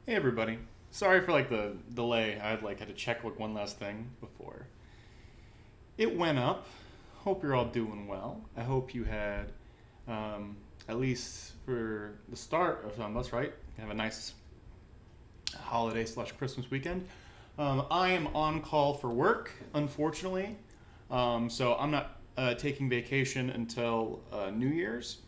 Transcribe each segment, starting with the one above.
Hey everybody. Sorry for like the delay. I had to check like one last thing before. It went up. Hope you're all doing well. I hope you had, at least for the start of some of us, right? Have a nice holiday slash Christmas weekend. I am on call for work, unfortunately. So I'm not taking vacation until New Year's.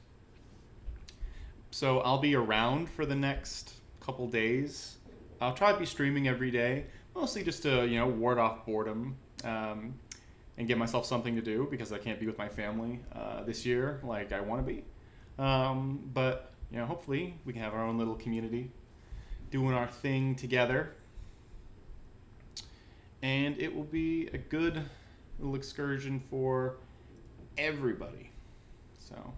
So I'll be around for the next couple days. I'll try to be streaming every day, mostly just to ward off boredom and give myself something to do because I can't be with my family this year like I want to be. But hopefully we can have our own little community doing our thing together, and it will be a good little excursion for everybody. So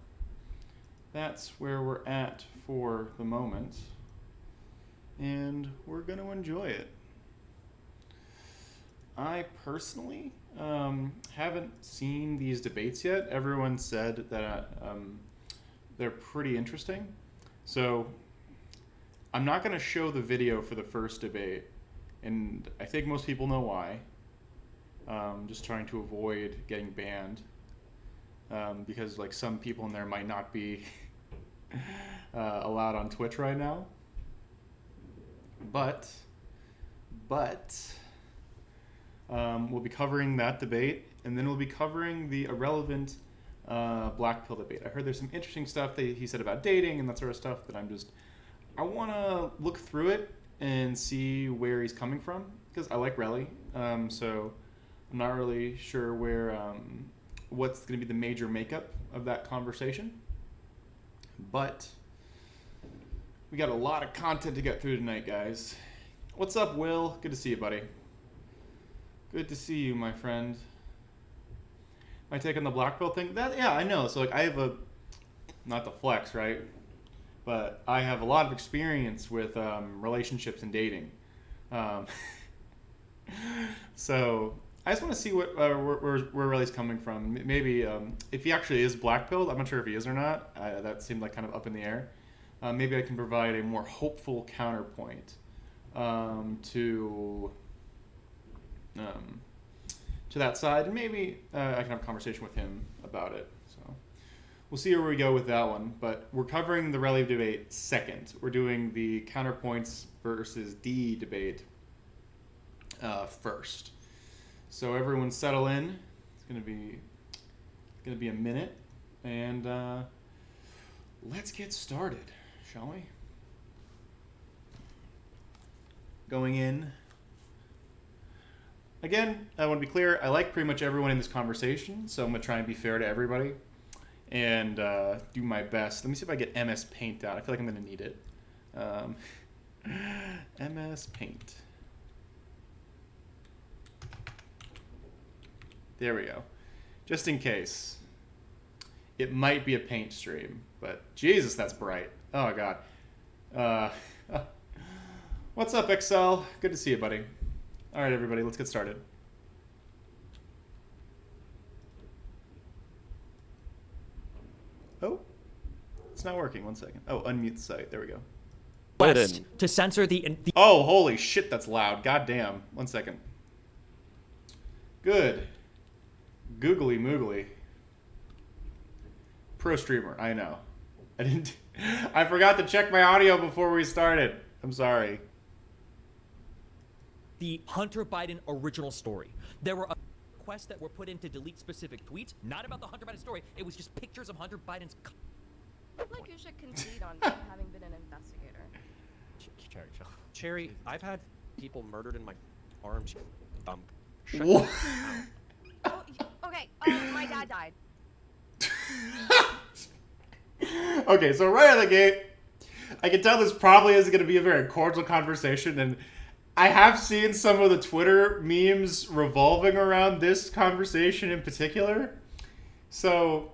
that's where we're at for the moment, and we're going to enjoy it. I personally haven't seen these debates yet. Everyone said that they're pretty interesting. So I'm not going to show the video for the first debate, and I think most people know why. Just trying to avoid getting banned because like some people in there might not be allowed on Twitch right now. But we'll be covering that debate, and then we'll be covering the Ahrelevant Blackpill debate. I heard there's some interesting stuff that he said about dating and that sort of stuff that I want to look through it and see where he's coming from, because I like Relly. So I'm not really sure what's going to be the major makeup of that conversation. But we got a lot of content to get through tonight, guys. What's up, Will? Good to see you, buddy. Good to see you, my friend. My take on the Blackpill thing? Yeah, I know. So, like, I have not the flex, right? But I have a lot of experience with relationships and dating. So, I just want to see where Relly's coming from. Maybe if he actually is Blackpilled, I'm not sure if he is or not. That seemed like kind of up in the air. Maybe I can provide a more hopeful counterpoint to that side, and maybe I can have a conversation with him about it. So we'll see where we go with that one. But we're covering the Relly debate second. We're doing the Counterpoints versus D debate first. So everyone settle in. It's gonna be a minute, and let's get started, shall we? Going in. Again, I want to be clear, I like pretty much everyone in this conversation, so I'm going to try and be fair to everybody and do my best. Let me see if I get MS Paint out. I feel like I'm going to need it. MS Paint. There we go. Just in case. It might be a paint stream, but Jesus, that's bright. Oh, God. What's up, XL? Good to see you, buddy. All right, everybody, let's get started. Oh, it's not working. One second. Oh, unmute the site. There we go. West to censor the Oh, holy shit, that's loud. God damn. 1 second. Good. Googly moogly. Pro streamer, I know. I forgot to check my audio before we started. I'm sorry. the Hunter Biden original story. There were requests that were put in to delete specific tweets, not about the Hunter Biden story. It was just pictures of Hunter Biden's. I feel like you should concede on having been an investigator. Cherry, I've had people murdered in my arms. What? Oh, okay. My dad died. Okay, so right out of the gate, I can tell this probably isn't going to be a very cordial conversation, and I have seen some of the Twitter memes revolving around this conversation in particular. So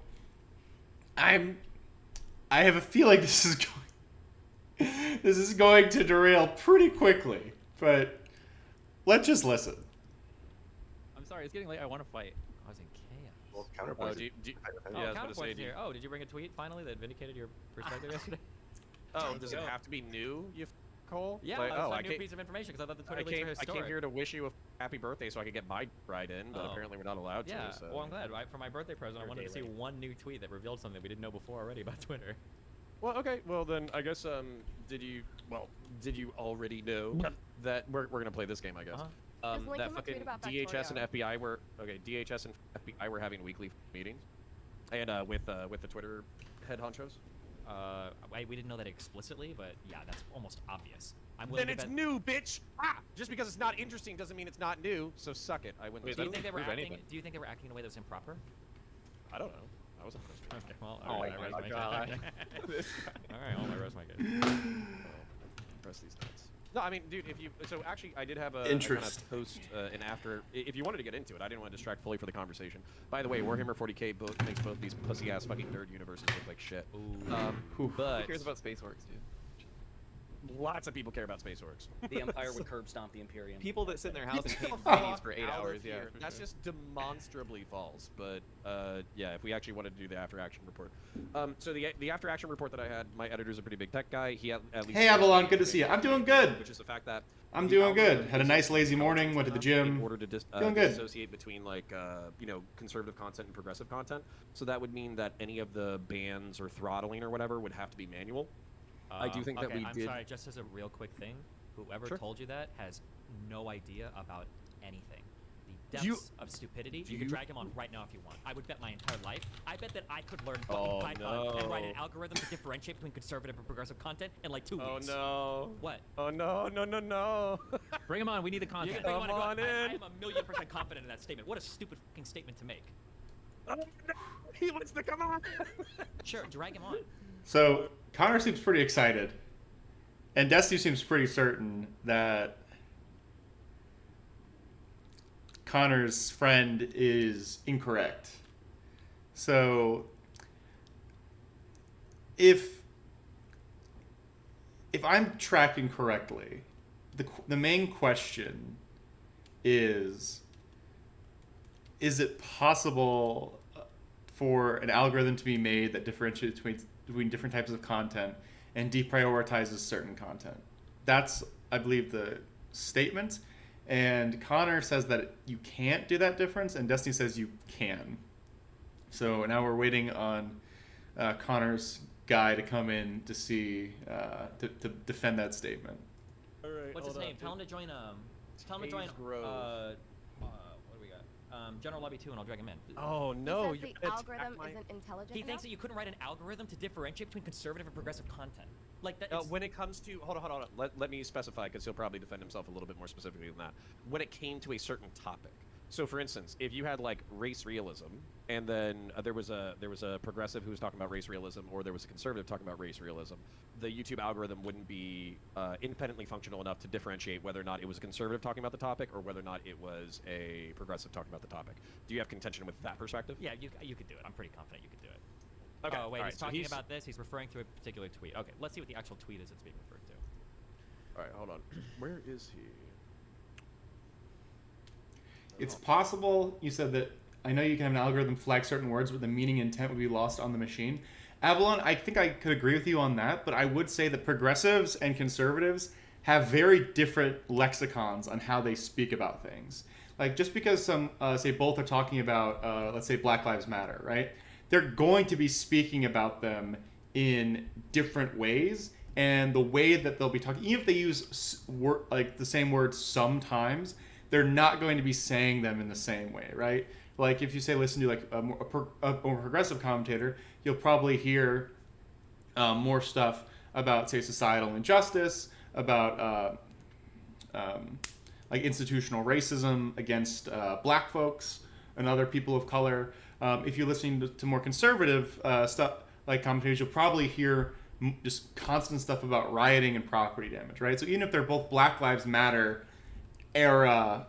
I have a feeling this is going to derail pretty quickly, but let's just listen. I'm sorry, it's getting late. I want to fight. I was in chaos. Well, counterpoints. Counterpoints here. Oh, did you bring a tweet finally that vindicated your perspective yesterday? Oh, does it have to be new? hole? Yeah, Like, that's oh, a I new came, piece of information because I thought the Twitter I leaks came, were I historic. came here to wish you a happy birthday so I could get my ride in, but Oh. apparently we're not allowed Yeah, to. So. well, I'm glad. For my birthday present, I You're a wanted day to see late. one new tweet that revealed something we didn't know before already about Twitter. Well, okay. Well, then I guess did you already know that we're gonna play this game? I guess. Uh-huh. Is Lincoln That the fucking tweet about DHS and Factorio? FBI were DHS and FBI were having weekly meetings, and with the Twitter head honchos. We didn't know that explicitly, but yeah, that's almost obvious. I'm willing Then to it's bet. new, bitch. Just because it's not interesting doesn't mean it's not new. So suck it. I wouldn't. Do you think they were prove acting? anything. Do you think they were acting in a way that was improper? I don't know. I wasn't supposed to. Okay, well, Oh all right, my I rest my God. case. All right, well, I rest my case. Press these nuts. No, I mean, dude, if you so actually, I did have a Interest. kind of post an after. If you wanted to get into it, I didn't want to distract fully for the conversation. By the way, Warhammer 40k makes both these pussy ass fucking nerd universes look like shit. Ooh. But Who cares about Space Orcs, dude? lots of people care about space orcs. The Empire would curb stomp the Imperium. People that sit in their house and Get paint the fuck minis for 8 out of hours, yeah. here. for That's sure. just demonstrably false. But yeah, if we actually wanted to do the after action report, so the after action report that I had, my editor's a pretty big tech guy. He at least Hey, Avalon, good to see you. I'm doing good. Which is the fact that I'm the doing good. algorithm Had a is nice lazy morning, went to the gym. in order to Feeling good. dissociate between like conservative content and progressive content. So that would mean that any of the bans or throttling or whatever would have to be manual. I do think that okay, we I'm did. sorry, just as a real quick thing, whoever Sure. told you that has no idea about anything. The Do you- depths of stupidity. do You could you- drag him on right now if you want. I would bet my entire life. I bet that I could learn Oh, fucking Python and write an no. algorithm to differentiate between conservative and progressive content in like 2 Oh weeks. no! What? Oh no! No! No! No! Bring him on. We need the content. can bring him on I in. am 1,000,000% confident in that statement. What a stupid fucking statement to make. Oh, no! He wants to come on. Sure, drag him on. So Connor seems pretty excited, and Destiny seems pretty certain that Connor's friend is incorrect. So if I'm tracking correctly, the main question is it possible for an algorithm to be made that differentiates between different types of content and deprioritizes certain content? That's, I believe, the statement. And Connor says that you can't do that difference, and Destiny says you can. So now we're waiting on Connor's guy to come in to see to defend that statement. All right. What's his name? Tell him to join. Tell him to join. Hayes Grove. What do we got? General Lobby 2, and I'll drag him in. Oh no! He says You the attack algorithm my- isn't intelligent He enough? thinks that you couldn't write an algorithm to differentiate between conservative and progressive content. Like that. When it comes to hold on. Let me specify because he'll probably defend himself a little bit more specifically than that. When it came to a certain topic, so for instance, if you had like race realism, and then there was a progressive who was talking about race realism, or there was a conservative talking about race realism, the YouTube algorithm wouldn't be independently functional enough to differentiate whether or not it was a conservative talking about the topic or whether or not it was a progressive talking about the topic. Do you have contention with that perspective? Yeah, you could do it. I'm pretty confident you could do it. Okay. Oh wait, all he's right, so talking about this. He's referring to a particular tweet. Okay, let's see what the actual tweet is it's being referred to. All right, hold on. Where is he? It's possible, you said that, I know you can have an algorithm flag certain words, but the meaning and intent would be lost on the machine. Avalon, I think I could agree with you on that, but I would say that progressives and conservatives have very different lexicons on how they speak about things. Like, just because some, say, both are talking about, let's say, Black Lives Matter, right? They're going to be speaking about them in different ways, and the way that they'll be talking, even if they use like the same words sometimes, they're not going to be saying them in the same way, right? Like if you say listen to like a more progressive commentator, you'll probably hear more stuff about, say, societal injustice, about like institutional racism against black folks and other people of color. If you're listening to more conservative stuff like commentators, you'll probably hear just constant stuff about rioting and property damage, right? So even if they're both Black Lives Matter era,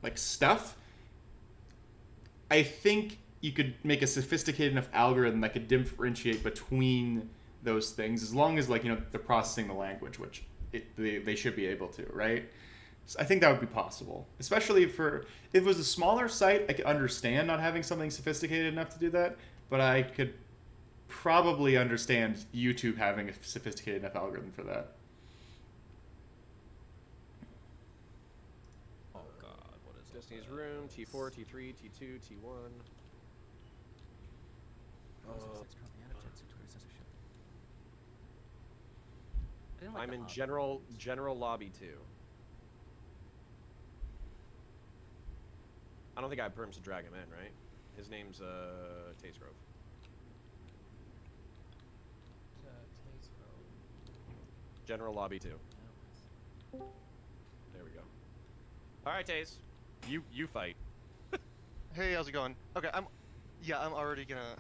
like stuff, I think you could make a sophisticated enough algorithm that could differentiate between those things, as long as, like, you know, they're processing the language, which they should be able to, right? So I think that would be possible, especially if it was a smaller site. I could understand not having something sophisticated enough to do that, but I could probably understand YouTube having a sophisticated enough algorithm for that. Oh God, what is Destiny's Room, T4, T3, T2, T1. I'm in general lobby 2. I don't think I have perms to drag him in, right? His name's Taste Grove. General lobby 2. There we go. All right, Taze. You fight. Hey, how's it going? Okay, I'm already gonna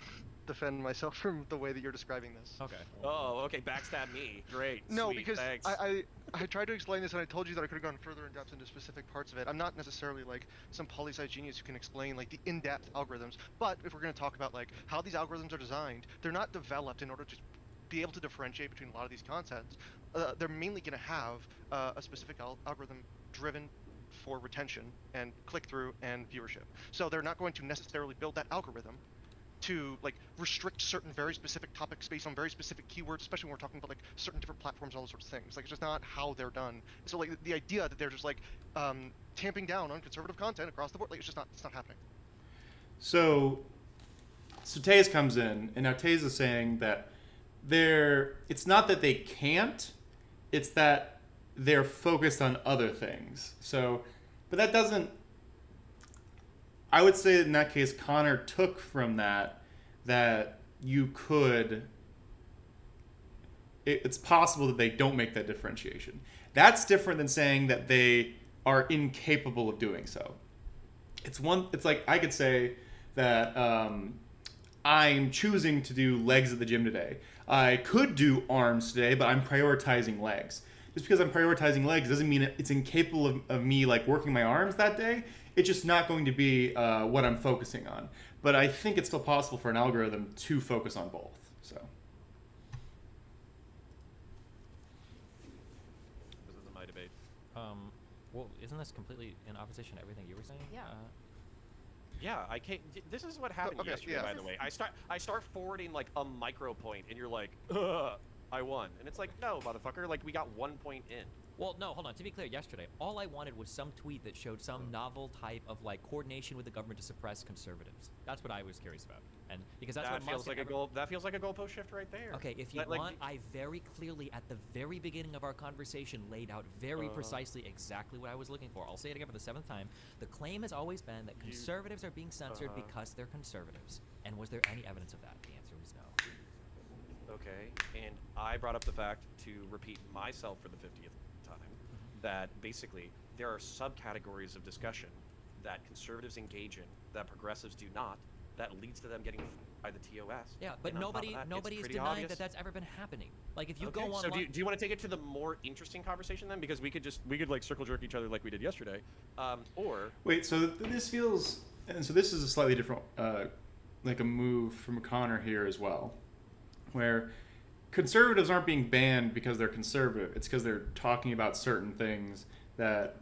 defend myself from the way that you're describing this. Okay. Oh, okay. Backstab me. Great. No, Sweet, because thanks. I tried to explain this and I told you that I could have gone further in depth into specific parts of it. I'm not necessarily like some poli-sci genius who can explain like the in-depth algorithms, but if we're going to talk about like how these algorithms are designed, they're not developed in order to be able to differentiate between a lot of these concepts. They're mainly going to have a specific algorithm driven for retention and click-through and viewership. So they're not going to necessarily build that algorithm to like restrict certain very specific topics based on very specific keywords, especially when we're talking about like certain different platforms and all those sorts of things. Like it's just not how they're done. So like the idea that they're just like tamping down on conservative content across the board, like it's not happening. So Taze comes in, and now Taze is saying that it's not that they can't, it's that they're focused on other things. So, but that doesn't, I would say in that case, Connor took from that you could, it's possible that they don't make that differentiation. That's different than saying that they are incapable of doing so. It's like I could say that I'm choosing to do legs at the gym today. I could do arms today, but I'm prioritizing legs. Just because I'm prioritizing legs doesn't mean it's incapable of me like working my arms that day. It's just not going to be what I'm focusing on. But I think it's still possible for an algorithm to focus on both. So. This is my debate. Well, isn't this completely in opposition to everything you were saying? Yeah. Yeah, I can't. This is what happened Okay, yesterday, yeah. by the way. I start forwarding like a micro point, and you're like, ugh, I won, and it's like, no, motherfucker, like we got 1 point in. Well, no, hold on. To be clear, yesterday, all I wanted was some tweet that showed some novel type of like coordination with the government to suppress conservatives. That's what I was curious about, and because that's That what feels like a goal. That feels like a goalpost shift right there. Okay, if you Like, want, I very clearly at the very beginning of our conversation laid out very precisely exactly what I was looking for. I'll say it again for the 7th time. The claim has always been that conservatives are being censored because they're conservatives. And was there any evidence of that? The answer was no. Okay, and I brought up the fact, to repeat myself for the 50th time, that basically there are subcategories of discussion that conservatives engage in that progressives do not, that leads to them getting by the TOS. Yeah, but And on top of nobody it's is pretty denying obvious. that that's ever been happening. Like if you Okay, go so online, do you want to take it to the more interesting conversation then? Because we could like circle jerk each other like we did yesterday, or Wait, so this feels, and so this is a slightly different, like a move from Connor here as well, where conservatives aren't being banned because they're conservative. It's because they're talking about certain things that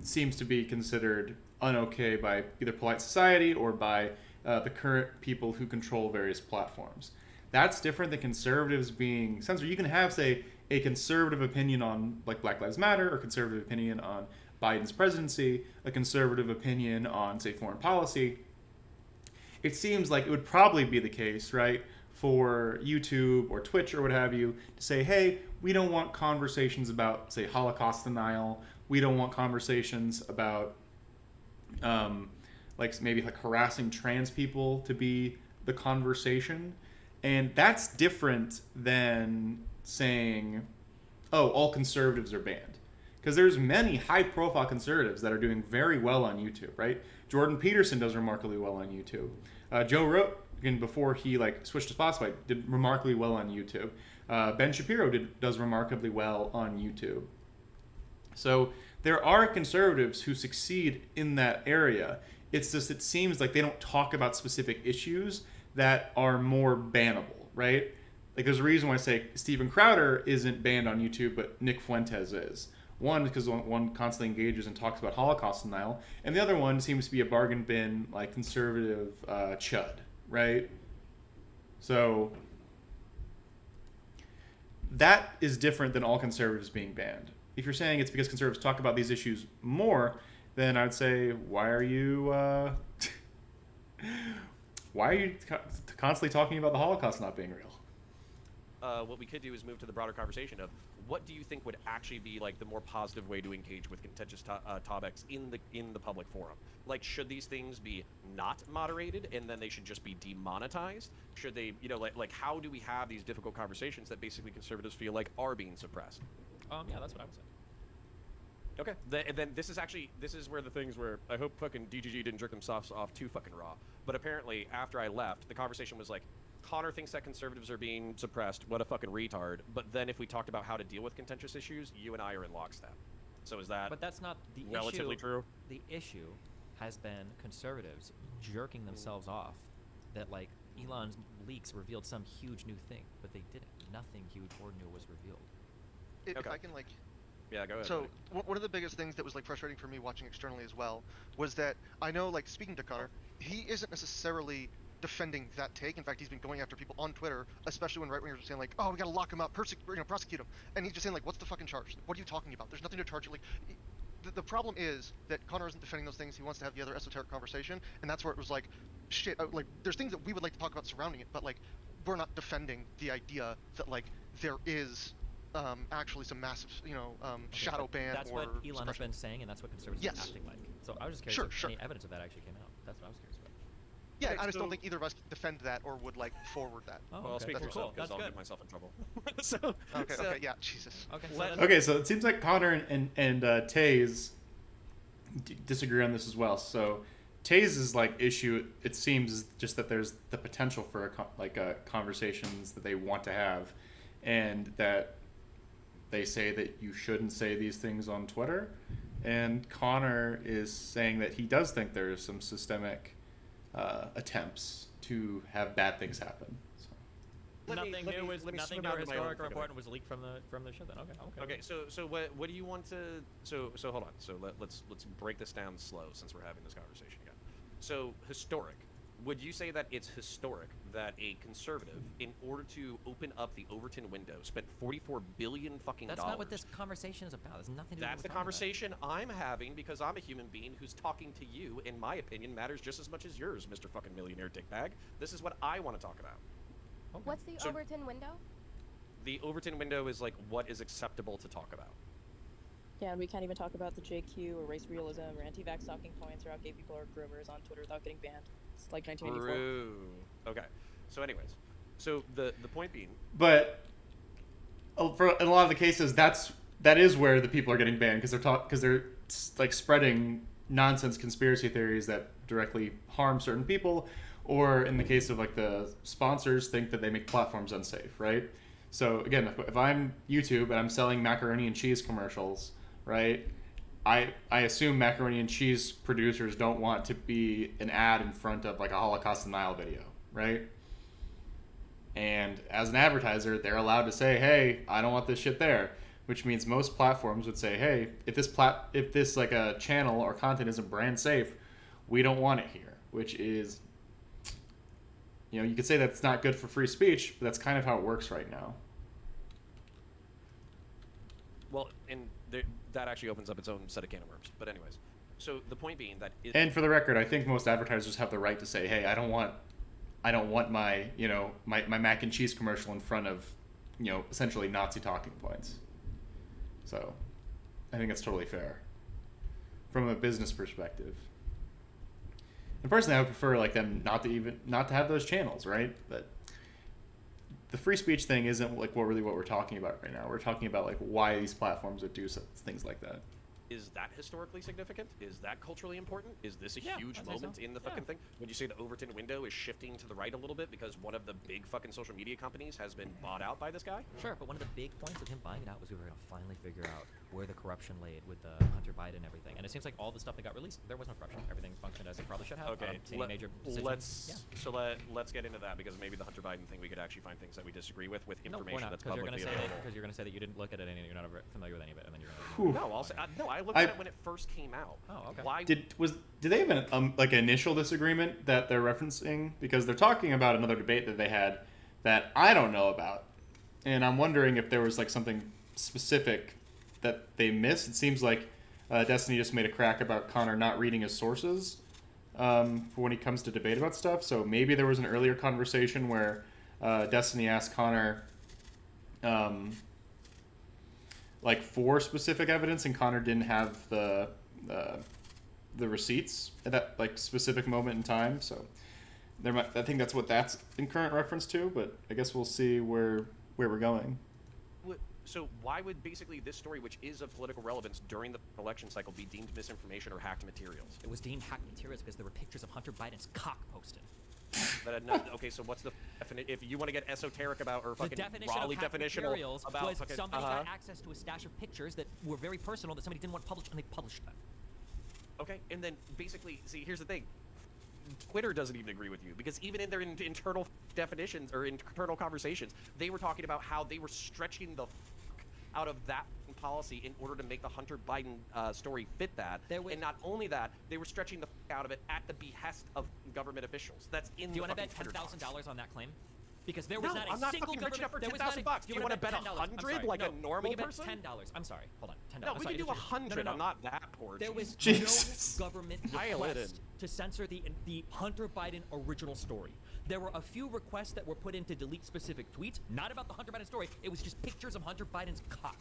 seems to be considered un-okay by either polite society or by the current people who control various platforms. That's different than conservatives being censored. You can have, say, a conservative opinion on like Black Lives Matter, or conservative opinion on Biden's presidency, a conservative opinion on, say, foreign policy. It seems like it would probably be the case, right, for YouTube or Twitch or what have you, to say, hey, we don't want conversations about, say, Holocaust denial. We don't want conversations about, like maybe like harassing trans people to be the conversation. And that's different than saying, oh, all conservatives are banned. Because there's many high-profile conservatives that are doing very well on YouTube, right? Jordan Peterson does remarkably well on YouTube. Joe Rogan, before he like switched to Spotify, did remarkably well on YouTube. Ben Shapiro does remarkably well on YouTube. So there are conservatives who succeed in that area. It's just it seems like they don't talk about specific issues that are more bannable, right? Like there's a reason why I say Steven Crowder isn't banned on YouTube, but Nick Fuentes is. One, because one constantly engages and talks about Holocaust denial, and the other one seems to be a bargain bin, like conservative chud, right? So that is different than all conservatives being banned. If you're saying it's because conservatives talk about these issues more, then I'd say, why are you constantly talking about the Holocaust not being real? What we could do is move to the broader conversation of what do you think would actually be like the more positive way to engage with contentious topics in the public forum? Like, should these things be not moderated and then they should just be demonetized? Should they, like how do we have these difficult conversations that basically conservatives feel like are being suppressed? Yeah, that's what I would say. Okay, and then this is where the things where I hope fucking DGG didn't jerk themselves off too fucking raw. But apparently after I left, the conversation was like, Connor thinks that conservatives are being suppressed. What a fucking retard. But then if we talked about how to deal with contentious issues, you and I are in lockstep. So is that But that's not the relatively issue. true? The issue has been conservatives jerking themselves off that, like, Elon's leaks revealed some huge new thing, but they didn't. Nothing huge or new was revealed. If Okay. I can Yeah, go ahead. So one of the biggest things that was frustrating for me watching externally as well was that I know, speaking to Connor, he isn't necessarily defending that take. In fact, he's been going after people on Twitter, especially when right-wingers are saying oh, we gotta lock him up, prosecute him, and he's just saying what's the fucking charge? What are you talking about? There's nothing to charge you. The problem is that Connor isn't defending those things. He wants to have the other esoteric conversation, and that's where it was shit. There's things that we would like to talk about surrounding it, but we're not defending the idea that there is actually some massive, shadow ban. That's what Elon has been saying, and that's what conservatives Yes. are acting like. So I was just curious Sure. if any evidence of that actually came out. That's what I was curious about. Yeah, Okay, I just don't so- think either of us can defend that or would forward that. Oh, Well, I'll okay. speak for That's myself because That's I'll good. get myself in trouble. so, Okay, so- okay, yeah, Jesus. Okay, so Let- then- Okay, so it seems like Connor and Taze disagree on this as well. So Taze's issue, it seems, is just that there's the potential for conversations that they want to have, and that they say that you shouldn't say these things on Twitter. And Connor is saying that he does think there's some systemic attempts to have bad things happen. So. Nothing new is let me nothing swim new out or of my own historic or fucking important was leaked from the show. Then okay. Okay, so what do you want to? So hold on. So let's break this down slow since we're having this conversation again. So historic. Would you say that it's historic that a conservative, in order to open up the Overton window, spent $44 billion fucking That's dollars? not what this conversation is about. There's nothing to do That's with the what we're talking conversation I'm having because I'm a human being who's talking to you. In my opinion, matters just as much as yours, Mr. fucking millionaire dickbag. This is what I want to talk about. about. Okay. What's the So- Overton window? The Overton window is what is acceptable to talk about. Yeah, and we can't even talk about the JQ or race realism or anti-vax talking points or how gay people are groomers on Twitter without getting banned. It's like 1984. True. Okay. So anyways, so the point being, But for in a lot of the cases, that is where the people are getting banned because they're spreading nonsense conspiracy theories that directly harm certain people, or in the case of the sponsors think that they make platforms unsafe, right? So again, if I'm YouTube and I'm selling macaroni and cheese commercials, right? I assume macaroni and cheese producers don't want to be an ad in front of a Holocaust denial video, right? And as an advertiser, they're allowed to say, "Hey, I don't want this shit there," which means most platforms would say, "Hey, if this a channel or content isn't brand safe, we don't want it here." Which is, you could say that's not good for free speech, but that's kind of how it works right now. well, and that actually opens up its own set of can of worms. But anyways, so the point being that And for the record, I think most advertisers have the right to say, "Hey, I don't want my my mac and cheese commercial in front of essentially Nazi talking points." So I think that's totally fair from a business perspective. And personally, I would prefer them not to have those channels, right? But the free speech thing isn't what we're talking about right now. We're talking about why these platforms would do things like that. is that historically significant? Is that culturally important? Is this a Yeah, huge I'd say moment so. in the fucking thing? Would you say the Overton window is shifting to the right a little bit because one of the big fucking social media companies has been bought out by this guy? Sure, but one of the big points of him buying it out was we were going to finally figure out where the corruption laid with the Hunter Biden and everything. And it seems like all the stuff that got released, there was no corruption. Everything functioned as it probably should have. Okay, Any major decision. let's get into that because maybe the Hunter Biden thing we could actually find things that we disagree with No, we're information not, that's because you're publicly going to say available. because you're going to say that you didn't look at it and you're not familiar with any of it, and then you're going Whew. No, I'll say no. I looked I- at it when it first came out. Oh, okay. Why Did they have an initial disagreement that they're referencing? Because they're talking about another debate that they had that I don't know about, and I'm wondering if there was like something specific that they missed. It seems like Destiny just made a crack about Connor not reading his sources for when he comes to debate about stuff. So maybe there was an earlier conversation where Destiny asked Connor like for specific evidence, and Connor didn't have the receipts at that like specific moment in time. So I think that's what that's in current reference to. But I guess we'll see where we're going. So why would basically this story, which is of political relevance during the election cycle, be deemed misinformation or hacked materials? It was deemed hacked materials because there were pictures of Hunter Biden's cock posted. Okay, so what's the if you want to get esoteric about or fucking the definition Raleigh of hacked materials about was fucking, somebody got access to a stash of pictures that were very personal that somebody didn't want published, and they published them. Okay, and then basically, see, here's the thing. Twitter doesn't even agree with you, because even in their internal definitions or internal conversations, they were talking about how they were stretching the out of that policy in order to make the Hunter Biden story fit that. And not only that, they were stretching the out of it at the behest of government officials. That's in. Do you want to bet $10,000 on that claim? Because there was not a I'm not single fucking rich enough for government. $10,000. Do you want to bet $100 like a normal person? $10. I'm sorry. Hold on. $10. No, we can do 100. No. I'm not that poor. There was Jesus. no government request to censor the Hunter Biden original story. There were a few requests that were put in to delete specific tweets, not about the Hunter Biden story. It was just pictures of Hunter Biden's cock.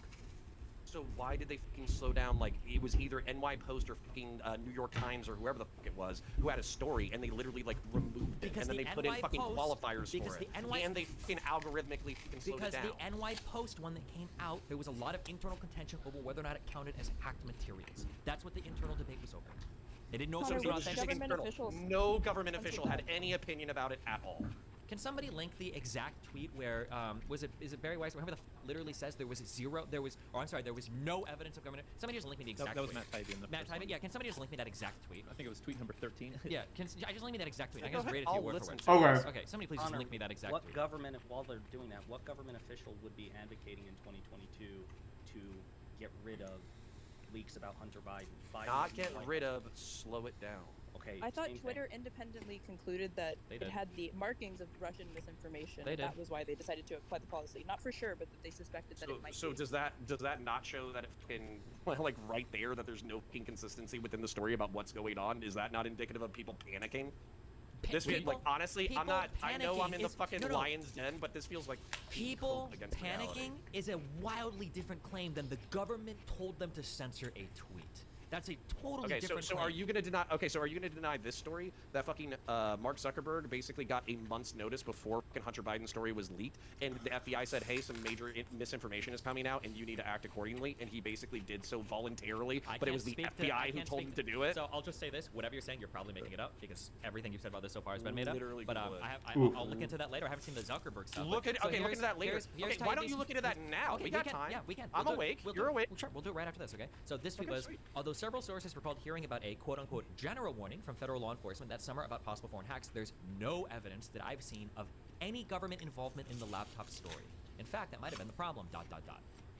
So why did they fucking slow down? Like, it was either NY Post or fucking New York Times or whoever the fuck it was who had a story, and they literally like removed it, and then they put in fucking qualifiers for it, and they fucking algorithmically fucking slowed it down. Because the NY Post one that came out, there was a lot of internal contention over whether or not it counted as hacked materials. That's what the internal debate was over. They didn't know if it was Connor, authentic. government officials No government official had any opinion about it at all. Can somebody link the exact tweet where is it Barry Weiss? Whoever literally says there was no evidence of government. Somebody just link me the exact. That was tweet. Matt Taibbi in the Matt Taibbi, yeah. Can somebody just link me that exact tweet? I think it was tweet number 13. Yeah. I just link me that exact tweet? I Go can just ahead, read it to you I'll word for listen word. to it. Okay. Okay. Somebody please just link me that exact What tweet. government, while they're doing that, what government official would be advocating in 2022 to get rid of leaks about Hunter Biden? Not get rid of, slow it down. Okay. I thought same Twitter thing. independently concluded that They it did. had the markings of Russian misinformation. They did. That was why they decided to apply the policy. Not for sure, but that they suspected that it might So be. does that not show that it's fucking like right there that there's no inconsistency within the story about what's going on? Is that not indicative of people panicking? This feels like, honestly, I'm not. I know I'm in the fucking lion's den, but this feels like People against reality. panicking is a wildly different claim than the government told them to censor a tweet. That's a totally Okay, different so claim. are you gonna deny? Okay, so are you gonna deny this story that fucking Mark Zuckerberg basically got a month's notice before fucking Hunter Biden's story was leaked, and the FBI said, "Hey, some major misinformation is coming out, and you need to act accordingly," and he basically did so voluntarily, but it was the FBI who told him to do it. So I'll just say this: whatever you're saying, you're probably making it up because everything you've said about this so far has been made up. Literally But Google it. I'll look into that later. I haven't seen the Zuckerberg stuff. Look but- at so look here's- into that later. here's Okay, why don't Taibbi's- you look into that now? Okay, we got can. time. Yeah, we can. I'm We'll do it. awake. We'll You're do it. awake. Sure, we'll do it right after this. Okay. So this tweet Okay, was: sweet. although several sources recalled hearing about a quote-unquote general warning from federal law enforcement that summer about possible foreign hacks, there's no evidence that I've seen of any government involvement in the laptop story. In fact, that might have been the problem. ...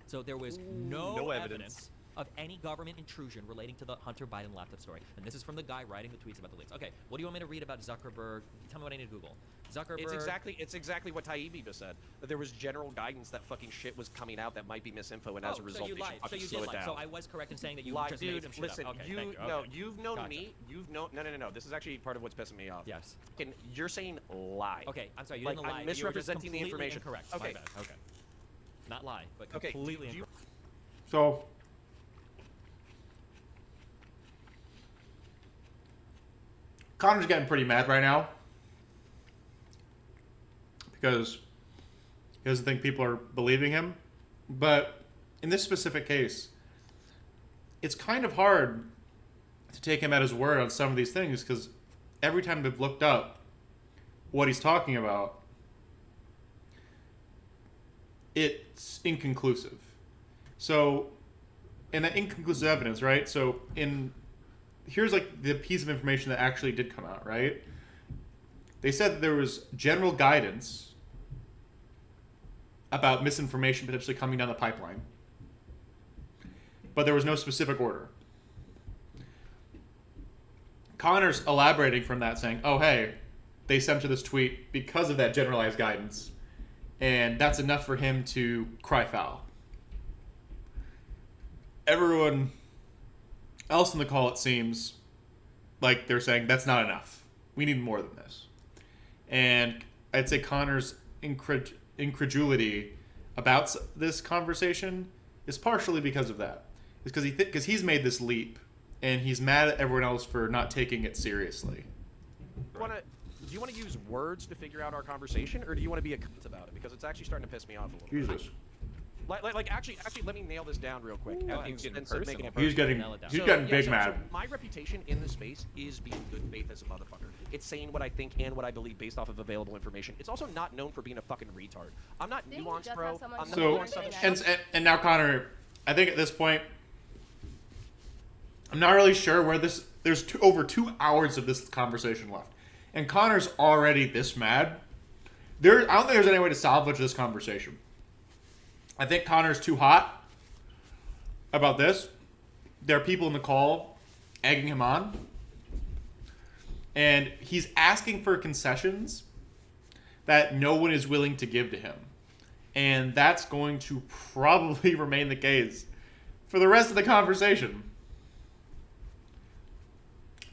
So there was no evidence of any government intrusion relating to the Hunter Biden laptop story. And this is from the guy writing the tweets about the leaks. Okay, what do you want me to read about Zuckerberg? Tell me what I need to Google. Zuckerberg. It's exactly what Taibbi just said. That there was general guidance that fucking shit was coming out that might be misinfo, and as a result, so you they lied. should So fucking you slow did it lie. down. So I was correct in saying that you Lie, just dude, made some shit listen, up. Okay, you thank you. no, Okay. you've known Gotcha. me. You've known no. This is actually part of what's pissing me off. Yes. And you're saying lie. Okay, I'm sorry. You Like, didn't lie. I'm You were just misrepresenting the completely information. Incorrect. Okay. My bad. Okay. Not lie, but Okay. completely do you- incorrect. So Connor's getting pretty mad right now because he doesn't think people are believing him. But in this specific case, it's kind of hard to take him at his word on some of these things because every time I've looked up what he's talking about, it's inconclusive. So, and that inconclusive evidence, right? So, here's like the piece of information that actually did come out, right? They said that there was general guidance about misinformation potentially coming down the pipeline, but there was no specific order. Connor's elaborating from that, saying, "Oh, hey, they sent to this tweet because of that generalized guidance, And that's enough for him to cry foul. Everyone else in the call, it seems like they're saying that's not enough. We need more than this. And I'd say Connor's incredulity about this conversation is partially because of that. It's because he's made this leap, and he's mad at everyone else for not taking it seriously. Do you want to use words to figure out our conversation, or do you want to be a cunt about it? Because it's actually starting to piss me off a little bit. Jesus. Actually, let me nail this down real quick. Instead of making it He's getting big mad. So my reputation in this space is being good faith as a motherfucker. It's saying what I think and what I believe based off of available information. It's also not known for being a fucking retard. I'm not nuanced, bro. I'm not nuanced. And now Connor, I think at this point, I'm not really sure where this. There's over 2 hours of this conversation left, and Connor's already this mad. I don't think there's any way to salvage this conversation. I think Connor's too hot about this. There are people in the call egging him on, and he's asking for concessions that no one is willing to give to him, and that's going to probably remain the case for the rest of the conversation.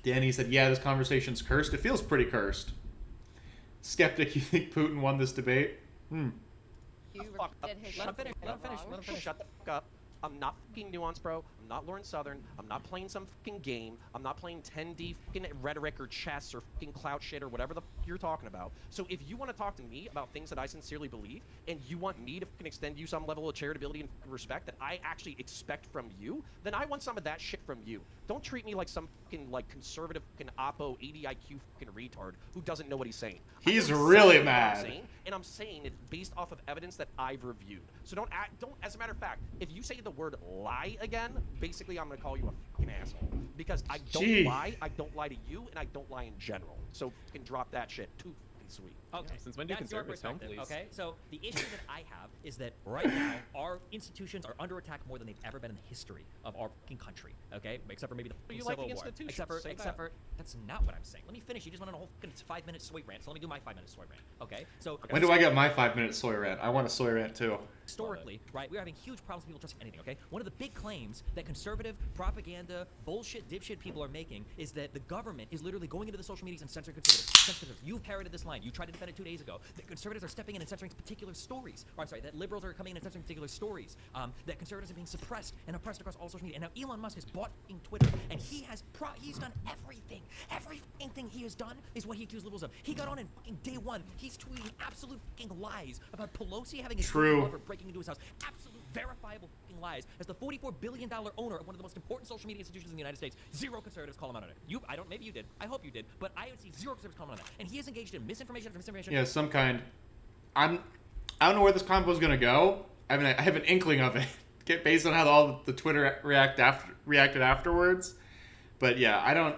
Danny said, yeah, this conversation's cursed. It feels pretty cursed. Skeptic, you think Putin won this debate? You did his Shut the fuck up. I'm not fucking nuanced, bro. I'm not Lauren Southern. I'm not playing some fucking game. I'm not playing 10D fucking rhetoric or chess or fucking clout shit or whatever the fuck you're talking about. So if you want to talk to me about things that I sincerely believe, and you want me to fucking extend you some level of charitability and respect that I actually expect from you, then I want some of that shit from you. Don't treat me like some fucking like conservative fucking oppo 80 IQ fucking retard who doesn't know what he's saying. He's really mad. And I'm saying it based off of evidence that I've reviewed. So don't as a matter of fact, if you say the word lie again, basically I'm gonna call you a fucking asshole. Because I don't lie, I don't lie to you, and I don't lie in general. So fucking drop that shit. Too fucking sweet. Okay, Since when do that's your conservatives come, perspective, please? okay? So the issue that I have is that right now our institutions are under attack more than they've ever been in the history of our fucking country, okay? Except for maybe the But you Civil like the War. institutions, Except for that's not what I'm saying. Let me finish. You just went on a whole fucking 5-minute soy rant. So let me do my 5-minute soy rant, okay? So When do I get my 5-minute soy rant? I want a soy rant too. historically, right, we're having huge problems with people trusting anything, okay? One of the big claims that conservative propaganda, bullshit, dipshit people are making is that the government is literally going into the social medias and censoring conservatives. You parroted this line. You tried to defend it 2 days ago. That conservatives are stepping in and censoring particular stories. Or I'm sorry, that liberals are coming in and censoring particular stories. That conservatives are being suppressed and oppressed across all social media. And now Elon Musk has bought fucking Twitter, and he's done everything. Every fucking thing he has done is what he accused liberals of. He got on in fucking day one. He's tweeting absolute fucking lies about Pelosi having a lover breaking into his house. Absolute verifiable fucking lies. As the $44 billion owner of one of the most important social media institutions in the United States, zero conservatives call him out on it. Maybe you did. I hope you did. But I would see zero conservatives call him out on that. And he is engaged in misinformation after misinformation. Yeah, some kind. I don't know where this convo is gonna go. I mean, I have an inkling of it, based on how all the Twitter reacted afterwards. But yeah,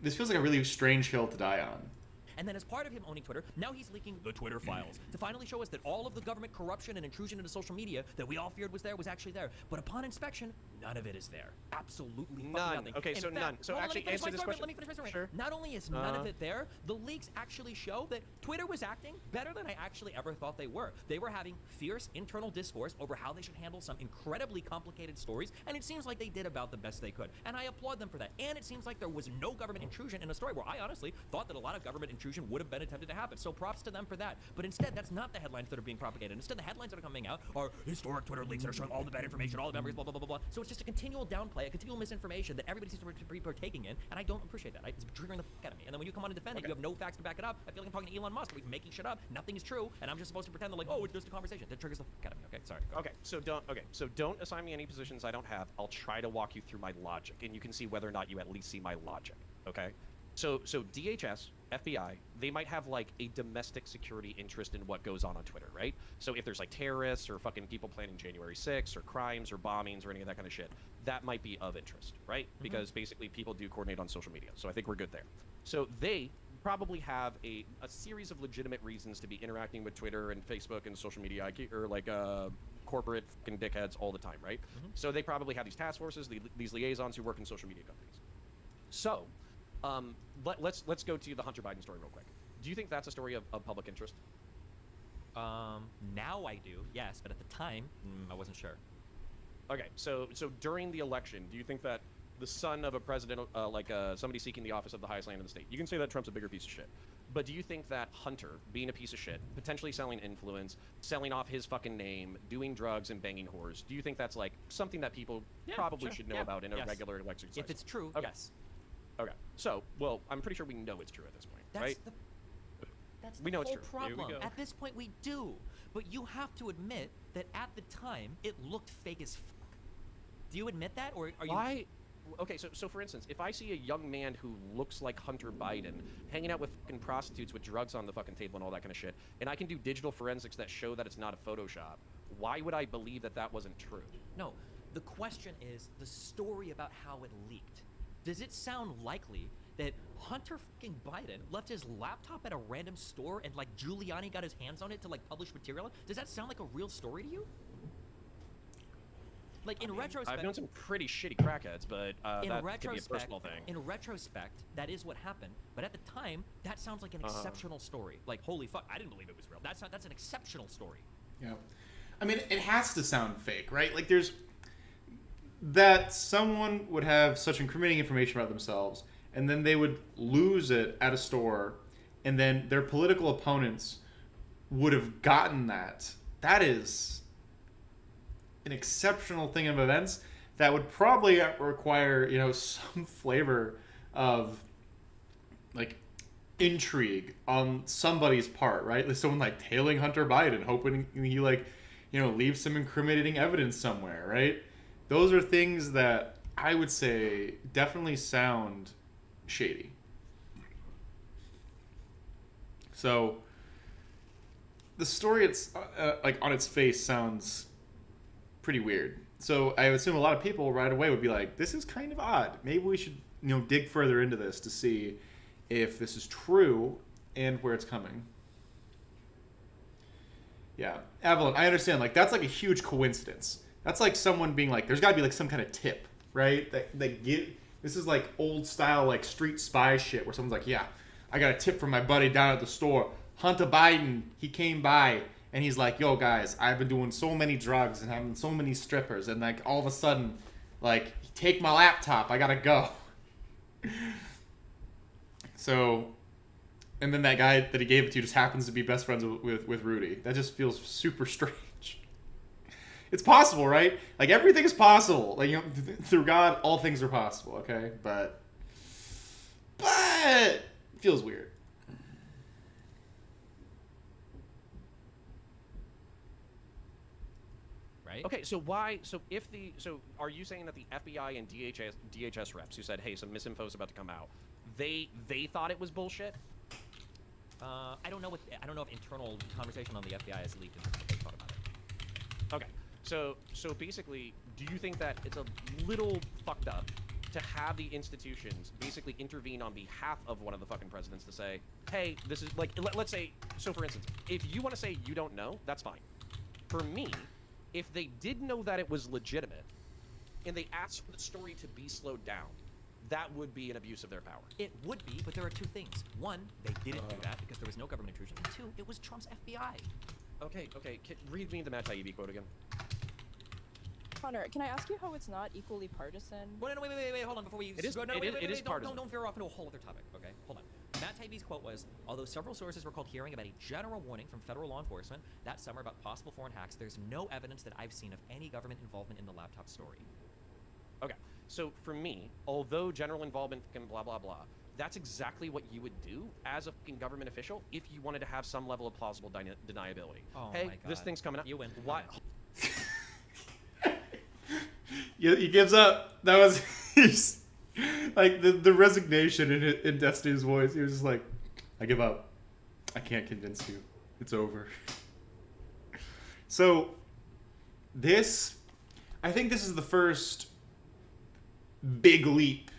This feels like a really strange hill to die on. And then as part of him owning Twitter, now he's leaking the Twitter files to finally show us that all of the government corruption and intrusion into social media that we all feared was actually there. But upon inspection, none of it is there. Absolutely none. Nothing. Okay, In so fact, none. So actually answer this question. Let me finish my story. Sure. Not only is none of it there, the leaks actually show that Twitter was acting better than I actually ever thought they were. They were having fierce internal discourse over how they should handle some incredibly complicated stories, and it seems like they did about the best they could. And I applaud them for that. And it seems like there was no government intrusion in a story where I honestly thought that a lot of government intrusion would have been attempted to happen. So props to them for that. But instead, that's not the headlines that are being propagated. Instead, the headlines that are coming out are historic Twitter leaks that are showing all the bad information, all the memories, blah, blah, blah, blah, blah. So it's just a continual downplay, a continual misinformation that everybody seems to be partaking in, and I don't appreciate that. It's triggering the fuck out of me. And then when you come on to defend it, you have no facts to back it up. I feel like I'm talking to Elon Musk. He's making shit up. Nothing is true, and I'm just supposed to pretend that like, oh, it's just a conversation. That triggers the fuck out of me. Okay, sorry. So don't assign me any positions I don't have. I'll try to walk you through my logic, and you can see whether or not you at least see my logic. Okay. So DHS, FBI, they might have like a domestic security interest in what goes on Twitter, right? So if there's like terrorists or fucking people planning January 6th or crimes or bombings or any of that kind of shit, that might be of interest, right? Because basically people do coordinate on social media. So I think we're good there. So they probably have a series of legitimate reasons to be interacting with Twitter and Facebook and social media, or like corporate fucking dickheads all the time, right? So they probably have these task forces, these liaisons who work in social media companies. So let's go to the Hunter Biden story real quick. Do you think that's a story of public interest? Now I do, yes, but at the time, I wasn't sure. Okay, so during the election, do you think that the son of a president, somebody seeking the office of the highest land in the state, you can say that Trump's a bigger piece of shit, but do you think that Hunter, being a piece of shit, potentially selling influence, selling off his fucking name, doing drugs and banging whores, do you think that's like something that people probably should know about in a regular election cycle? If it's true, Okay. yes. Okay, so, well, I'm pretty sure we know it's true at this point, right? That's We the know it's whole true. Here we problem. go. At this point, we do. But you have to admit that at the time, it looked fake as fuck. Do you admit that, or are you? Why? Okay, so for instance, if I see a young man who looks like Hunter Biden hanging out with fucking prostitutes with drugs on the fucking table and all that kind of shit, and I can do digital forensics that show that it's not a Photoshop, why would I believe that that wasn't true? No. The question is the story about how it leaked. Does it sound likely that Hunter fucking Biden left his laptop at a random store and like Giuliani got his hands on it to like publish material? Does that sound like a real story to you? Like in retrospect, I've known some pretty shitty crackheads, but that could be a personal thing. In retrospect, that is what happened. But at the time, that sounds like an exceptional story. Like, holy fuck, I didn't believe it was real. That's an exceptional story. Yeah. I mean, it has to sound fake, right? Like, there's that someone would have such incriminating information about themselves, and then they would lose it at a store, and then their political opponents would have gotten that. That is an exceptional thing of events that would probably require, some flavor of, like, intrigue on somebody's part, right? Like someone like tailing Hunter Biden, hoping he leaves some incriminating evidence somewhere, right? Those are things that I would say definitely sound shady. So the story, it's on its face sounds pretty weird. So I assume a lot of people right away would be like, this is kind of odd. Maybe we should, dig further into this to see if this is true and where it's coming. Yeah. Ahrelevant, I understand. Like, that's like a huge coincidence. That's like someone being like, there's got to be like some kind of tip, right? This is like old style, like street spy shit where someone's like, yeah, I got a tip from my buddy down at the store. Hunter Biden, he came by and he's like, yo guys, I've been doing so many drugs and having so many strippers, and like all of a sudden, like, take my laptop, I gotta go. So, and then that guy that he gave it to just happens to be best friends with Rudy. That just feels super strange. It's possible, right? Like, everything is possible. Like, through God, all things are possible, okay? But it feels weird. Right? Okay, so are you saying that the FBI and DHS reps who said, hey, some misinfo's about to come out, they thought it was bullshit? I don't know if internal conversation on the FBI has leaked into what they thought about it. Okay, so basically, do you think that it's a little fucked up to have the institutions basically intervene on behalf of one of the fucking presidents to say, hey, this is like, let's say, so for instance, if you want to say you don't know, that's fine. For me, if they did know that it was legitimate and they asked for the story to be slowed down, that would be an abuse of their power. It would be, but there are two things. One, they didn't do that because there was no government intrusion. And two, it was Trump's FBI. Okay, read me the Matt Taibbi quote again. Connor, can I ask you how it's not equally partisan? Wait, hold on, before we... It is partisan. Don't veer off into a whole other topic, okay? Hold on. Matt Taibbi's quote was, although several sources recalled hearing about a general warning from federal law enforcement that summer about possible foreign hacks, there's no evidence that I've seen of any government involvement in the laptop story. Okay, so for me, although general involvement can blah, blah, blah, that's exactly what you would do as a fucking government official if you wanted to have some level of plausible deniability. Oh hey, my God. this thing's coming up. You win. Why? He gives up. That was like the resignation in Destiny's voice. He was just like, I give up. I can't convince you. It's over. So I think this is the first big leap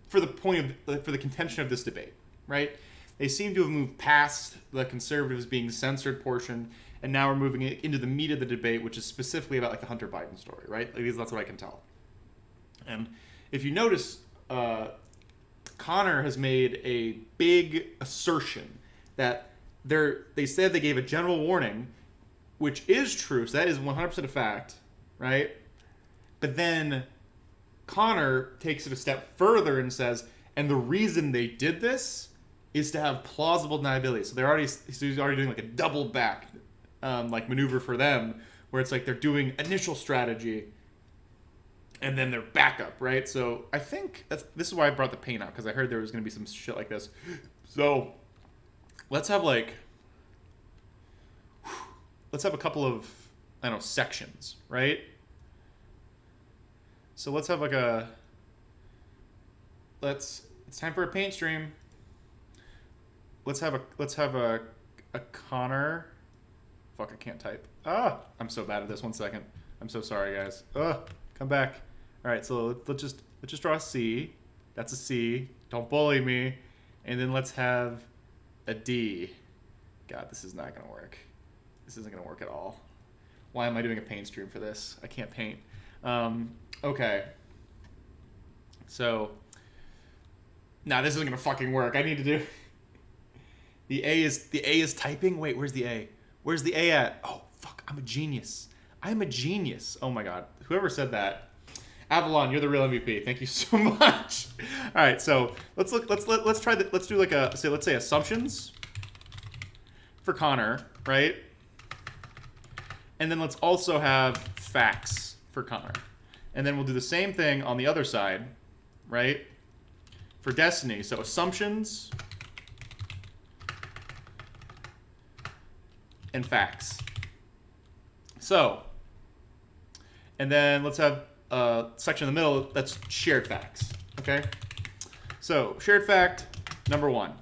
for the contention of this debate, right? They seem to have moved past the conservatives being censored portion, and now we're moving into the meat of the debate, which is specifically about like the Hunter Biden story, right? At least that's what I can tell. And if you notice, Connor has made a big assertion that they said they gave a general warning, which is true. So that is 100% a fact, right? But then Connor takes it a step further and says, and the reason they did this is to have plausible deniability. So he's already doing like a double back like maneuver for them, where it's like they're doing initial strategy and then their backup, right? So I think this is why I brought the paint out, because I heard there was going to be some shit like this. So let's have a couple of, I don't know, sections, right? So let's have it's time for a paint stream. Let's have a Connor. Fuck, I can't type. I'm so bad at this. 1 second. I'm so sorry, guys. Come back. All right, so let's just draw a C. That's a C. Don't bully me. And then let's have a D. God, this is not gonna work. This isn't gonna work at all. Why am I doing a paint stream for this? I can't paint. Okay. So, nah, this isn't gonna fucking work. I need to do. The A is typing. Wait, where's the A? Where's the A at? Oh fuck, I'm a genius. I'm a genius. Oh my god, whoever said that. Avalon, you're the real MVP. Thank you so much. All right, so let's do like let's say assumptions for Connor, right? And then let's also have facts for Connor. And then we'll do the same thing on the other side, right? For Destiny. So assumptions and facts. So, and then let's have a section in the middle that's shared facts, okay? So, shared fact number 1.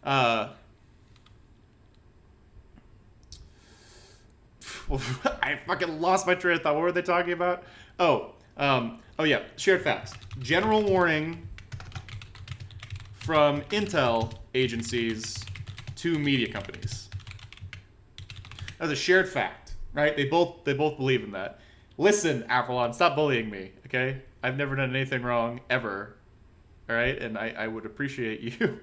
I fucking lost my train of thought. What were they talking about? Oh yeah, shared facts. General warning from intel agencies to media companies. That's a shared fact, right? They both believe in that. Listen, Avalon, stop bullying me, okay? I've never done anything wrong, ever. All right? And I would appreciate you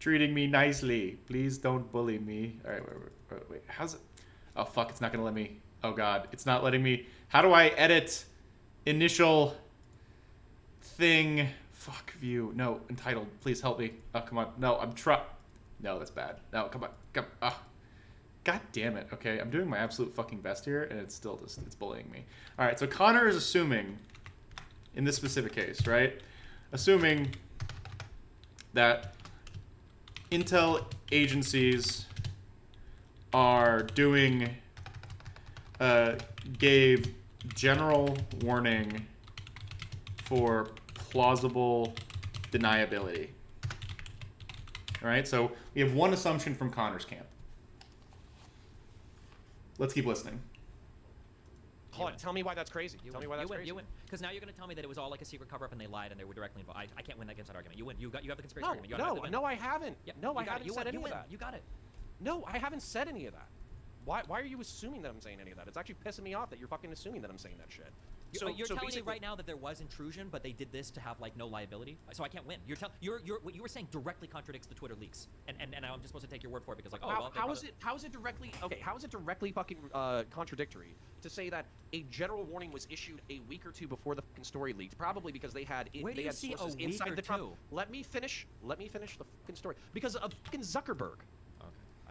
treating me nicely. Please don't bully me. All right, wait. How's it? Oh, fuck, it's not going to let me. Oh, God, it's not letting me. How do I edit initial thing? Fuck, view. No, entitled. Please help me. Oh, come on. No, No, that's bad. No, come on. God damn it. Okay, I'm doing my absolute fucking best here, and it's still just, it's bullying me. All right, so Connor is assuming, in this specific case, right? Assuming that intel agencies are doing, gave general warning for plausible deniability. All right, so we have one assumption from Connor's camp. Let's keep listening. Hold on, tell me why that's crazy. Tell me why that's crazy. You win. Because now you're going to tell me that it was all like a secret cover-up and they lied and they were directly involved. I can't win against that argument. You win. You have the conspiracy argument. You No, I haven't. Yep, no, I got haven't said any of that. You got it. No, I haven't said any of that. Why are you assuming that I'm saying any of that? It's actually pissing me off that you're fucking assuming that I'm saying that shit. You're telling me right now that there was intrusion, but they did this to have like no liability, so I can't win. What you were saying directly contradicts the Twitter leaks, and I'm just supposed to take your word for it because like how is it directly fucking contradictory to say that a general warning was issued a week or two before the fucking story leaked, probably because they had sources inside the top. Let me finish the fucking story because of fucking Zuckerberg.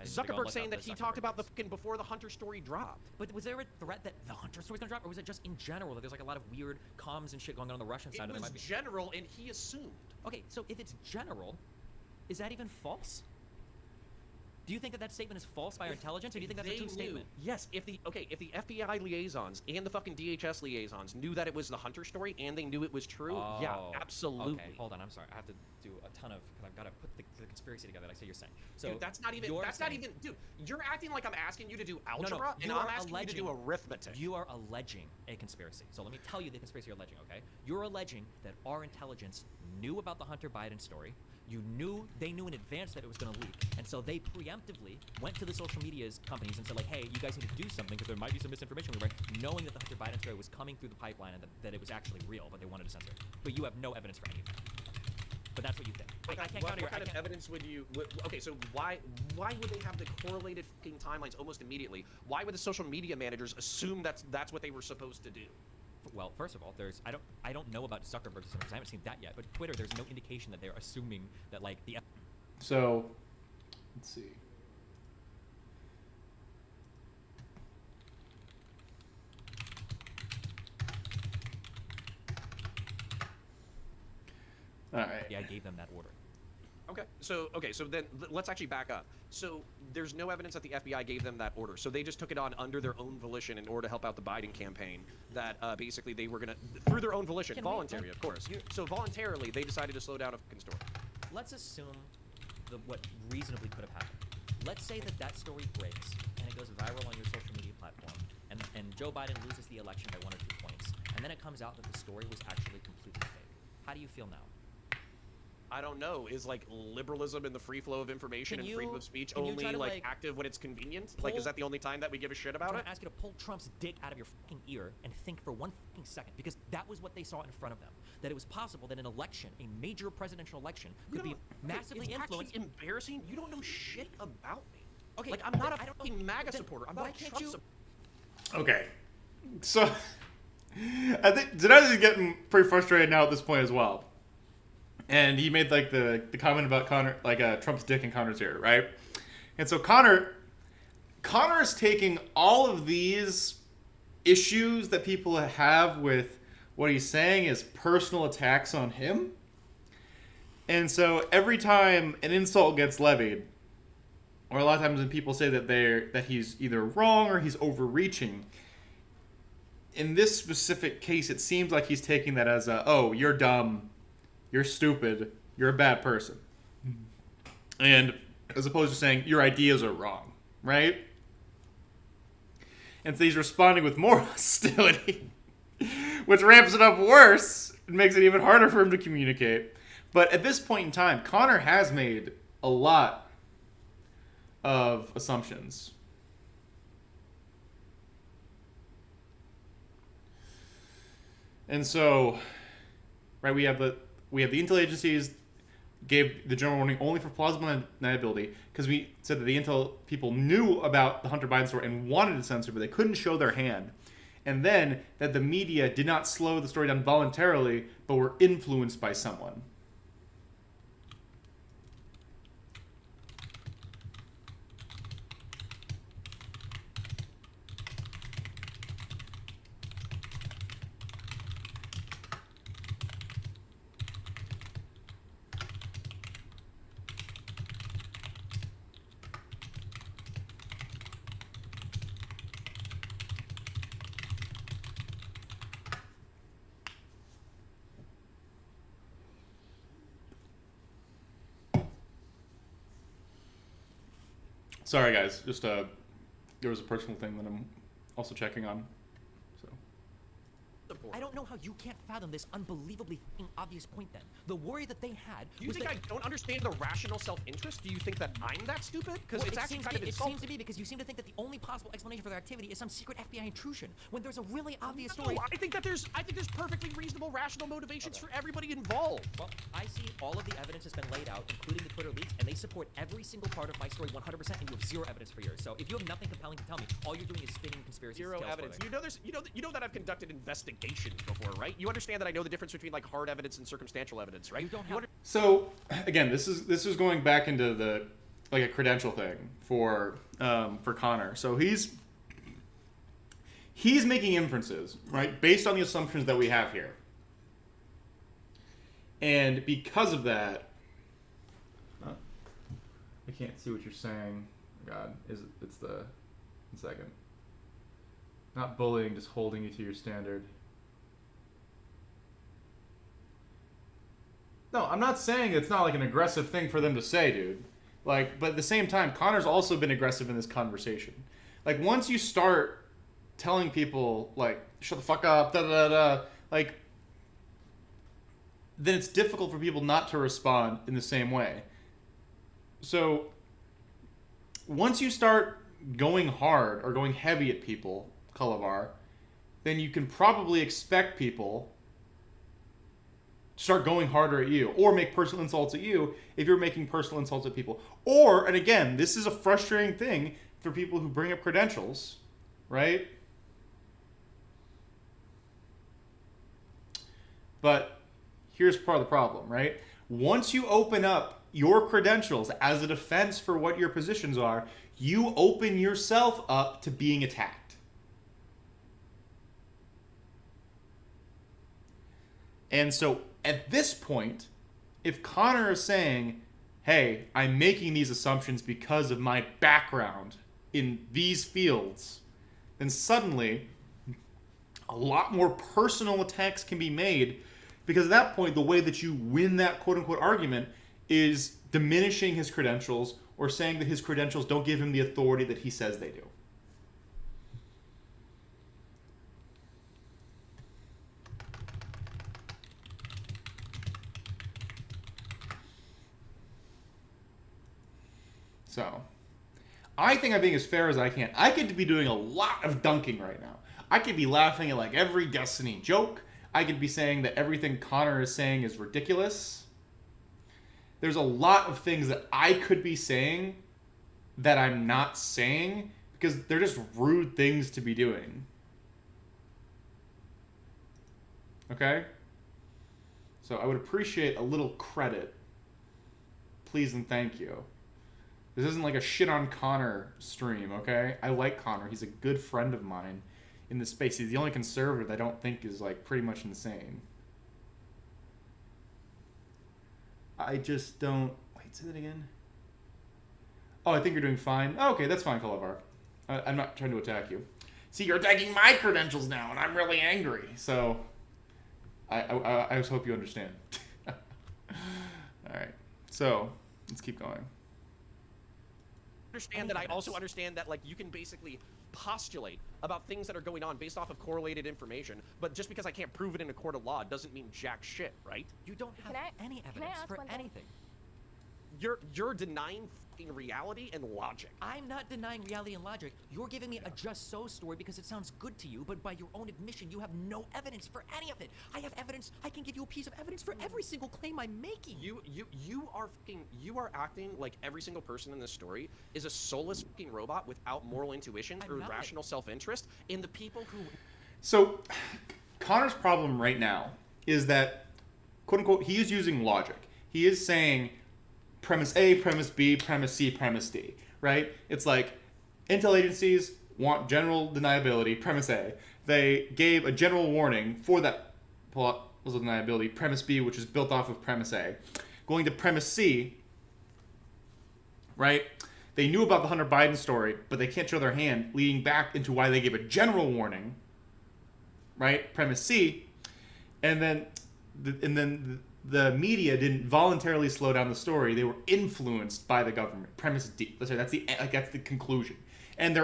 Zuckerberg saying that he talked about the fucking before the Hunter story dropped. But was there a threat that the Hunter story's gonna drop, or was it just in general that there's like a lot of weird comms and shit going on the Russian side? It was general, and he assumed. Okay, so if it's general, is that even false? Do you think that statement is false by our intelligence, or do you think that's a true statement? Yes, if the FBI liaisons and the fucking DHS liaisons knew that it was the Hunter story and they knew it was true, yeah, absolutely. Okay, hold on, I'm sorry. I have to do a ton of, because I've got to put the conspiracy together, like you're saying. So dude, that's not even, dude, you're acting like I'm asking you to do algebra, and I'm asking you to do arithmetic. You are alleging a conspiracy. So let me tell you the conspiracy you're alleging, okay? You're alleging that our intelligence knew about the Hunter Biden story. They knew in advance that it was going to leak, and so they preemptively went to the social media companies and said like, hey, you guys need to do something because there might be some misinformation, right? Knowing that the Hunter Biden story was coming through the pipeline and that it was actually real, but they wanted to censor it. But you have no evidence for any of that. but that's what you think. I can't What counter your. kind of evidence would you? Okay, so why would they have the correlated fucking timelines almost immediately? Why would the social media managers assume that's what they were supposed to do? Well, first of all, I don't know about Zuckerberg's because I haven't seen that yet. But Twitter, there's no indication that they're assuming that like the. So, let's see. All right. Yeah, I gave them that order. Okay, so then let's actually back up. So there's no evidence that the FBI gave them that order. So they just took it on under their own volition in order to help out the Biden campaign. That basically they were gonna, through their own volition, voluntary, of course. So voluntarily, they decided to slow down a fucking story. Let's assume what reasonably could have happened. Let's say that story breaks and it goes viral on your social media platform, and Joe Biden loses the election by 1 or 2 points, and then it comes out that the story was actually completely fake. How do you feel now? I don't know. Is like liberalism and the free flow of information and freedom of speech can you only try to, like active when it's convenient? pull- Like, is that the only time that we give a shit about I'm it? gonna ask you to pull Trump's dick out of your fucking ear and think for 1 fucking second, because that was what they saw in front of them. That it was possible that an election, a major presidential election, could be massively it's influenced. Actually embarrassing. You don't know shit about me. Okay, like I'm not a I don't fucking know. MAGA Then supporter. I'm why not a can't Trump you- supporter. Okay. So, I think Zanez is getting pretty frustrated now at this point as well. And he made like the comment about Connor, like Trump's dick in Connor's ear, right? And so Connor is taking all of these issues that people have with what he's saying as personal attacks on him. And so every time an insult gets levied, or a lot of times when people say that he's either wrong or he's overreaching, in this specific case, it seems like he's taking that as oh, you're dumb, you're stupid, you're a bad person. And as opposed to saying, your ideas are wrong, right? And so he's responding with more hostility, which ramps it up worse and makes it even harder for him to communicate. But at this point in time, Connor has made a lot of assumptions. And so, right, we have the intel agencies gave the general warning only for plausible deniability because we said that the intel people knew about the Hunter Biden story and wanted to censor, but they couldn't show their hand. And then that the media did not slow the story down voluntarily, but were influenced by someone. Sorry, guys. Just there was a personal thing that I'm also checking on. So. I don't know how you can't fathom this unbelievably fucking obvious point then. The worry that they had Do you was think that... I don't understand the rational self-interest? Do you think that I'm that stupid? Because Well, it's actually kind of it insulting. seems to be because you seem to think that the only possible explanation for their activity is some secret FBI intrusion, when there's a really obvious No, story. I think there's perfectly reasonable, rational motivations for everybody involved. Well, I see all of the evidence has been laid out, including the Twitter leaks, and they support every single part of my story 100%, and you have zero evidence for yours. So if you have nothing compelling to tell me, all you're doing is spinning conspiracy Zero tales evidence. for me. You know that I've conducted investigations before, right? You understand that I know the difference between like hard evidence and circumstantial evidence, right? You don't have... So again, this is going back into the like a credential thing for Connor. So he's making inferences, right, based on the assumptions that we have here. And because of that, I can't see what you're saying. God, it's the 1 second. Not bullying, just holding you to your standard. No, I'm not saying it's not like an aggressive thing for them to say, dude. Like, but at the same time, Connor's also been aggressive in this conversation. Like, once you start telling people, like, shut the fuck up, da da da, like, then it's difficult for people not to respond in the same way. So, once you start going hard or going heavy at people, Cullivar, then you can probably expect people start going harder at you or make personal insults at you if you're making personal insults at people. Or, and again, this is a frustrating thing for people who bring up credentials, right? But here's part of the problem, right? Once you open up your credentials as a defense for what your positions are, you open yourself up to being attacked. And so at this point, if Connor is saying, hey, I'm making these assumptions because of my background in these fields, then suddenly a lot more personal attacks can be made, because at that point, the way that you win that quote-unquote argument is diminishing his credentials or saying that his credentials don't give him the authority that he says they do. So, I think I'm being as fair as I can. I could be doing a lot of dunking right now. I could be laughing at like every Destiny joke. I could be saying that everything Connor is saying is ridiculous. There's a lot of things that I could be saying that I'm not saying because they're just rude things to be doing. Okay? So I would appreciate a little credit. Please and thank you. This isn't like a shit on Connor stream, okay? I like Connor. He's a good friend of mine in this space. He's the only conservative I don't think is like pretty much insane. I just don't... Wait, say that again? Oh, I think you're doing fine. Oh, okay, that's fine, Kalavar. I'm not trying to attack you. See, you're attacking my credentials now, and I'm really angry. So, I just hope you understand. Alright, so, let's keep going. Understand that I also understand that, like, you can basically postulate about things that are going on based off of correlated information, but just because I can't prove it in a court of law doesn't mean jack shit, right? You don't have any evidence for anything. You're denying fucking reality and logic. I'm not denying reality and logic. You're giving me a just so story because it sounds good to you, but by your own admission, you have no evidence for any of it. I have evidence. I can give you a piece of evidence for every single claim I'm making. You are acting like every single person in this story is a soulless fucking robot without moral intuition or rational self-interest, and the people who... So, Connor's problem right now is that, quote unquote, he is using logic. He is saying premise A, premise B, premise C, premise D, right? It's like intel agencies want general deniability, premise A. They gave a general warning for that plausible deniability, premise B, which is built off of premise A. Going to premise C, right? They knew about the Hunter Biden story, but they can't show their hand, leading back into why they gave a general warning, right? Premise C, and then the media didn't voluntarily slow down the story. They were influenced by the government. Premise D. That's the conclusion. And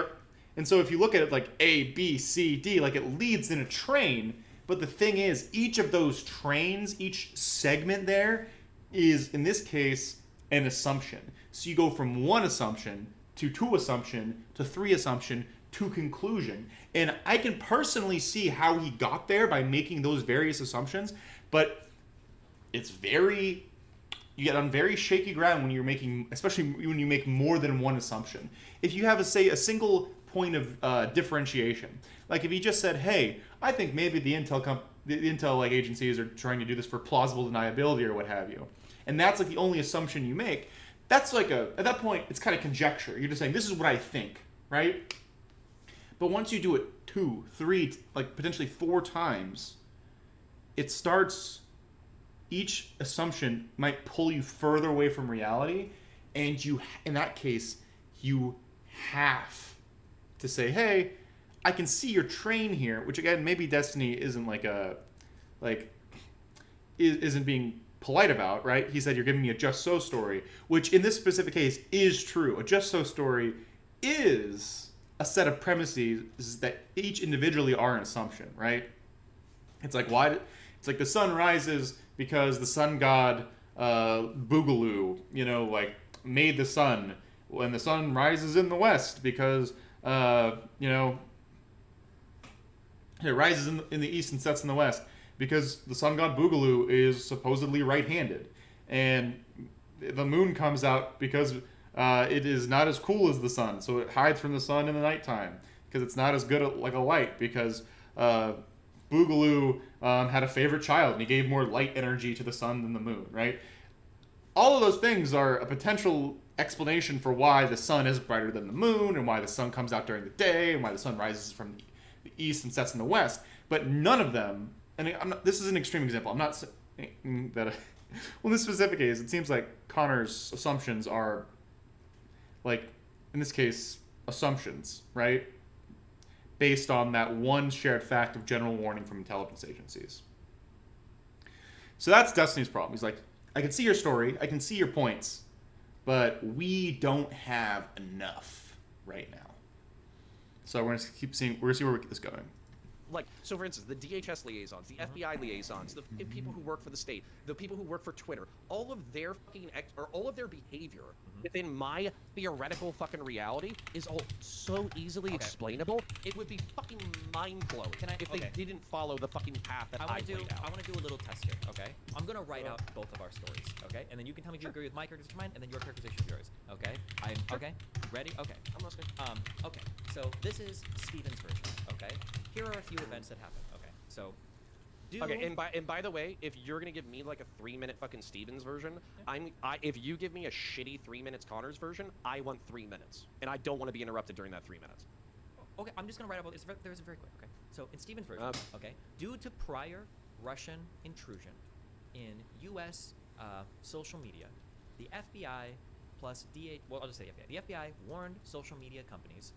so if you look at it like A, B, C, D, like it leads in a train. But the thing is, each of those trains, each segment there, is in this case an assumption. So you go from one assumption to two assumption to three assumption to conclusion. And I can personally see how he got there by making those various assumptions, but it's you get on very shaky ground when you're making, especially when you make more than one assumption. If you have, a single point of differentiation, like if you just said, hey, I think maybe the intel like agencies are trying to do this for plausible deniability or what have you, and that's like the only assumption you make, that's like at that point, it's kind of conjecture. You're just saying, this is what I think, right? But once you do it 2, 3, like potentially 4 times, it starts... Each assumption might pull you further away from reality, and you, in that case, you have to say, hey, I can see your train here, which again, maybe Destiny isn't isn't being polite about, right? He said, you're giving me a just so story, which in this specific case is true. A just so story is a set of premises that each individually are an assumption, right? It's like, it's like the sun rises because the sun god Boogaloo, made the sun. When the sun rises in the west because, it rises in the east and sets in the west. because the sun god Boogaloo is supposedly right-handed, and the moon comes out because it is not as cool as the sun, so it hides from the sun in the nighttime because it's not as good like a light, because Boogaloo had a favorite child and he gave more light energy to the sun than the moon, right? All of those things are a potential explanation for why the sun is brighter than the moon, and why the sun comes out during the day, and why the sun rises from the east and sets in the west. But none of them, and this is an extreme example, I'm not saying that, well, in this specific case, it seems like Connor's assumptions are, like, in this case, assumptions, right? Based on that one shared fact of general warning from intelligence agencies. So that's Destiny's problem. He's like, I can see your story, I can see your points, but we don't have enough right now. So we're gonna keep seeing. We're gonna see where we get this going. Like, so for instance, the DHS liaisons, the FBI liaisons, the people who work for the state, the people who work for Twitter, all of their fucking all of their behavior within my theoretical fucking reality is all so easily explainable. It would be fucking mind blowing if they didn't follow the fucking path that I laid out. I want to do a little test here, okay? I'm gonna write out both of our stories, okay? And then you can tell me if you agree with my characterization of mine, and then your characterization of yours, okay? Okay. Ready? Okay. I'm listening. Okay. So this is Steven's version, okay? Here are a few events that happened. Okay, so Okay, and by the way, if you're gonna give me like a 3-minute fucking Stevens version, if you give me a shitty 3 minutes Connors version, I want 3 minutes, and I don't want to be interrupted during that 3 minutes. Okay, I'm just gonna write about this. There's very quick. Okay, so in Steven's version, okay, due to prior Russian intrusion in U.S. Social media, the FBI plus I'll just say FBI. The FBI warned social media companies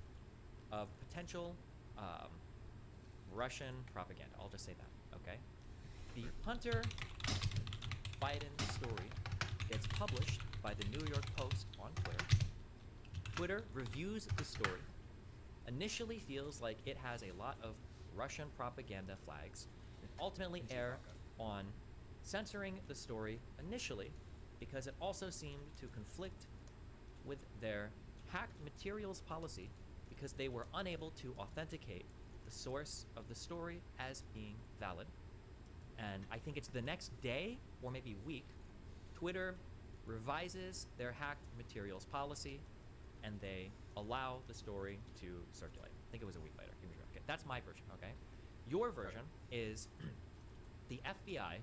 of potential Russian propaganda. I'll just say that, okay? The Hunter Biden story gets published by the New York Post on Twitter. Twitter reviews the story, initially feels like it has a lot of Russian propaganda flags, and ultimately err on censoring the story initially because it also seemed to conflict with their hacked materials policy because they were unable to authenticate the source of the story as being valid. And I think it's the next day or maybe week, Twitter revises their hacked materials policy and they allow the story to circulate. I think it was a week later. Okay, that's my version, okay? Your version is the FBI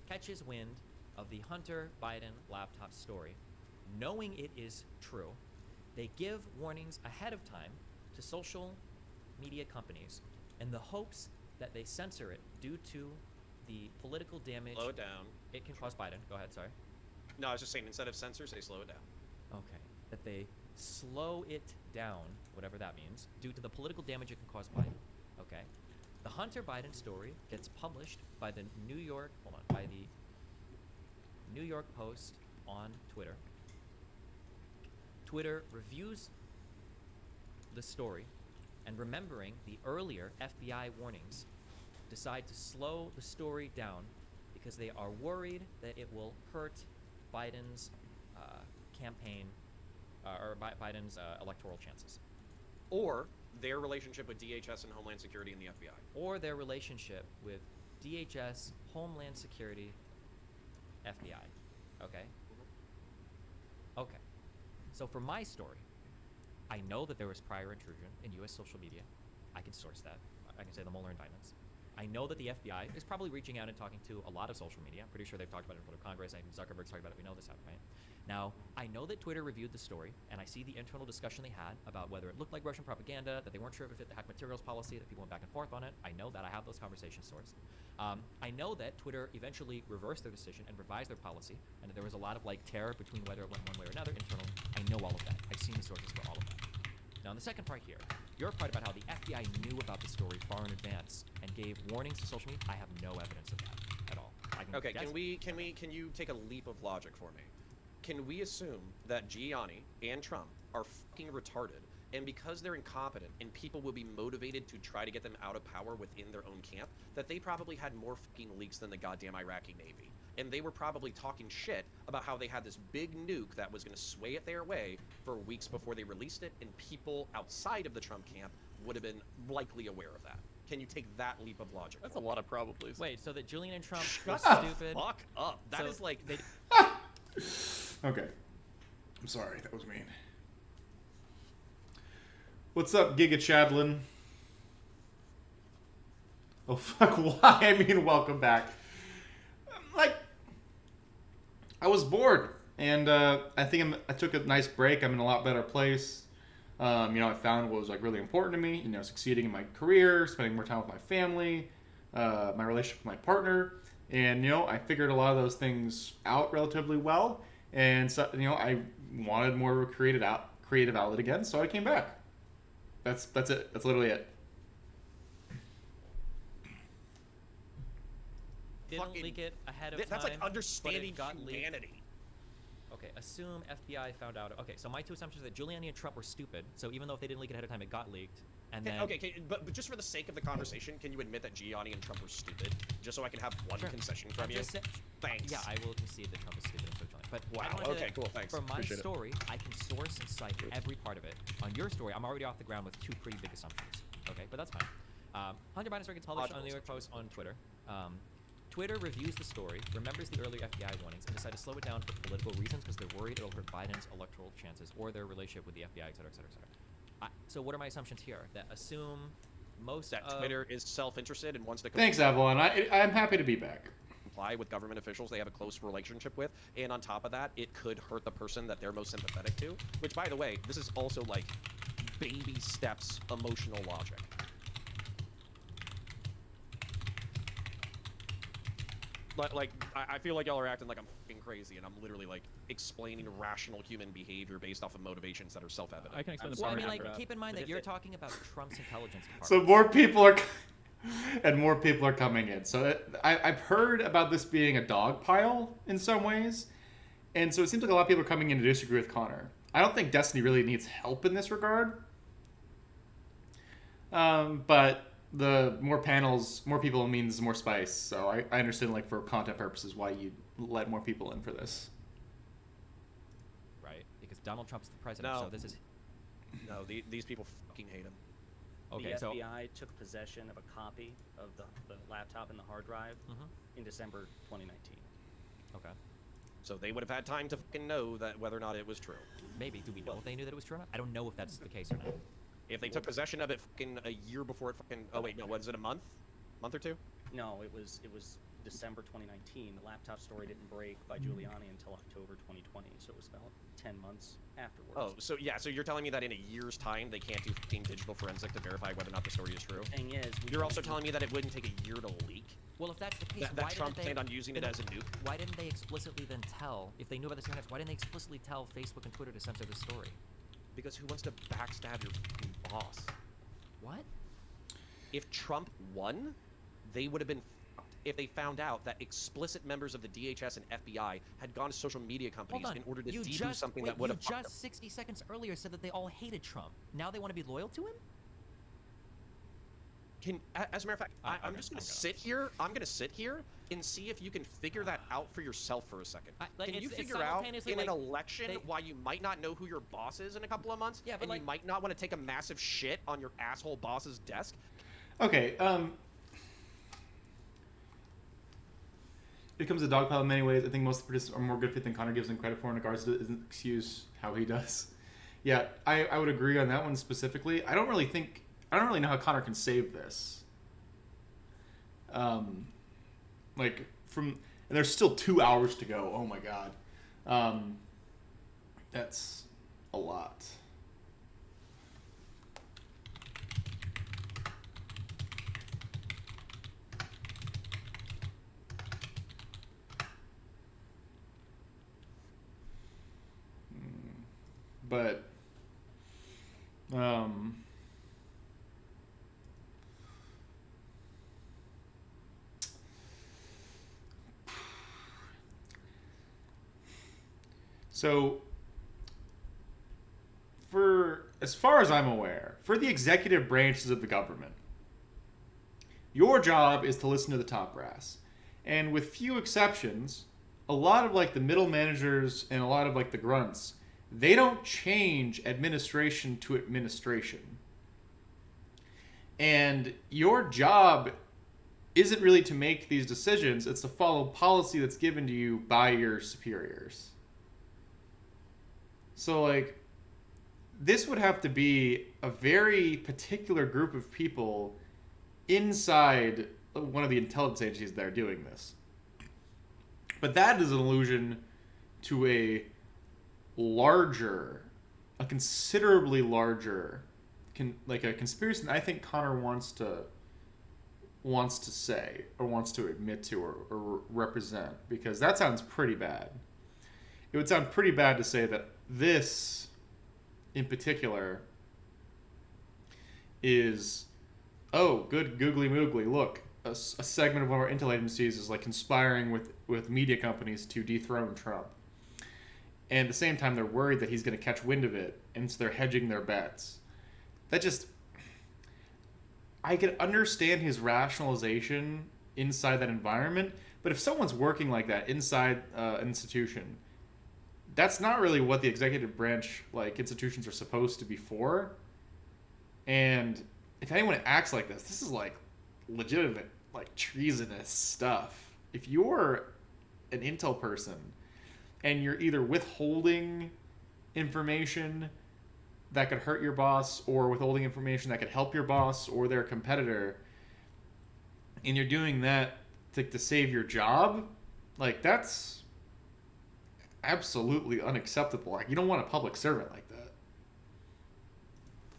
catches wind of the Hunter Biden laptop story, knowing it is true. They give warnings ahead of time to social media companies in the hopes that they censor it due to the political damage Slow it down. it can cause Biden. Go ahead, sorry. No, I was just saying, instead of censor, say slow it down. Okay. That they slow it down, whatever that means, due to the political damage it can cause Biden. Okay. The Hunter Biden story gets published by the New York Post on Twitter. Twitter reviews the story, and remembering the earlier FBI warnings, decide to slow the story down because they are worried that it will hurt Biden's campaign or Biden's electoral chances. Or their relationship with DHS and Homeland Security and the FBI. Or their relationship with DHS, Homeland Security, FBI. Okay? Okay. So for my story, I know that there was prior intrusion in U.S. social media. I can source that. I can say the Mueller indictments. I know that the FBI is probably reaching out and talking to a lot of social media. I'm pretty sure they've talked about it in front of Congress. I think Zuckerberg's talked about it. We know this happened, right? Now, I know that Twitter reviewed the story, and I see the internal discussion they had about whether it looked like Russian propaganda, that they weren't sure if it fit the hack materials policy, that people went back and forth on it. I know that. I have those conversations sourced. I know that Twitter eventually reversed their decision and revised their policy, and that there was a lot of terror between whether it went one way or another internally. I know all of that. I've seen the sources for all of that. Now, in the second part here, your part about how the FBI knew about the story far in advance and gave warnings to social media, I have no evidence of that at all. Okay, can you take a leap of logic for me? Can we assume that Giuliani and Trump are fucking retarded, and because they're incompetent and people will be motivated to try to get them out of power within their own camp, that they probably had more fucking leaks than the goddamn Iraqi Navy? and they were probably talking shit about how they had this big nuke that was going to sway it their way for weeks before they released it, and people outside of the Trump camp would have been likely aware of that. Can you take that leap of logic? That's a lot of probablys. Wait, so that Julian and Trump Shut was the stupid? fuck up. That is So like... they, Okay. I'm sorry, that was mean. What's up, Giga Chadlin? Oh, fuck, why? I mean, welcome back. Like, I was bored, and I think I took a nice break. I'm in a lot better place. I found what was like really important to me. Succeeding in my career, spending more time with my family, my relationship with my partner, and I figured a lot of those things out relatively well. And so, I wanted more creative outlet again, so I came back. That's it. That's literally it. didn't Fucking- leak it ahead of time. That's like but it understanding got leaked. humanity. Okay, assume FBI found out. Okay, so my two assumptions are that Giuliani and Trump were stupid. So even though if they didn't leak it ahead of time, it got leaked. And then Okay, but just for the sake of the conversation, can you admit that Giuliani and Trump were stupid? Just so I can have one Sure. concession from I'm you? just sa- Thanks. Yeah, I will concede that Trump is stupid and so Giuliani. But I Wow, don't wanna say okay, that cool, thanks. For my Appreciate it. story, I can source and cite every part of it. On your story, I'm already off the ground with two pretty big assumptions. Okay, but that's fine. Hunter Biden story gets published on the New York Post on Twitter. Twitter reviews the story, remembers the earlier FBI warnings, and decided to slow it down for political reasons because they're worried it'll hurt Biden's electoral chances or their relationship with the FBI, et cetera, et cetera, et cetera. So what are my assumptions here? That assume most That of... Twitter is self-interested and wants to Thanks, Avalon. I'm happy to be back. comply with government officials they have a close relationship with, and on top of that, it could hurt the person that they're most sympathetic to. Which, by the way, this is also like baby steps emotional logic. Like I feel like y'all are acting like I'm fucking crazy, and I'm literally like explaining rational human behavior based off of motivations that are self-evident. I can explain the Well, I part mean, like, after that. keep in mind But that if you're it- talking about Trump's intelligence department. So more people are, and more people are coming in. So I've heard about this being a dog pile in some ways, and so it seems like a lot of people are coming in to disagree with Connor. I don't think Destiny really needs help in this regard. But the more panels, more people means more spice. So I understand, like, for content purposes, why you let more people in for this. Right, because Donald Trump's the president, No. so this is... No, these people fucking hate him. Okay, the so... FBI took possession of a copy of the laptop and the hard drive Mhm. in December 2019. Okay. So they would have had time to fucking know that whether or not it was true. Maybe. Do we know if they knew that it was true or not? I don't know if that's the case or not. If they took possession of it fucking a year before it fucking... Oh, wait, no, was it a month? Month or two? No, it was December 2019. The laptop story didn't break by Giuliani until October 2020, so it was about 10 months afterwards. Oh, so yeah, so you're telling me that in a year's time they can't do fucking digital forensic to verify whether or not the story is true? The thing is, You're also telling me that it wouldn't take a year to leak? Well, if that's the case, That why Trump didn't they... planned on using it then as a nuke? Why didn't they explicitly then tell, if they knew about the secret, why didn't they explicitly tell Facebook and Twitter to censor the story? Because who wants to backstab your fucking boss? What? If Trump won, they would have been fucked if they found out that explicit members of the DHS and FBI had gone to social media companies Hold on. in order to You debunk just, something wait, that would have you just 60 seconds earlier said that they all hated Trump. Now they want to be loyal to him? As a matter of fact, I'm okay, just gonna I'm sit here. I'm gonna sit here and see if you can figure that out for yourself for a second. Like, Can you it's figure out simultaneously, in an like, election they- why you might not know who your boss is in a couple of months? Yeah, but and like- you might not want to take a massive shit on your asshole boss's desk? Okay, it comes a dog pile in many ways. I think most of the participants are more good fit than Connor gives them credit for in regards to isn't excuse how he does. Yeah, I would agree on that one specifically. I don't really know how Connor can save this. And there's still 2 hours to go. Oh my god. That's a lot. But so for as far as I'm aware, for the executive branches of the government, your job is to listen to the top brass. And with few exceptions, a lot of like the middle managers and a lot of like the grunts, they don't change administration to administration. And your job isn't really to make these decisions, it's to follow policy that's given to you by your superiors. So like, this would have to be a very particular group of people inside one of the intelligence agencies that are doing this. But that is an allusion to a considerably larger, like a conspiracy that I think Connor wants to say or wants to admit to or represent, because that sounds pretty bad. It would sound pretty bad to say that this, in particular, is, oh, good googly moogly, look, a segment of one of our intel agencies is like conspiring with media companies to dethrone Trump. And at the same time, they're worried that he's going to catch wind of it, and so they're hedging their bets. That just... I could understand his rationalization inside that environment, but if someone's working like that inside an institution, that's not really what the executive branch like institutions are supposed to be for. And if anyone acts like this is like legitimate, like treasonous stuff. If you're an intel person and you're either withholding information that could hurt your boss or withholding information that could help your boss or their competitor, and you're doing that to save your job, like that's absolutely unacceptable. Like, you don't want a public servant like that.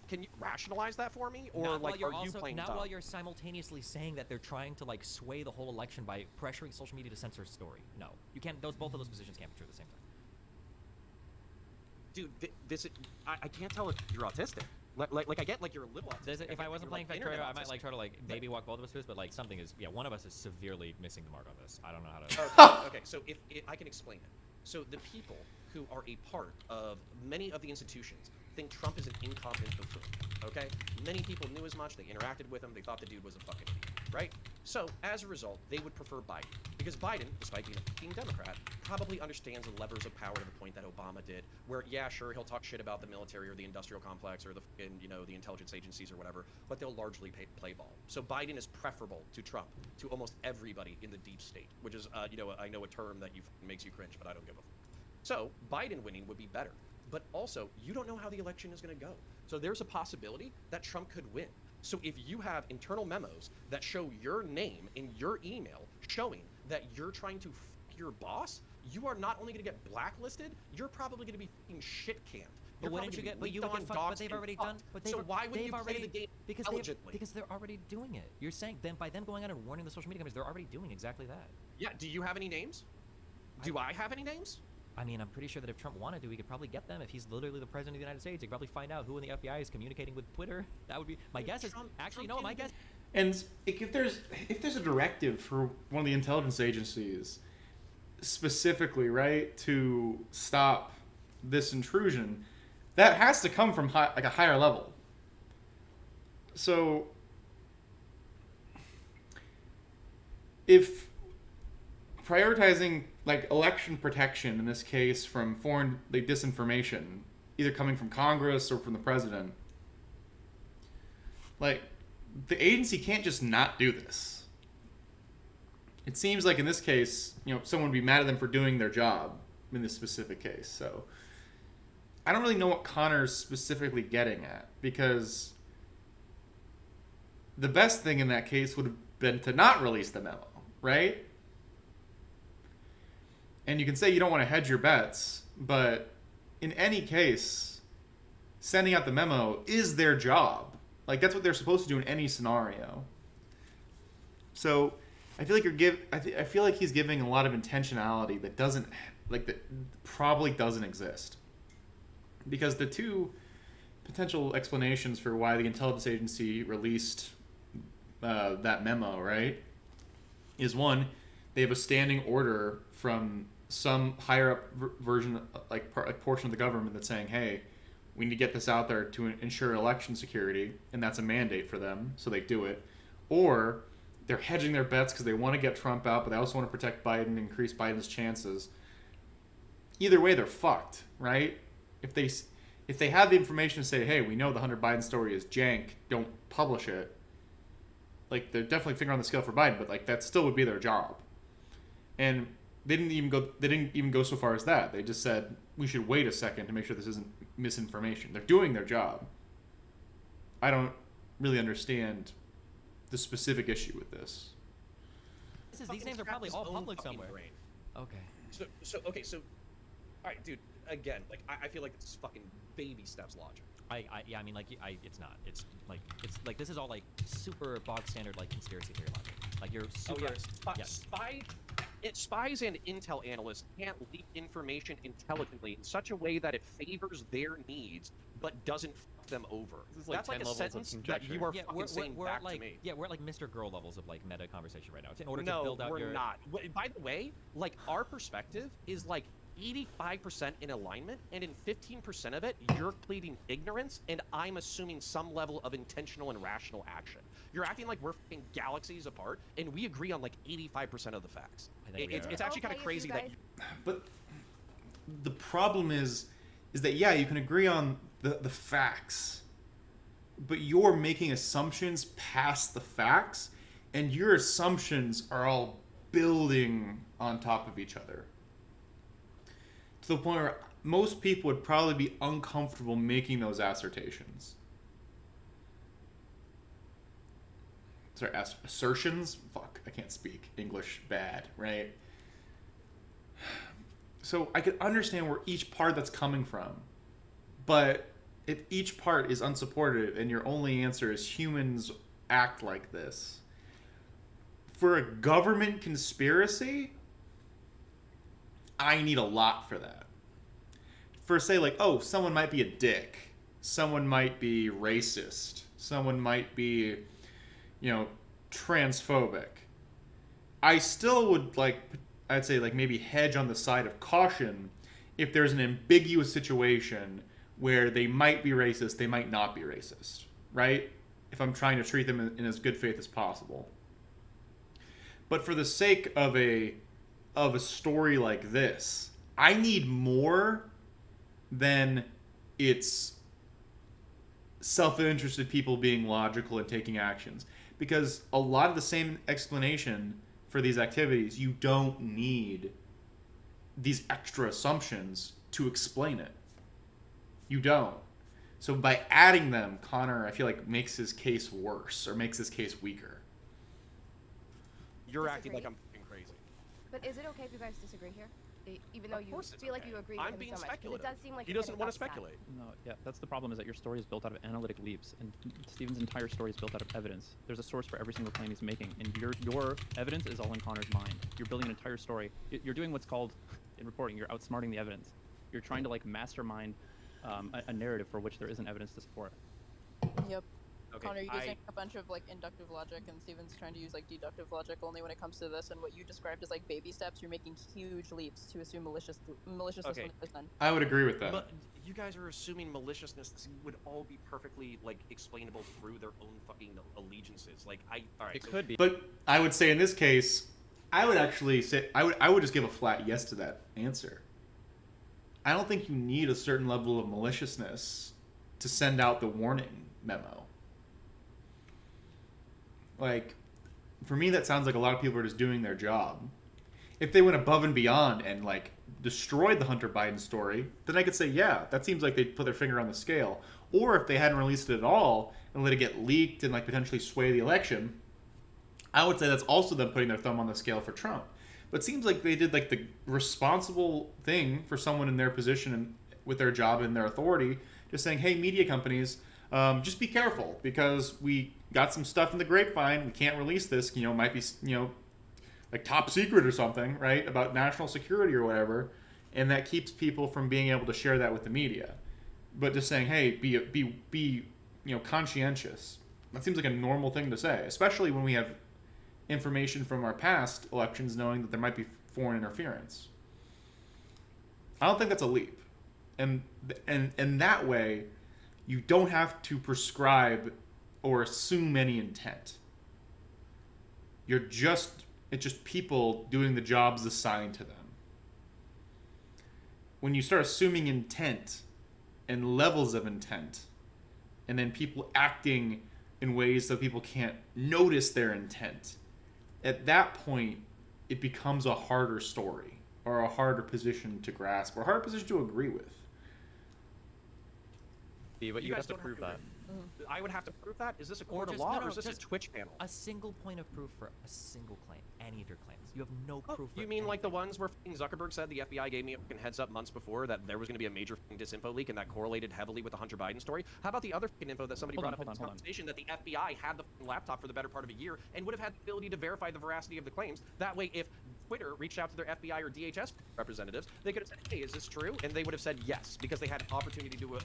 Can you rationalize that for me, or Not like, while you're are you also, playing not dumb? while you're simultaneously saying that they're trying to like sway the whole election by pressuring social media to censor a story. No, you can't. Both of those positions can't be true at the same time. Dude, I can't tell if you're autistic. Like I get like you're a little autistic. If I wasn't playing like, Factorio, internet I might like autistic. try to like maybe walk both of us through this, but like something is, yeah, one of us is severely missing the mark on this. I don't know how to. Okay, so if I can explain it. So the people who are a part of many of the institutions think Trump is an incompetent buffoon, okay? Many people knew as much, they interacted with him, they thought the dude was a fucking idiot, right? So, as a result, they would prefer Biden. Because Biden, despite being a fucking Democrat, probably understands the levers of power to the point that Obama did, where, yeah, sure, he'll talk shit about the military or the industrial complex or the, the intelligence agencies or whatever, but they'll largely play ball. So Biden is preferable to Trump, to almost everybody in the deep state, which is, I know a term that makes you cringe, but I don't give a fuck. So, Biden winning would be better. But also, you don't know how the election is going to go. So there's a possibility that Trump could win. So if you have internal memos that show your name in your email showing that you're trying to f your boss, you are not only going to get blacklisted, you're probably going to be f***ing shit-canned. But wouldn't you get? But you would get fucked. But they've already done. But they've, so why would they've you already, play the game because intelligently? because they're already doing it. You're saying them by them going out and warning the social media companies, they're already doing exactly that. Yeah. Do you have any names? Do I have any names? I mean, I'm pretty sure that if Trump wanted to, he could probably get them. If he's literally the president of the United States, he could probably find out who in the FBI is communicating with Twitter. That would be my guess. Actually, no, my guess. And if there's a directive for one of the intelligence agencies specifically, right, to stop this intrusion, that has to come from a higher level. So if prioritizing like election protection in this case from foreign disinformation, either coming from Congress or from the president, like the agency can't just not do this. It seems like in this case, someone would be mad at them for doing their job in this specific case. So I don't really know what Connor's specifically getting at, because the best thing in that case would have been to not release the memo, right? And you can say you don't want to hedge your bets, but in any case, sending out the memo is their job. Like, that's what they're supposed to do in any scenario. So I feel like I feel like he's giving a lot of intentionality that probably doesn't exist. Because the two potential explanations for why the intelligence agency released that memo, right, is one, they have a standing order from some higher up version, like portion of the government, that's saying, hey, we need to get this out there to ensure election security, and that's a mandate for them, so they do it. Or they're hedging their bets because they want to get Trump out, but they also want to protect Biden and increase Biden's chances. Either way, they're fucked, right? If they had the information to say, hey, we know the Hunter Biden story is jank, don't publish it, like, they're definitely finger on the scale for Biden, but like that still would be their job. And they didn't even go so far as that. They just said we should wait a second to make sure this isn't misinformation. They're doing their job. I don't really understand the specific issue with this. These names are probably all public somewhere. Brain. Okay. So all right, dude. Again, like I feel like it's fucking baby steps logic. Yeah, I mean, like, it's not. It's like this is all like super bog standard like conspiracy theory logic. Like you're super. Spies and intel analysts can't leak information intelligently in such a way that it favors their needs but doesn't fuck them over. This is like That's 10 like a levels of sentence that conjecture. you are Yeah, fucking saying we're back at like to me. yeah, we're at like Mr. Girl levels of like meta conversation right now. In order to No, build out we're your not. By the way, like our perspective is like 85% in alignment, and in 15% of it, you're pleading ignorance, and I'm assuming some level of intentional and rational action. You're acting like we're fucking galaxies apart, and we agree on like 85% of the facts. I think we It's are. actually kind of Okay, crazy you that. guys- But the problem is that, yeah, you can agree on the facts, but you're making assumptions past the facts, and your assumptions are all building on top of each other. To the point where most people would probably be uncomfortable making those assertions. Sorry, assertions? Fuck, I can't speak English bad, right? So I could understand where each part that's coming from, but if each part is unsupported and your only answer is humans act like this, for a government conspiracy, I need a lot for that. For, say, like, oh, someone might be a dick, someone might be racist, someone might be, you know, transphobic, I still would, like, I'd say, like, maybe hedge on the side of caution if there's an ambiguous situation where they might be racist, they might not be racist, right? If I'm trying to treat them in as good faith as possible. But for the sake of a story like this, I need more than it's self-interested people being logical and taking actions. Because a lot of the same explanation for these activities, you don't need these extra assumptions to explain it. You don't. So by adding them, Connor, I feel like makes his case worse or makes his case weaker. You're acting like Disagree. I'm fucking crazy. But is it okay if you guys disagree here? Even though Of you course it's feel like okay. you agree with I'm him being so much. 'Cause speculative. it does seem like He you're doesn't getting want to upset. speculate. No, yeah, that's the problem, is that your story is built out of analytic leaps, and Steven's entire story is built out of evidence. There's a source for every single claim he's making, and your evidence is all in Connor's mind. You're building an entire story. You're doing what's called, in reporting, you're outsmarting the evidence. You're trying to, like, mastermind a narrative for which there isn't evidence to support. Yep. Okay, Connor, you're using a bunch of like inductive logic, and Steven's trying to use like deductive logic only when it comes to this. And what you described as like baby steps, you're making huge leaps to assume maliciousness Okay. when it's done. I would agree with that. But you guys are assuming maliciousness would all be perfectly like explainable through their own fucking allegiances. Like all right. It could be. But I would say in this case, I would actually say I would just give a flat yes to that answer. I don't think you need a certain level of maliciousness to send out the warning memo. Like, for me, that sounds like a lot of people are just doing their job. If they went above and beyond and, like, destroyed the Hunter Biden story, then I could say, yeah, that seems like they put their finger on the scale. Or if they hadn't released it at all and let it get leaked and, like, potentially sway the election, I would say that's also them putting their thumb on the scale for Trump. But it seems like they did, like, the responsible thing for someone in their position and with their job and their authority, just saying, hey, media companies, just be careful, because we got some stuff in the grapevine. We can't release this. You know, it might be, you know, like top secret or something, right, about national security or whatever, and that keeps people from being able to share that with the media. But just saying, hey, be you know, conscientious. That seems like a normal thing to say, especially when we have information from our past elections knowing that there might be foreign interference. I don't think that's a leap, and that way, you don't have to prescribe or assume any intent. it's just people doing the jobs assigned to them. When you start assuming intent and levels of intent, and then people acting in ways that people can't notice their intent, at that point, it becomes a harder story, or a harder position to grasp, or a harder position to agree with. But you guys have to don't prove that. I would have to prove that? Is this a court of just- law, no, or no, is this a just Twitch panel? A single point of proof for a single claim. Any of your claims. You have no Oh, proof for you mean like the anything. ones where f***ing Zuckerberg said the FBI gave me a f***ing heads up months before that there was going to be a major f***ing disinfo leak and that correlated heavily with the Hunter Biden story? How about the other f***ing info that somebody Hold brought on, up in hold this on, hold on. conversation that the FBI had the f***ing laptop for the better part of a year and would have had the ability to verify the veracity of the claims? That way, if Twitter reached out to their FBI or DHS representatives, they could have said, hey, is this true? And they would have said yes, because they had opportunity to,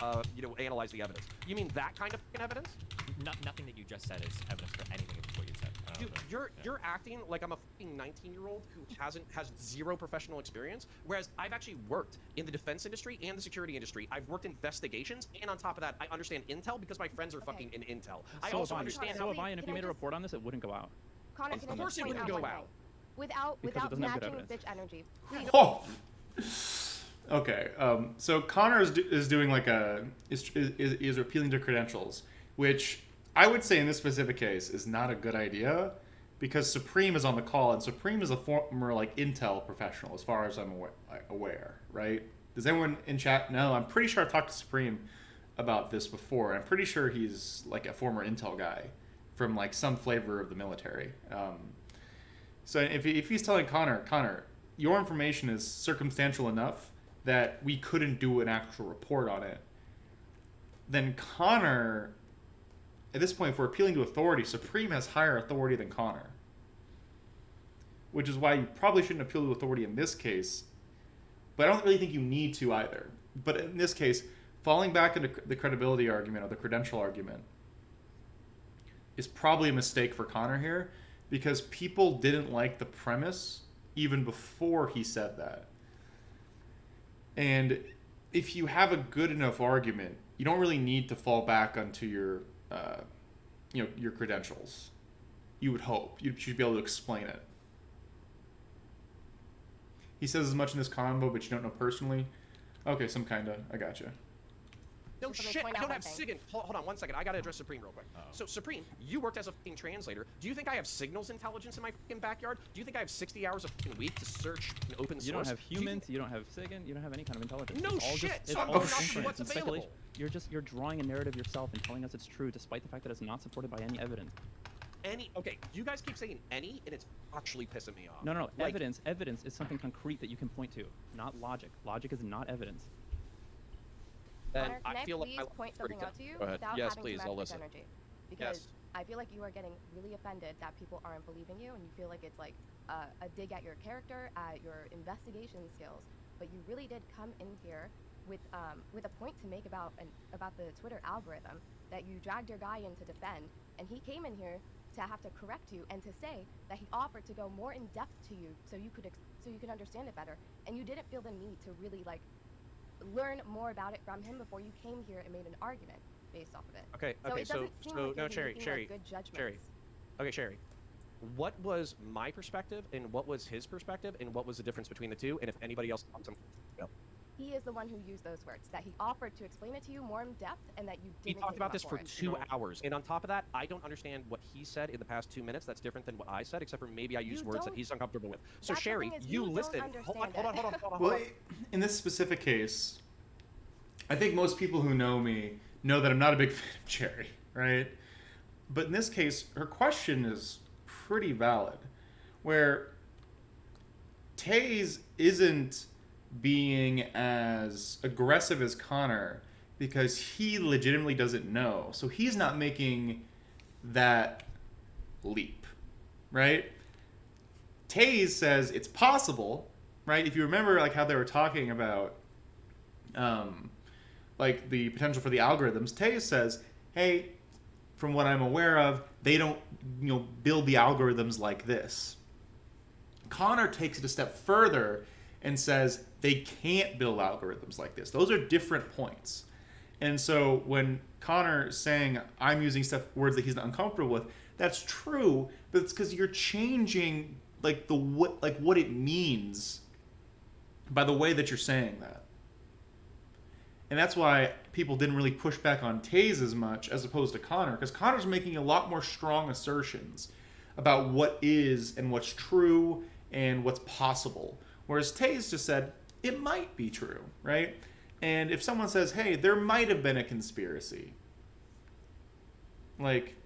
analyze the evidence. You mean that kind of f***ing evidence? Nothing that you just said is evidence for anything of what you said. I don't Dude, know. you're acting like I'm a f***ing 19-year-old who has zero professional experience, whereas I've actually worked in the defense industry and the security industry. I've worked investigations, and on top of that, I understand intel because my friends are fucking in intel. I also understand So how. have I, and if you made a report on this, it wouldn't go out. Connor, Of can I course just it point wouldn't out go one out. thing? Without Because it doesn't have good matching bitch energy. Please Oh. Okay. So Connor is doing like is appealing to credentials, which I would say in this specific case is not a good idea, because Supreme is on the call, and Supreme is a former like intel professional, as far as I'm aware, right? Does anyone in chat know? I'm pretty sure I've talked to Supreme about this before. I'm pretty sure he's like a former intel guy from like some flavor of the military. So if he's telling Connor, your information is circumstantial enough that we couldn't do an actual report on it, then Connor, at this point, if we're appealing to authority, Supreme has higher authority than Connor. Which is why you probably shouldn't appeal to authority in this case. But I don't really think you need to either. But in this case, falling back into the credibility argument or the credential argument is probably a mistake for Connor here, because people didn't like the premise even before he said that. And if you have a good enough argument, you don't really need to fall back onto your your credentials. You would hope. You should be able to explain it. He says as much in this combo, but you don't know personally. Okay, some kinda. I gotcha. No Just let me shit, point I out don't one have thing. SIG. Hold on 1 second. I gotta address Supreme real quick. So Supreme, you worked as a fucking translator. Do you think I have signals intelligence in my fucking backyard? Do you think I have 60 hours a fucking week to search an open source? You don't have Do you humans, think- you don't have SIGINT, you don't have any kind of intelligence. No It's all shit, Just, it's so I'm all going just off of inference what's and speculation. available. You're drawing a narrative yourself and telling us it's true despite the fact that it's not supported by any evidence. Okay, you guys keep saying any, and it's actually pissing me off. No. Like, Evidence is something concrete that you can point to, not logic. Logic is not evidence. then Connor, can I feel please like my point something out to you Go ahead. without Yes, having please, to I'll match bitch listen. energy? Because Yes. I feel like you are getting really offended that people aren't believing you, and you feel like it's like a dig at your character, at your investigation skills. But you really did come in here with a point to make about the Twitter algorithm that you dragged your guy in to defend, and he came in here to have to correct you and to say that he offered to go more in depth to you so you could understand it better, and you didn't feel the need to really like learn more about it from him before you came here and made an argument based off of it. Okay, So okay, it doesn't seem like no, you're Sherry, making, Sherry, like, good judgments. Sherry. Okay, Sherry. What was my perspective, and what was his perspective, and what was the difference between the two? And if anybody else wants some, He is the one who used those words, that he offered to explain it to you more in depth, and that you he didn't talked take about him this up for it. 2 hours, and on top of that, I don't understand what he said in the past 2 minutes. That's different than what I said, except for maybe I used You words that don't- he's uncomfortable with. So That's the Sherry, thing is you you don't listened. Hold on, hold on, hold on, hold on, hold Well, on. in this specific case, I think most people who know me know that I'm not a big fan of Cherry, right? But in this case, her question is pretty valid, where Taze isn't being as aggressive as Connor because he legitimately doesn't know. So he's not making that leap, right? Taze says it's possible, right? If you remember like how they were talking about like the potential for the algorithms, Taze says, hey, from what I'm aware of, they don't, build the algorithms like this. Connor takes it a step further and says they can't build algorithms like this. Those are different points. And so when Connor is saying I'm using words that he's not uncomfortable with, That's true, but it's because you're changing like what it means by the way that you're saying that. And that's why people didn't really push back on Taze as much as opposed to Connor, because Connor's making a lot more strong assertions about what is and what's true and what's possible. Whereas Taze just said, it might be true, right? And if someone says, hey, there might have been a conspiracy, like,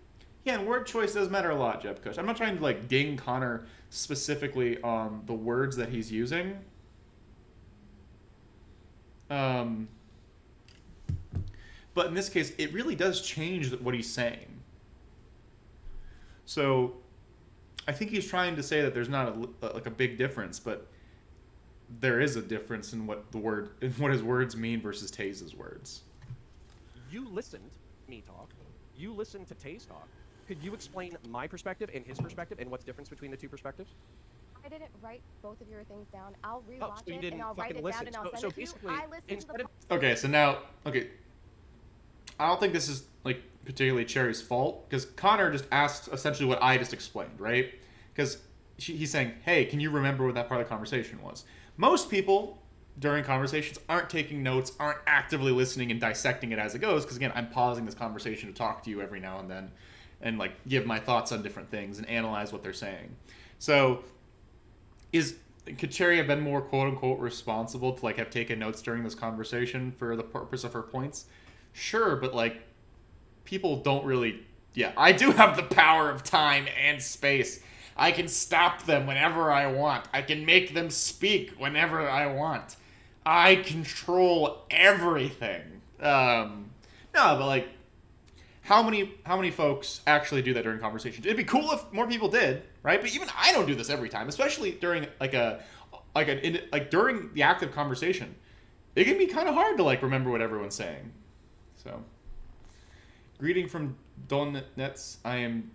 yeah, and word choice does matter a lot, Jeb Kush. I'm not trying to, like, ding Connor specifically on the words that he's using. But in this case, it really does change what he's saying. So I think he's trying to say that there's not a big difference, but there is a difference in what his words mean versus Taze's words. You listened to me talk. You listened to Taze talk. Could you explain my perspective and his perspective and what's the difference between the two perspectives? I didn't write both of your things down. I'll rewatch Oh, so you it didn't and I'll write fucking it listen. down and I'll So send it to you. basically, I listened to instead the of Okay, so now, I don't think this is, like, particularly Cherry's fault, because Connor just asked essentially what I just explained, right? Because he's saying, hey, can you remember what that part of the conversation was? Most people, during conversations, aren't taking notes, aren't actively listening and dissecting it as it goes, because, again, I'm pausing this conversation to talk to you every now and then, and, like, give my thoughts on different things and analyze what they're saying. So, could Cherry have been more quote-unquote responsible to, like, have taken notes during this conversation for the purpose of her points? Sure, but, like, people don't really... Yeah, I do have the power of time and space. I can stop them whenever I want. I can make them speak whenever I want. I control everything. No, but, like, how many folks actually do that during conversations? It'd be cool if more people did, right? But even I don't do this every time, especially during, during the active conversation. It can be kind of hard to, like, remember what everyone's saying. So, greeting from Don Nets. I'm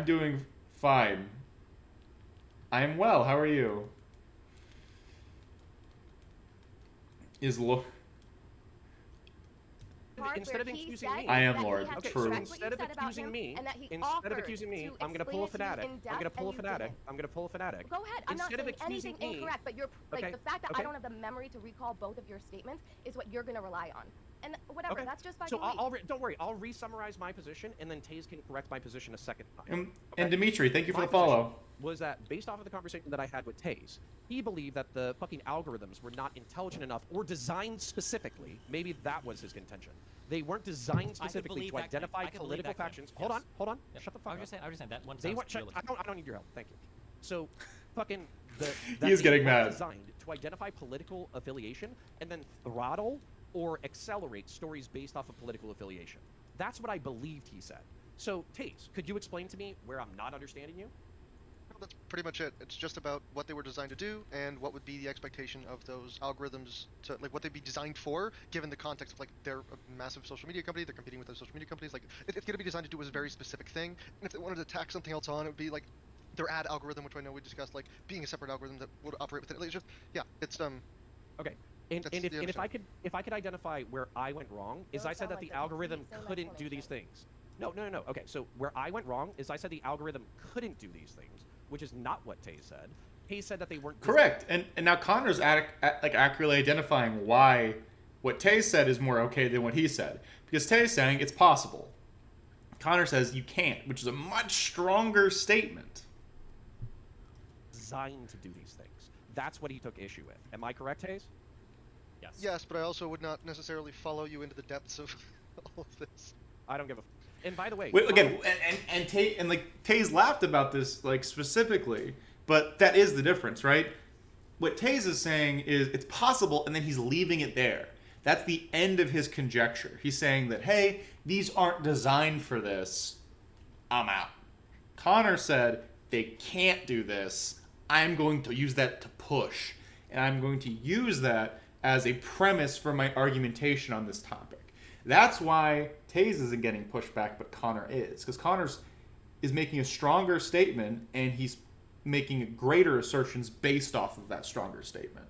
doing fine. I am well. How are you? Instead of accusing me, I am Lord. Okay, True. So instead of accusing me, I'm gonna pull a fanatic. I'm gonna pull a fanatic. Go ahead. I'm not Instead of saying anything accusing me, incorrect, but you're like okay, the fact that I okay. don't have the memory to recall both of your statements is what you're gonna rely on. And whatever, Okay. that's just So fucking don't worry. I'll re-summarize my position, and then Taze can correct my position a second time. And Dimitri, thank you for My the follow. position was that based off of the conversation that I had with Taze, he believed that the fucking algorithms were not intelligent enough or designed specifically. Maybe that was his contention. They weren't designed specifically believe to that claim. identify I could believe political that claim. factions. Yes. Hold on. Yep. Shut the fuck I up. was just saying that one They sounds want. realistic. I don't need your help. Thank you. So, fucking He is getting mad. Designed to identify political affiliation and then throttle or accelerate stories based off of political affiliation. That's what I believed he said. So, Taze, could you explain to me where I'm not understanding you? That's pretty much it. It's just about what they were designed to do and what would be the expectation of those algorithms to, like, what they'd be designed for, given the context of, like, they're a massive social media company, they're competing with other social media companies. Like, it's going to be designed to do a very specific thing. And if they wanted to tack something else on, it would be, like, their ad algorithm, which I know we discussed, like, being a separate algorithm that would operate within it. Like, it's just, yeah, it's, Okay. And That's if, the and if I understanding. could identify where I went wrong is Those I said sound that like the the algorithm complete same couldn't do these explanation. things. No. Okay, so where I went wrong is I said the algorithm couldn't do these things, which is not what Taze said. Taze said that they weren't Correct. And now Connor's accurately identifying why what Taze said is more okay than what he said. Because Taze saying it's possible. Connor says you can't, which is a much stronger statement. designed to do these things. That's what he took issue with. Am I correct, Taze? Yes. yes, but I also would not necessarily follow you into the depths of all of this. I don't give a. And by the way, Wait, again, Taze laughed about this, like, specifically, but that is the difference, right? What Taze is saying is it's possible, and then he's leaving it there. That's the end of his conjecture. He's saying that, hey, these aren't designed for this. I'm out. Connor said, they can't do this. I'm going to use that to push. And I'm going to use that as a premise for my argumentation on this topic. That's why Taze isn't getting pushed back, but Connor is. Because Connor's is making a stronger statement, and he's making greater assertions based off of that stronger statement.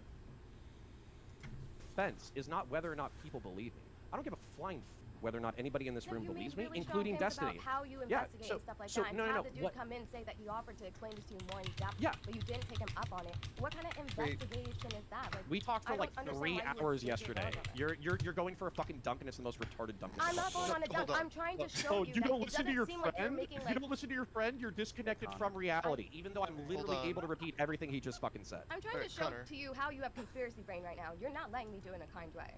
Defense is not whether or not people believe me. I don't give a flying whether or not anybody in this room you believes made me, really including strong claims Destiny. about how you Yeah, investigate so- and stuff like so- that, and no, no, have no, the dude what- come in and say that he offered to explain this to you more in depth, Yeah. but you didn't take him up on it. What kind of investigation is that? Like, We talked for I like don't understand 3 why you would hours stick your yesterday. nose on it. You're going for a fucking dunk, and it's the most retarded dunk. I'm not going on a dunk. Hold on. I'm trying to show Oh, you you that don't it listen to doesn't your seem like you're friend? making You like. don't listen to your friend? You're disconnected Connor. from reality, even though I'm literally on. able to repeat everything he just fucking said. I'm trying Alright, to show Connor. to you how you have conspiracy brain right now. You're not letting me do it in a kind way.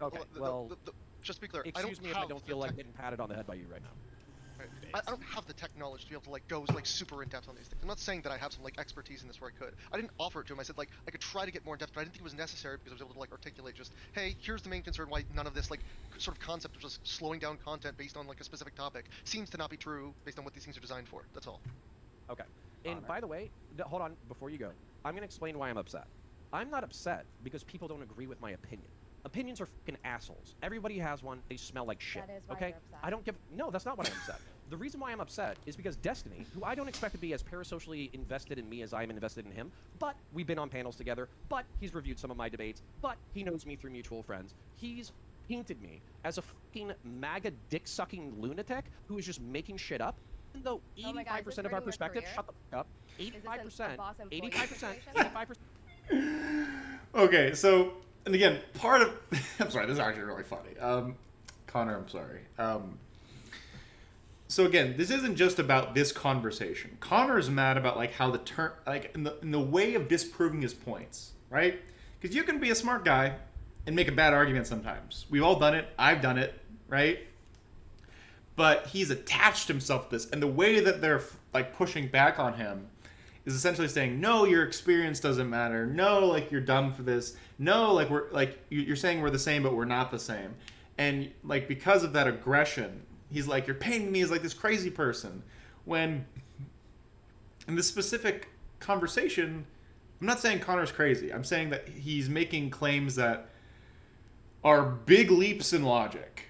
Okay, well, just to be clear, excuse me if I don't feel like getting patted on the head by you right now. I don't have the tech knowledge to be able to like go like super in depth on these things. I'm not saying that I have some like expertise in this where I could. I didn't offer it to him. I said like I could try to get more in depth, but I didn't think it was necessary because I was able to like articulate just, hey, here's the main concern why none of this like sort of concept of just slowing down content based on like a specific topic seems to not be true based on what these things are designed for. That's all. Okay. And Connor. by the way, hold on before you go. I'm going to explain why I'm upset. I'm not upset because people don't agree with my opinion. Opinions are fucking assholes. Everybody has one. They smell like shit. That is why okay? you're upset. I don't give. No, that's not why I'm upset. The reason why I'm upset is because Destiny, who I don't expect to be as parasocially invested in me as I am invested in him, but we've been on panels together, but he's reviewed some of my debates, but he knows me through mutual friends. He's painted me as a fucking MAGA dick-sucking lunatic who is just making shit up. Even though Oh my God, is this 85% of our hurting your perspective, career? shut the fuck up. Is this a 85%, boss employee 85%, situation? 85%. Okay, so and again, part of I'm sorry, this is actually really funny. Connor, I'm sorry. So again, this isn't just about this conversation. Connor's mad about like how the term, like in the way of disproving his points, right? Because you can be a smart guy and make a bad argument sometimes. We've all done it. I've done it, right? But he's attached himself to this, and the way that they're like pushing back on him is essentially saying, no, your experience doesn't matter. No, like you're dumb for this. No, like we're like you're saying we're the same, but we're not the same. And like because of that aggression, he's like, you're painting me as like this crazy person. When in this specific conversation, I'm not saying Connor's crazy. I'm saying that he's making claims that are big leaps in logic.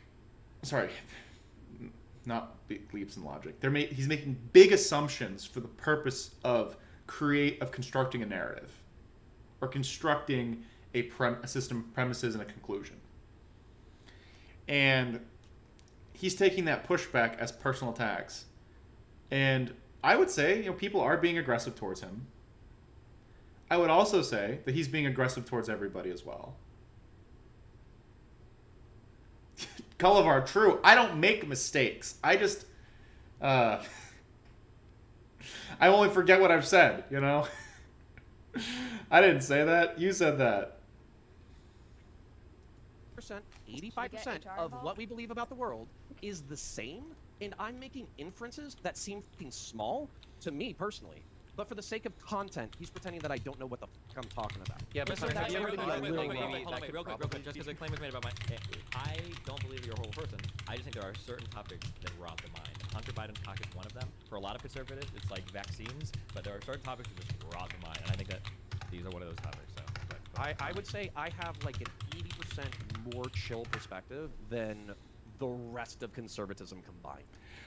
Sorry, not big leaps in logic. He's making big assumptions for the purpose of constructing a narrative or constructing a system of premises and a conclusion. And he's taking that pushback as personal attacks. And I would say, people are being aggressive towards him. I would also say that he's being aggressive towards everybody as well. Gullivar, true. I don't make mistakes. I just, I only forget what I've said, I didn't say that. You said that. 85% of what we believe about the world is the same, and I'm making inferences that seem fucking small to me personally. But for the sake of content, he's pretending that I don't know what the fuck I'm talking about. Yeah, but Because have you ever everybody hold on, that wait, will wait, maybe wait, hold on, that could real quick, probably just because be- a claim was made about I don't believe you're a horrible person. I just think there are certain topics that rot the mind. Hunter Biden talk is one of them. For a lot of conservatives, it's like vaccines, but there are certain topics that just rot the mind, and I think that these are one of those topics. So, I would say I have like an 80% more chill perspective than the rest of conservatism combined.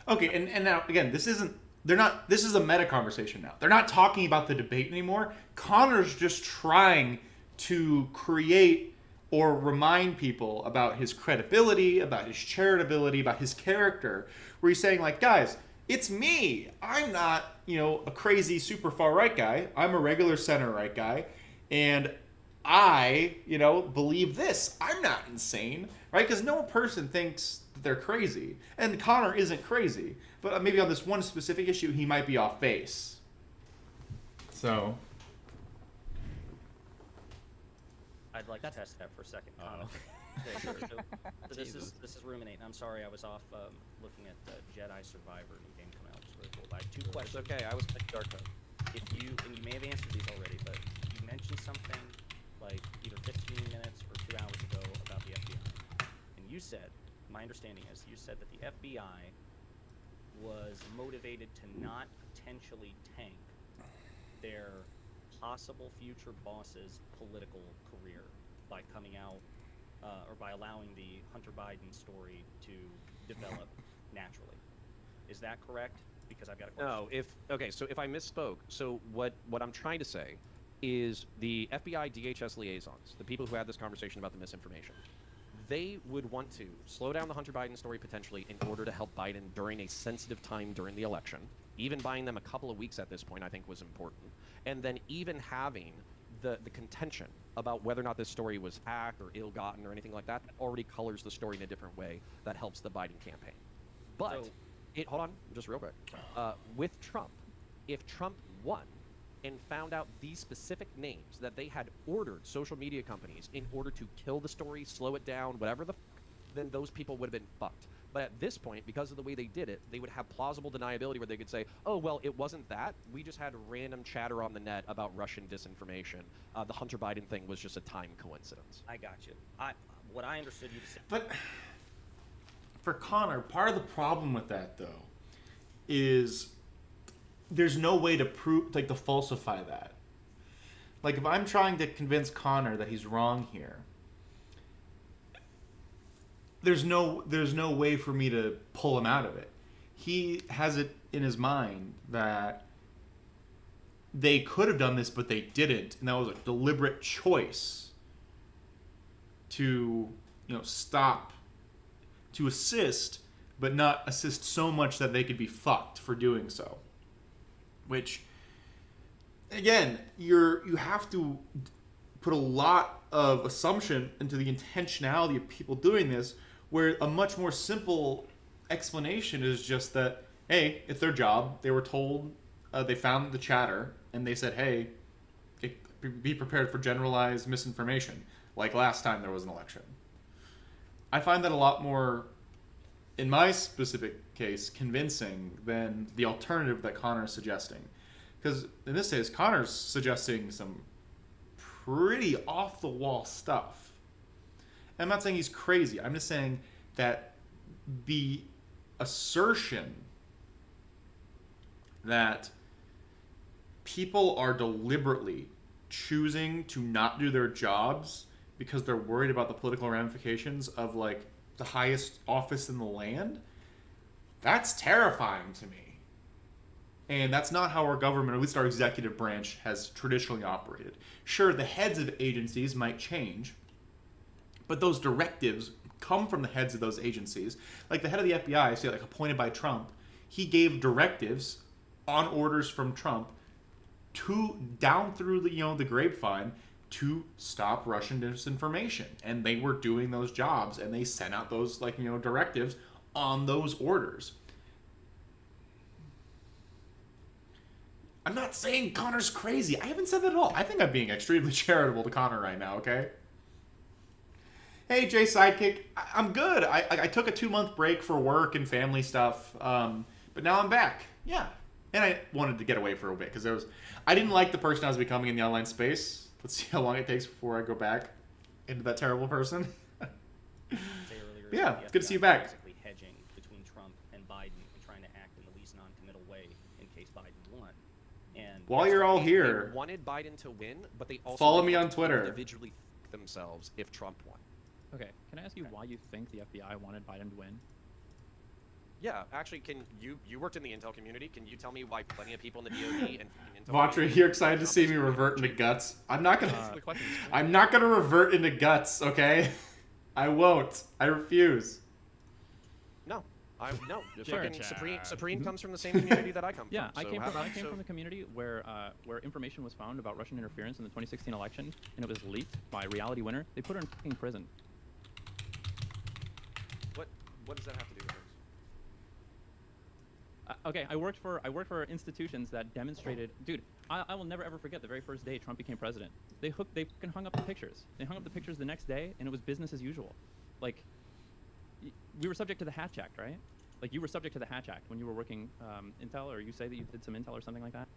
Okay, and now again, this is a meta conversation now. They're not talking about the debate anymore. Connor's just trying to create or remind people about his credibility, about his charitability, about his character, where he's saying like, guys, it's me. I'm not, a crazy super far right guy. I'm a regular center right guy, and I, believe this. I'm not insane, right? Because no person thinks that they're crazy. And Connor isn't crazy. But maybe on this one specific issue, he might be off base. So. I'd like to test that for a second, Connor. So this is ruminating. I'm sorry, I was off looking at Jedi Survivor new game coming out, which is really cool. I have two questions. It's okay, I was playing Dark Mode. And you may have answered these already, but you mentioned something like either 15 minutes or 2 hours ago about the FBI. And you said, my understanding is, you said that the FBI was motivated to not potentially tank their possible future boss's political career by coming out or by allowing the Hunter Biden story to develop naturally. Is that correct? Because I've got a question. No, so if I misspoke, so what I'm trying to say is the FBI DHS liaisons, the people who had this conversation about the misinformation, they would want to slow down the Hunter Biden story potentially in order to help Biden during a sensitive time during the election. Even buying them a couple of weeks at this point, I think, was important. And then even having the contention about whether or not this story was hacked or ill-gotten or anything like that already colors the story in a different way that helps the Biden campaign. But, hold on, just real quick. With Trump, if Trump won and found out these specific names that they had ordered social media companies in order to kill the story, slow it down, whatever the then those people would have been fucked. But at this point, because of the way they did it, they would have plausible deniability where they could say, oh, well, it wasn't that. We just had random chatter on the net about Russian disinformation. The Hunter Biden thing was just a time coincidence. I got you. What I understood you to say. But for Connor, part of the problem with that, though, is there's no way to prove, like, to falsify that. Like, if I'm trying to convince Connor that he's wrong here, there's no way for me to pull him out of it. He has it in his mind that they could have done this, but they didn't, and that was a deliberate choice to, stop, to assist, but not assist so much that they could be fucked for doing so. Which, again, you have to put a lot of assumption into the intentionality of people doing this, where a much more simple explanation is just that, hey, it's their job. They were told, they found the chatter, and they said, hey, be prepared for generalized misinformation, like last time there was an election. I find that a lot more, in my specific case, convincing than the alternative that Connor's suggesting. Because in this case, Connor's suggesting some pretty off-the-wall stuff. I'm not saying he's crazy. I'm just saying that the assertion that people are deliberately choosing to not do their jobs because they're worried about the political ramifications of, like, the highest office in the land, that's terrifying to me. And that's not how our government, or at least our executive branch, has traditionally operated. Sure, the heads of agencies might change, but those directives come from the heads of those agencies. Like the head of the FBI, say, like, appointed by Trump, he gave directives on orders from Trump to down through the grapevine to stop Russian disinformation, and they were doing those jobs, and they sent out those directives on those orders. I'm not saying Connor's crazy. I haven't said that at all. I think I'm being extremely charitable to Connor right now. Okay. Hey, Jay Sidekick, I'm good. I took a 2-month break for work and family stuff, but now I'm back. Yeah, and I wanted to get away for a bit because I didn't like the person I was becoming in the online space. Let's see how long it takes before I go back into that terrible person. Yeah, it's good to see you back. Basically hedging between Trump and Biden and trying to act in the least non-committal way in case Biden won. And while you're all here, they wanted Biden to win, but they also follow me on Twitter. Individually themselves if Trump won. Okay, can I ask you why you think the FBI wanted Biden to win? Yeah, actually, can you worked in the intel community? Can you tell me why plenty of people in the DoD and intel Vatra, you're excited to see me revert into guts. I'm not gonna revert into guts, okay? I won't. I refuse. No. No. Sure. Supreme comes from the same community that I come yeah, from. I came from the community where information was found about Russian interference in the 2016 election, and it was leaked by Reality Winner. They put her in fucking prison. What does that have to do with this? Okay, I worked for institutions that demonstrated. Dude, I will never ever forget the very first day Trump became president. They fucking hung up the pictures. They hung up the pictures the next day, and it was business as usual. Like, we were subject to the Hatch Act, right? Like, you were subject to the Hatch Act when you were working intel, or you say that you did some intel or something like that?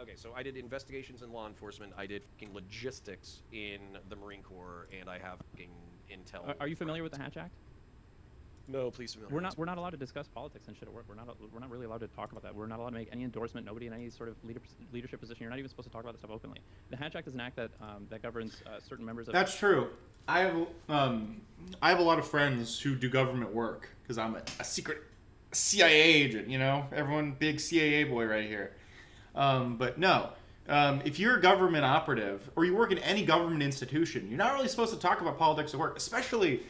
Okay, so I did investigations in law enforcement. I did fucking logistics in the Marine Corps, and I have fucking intel. Are you familiar with the Hatch Act? No, please familiar. We're not allowed to discuss politics and shit at work. We're not really allowed to talk about that. We're not allowed to make any endorsement. Nobody in any sort of leadership position. You're not even supposed to talk about this stuff openly. The Hatch Act is an act that that governs certain members of. That's true. I have a lot of friends who do government work because I'm a secret CIA agent. Everyone big CIA boy right here. But no. If you're a government operative or you work in any government institution, you're not really supposed to talk about politics at work, especially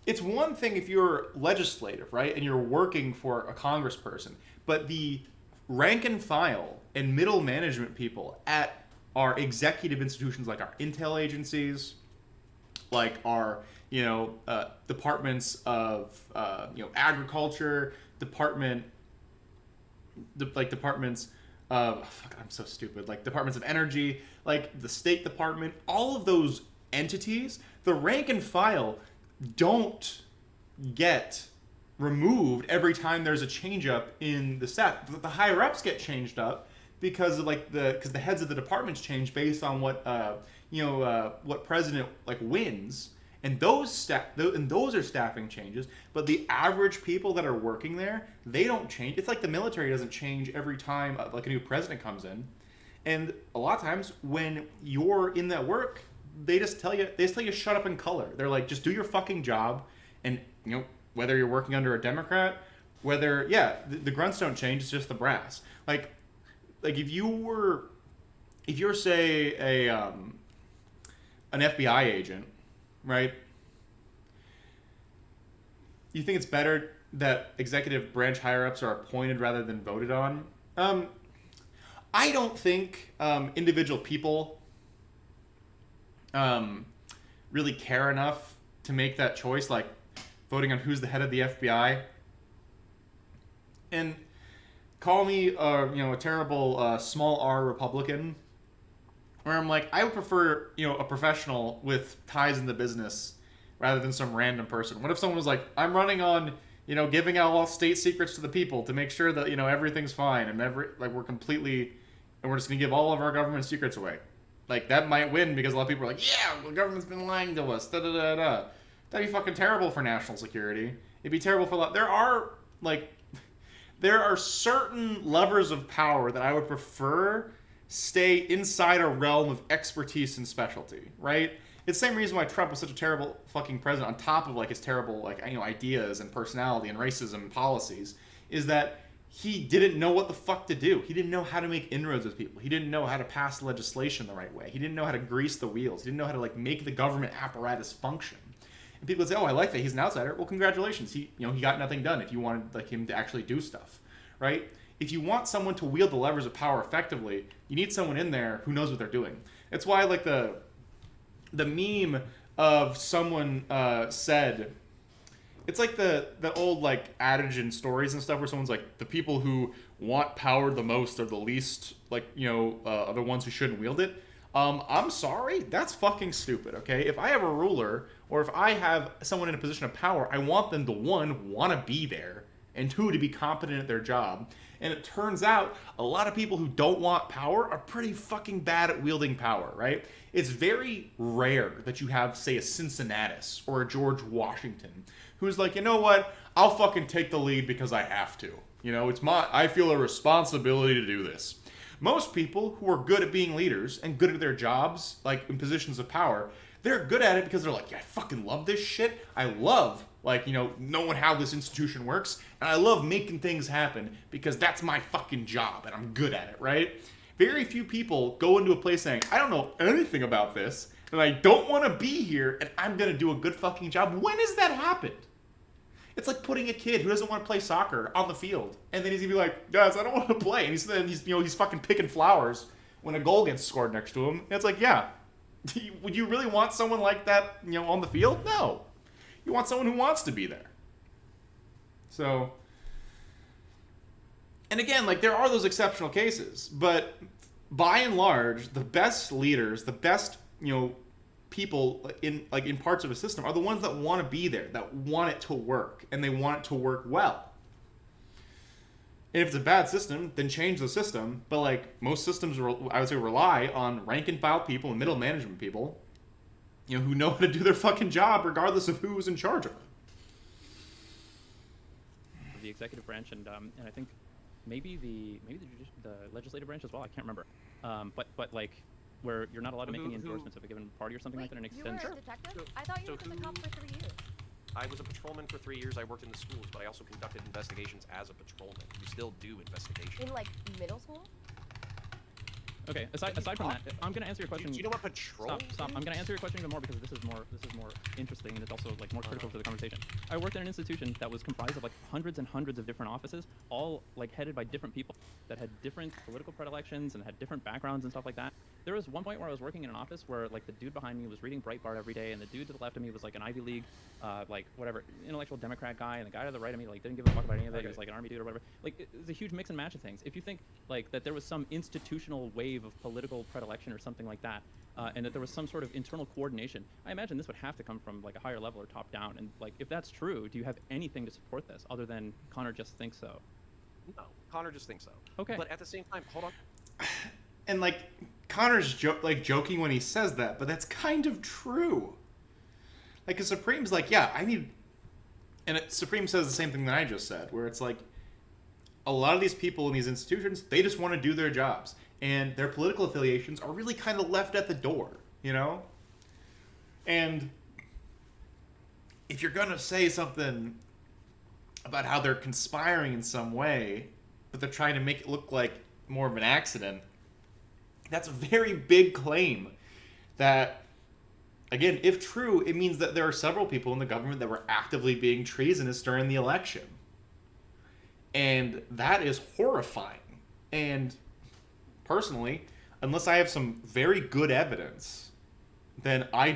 it's one thing if you're legislative, right, and you're working for a congressperson, but the rank and file and middle management people at our executive institutions, like our intel agencies, like our departments of agriculture, departments of I'm so stupid, like departments of energy, like the State Department, all of those entities, the rank and file don't get removed every time there's a change up in the staff. The higher ups get changed up because of because the heads of the departments change based on what what president wins, and those are staffing changes. But the average people that are working there, they don't change. It's like the military doesn't change every time a new president comes in, and a lot of times when you're in that work, they just tell you shut up and color. They're like, just do your fucking job, and whether you're working under a Democrat, whether the grunts don't change, it's just the brass. Like if you're say an FBI agent, right? You think it's better that executive branch higher-ups are appointed rather than voted on? I don't think individual people really care enough to make that choice, like voting on who's the head of the FBI. And call me a terrible small R Republican, where I'm like, I would prefer a professional with ties in the business rather than some random person. What if someone was like, I'm running on giving out all state secrets to the people to make sure that everything's fine, and we're just gonna give all of our government secrets away. Like, that might win because a lot of people are like, yeah, the government's been lying to us, da da da da. That'd be fucking terrible for national security. It'd be terrible for a lot. There are certain levers of power that I would prefer stay inside a realm of expertise and specialty, right? It's the same reason why Trump was such a terrible fucking president, on top of his terrible ideas and personality and racism and policies, is that he didn't know what the fuck to do. He didn't know how to make inroads with people. He didn't know how to pass legislation the right way. He didn't know how to grease the wheels. He didn't know how to make the government apparatus function. And people say, "Oh, I like that. He's an outsider." Well, congratulations. He got nothing done. If you wanted him to actually do stuff, right? If you want someone to wield the levers of power effectively, you need someone in there who knows what they're doing. It's why the meme of someone said, it's like the old adage in stories and stuff where someone's like, the people who want power the most are the least are the ones who shouldn't wield it. I'm sorry, that's fucking stupid, okay? If I have a ruler, or if I have someone in a position of power, I want them to, one, want to be there, and two, to be competent at their job. And it turns out a lot of people who don't want power are pretty fucking bad at wielding power, right? It's very rare that you have, say, a Cincinnatus or a George Washington who's like, you know what? I'll fucking take the lead because I have to. I feel a responsibility to do this. Most people who are good at being leaders and good at their jobs, in positions of power, they're good at it because they're like, yeah, I fucking love this shit. I love, knowing how this institution works. And I love making things happen because that's my fucking job and I'm good at it, right? Very few people go into a place saying, I don't know anything about this and I don't want to be here and I'm going to do a good fucking job. When has that happened? It's like putting a kid who doesn't want to play soccer on the field, and then he's gonna be like, "Guys, I don't want to play," and he's fucking picking flowers when a goal gets scored next to him. And it's like, yeah, would you really want someone like that, on the field? No, you want someone who wants to be there. So, and again, there are those exceptional cases, but by and large, the best leaders, the best people in parts of a system are the ones that want to be there, that want it to work, and they want it to work well. And if it's a bad system, then change the system. But most systems, I would say, rely on rank and file people and middle management people, who know how to do their fucking job regardless of who's in charge of them. The executive branch and I think maybe the legislative branch as well. I can't remember. But where you're not allowed to make any endorsements of a given party or something like that, and extend. You were a detective? I thought you were a cop for 3 years. I was a patrolman for 3 years. I worked in the schools, but I also conducted investigations as a patrolman. You still do investigations. In middle school? Okay. Aside from that, I'm gonna answer your question. Do you know what patrol? Stop. I'm gonna answer your question even more because this is more interesting and it's also like more critical to the conversation. I worked in an institution that was comprised of like hundreds and hundreds of different offices, all like headed by different people that had different political predilections and had different backgrounds and stuff like that. There was one point where I was working in an office where like the dude behind me was reading Breitbart every day, and the dude to the left of me was like an Ivy League, like whatever, intellectual Democrat guy, and the guy to the right of me like didn't give a fuck about any of it. He was like an army dude or whatever. Like it was a huge mix and match of things. If you think like that there was some institutional wave of political predilection or something like that, and that there was some sort of internal coordination, I imagine this would have to come from like a higher level or top down. And like if that's true, do you have anything to support this other than Connor just thinks so? No, Connor just thinks so. Okay. But at the same time, hold on. And like Connor's joking when he says that, but that's kind of true. Like, Supreme's like, yeah, I need, and Supreme says the same thing that I just said, where it's like, a lot of these people in these institutions, they just want to do their jobs, and their political affiliations are really kind of left at the door, you know? And if you're gonna say something about how they're conspiring in some way, but they're trying to make it look like more of an accident, that's a very big claim that, again, if true, it means that there are several people in the government that were actively being treasonous during the election. And that is horrifying. And personally, unless I have some very good evidence, then I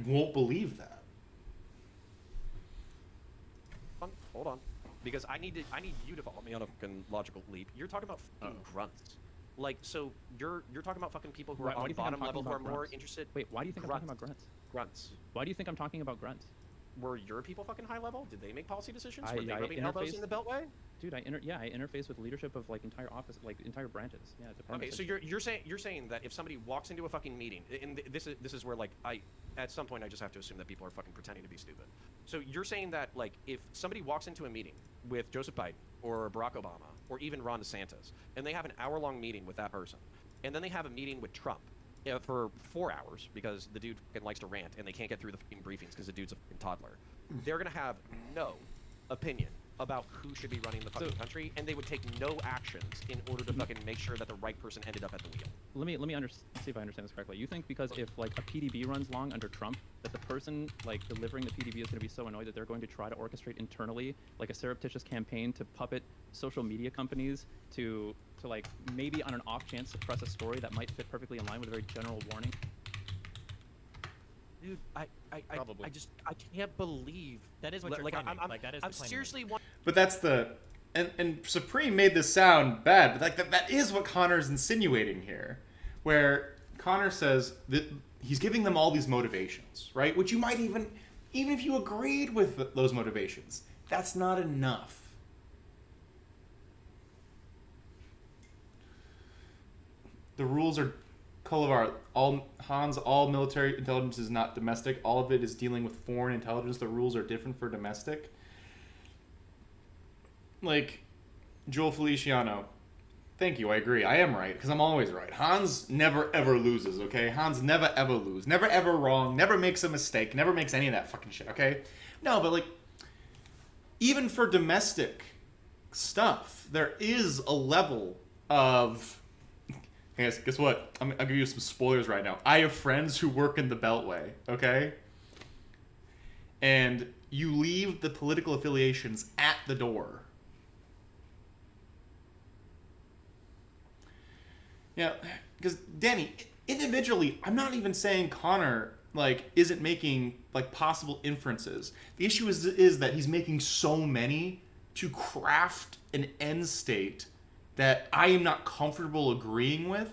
won't believe that. Hold on. Because I need you to follow me on a fucking logical leap. You're talking about fucking grunts. Like, so you're talking about fucking people who are on bottom level who are more interested. Wait, why do you think I'm talking about grunts? Grunts. Why do you think I'm talking about grunts? Were your people fucking high level? Did they make policy decisions? Were they I rubbing elbows in the Beltway? Dude, I interface with leadership of like entire office, like entire branches. Yeah, departments. Okay, so you're saying that if somebody walks into a fucking meeting, and this is where like at some point I just have to assume that people are fucking pretending to be stupid. So you're saying that like if somebody walks into a meeting with Joseph Biden or Barack Obama or even Ron DeSantis, and they have an hour-long meeting with that person, and then they have a meeting with Trump for 4 hours because the dude fucking likes to rant and they can't get through the fucking briefings because the dude's a fucking toddler, they're gonna have no opinion about who should be running the fucking country, and they would take no actions in order to fucking make sure that the right person ended up at the wheel. Let me see if I understand this correctly. You think because if like a PDB runs long under Trump, that the person like delivering the PDB is going to be so annoyed that they're going to try to orchestrate internally like a surreptitious campaign to puppet social media companies to like maybe on an off chance suppress a story that might fit perfectly in line with a very general warning? Dude, I can't believe that is what you're claiming. Like that is I'm the claim. seriously But that's the, and Supreme made this sound bad, but like that is what Connor's insinuating here, where Connor says that he's giving them all these motivations, right? Which you might even if you agreed with those motivations, that's not enough. The rules are Kolovar, Hanz, all military intelligence is not domestic. All of it is dealing with foreign intelligence. The rules are different for domestic. Like, Joel Feliciano, thank you, I agree. I am right, because I'm always right. Hanz never ever loses, okay? Hanz never ever loses. Never ever wrong. Never makes a mistake. Never makes any of that fucking shit, okay? No, but like, even for domestic stuff, there is a level of... Guess what? I'll give you some spoilers right now. I have friends who work in the Beltway, okay? And you leave the political affiliations at the door. Yeah, because Danny, individually, I'm not even saying Connor like isn't making like possible inferences. The issue is that he's making so many to craft an end state that I am not comfortable agreeing with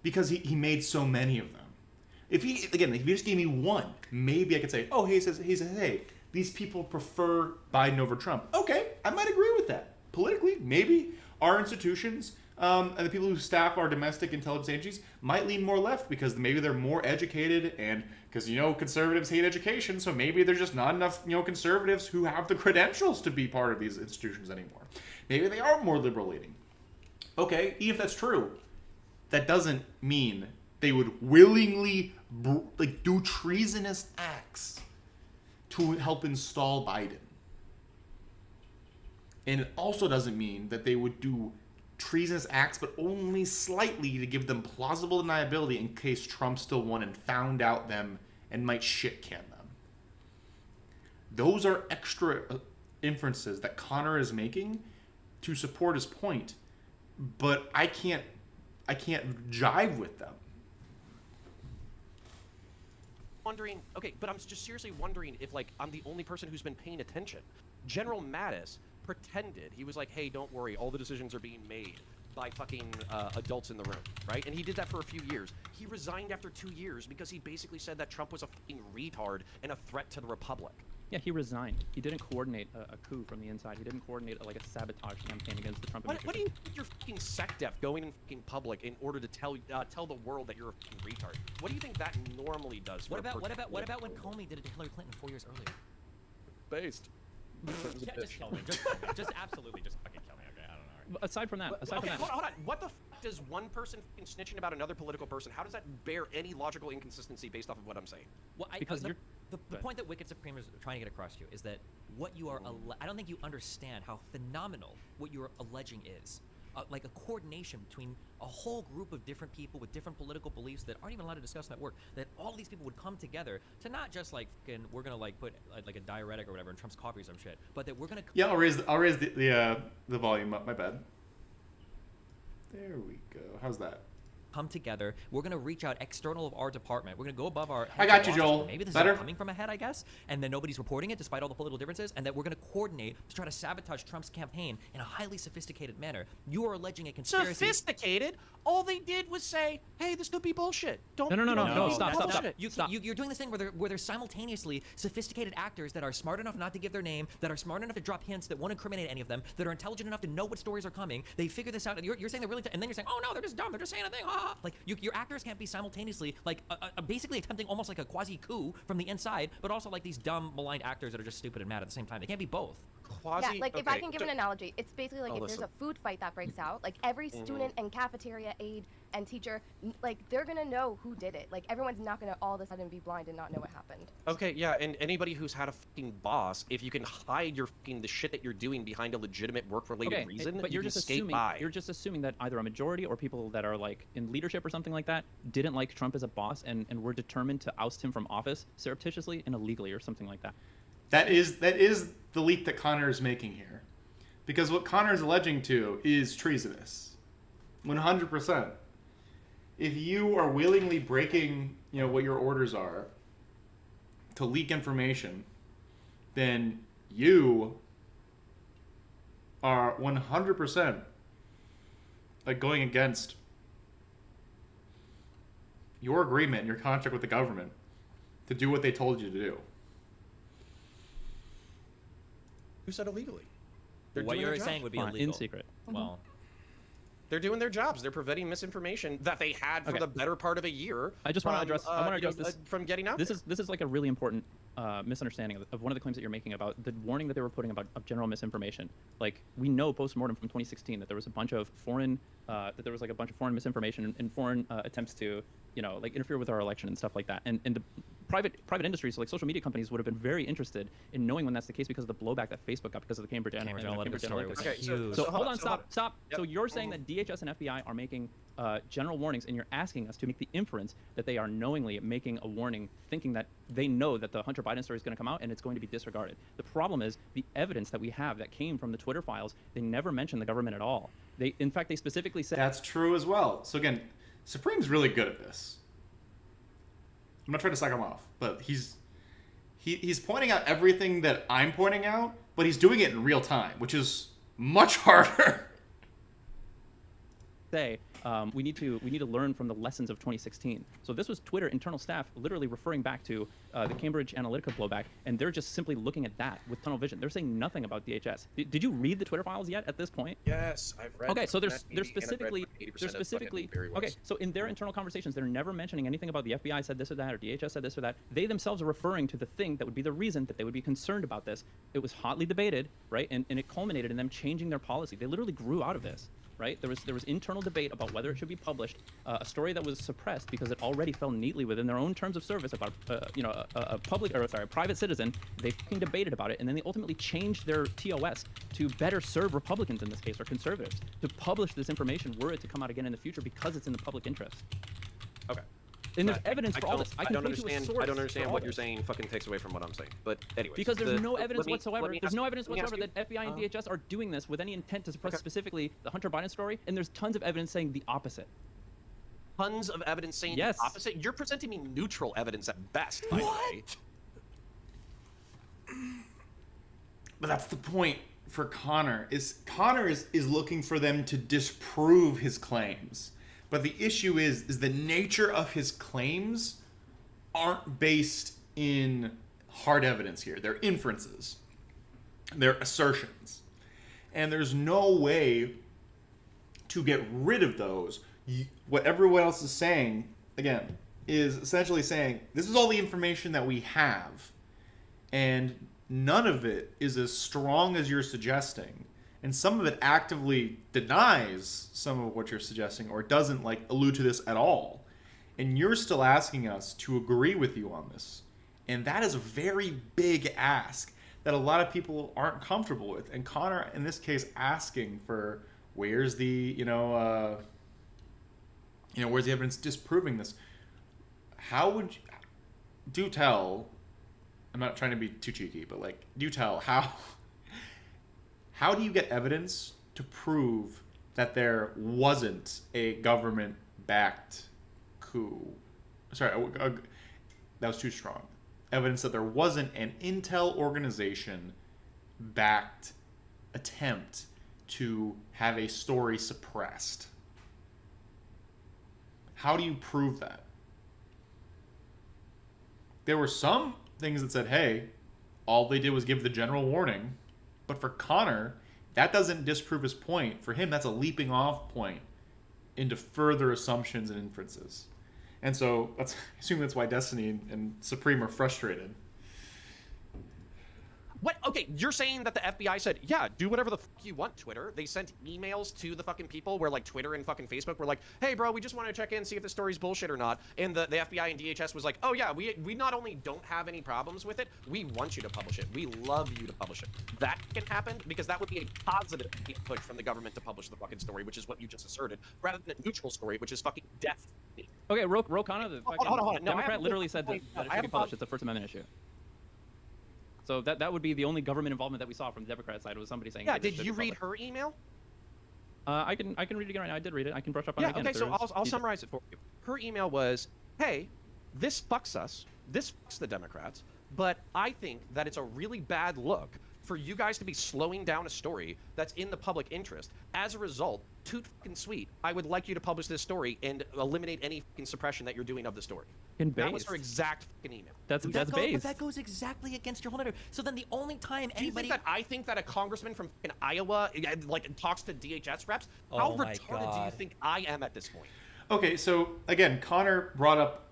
because he made so many of them. If he just gave me one, maybe I could say, oh, he says, hey, these people prefer Biden over Trump. Okay, I might agree with that. Politically, maybe our institutions and the people who staff our domestic intelligence agencies might lean more left because maybe they're more educated and because, conservatives hate education, so maybe there's just not enough, conservatives who have the credentials to be part of these institutions anymore. Maybe they are more liberal-leaning. Okay, even if that's true, that doesn't mean they would willingly do treasonous acts to help install Biden. And it also doesn't mean that they would do treasonous acts, but only slightly to give them plausible deniability in case Trump still won and found out them and might shit can them. Those are extra inferences that Connor is making to support his point, but I can't jive with them. Wondering, okay, but I'm just seriously wondering if, like, I'm the only person who's been paying attention. General Mattis pretended, he was like, hey, don't worry, all the decisions are being made by fucking adults in the room, right? And he did that for a few years. He resigned after 2 years because he basically said that Trump was a fucking retard and a threat to the republic. Yeah, he resigned. He didn't coordinate a coup from the inside. He didn't coordinate like a sabotage campaign against the Trump administration. What do you think you're fucking SecDef going in fucking public in order to tell the world that you're a fucking retard? What do you think that normally does? What about when Comey did it to Hillary Clinton 4 years earlier? Based. Yeah, just kill me. Just kill me. Just absolutely just fucking kill me. Okay, I don't know. Aside from that, hold on. What the f does one person fucking snitching about another political person? How does that bear any logical inconsistency based off of what I'm saying? Well, the point that Wicked Supreme is trying to get across to you is that what you are, I don't think you understand how phenomenal what you're alleging is. Like a coordination between a whole group of different people with different political beliefs that aren't even allowed to discuss that work, that all of these people would come together to not just like fucking, we're gonna like put like a diuretic or whatever in Trump's coffee or some shit, but that we're gonna I'll raise the volume up. My bad. There we go. How's that? come together. We're going to reach out external of our department. We're going to go above our heads. I got you, office. Joel. Maybe this Better? is coming from a head, I guess, and then nobody's reporting it despite all the political differences, and that we're going to coordinate to try to sabotage Trump's campaign in a highly sophisticated manner. You are alleging a conspiracy. Sophisticated? All they did was say, hey, this could be bullshit. Don't No, stop. You're doing this thing where there's simultaneously sophisticated actors that are smart enough not to give their name, that are smart enough to drop hints that won't incriminate any of them, that are intelligent enough to know what stories are coming. They figure this out, and you're saying they're really, and then you're saying, oh no, they're just dumb. They're just saying a thing. Like your actors can't be simultaneously like basically attempting almost like a quasi coup from the inside, but also like these dumb, maligned actors that are just stupid and mad at the same time. They can't be both. Yeah, like if I can give an analogy, it's basically like if there's a food fight that breaks out, like every student and cafeteria aide and teacher, like they're gonna know who did it. Like everyone's not gonna all of a sudden be blind and not know what happened. Okay, yeah, and anybody who's had a fucking boss, if you can hide your fucking the shit that you're doing behind a legitimate work-related reason, but you're just assuming that either a majority or people that are like in leadership or something like that didn't like Trump as a boss and were determined to oust him from office surreptitiously and illegally or something like that. That is the leap that Connor is making here. Because what Connor is alleging to is treasonous. 100%. If you are willingly breaking, what your orders are to leak information, then you are 100% like going against your agreement, your contract with the government to do what they told you to do. Who said illegally? What you're saying would be illegal. In secret. Well, they're doing their jobs. They're preventing misinformation that they had for the better part of a year. I just want to address. I want to address this from getting out. This is like a really important misunderstanding of one of the claims that you're making about the warning that they were putting of general misinformation. Like we know post-mortem from 2016 that there was a bunch of foreign misinformation and foreign attempts to like interfere with our election and stuff like that. And the private industries, so like social media companies, would have been very interested in knowing when that's the case because of the blowback that Facebook got because of the Cambridge Analytica story. Okay, so hold on, stop. Yep. So you're saying that DHS and FBI are making general warnings, and you're asking us to make the inference that they are knowingly making a warning, thinking that they know that the Hunter Biden story is going to come out and it's going to be disregarded. The problem is the evidence that we have that came from the Twitter files. They never mentioned the government at all. In fact, they specifically said that's true as well. So again, Supreme's really good at this. I'm not trying to suck him off, but he's pointing out everything that I'm pointing out, but he's doing it in real time, which is much harder. We need to learn from the lessons of 2016. So this was Twitter internal staff literally referring back to the Cambridge Analytica blowback, and they're just simply looking at that with tunnel vision. They're saying nothing about DHS. Did you read the Twitter files yet at this point? Yes, I've read. Okay, so they're specifically okay. So in their internal conversations, they're never mentioning anything about the FBI said this or that or DHS said this or that. They themselves are referring to the thing that would be the reason that they would be concerned about this. It was hotly debated, right? And it culminated in them changing their policy. They literally grew out of this. right? There was internal debate about whether it should be published. A story that was suppressed because it already fell neatly within their own terms of service about a private citizen. They fucking debated about it, and then they ultimately changed their TOS to better serve Republicans in this case, or conservatives, to publish this information were it to come out again in the future because it's in the public interest. Okay. And there's evidence for all this. I don't understand what you're saying. Fucking takes away from what I'm saying. But anyway. Because there's no evidence whatsoever. There's no evidence whatsoever that FBI and DHS are doing this with any intent to suppress specifically the Hunter Biden story. And there's tons of evidence saying the opposite. Tons of evidence saying yes. the opposite. You're presenting me neutral evidence at best. By the way. But that's the point for Connor. Connor is looking for them to disprove his claims. But the issue is the nature of his claims aren't based in hard evidence here. They're inferences. They're assertions. And there's no way to get rid of those. What everyone else is saying, again, is essentially saying, this is all the information that we have. And none of it is as strong as you're suggesting. And some of it actively denies some of what you're suggesting, or doesn't allude to this at all. And you're still asking us to agree with you on this. And that is a very big ask that a lot of people aren't comfortable with. And Connor, in this case, asking for where's the, where's the evidence disproving this? How would you, do tell, I'm not trying to be too cheeky, but do tell how do you get evidence to prove that there wasn't a government-backed coup? Sorry, that was too strong. Evidence that there wasn't an intel organization-backed attempt to have a story suppressed. How do you prove that? There were some things that said, hey, all they did was give the general warning. But for Connor, that doesn't disprove his point. For him, that's a leaping off point into further assumptions and inferences. And so I assume that's why Destiny and Supreme are frustrated. What? Okay, you're saying that the FBI said, yeah, do whatever the fuck you want, Twitter. They sent emails to the fucking people where Twitter and fucking Facebook were like, hey, bro, we just want to check in, see if the story's bullshit or not. And the FBI and DHS was like, oh, yeah, we not only don't have any problems with it, we want you to publish it. We love you to publish it. That can happen because that would be a positive push from the government to publish the fucking story, which is what you just asserted, rather than a neutral story, which is fucking death. Okay, Ro Khanna, the fucking hold on. No, Democrat, literally said that it should be published. It's a First Amendment issue. So that would be the only government involvement that we saw from the Democrat side, was somebody saying. Yeah, did you read her email? I can read it again right now. I did read it. I can brush up on it again. Okay, so I'll summarize it for you. Her email was, hey, this fucks us. This fucks the Democrats. But I think that it's a really bad look for you guys to be slowing down a story that's in the public interest. As a result, too fucking sweet, I would like you to publish this story and eliminate any fucking suppression that you're doing of the story. That was her exact fucking email. That's But based. that goes exactly against your whole narrative. So then the only time Do you anybody... think that I think that a congressman from fucking Iowa talks to DHS reps? How Oh my retarded do you God. think I am at this point? Okay, so again, Connor brought up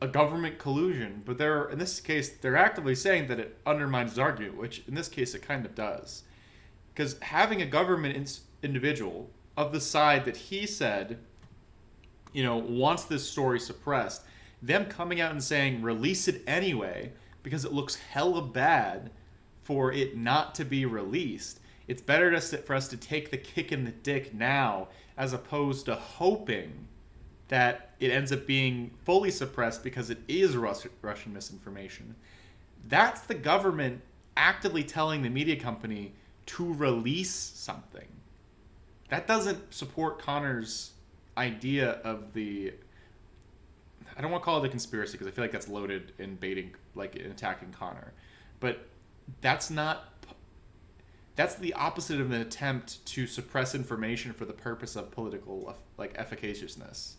a government collusion, but in this case, they're actively saying that it undermines his argument, which in this case it kind of does. Because having a government individual of the side that he said, wants this story suppressed, them coming out and saying release it anyway because it looks hella bad for it not to be released. It's better for us to take the kick in the dick now as opposed to hoping that it ends up being fully suppressed because it is Russian misinformation. That's the government actively telling the media company to release something. That doesn't support Connor's idea of the... I don't want to call it a conspiracy because I feel like that's loaded in baiting, in attacking Connor. But that's not... That's the opposite of an attempt to suppress information for the purpose of political, efficaciousness.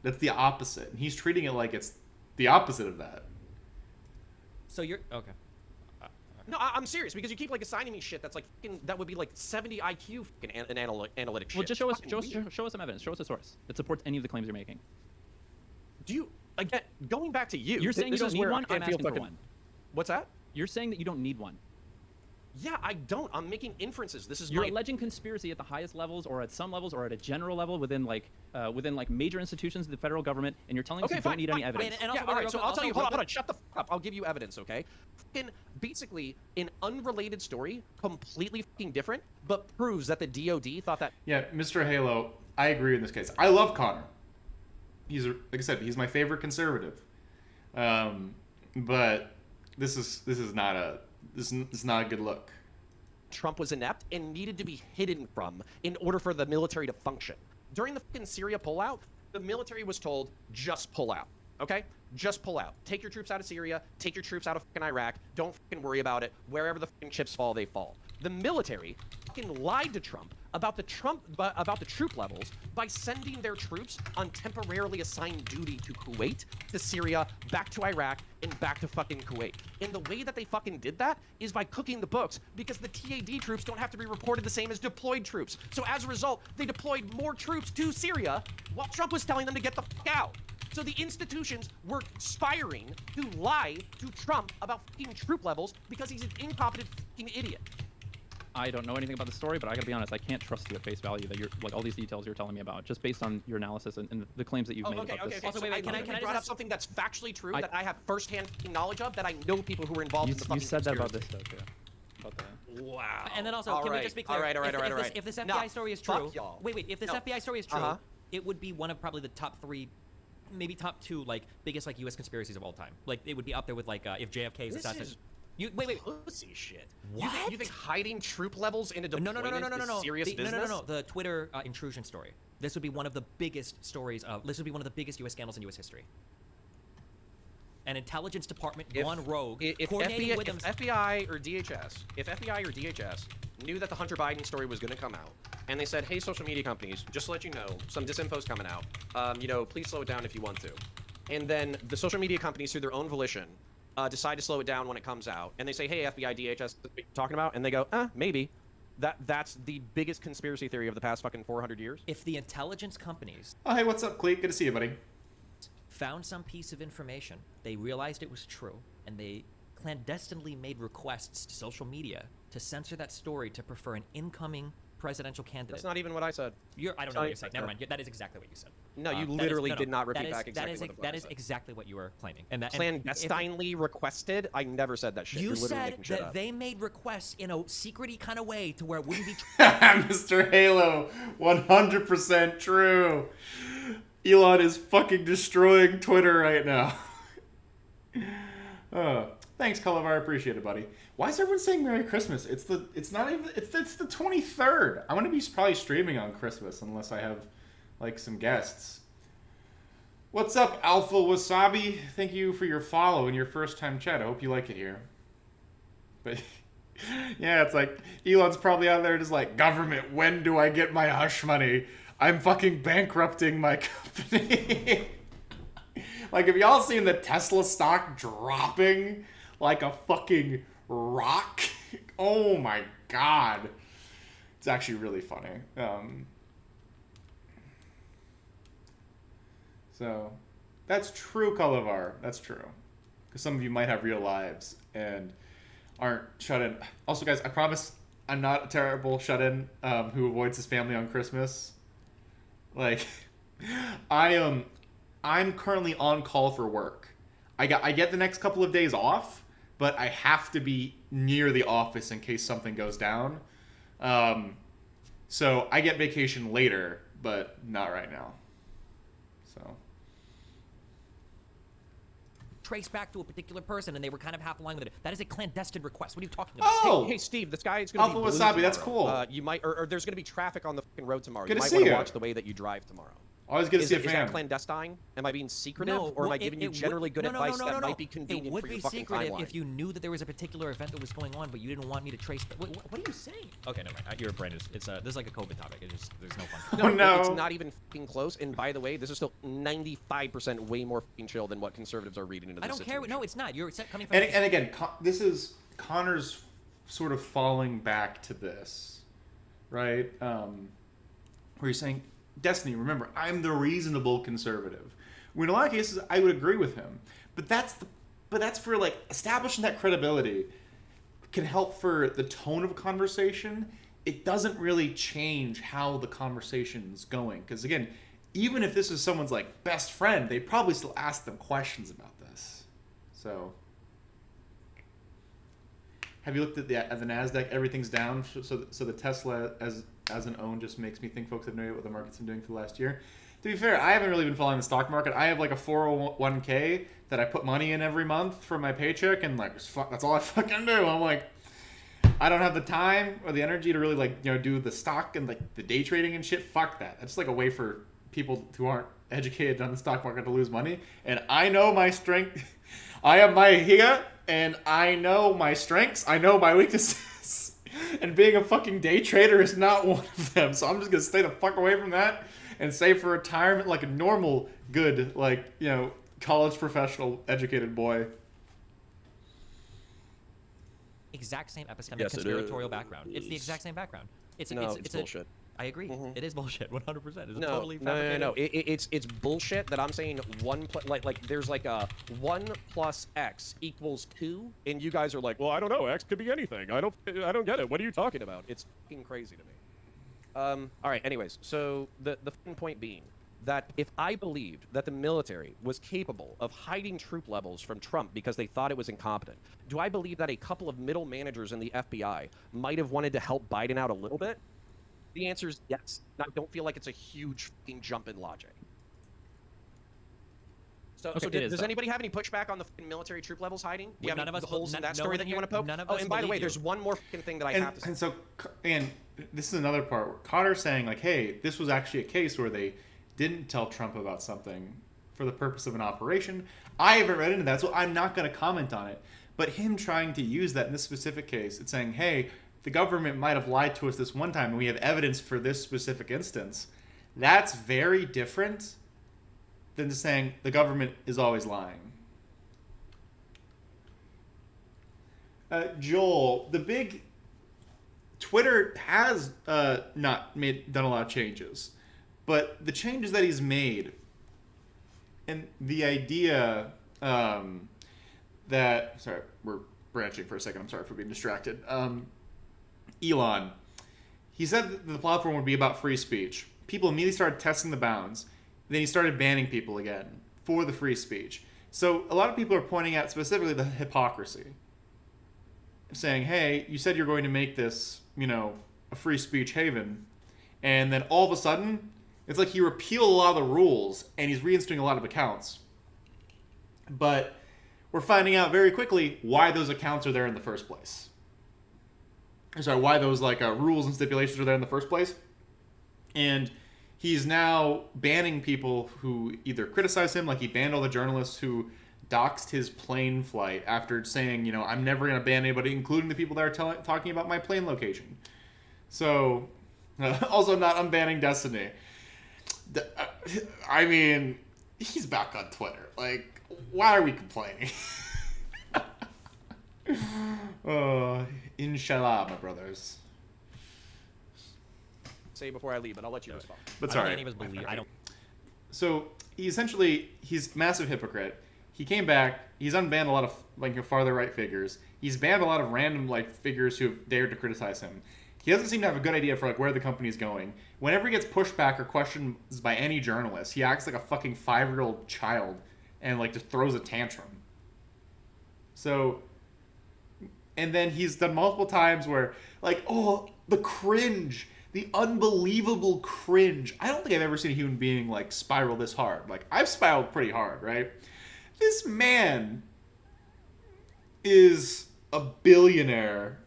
That's the opposite. And he's treating it like it's the opposite of that. So you're... Okay. No, I'm serious because you keep assigning me shit that's that would be 70 IQ fucking analytic shit. Well, just show us some evidence. Show us a source that supports any of the claims you're making. Do you again going back to you? You're saying you don't need one. I'm asking for one. What's that? You're saying that you don't need one. Yeah, I don't. I'm making inferences. This is You're my... alleging conspiracy at the highest levels, or at some levels, or at a general level within like major institutions of the federal government, and you're telling us you don't need any evidence. And also, yeah, all right, so I'll tell you. Hold on. quick- Shut the fuck up. I'll give you evidence, okay? Fucking basically an unrelated story, completely fucking different, but proves that the DoD thought that. Yeah, Mr. Halo, I agree in this case. I love Connor. He's, like I said, he's my favorite conservative. But this is not a good look. Trump was inept and needed to be hidden from in order for the military to function. During the fucking Syria pullout, the military was told, just pull out, okay? Just pull out. Take your troops out of Syria, take your troops out of fucking Iraq, don't fucking worry about it. Wherever the fucking chips fall, they fall. The military fucking lied to Trump about the troop levels by sending their troops on temporarily assigned duty to Kuwait, to Syria, back to Iraq, and back to fucking Kuwait. And the way that they fucking did that is by cooking the books, because the TAD troops don't have to be reported the same as deployed troops. So as a result, they deployed more troops to Syria while Trump was telling them to get the fuck out. So the institutions were conspiring to lie to Trump about fucking troop levels because he's an incompetent fucking idiot. I don't know anything about the story, but I gotta be honest, I can't trust you at face value that you're like all these details you're telling me about, just based on your analysis and the claims that you've made about this. Also, wait, can I just brought up something that's factually true that I have firsthand knowledge of, that I know people who were involved in the fucking You said that about conspiracy. this though, too. About the... Wow. And then also, can we just be clear? All right. If this FBI Nah, story is fuck true, y'all. wait, if this No. FBI story is true, Uh-huh. it would be one of probably the top 3, maybe top 2, like biggest like U.S. conspiracies of all time. Like it would be up there with like if JFK is This assassinated. is Wait. pussy shit. What? You think hiding troop levels in a deployment is serious business? No. The Twitter intrusion story. This would be one of the biggest stories of. This would be one of the biggest U.S. scandals in U.S. history. An intelligence department gone rogue, If coordinating with them. FBI or DHS knew that the Hunter Biden story was going to come out, and they said, "Hey, social media companies, just to let you know, some disinfo's coming out. Please slow it down if you want to." And then the social media companies, through their own volition, decide to slow it down when it comes out, and they say, "Hey, FBI, DHS, what are you talking about?" And they go, maybe. That's the biggest conspiracy theory of the past fucking 400 years. If the intelligence companies Oh, hey, what's up, Cleet? Good to see you, buddy. found some piece of information, they realized it was true, and they clandestinely made requests to social media to censor that story to prefer an incoming presidential candidate. That's not even what I said. I don't know what you said. Never mind. That is exactly what you said. No, you That is- literally no, no, did not that repeat is- back exactly that is, what the that fuck I is said. exactly what you were claiming. And that Clandestinely requested? I never said that shit. you You're literally said making shit that up. they made requests in a secret-y kind of way to where it wouldn't be. Mr. Halo, 100% true. Elon is fucking destroying Twitter right now. Thanks, Calavar. Appreciate it, buddy. Why is everyone saying Merry Christmas? It's the 23rd. I'm gonna be probably streaming on Christmas unless I have like some guests. What's up, Alpha Wasabi? Thank you for your follow and your first time chat. I hope you like it here. But yeah, it's like Elon's probably out there just like, government, when do I get my hush money? I'm fucking bankrupting my company. Like, have y'all seen the Tesla stock dropping like a fucking rock? Oh my god. It's actually really funny. So, that's true, Calavar. That's true. Because some of you might have real lives and aren't shut in. Also, guys, I promise I'm not a terrible shut-in who avoids his family on Christmas. Like, I'm currently on call for work. I get the next couple of days off, but I have to be near the office in case something goes down. So I get vacation later, but not right now. So. Trace back to a particular person, and they were kind of half along with it. That is a clandestine request. What are you talking about? Oh! Hey, Steve, this guy is going to be Alpha blue Wasabi, that's tomorrow. cool. You might, or there's going to be traffic on the fucking road tomorrow. Good You to might see want to you. watch the way that you drive tomorrow. Always good to see a Is fan. that clandestine? Am I being secretive, or am I giving you generally good advice that might be convenient It would for be your fucking secretive timeline? if you knew that there was a particular event that was going on, but you didn't want me to trace. What are you saying? Okay, never mind. Your brain is. This is like a COVID topic. There's no fun. Oh, no. It's not even fucking close. And by the way, this is still 95% way more fucking chill than what conservatives are reading into this I don't care. situation. No, it's not. You're coming from. And again, this is Connor's sort of falling back to this, right? Where he's saying, Destiny, remember, I'm the reasonable conservative. When in a lot of cases, I would agree with him. But that's for like establishing that credibility. can help for the tone of a conversation, it doesn't really change how the conversation's going. Because again, even if this is someone's like best friend, they probably still ask them questions about this. So, have you looked at the Nasdaq? Everything's down, so the Tesla as an own just makes me think folks have no idea what the market's been doing for the last year. To be fair, I haven't really been following the stock market. I have like a 401k that I put money in every month for my paycheck, and like that's all I fucking do. I'm like, I don't have the time or the energy to really like do the stock and like the day trading and shit. Fuck that. That's like a way for people who aren't educated on the stock market to lose money. And I know my strength. I am my higa, and I know my strengths. I know my weaknesses. And being a fucking day trader is not one of them. So I'm just gonna stay the fuck away from that and save for retirement like a normal, good, like college professional, educated boy. Exact same epistemic Yes, it conspiratorial is. background. It's the exact same background. It's bullshit. I agree. It is bullshit. 100%. It's No, totally no, fabricated. no. It's bullshit that I'm saying like there's like a 1 plus X equals 2, and you guys are like, well, I don't know. X could be anything. I don't get it. What are you talking about? It's fucking crazy to me. All right. Anyways, so the fucking point being that if I believed that the military was capable of hiding troop levels from Trump because they thought it was incompetent, do I believe that a couple of middle managers in the FBI might have wanted to help Biden out a little bit? The answer is yes. I don't feel like it's a huge fucking jump in logic. So, does anybody have any pushback on the fucking military troop levels hiding? Do you have any holes in that story that you want to poke? None of Oh, us and by the way, believe there's you. one more fucking thing that I have to say. And this is another part where Connor's saying like, hey, this was actually a case where they didn't tell Trump about something for the purpose of an operation. I haven't read into that, so I'm not going to comment on it. But him trying to use that in this specific case, it's saying, hey, the government might have lied to us this one time, and we have evidence for this specific instance. That's very different than just saying the government is always lying. Joel, the big Twitter has not done a lot of changes, but the changes that he's made, and the idea that sorry, we're branching for a second. I'm sorry for being distracted. Elon, he said that the platform would be about free speech. People immediately started testing the bounds. Then he started banning people again for the free speech. So a lot of people are pointing out specifically the hypocrisy. Saying, hey, you said you're going to make this, a free speech haven. And then all of a sudden, it's like he repealed a lot of the rules and he's reinstating a lot of accounts. But we're finding out very quickly why those accounts are there in the first place. Sorry, why those rules and stipulations are there in the first place. And he's now banning people who either criticize him, like he banned all the journalists who doxed his plane flight after saying, I'm never going to ban anybody, including the people that are talking about my plane location. So, also not unbanning Destiny. I mean, he's back on Twitter. Like, why are we complaining? Inshallah, my brothers. Say before I leave, but I'll let you respond. But I sorry. don't think any of us believe. I don't. So he's a massive hypocrite. He came back. He's unbanned a lot of farther right figures. He's banned a lot of random figures who have dared to criticize him. He doesn't seem to have a good idea for where the company's going. Whenever he gets pushback or questions by any journalist, he acts like a fucking 5-year-old child and just throws a tantrum. So, and then he's done multiple times where the cringe, the unbelievable cringe. I don't think I've ever seen a human being spiral this hard. I've spiraled pretty hard, right? This man is a billionaire.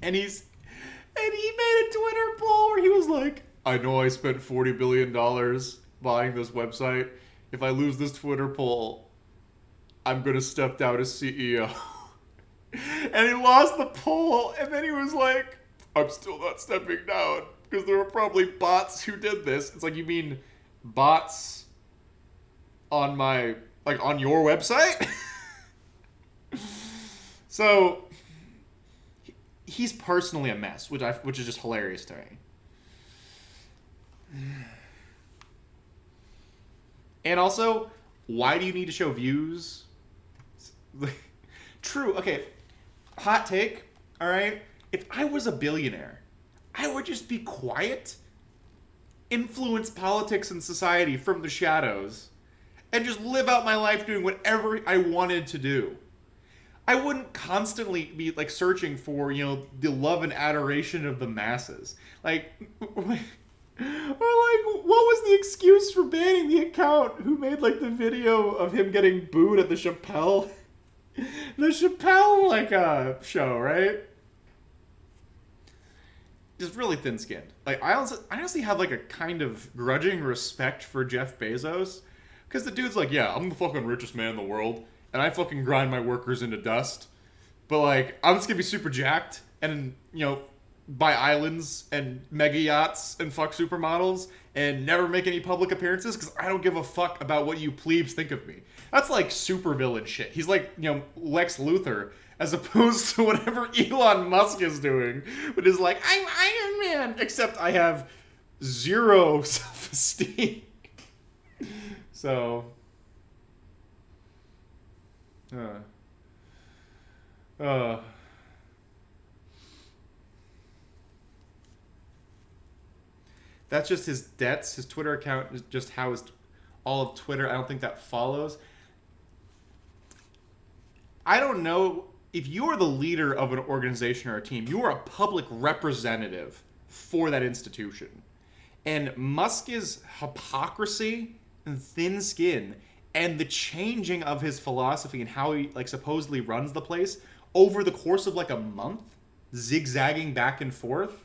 And he made a Twitter poll where he was like, I know I spent $40 billion buying this website. If I lose this Twitter poll, I'm going to step down as CEO. And he lost the poll. And then he was like, I'm still not stepping down because there were probably bots who did this. It's you mean bots on on your website? So he's personally a mess, which is just hilarious to me. And also, why do you need to show views? True. Okay, hot take, all right? If I was a billionaire, I would just be quiet, influence politics and society from the shadows, and just live out my life doing whatever I wanted to do. I wouldn't constantly be like searching for, the love and adoration of the masses. Like, or like, what was the excuse for banning the account who made like the video of him getting booed at the Chappelle show, right? Just really thin-skinned. Like, I honestly have like a kind of grudging respect for Jeff Bezos, because the dude's like, yeah, I'm the fucking richest man in the world, and I fucking grind my workers into dust, but like, I'm just gonna be super jacked and buy islands and mega yachts and fuck supermodels and never make any public appearances because I don't give a fuck about what you plebes think of me. That's like supervillain shit. He's like, Lex Luthor, as opposed to whatever Elon Musk is doing, but is like, I'm Iron Man, except I have zero self-esteem. So, that's just his debts. His Twitter account is just housed all of Twitter. I don't think that follows. I don't know. If you are the leader of an organization or a team, you are a public representative for that institution. And Musk's hypocrisy and thin skin and the changing of his philosophy and how he like supposedly runs the place over the course of like a month, zigzagging back and forth.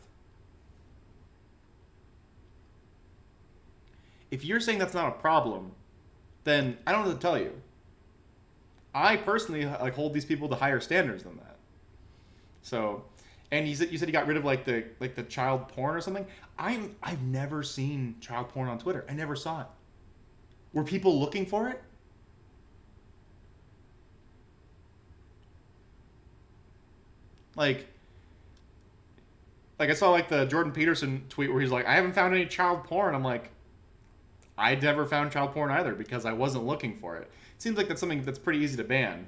If you're saying that's not a problem, then I don't know what to tell you. I personally like hold these people to higher standards than that. So, and you said he got rid of like the child porn or something. I've never seen child porn on Twitter. I never saw it. Were people looking for it? Like I saw like the Jordan Peterson tweet where he's like, I haven't found any child porn. I'm like, I never found child porn either because I wasn't looking for it. It seems like that's something that's pretty easy to ban.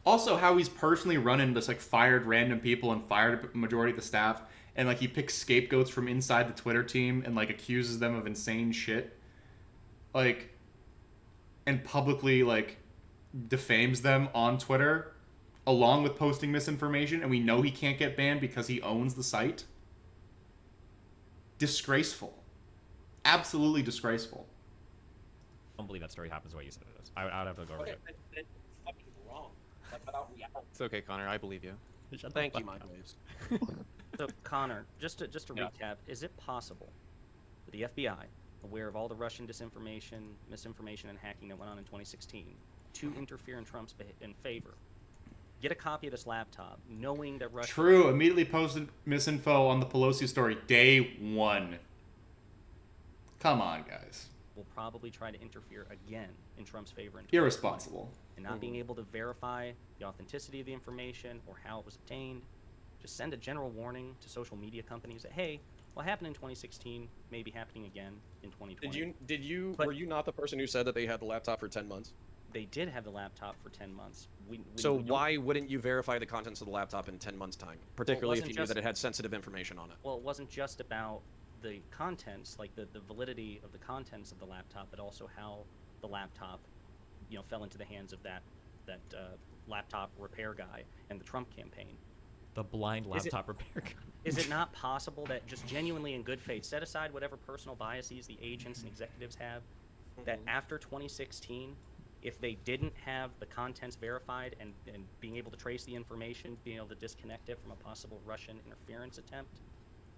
Also, how he's personally running just like fired random people and fired a majority of the staff, and like he picks scapegoats from inside the Twitter team and like accuses them of insane shit, like, and publicly like defames them on Twitter, along with posting misinformation, and we know he can't get banned because he owns the site. Disgraceful. Absolutely disgraceful. I don't believe that story happens the way you said it is. I would have to go over it. It's fucking wrong. Like, without reality. It's okay, Connor. I believe you. Thank you, Mindwaves. So, Connor, just to recap, is it possible that the FBI, aware of all the Russian disinformation, misinformation, and hacking that went on in 2016, to interfere in Trump's favor, get a copy of this laptop, knowing that Russia... True. Immediately posted misinfo on the Pelosi story day one. Come on, guys. Will probably try to interfere again in Trump's favor. In Irresponsible. And not being able to verify the authenticity of the information or how it was obtained. Just send a general warning to social media companies that, hey, what happened in 2016 may be happening again in 2020. Were you not the person who said that they had the laptop for 10 months? They did have the laptop for 10 months. So why wouldn't you verify the contents of the laptop in 10 months' time? Particularly if you knew that it had sensitive information on it. Well, it wasn't just about the contents, like the validity of the contents of the laptop, but also how the laptop, fell into the hands of that laptop repair guy and the Trump campaign. The blind laptop repair guy. Is it not possible that just genuinely in good faith, set aside whatever personal biases the agents and executives have, that after 2016, if they didn't have the contents verified and being able to trace the information, being able to disconnect it from a possible Russian interference attempt,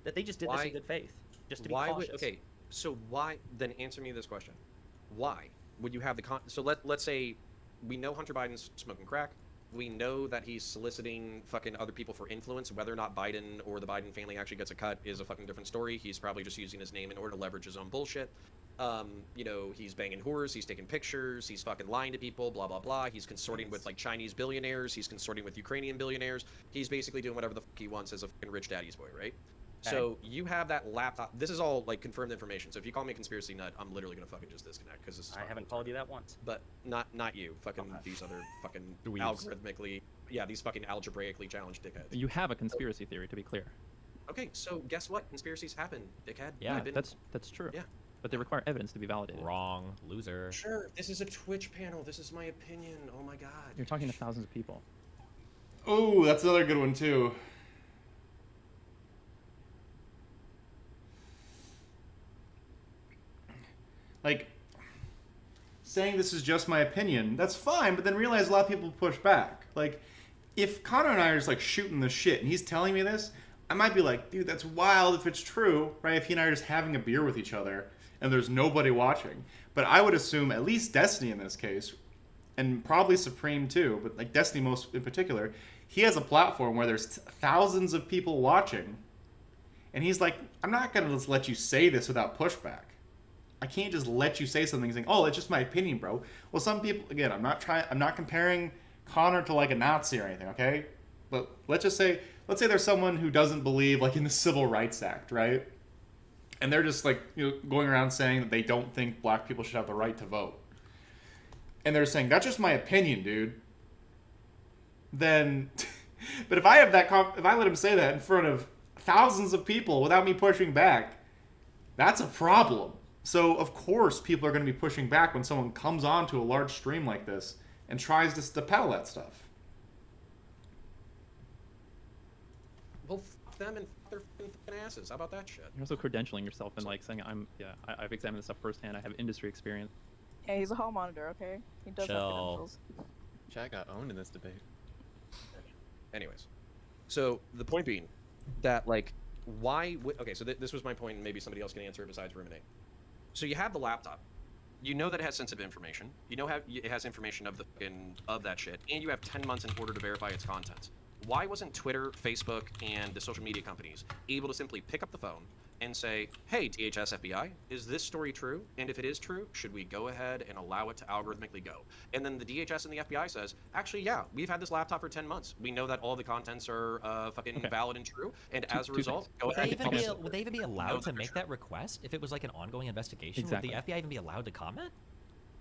that they just did this in good faith, just to be cautious? So why, then answer me this question. Why would you have so let's say we know Hunter Biden's smoking crack. We know that he's soliciting fucking other people for influence. Whether or not Biden or the Biden family actually gets a cut is a fucking different story. He's probably just using his name in order to leverage his own bullshit. He's banging whores, he's taking pictures, he's fucking lying to people, blah, blah, blah. He's consorting with, like, Chinese billionaires, he's consorting with Ukrainian billionaires. He's basically doing whatever the fuck he wants as a fucking rich daddy's boy, right? So you have that laptop. This is all like confirmed information. So if you call me a conspiracy nut, I'm literally gonna fucking just disconnect because this is. I haven't called you that once. But not you. Fucking these other fucking algorithmically, these fucking algebraically challenged dickheads. You have a conspiracy theory, to be clear. Okay, so guess what? Conspiracies happen, dickhead. Yeah, that's true. Yeah. But they require evidence to be validated. Wrong, loser. Sure, this is a Twitch panel. This is my opinion. Oh my god. You're talking to thousands of people. Oh, that's another good one too. Like, saying this is just my opinion, that's fine, but then realize a lot of people push back. Like, if Connor and I are just like shooting the shit and he's telling me this, I might be like, dude, that's wild if it's true, right? If he and I are just having a beer with each other and there's nobody watching. But I would assume at least Destiny in this case, and probably Supreme too, but like Destiny most in particular, he has a platform where there's thousands of people watching. And he's like, I'm not going to just let you say this without pushback. I can't just let you say something saying, oh, it's just my opinion, bro. Well, some people, again, I'm not comparing Connor to like a Nazi or anything, okay? But let's say there's someone who doesn't believe like in the Civil Rights Act, right? And they're just like, going around saying that they don't think black people should have the right to vote. And they're saying, that's just my opinion, dude. Then, but if I let him say that in front of thousands of people without me pushing back, that's a problem. So, of course, people are going to be pushing back when someone comes onto a large stream like this and tries to peddle that stuff. Well, fuck them and fuck their fucking asses. How about that shit? You're also credentialing yourself and like saying, I've examined this stuff firsthand. I have industry experience. Yeah, he's a hall monitor, okay? He does have credentials. Chad got owned in this debate. Anyways, so the point being that, like, why okay, so this was my point, and maybe somebody else can answer it besides Ruminate. So you have the laptop. You know that it has sensitive information. You know it has information of that shit, and you have 10 months in order to verify its contents. Why wasn't Twitter, Facebook, and the social media companies able to simply pick up the phone and say, hey, DHS FBI, is this story true? And if it is true, should we go ahead and allow it to algorithmically go? And then the DHS and the FBI says, actually, yeah, we've had this laptop for 10 months. We know that all the contents are fucking valid and true. And as a result, go ahead and publish it. Would they even be allowed to make that request if it was like an ongoing investigation? Exactly. Would the FBI even be allowed to comment?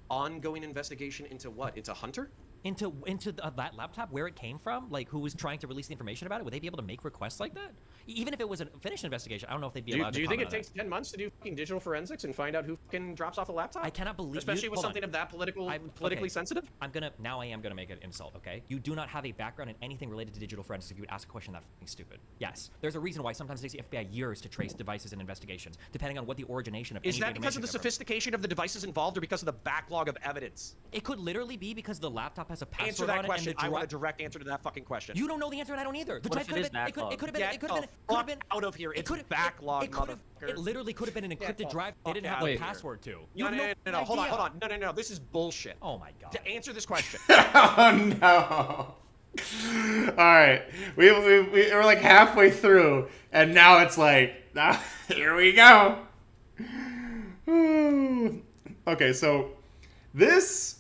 Ongoing investigation into what? Into Hunter? Into that laptop, where it came from, like who was trying to release the information about it? Would they be able to make requests like that? Even if it was a finished investigation, I don't know if they'd be allowed to. Do you think it takes 10 months to do fucking digital forensics and find out who fucking drops off a laptop? I cannot believe, especially with something of that politically sensitive. I am gonna make an insult. Okay, you do not have a background in anything related to digital forensics. If you would ask a question that fucking stupid. Yes, there's a reason why sometimes it takes the FBI years to trace devices and investigations, depending on what the origination of. Is that because of the sophistication of the devices involved, or because of the backlog of evidence? It could literally be because the laptop has a password Answer that on question. it. I want a direct answer to that fucking question. You don't know the answer, and I don't either. The drive could have been. It could have been. It could have been out of here. It's backlog, motherfucker. It literally could have been an encrypted drive. They didn't have a password to. No. Hold on. No. This is bullshit. Oh my god. To answer this question. Oh no. All right, we're like halfway through, and now it's like, here we go. Okay, so this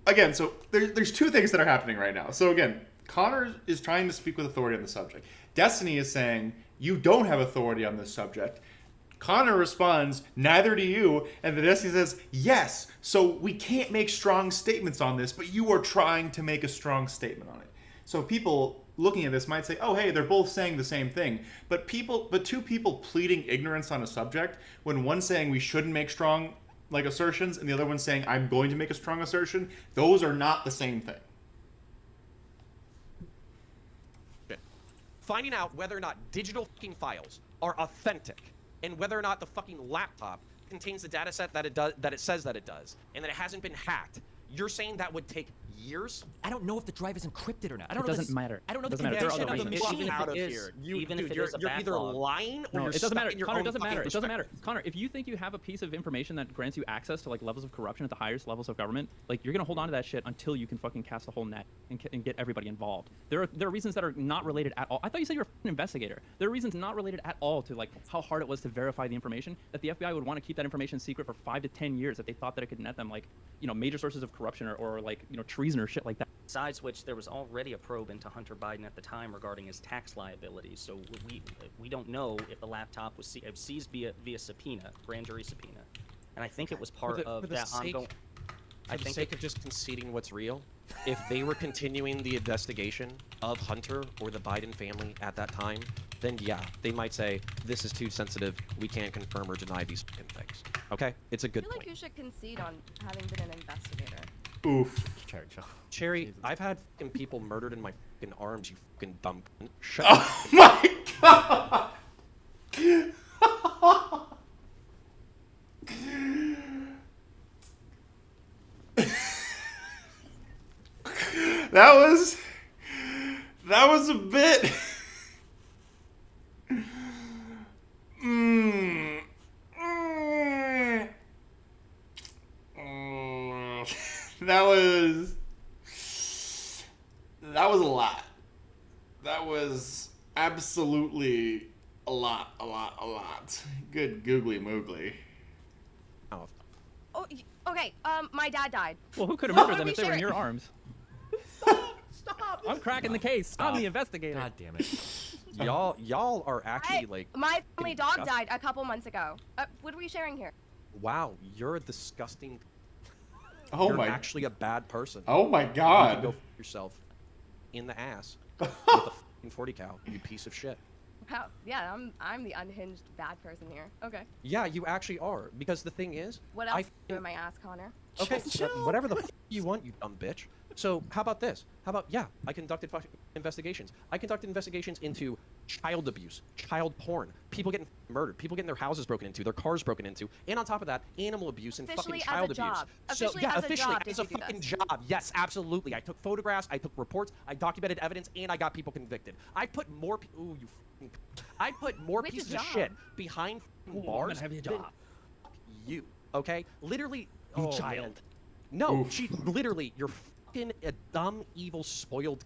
again, so there's two things that are happening right now. So again, Connor is trying to speak with authority on the subject. Destiny is saying, you don't have authority on this subject. Connor responds, neither do you. And then Destiny says, yes, so we can't make strong statements on this, but you are trying to make a strong statement on it. So people looking at this might say, oh, hey, they're both saying the same thing. But two people pleading ignorance on a subject, when one's saying we shouldn't make strong assertions and the other one's saying I'm going to make a strong assertion, those are not the same thing. Finding out whether or not digital fucking files are authentic and whether or not the fucking laptop contains the data set that it says that it does, and that it hasn't been hacked. You're saying that would take years? I don't know if the drive is encrypted or not. I don't know. It doesn't matter. I don't know the condition of the reasons. machine. Out of here. Even if it is a you're either backlog. lying or No, you're it doesn't matter. stuck in your Connor, own it doesn't matter. fucking It doesn't matter. perspective. Connor, if you think you have a piece of information that grants you access to like levels of corruption at the highest levels of government, like you're gonna hold on to that shit until you can fucking cast a whole net and get everybody involved. There are reasons that are not related at all. I thought you said you were an investigator. There are reasons not related at all to like how hard it was to verify the information, that the FBI would want to keep that information secret for 5 to 10 years if they thought that it could net them like major sources of corruption or like treason treason or shit like that. Besides which, there was already a probe into Hunter Biden at the time regarding his tax liabilities. So we don't know if the laptop was seized via subpoena, grand jury subpoena, and I think it was part of that ongoing. For the sake of just conceding what's real, if they were continuing the investigation of Hunter or the Biden family at that time, then yeah, they might say, this is too sensitive, we can't confirm or deny these fucking things. Okay? It's a good I feel like point. you should concede on having been an investigator. Oof. Cherry, I've had fucking people murdered in my fucking arms, you fucking dumb cunt. Shut Oh my god! That was a bit. That was a lot. That was absolutely a lot. Good googly moogly. Oh. Oh, okay. My dad died. Well, who could have What murdered were them we if they were in sharing? your arms? Stop! I'm cracking the case. I'm the investigator. God damn it. Y'all are actually like. My family dog disgusting. died a couple months ago. What are we sharing here? Wow, you're a disgusting. Oh you're my. actually a bad person. Oh my You can god. go f yourself in the ass with a fucking 40 cal. You piece of shit. How? Yeah, I'm the unhinged bad person here. Okay. Yeah, you actually are. Because the thing is, What else do in my ass, Connor? okay, whatever the f you want, you dumb bitch. So how about this? How about I conducted investigations. I conducted investigations into child abuse, child porn, people getting murdered, people getting their houses broken into, their cars broken into, and on top of that, animal abuse and Officially fucking child as a abuse. job. So Officially yeah, as a officially job, as did a you do fucking this? job. Yes, absolutely. I took photographs, I took reports, I documented evidence, and I got people convicted. I put more. Ooh, you. I put more Which pieces job? of shit behind bars than you. Okay, literally. You oh, child. man. No, Oof. she literally. You're fucking a dumb, evil, spoiled.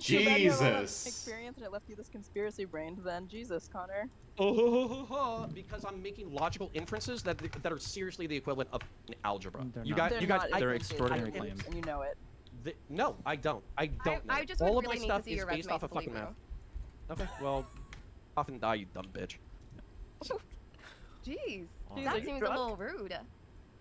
Too bad you have all that Jesus. experience and it left you this conspiracy brain. Then Jesus, Connor. Because I'm making logical inferences that are seriously the equivalent of algebra. They're You not. guys, They're you guys. not they're advantageous, extraordinary and- claims. and you know it. No, I don't. I don't know. I just All would of my really need stuff to see is your based resume off of to believe fucking math. you. Okay, well, often die, you dumb bitch. Jeez, Jeez, that are you seems drunk? a little rude.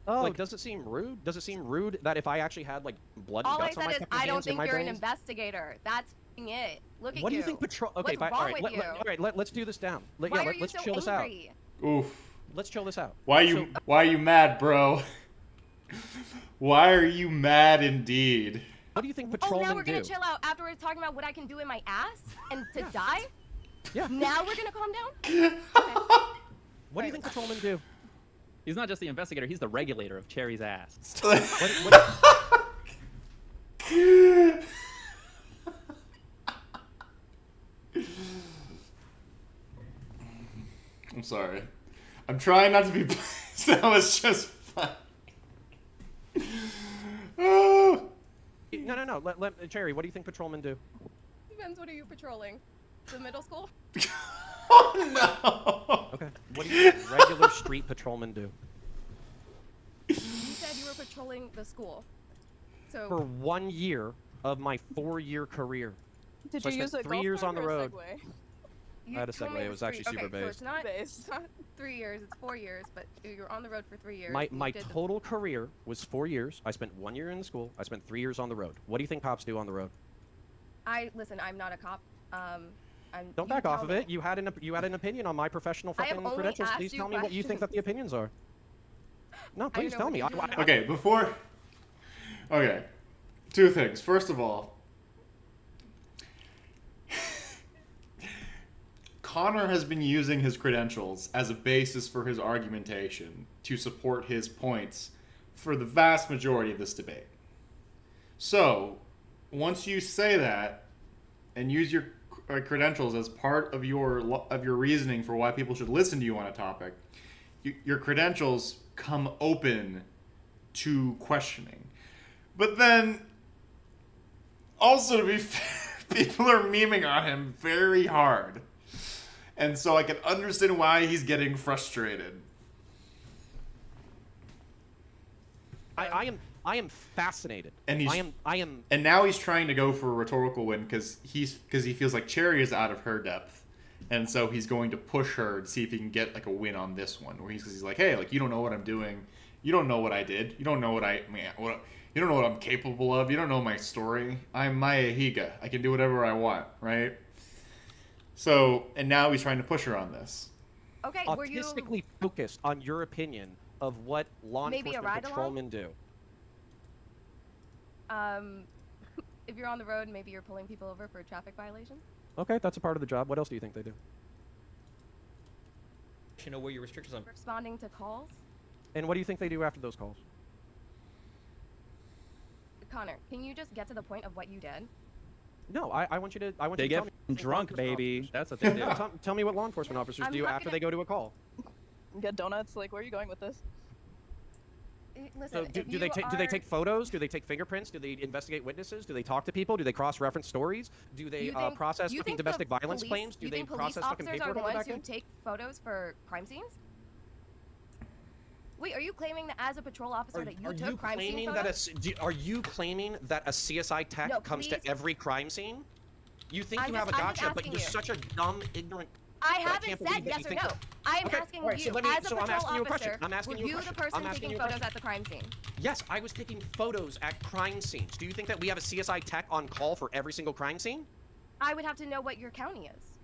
Oh, Like- does it seem rude? Does it seem rude that if I actually had like blood and All I guts on said my is fucking I don't hands and think my you're an brains? investigator. That's f***ing it. Look at What do you. you think patrol? Okay, What's all wrong right, with you? all right. Let's do this down. Why are you Let's so chill this angry? Oof. out. Let's chill this out. Why are you mad, bro? Why are you mad indeed? What do you think Oh, patrolmen now we're gonna do? chill out after we're talking about what I can do in my ass and to die? Yeah. Now we're gonna calm down? What do you think patrolmen do? He's not just the investigator, he's the regulator of Cherry's ass. I'm sorry. I'm trying not to be. That was just fun. Oh. No. Cherry, what do you think patrolmen do? Depends, what are you patrolling? The middle school? Oh no. Okay. What do you think regular street patrolmen do? You said you were patrolling the school. So For 1 year of my 4-year career. Did So I you use spent a 3 golf years cart on the or a road. Segway? you I had a told me segue, it was actually okay, super so based. it's not, Based. it's not 3 years, it's 4 years, but you're on the road for 3 years. My and you my did the- total career was 4 years. I spent 1 year in school. I spent 3 years on the road. What do you think cops do on the road? Listen, I'm not a cop. Don't you back off tell of me. it. You had an opinion on my professional I have fucking only credentials. asked Please you tell me what you think that the opinions are. No, please know tell what me. you do. Okay, before. Okay, 2 things. First of all, Connor has been using his credentials as a basis for his argumentation to support his points for the vast majority of this debate. So, once you say that and use your credentials as part of your reasoning for why people should listen to you on a topic, your credentials come open to questioning. But then, also to be fair, people are memeing on him very hard. And so I can understand why he's getting frustrated. I I am fascinated. And he's, I am. And now he's trying to go for a rhetorical win because he feels like Cherry is out of her depth, and so he's going to push her to see if he can get like a win on this one. Where he's like, hey, like you don't know what I'm doing, you don't know what I did, you don't know what you don't know what I'm capable of, you don't know my story. I'm Maya Higa. I can do whatever I want, right? So, and now he's trying to push her on this. Okay, were you Autistically focused on your opinion of what law maybe a enforcement ride-along? patrolmen do. If you're on the road, maybe you're pulling people over for traffic violations? Okay, that's a part of the job. What else do you think they do? You know where your restrictions on. Responding to calls? And what do you think they do after those calls? Connor, can you just get to the point of what you did? No, I want you to. I want They you to get tell me. drunk, baby. That's what they do. Tell me what law enforcement officers I'm do not after gonna- they go to a call. Get donuts? Like, where are you going with this? Listen, So do if they you do they are- take photos? Do they take fingerprints? Do they investigate witnesses? Do they talk to people? Do they cross-reference stories? Do they you think- process you fucking think the domestic violence police- claims? Do you they think process police fucking officers are paperwork the on the ones back who end? take photos for crime scenes? Wait, are you claiming that as a patrol officer that you Are took you crime scene claiming photos? are you claiming that a CSI tech No, comes to please. every crime scene? You think I'm you have a just- I'm just gotcha, but asking you're you. such a dumb, ignorant. I can't haven't believe said that yes you or think no. that. I am Okay, asking alright, so you, let me- as a so I'm patrol asking you a question. officer, I'm asking were you a you the question. person I'm asking taking you a photos question. at the crime scene? Yes, I was taking photos at crime scenes. Do you think that we have a CSI tech on call for every single crime scene? I would have to know what your county is.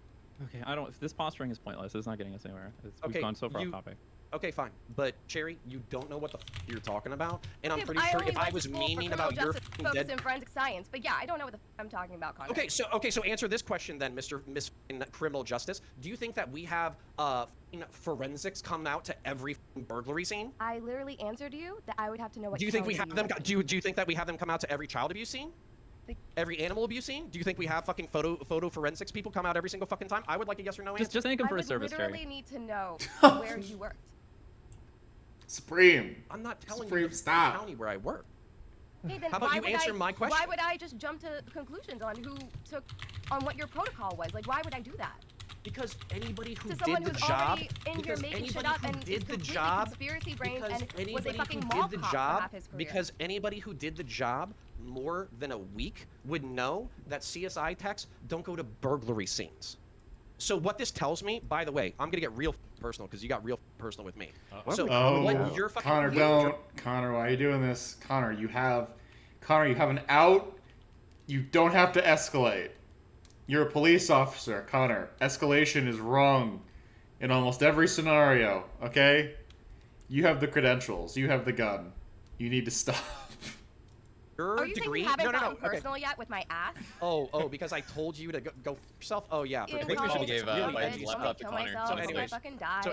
Okay, I don't. This posturing is pointless. It's not getting us anywhere. We've Okay, gone so far you- off topic. Okay, fine. But Cherry, you don't know what the you're talking about, and I'm Okay, pretty I sure only if I went to was school for memeing criminal about your justice fucking focus dead. in forensic science, but yeah, I don't know what the I'm talking about, Connor. So answer this question then, Miss Criminal Justice. Do you think that we have forensics come out to every burglary scene? I literally answered you that I would have to know what. Do you think we have county them? you live Do you think that we have them come out to every child abuse scene? Every animal abuse scene? Do you think we have fucking photo forensics people come out every single fucking time? I would like a yes or no answer. Just thank him I for his would service, literally Cherry. need to know where you worked. Supreme. I'm not telling Supreme, you the stop. county where I work. Okay, then How about why you would answer I, my question? Why would I just jump to conclusions on what your protocol was? Like, why would I do that? Because anybody who To did someone the who's job, already in here because making shit anybody up who and is did the completely job, conspiracy brain because and was a anybody fucking who mall did the cop for job, half his career. because anybody who did the job more than a week would know that CSI techs don't go to burglary scenes. So what this tells me, by the way, I'm gonna get real personal because you got real personal with me. So what you're fucking Connor, don't. Connor, why are you doing this? Connor, you have an out. You don't have to escalate. You're a police officer, Connor. Escalation is wrong in almost every scenario, okay? You have the credentials. You have the gun. You need to stop. Your Are you saying degree? you haven't no, gotten okay. personal yet with my ass? Oh, because I told you to go f yourself? Oh, yeah. You I think we should have gave really Biden's did. laptop to Kill Connor. myself, So so I anyways, fucking died.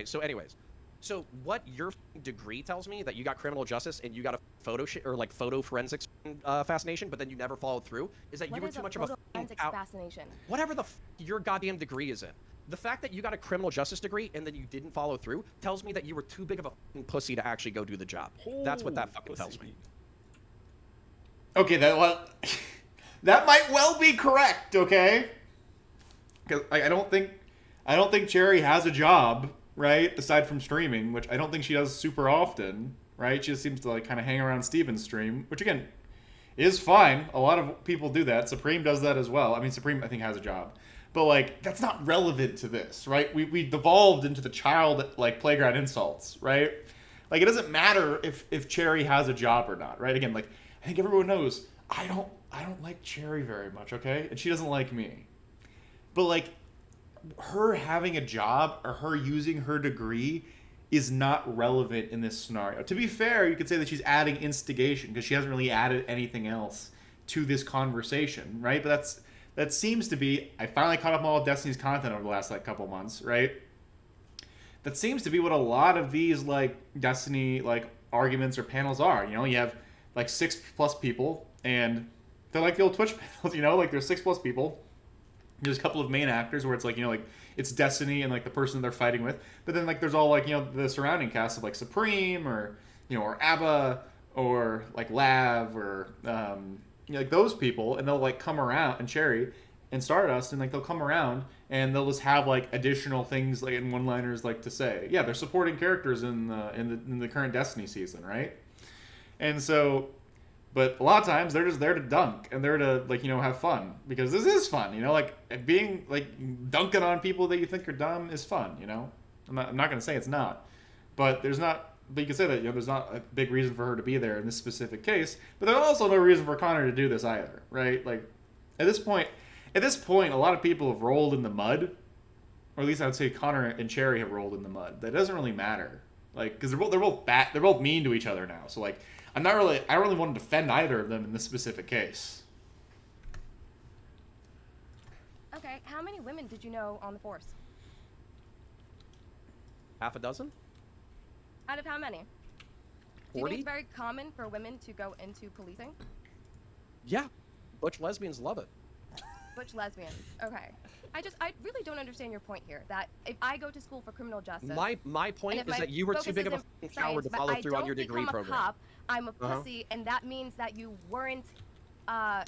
So anyways, so what your degree tells me that you got criminal justice and you got a photo forensics fascination, but then you never followed through, is that What you were is too much photo of a forensics out. fascination? Whatever the your goddamn degree is in. The fact that you got a criminal justice degree and then you didn't follow through tells me that you were too big of a pussy to actually go do the job. That's what that fucking tells me. Okay, that might well be correct. Okay, because I don't think Cherry has a job, right? Aside from streaming, which I don't think she does super often, right? She just seems to like kind of hang around Steven's stream, which again is fine. A lot of people do that. Supreme does that as well. I mean, Supreme I think has a job, but like that's not relevant to this, right? We devolved into the child like playground insults, right? Like it doesn't matter if Cherry has a job or not, right? Again, like I think everyone knows I don't like Cherry very much, okay? And she doesn't like me. But like her having a job or her using her degree is not relevant in this scenario. To be fair, you could say that she's adding instigation because she hasn't really added anything else to this conversation, right? But that seems to be, I finally caught up on all of Destiny's content over the last like couple months, right? That seems to be what a lot of these like Destiny like arguments or panels are. You know, you have like 6+ people and they're like the old Twitch panels, you know, like there's 6+ people. There's a couple of main actors where it's like, you know, like it's Destiny and like the person they're fighting with. But then like there's all like, you know, the surrounding cast of like Supreme or, you know, or ABBA or like Lav or, you know, like those people. And they'll like come around and Cherry and Stardust and like they'll come around and they'll just have like additional things like in one-liners like to say. Yeah, they're supporting characters in the current Destiny season, right? And so, but a lot of times they're just there to dunk and they're to like, have fun because this is fun, like being like dunking on people that you think are dumb is fun, I'm not going to say it's not, but you can say that, there's not a big reason for her to be there in this specific case, but there's also no reason for Connor to do this either, right? Like at this point, a lot of people have rolled in the mud, or at least I would say Connor and Cherry have rolled in the mud. That doesn't really matter, like, because they're both bad, they're both mean to each other now. So like, I don't really want to defend either of them in this specific case. Okay, how many women did you know on the force? Half a dozen? Out of how many? Do you 40? think it's very common for women to go into policing? Yeah. Butch lesbians love it. Butch lesbians. Okay. I really don't understand your point here. That if I go to school for criminal justice, My point is that you were too big of a fucking coward to follow through on your degree program. Cop, I'm a pussy, and that means that you weren't a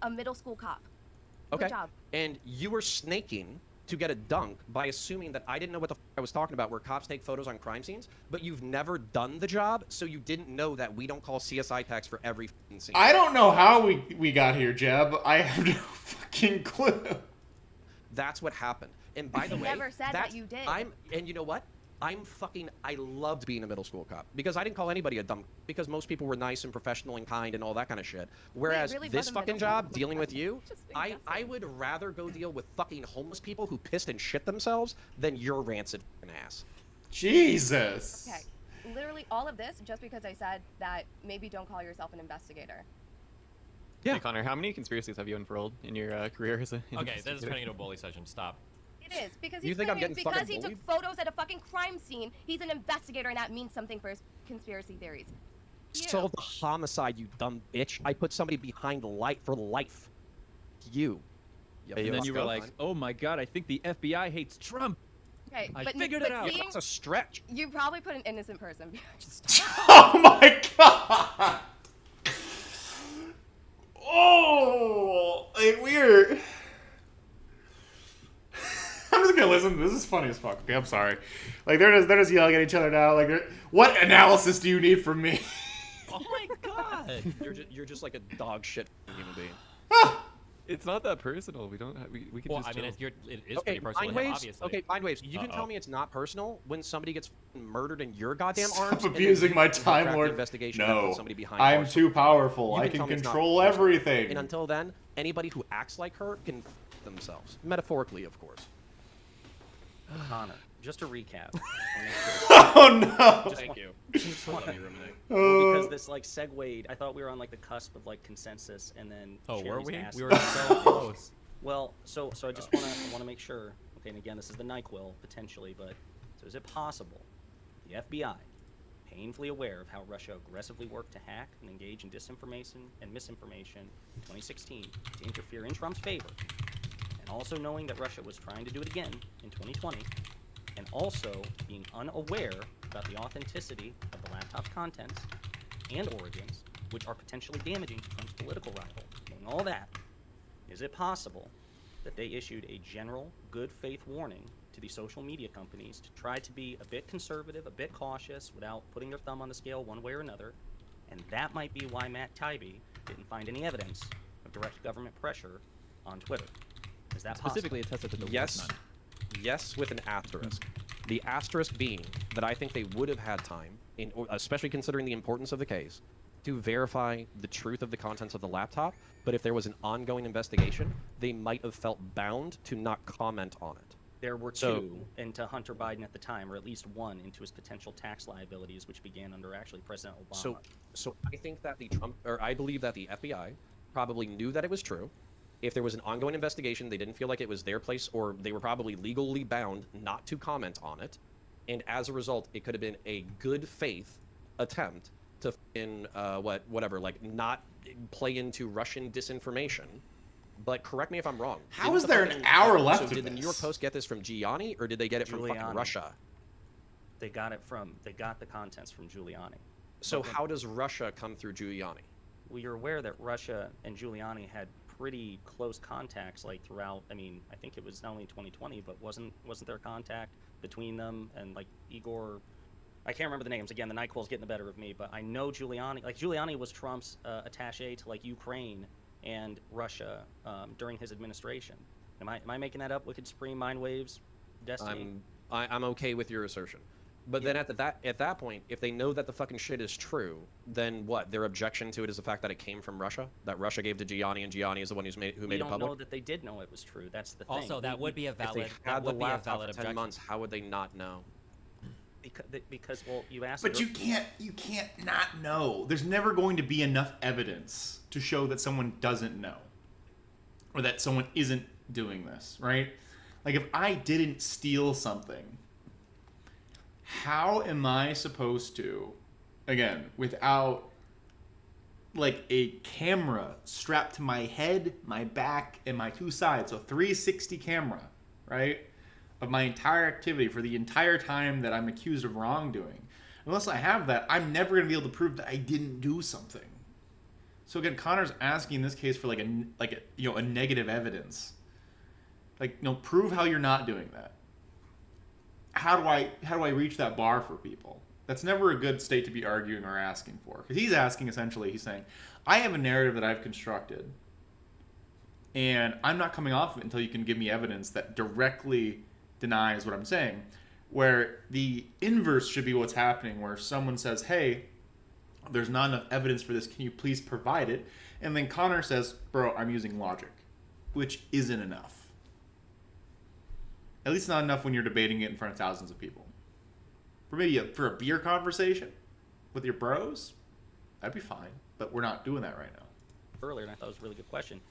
middle school cop. Okay. Good job. And you were snaking to get a dunk by assuming that I didn't know what the I was talking about, where cops take photos on crime scenes, but you've never done the job, so you didn't know that we don't call CSI tags for every scene. I don't know how we got here, Jeb. I have no fucking clue. That's what happened. And by the way, never said that you did. And you know what? I loved being a middle school cop because I didn't call anybody a dumb, because most people were nice and professional and kind and all that kind of shit. Whereas really this wasn't fucking middle job, school. dealing with you, I would rather go deal with fucking homeless people who pissed and shit themselves than your rancid fucking ass. Jesus. Okay. Literally all of this just because I said that maybe don't call yourself an investigator. Yeah. Hey, Connor, how many conspiracies have you unfurled in your career as a Okay, this is turning into a bully session. Stop. It is because You he's think I'm claiming getting because fucking he took bullied? photos at a fucking crime scene. He's an investigator, and that means something for his conspiracy theories. Solve the homicide, you dumb bitch. I put somebody behind light for life. You. And then you were like, oh my god, I think the FBI hates Trump. Okay, I but figured but it out. seeing- That's a stretch. You probably put an innocent person behind. Oh my god. Oh, like weird. I'm just gonna listen. This is funny as fuck. Okay, I'm sorry. Like they're just yelling at each other now. Like, what analysis do you need from me? Oh my god. You're just like a dog shit human being. It's not that personal. We don't. We can Well, just. I mean, chill. it is Okay, pretty personal, mind waves. obviously. Okay, mind waves. You can tell me it's not personal when somebody gets murdered in your goddamn Stop arms. abusing my and then you Time crack the Lord. investigation and No, put somebody behind I'm bars. too powerful. You I tell can me it's not control personal. everything. And until then, anybody who acts like her can themselves, metaphorically, of course. Connor, just to recap. Oh no! Just Thank want- you. just want- Love you, Ruminick. Well, because this like segued, I thought we were on like the cusp of like consensus, and then. Oh, were Sherry's we? ass- We were so close. Well, so I just wanna make sure. Okay, and again, this is the NyQuil potentially, but so is it possible the FBI, painfully aware of how Russia aggressively worked to hack and engage in disinformation and misinformation in 2016 to interfere in Trump's favor, and also knowing that Russia was trying to do it again in 2020, and also being unaware about the authenticity of the laptop's contents and origins, which are potentially damaging to Trump's political rival, knowing all that, is it possible that they issued a general good faith warning to the social media companies to try to be a bit conservative, a bit cautious, without putting their thumb on the scale one way or another? And that might be why Matt Taibbi didn't find any evidence of direct government pressure on Twitter. Is that Specifically attested to the Yes. none. Yes, with an asterisk. The asterisk being that I think they would have had time, especially considering the importance of the case, to verify the truth of the contents of the laptop. But if there was an ongoing investigation, they might have felt bound to not comment on it. There were So- two into Hunter Biden at the time, or at least one into his potential tax liabilities, which began under actually President Obama. So I think that I believe that the FBI probably knew that it was true. If there was an ongoing investigation, they didn't feel like it was their place, or they were probably legally bound not to comment on it. And as a result, it could have been a good faith attempt to not play into Russian disinformation. But correct me if I'm wrong. How Didn't is the there an fucking- hour left So of did the New York this? Post get this from Giuliani, or did they get it from fucking Giuliani. Russia? They got the contents from Giuliani. So But- how does Russia come through Giuliani? Well, you're aware that Russia and Giuliani had pretty close contacts, like throughout. I mean, I think it was not only 2020, but wasn't there contact between them and like Igor I can't remember the names. Again, the NyQuil's getting the better of me, but I know Giuliani. Like, Giuliani was Trump's attaché to, like, Ukraine and Russia during his administration. Am I making that up? Wicked Supreme, Mind Waves, Destiny? I'm okay with your assertion. But then at that point, if they know that the fucking shit is true, then what? Their objection to it is the fact that it came from Russia? That Russia gave to Gianni, and Gianni is the one who made it public? We don't know that they did know it was true. That's the thing. Also, that would be a valid. If they had the laptop for 10 objection. months, how would they not know? Because well, you asked. But you can't not know. There's never going to be enough evidence to show that someone doesn't know, or that someone isn't doing this, right? Like, if I didn't steal something, how am I supposed to, again, without like a camera strapped to my head, my back, and my two sides, so 360 camera, right, of my entire activity for the entire time that I'm accused of wrongdoing? Unless I have that, I'm never going to be able to prove that I didn't do something. So again, Connor's asking in this case for like a negative evidence. Like, prove how you're not doing that. How do I reach that bar for people? That's never a good state to be arguing or asking for. Because he's asking, essentially, he's saying, I have a narrative that I've constructed, and I'm not coming off of it until you can give me evidence that directly denies what I'm saying. Where the inverse should be what's happening, where someone says, hey, there's not enough evidence for this, can you please provide it? And then Connor says, bro, I'm using logic, which isn't enough. At least not enough when you're debating it in front of thousands of people. For a beer conversation with your bros, that'd be fine. But we're not doing that right now. Earlier, and I thought it was a really good question,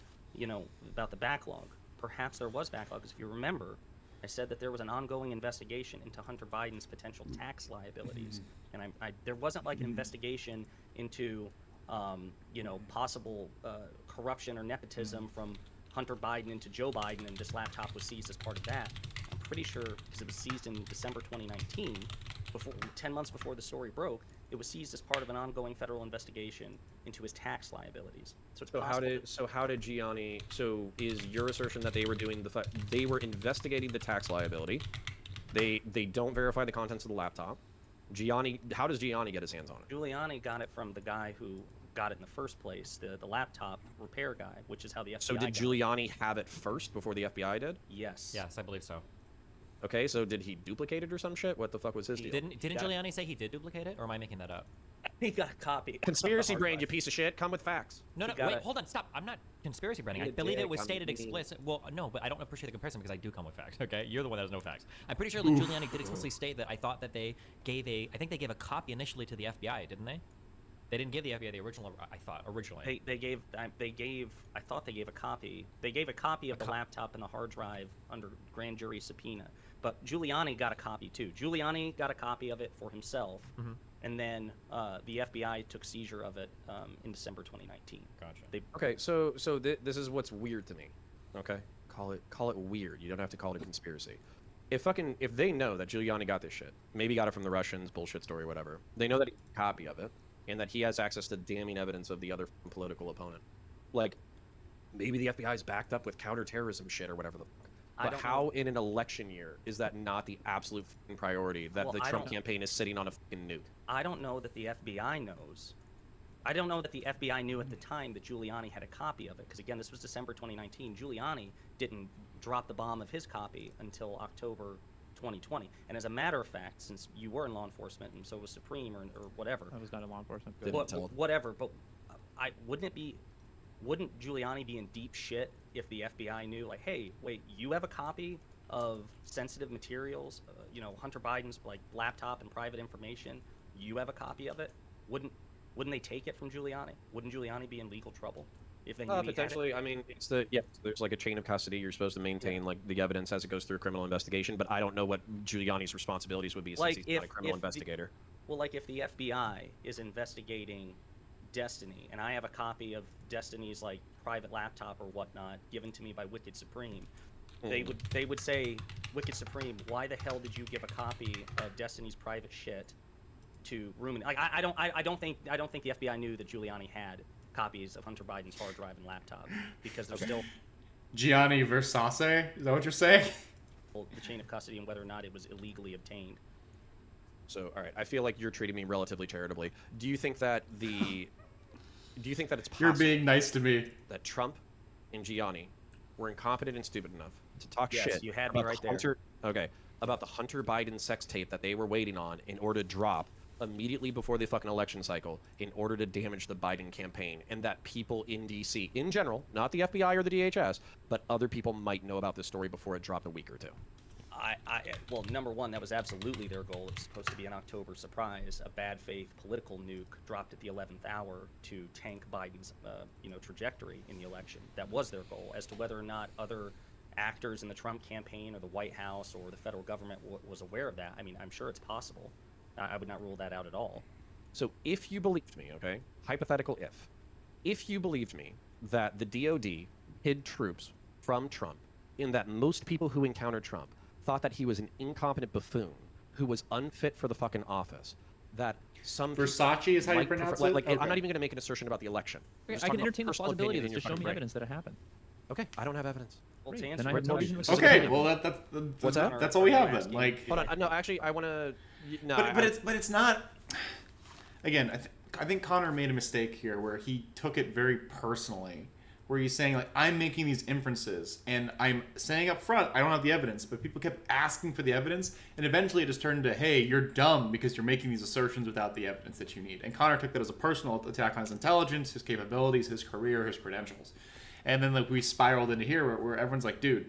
about the backlog. Perhaps there was backlog, because if you remember, I said that there was an ongoing investigation into Hunter Biden's potential tax liabilities. And there wasn't like an investigation into, possible corruption or nepotism from Hunter Biden into Joe Biden, and this laptop was seized as part of that. I'm pretty sure, because it was seized in December 2019, 10 months before the story broke, it was seized as part of an ongoing federal investigation into his tax liabilities. So it's possible. How did Gianni? So is your assertion that they were doing they were investigating the tax liability? They don't verify the contents of the laptop. How does Gianni get his hands on it? Giuliani got it from the guy who got it in the first place, the laptop repair guy, which is how the FBI So did Giuliani have it first before the FBI did? Yes. Yes, I believe so. Okay, so did he duplicate it or some shit? What the fuck was his deal? Didn't Giuliani say he did duplicate it, or am I making that up? He got a copy. Conspiracy brain, you piece of shit. Come with facts. No, wait, hold on, stop. I'm not conspiracy branding. I believe it was stated explicit. Well, no, but I don't appreciate the comparison because I do come with facts, okay? You're the one that has no facts. I'm pretty sure that Giuliani did explicitly state that. I thought that I think they gave a copy initially to the FBI, didn't they? They didn't give the FBI the original, I thought, originally. I thought they gave a copy. They gave a copy of the laptop and the hard drive under grand jury subpoena. But Giuliani got a copy, too. Giuliani got a copy of it for himself. Mm-hmm. And then the FBI took seizure of it in December 2019. Gotcha. Okay, so this is what's weird to me. Okay, call it weird. You don't have to call it a conspiracy. If they know that Giuliani got this shit, maybe got it from the Russians, bullshit story, whatever. They know that he has a copy of it, and that he has access to damning evidence of the other political opponent. Like, maybe the FBI is backed up with counterterrorism shit or whatever the fuck. But how in an election year is that not the absolute priority that the Trump campaign is sitting on a fucking nuke? I don't know that the FBI knows. I don't know that the FBI knew at the time that Giuliani had a copy of it, because again, this was December 2019. Giuliani didn't drop the bomb of his copy until October 2020. And as a matter of fact, since you were in law enforcement and so was Supreme or whatever. I was not in law enforcement. Whatever, but wouldn't Giuliani be in deep shit if the FBI knew, like, hey, wait, you have a copy of sensitive materials, Hunter Biden's like laptop and private information, you have a copy of it? Wouldn't they take it from Giuliani? Wouldn't Giuliani be in legal trouble if they knew potentially? I mean, there's like a chain of custody. You're supposed to maintain like the evidence as it goes through a criminal investigation, but I don't know what Giuliani's responsibilities would be since he's not a criminal investigator. Like if the FBI is investigating Destiny, and I have a copy of Destiny's like private laptop or whatnot given to me by Wicked Supreme, they would say, Wicked Supreme, why the hell did you give a copy of Destiny's private shit to Rumen? Like I don't think the FBI knew that Giuliani had copies of Hunter Biden's hard drive and laptop, because there's still Gianni Versace. Is that what you're saying? The chain of custody and whether or not it was illegally obtained. So, all right, I feel like you're treating me relatively charitably. Do you think that it's possible You're being nice to me. that Trump and Gianni were incompetent and stupid enough to talk Yes, shit you had me about right the about the Hunter Biden sex tape that they were waiting on in order to drop immediately before the fucking election cycle in order to damage the Biden campaign, and that people in DC in general, not the FBI or the DHS, but other people might know about this story before it dropped a week or two? Well, number one, that was absolutely their goal. It was supposed to be an October surprise, a bad faith political nuke dropped at the 11th hour to tank Biden's, trajectory in the election. That was their goal. As to whether or not other actors in the Trump campaign or the White House or the federal government was aware of that, I mean, I'm sure it's possible. I would not rule that out at all. So if you believed me, okay, hypothetical if you believed me that the DOD hid troops from Trump, in that most people who encountered Trump thought that he was an incompetent buffoon who was unfit for the fucking office, that some Versace is how you pronounce it? Like, Okay. I'm not even going to make an assertion about the election. I'm just I can talking about entertain the personal possibility opinion that in just your show me fucking evidence that it happened. Okay, I don't have evidence. Well, Great. to Then answer I your have no question- reason to Okay, assume well that. that's that? That's all we have then. Like, Hold on, no, actually, I want to. No, but it's not. Again, I think Connor made a mistake here where he took it very personally, where he's saying like I'm making these inferences and I'm saying up front I don't have the evidence, but people kept asking for the evidence, and eventually it just turned to, hey, you're dumb because you're making these assertions without the evidence that you need. And Connor took that as a personal attack on his intelligence, his capabilities, his career, his credentials. And then like we spiraled into here where everyone's like, dude,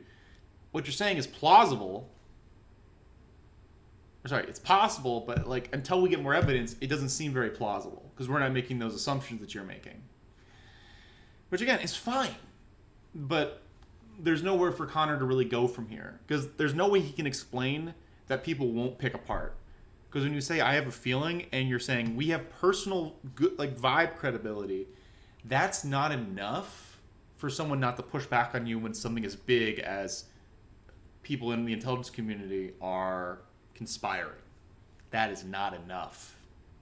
what you're saying is plausible. Sorry, it's possible, but like until we get more evidence, it doesn't seem very plausible because we're not making those assumptions that you're making. Which again is fine, but there's nowhere for Connor to really go from here because there's no way he can explain that people won't pick apart. Because when you say I have a feeling and you're saying we have personal good like vibe credibility, that's not enough for someone not to push back on you when something as big as people in the intelligence community are conspiring. That is not enough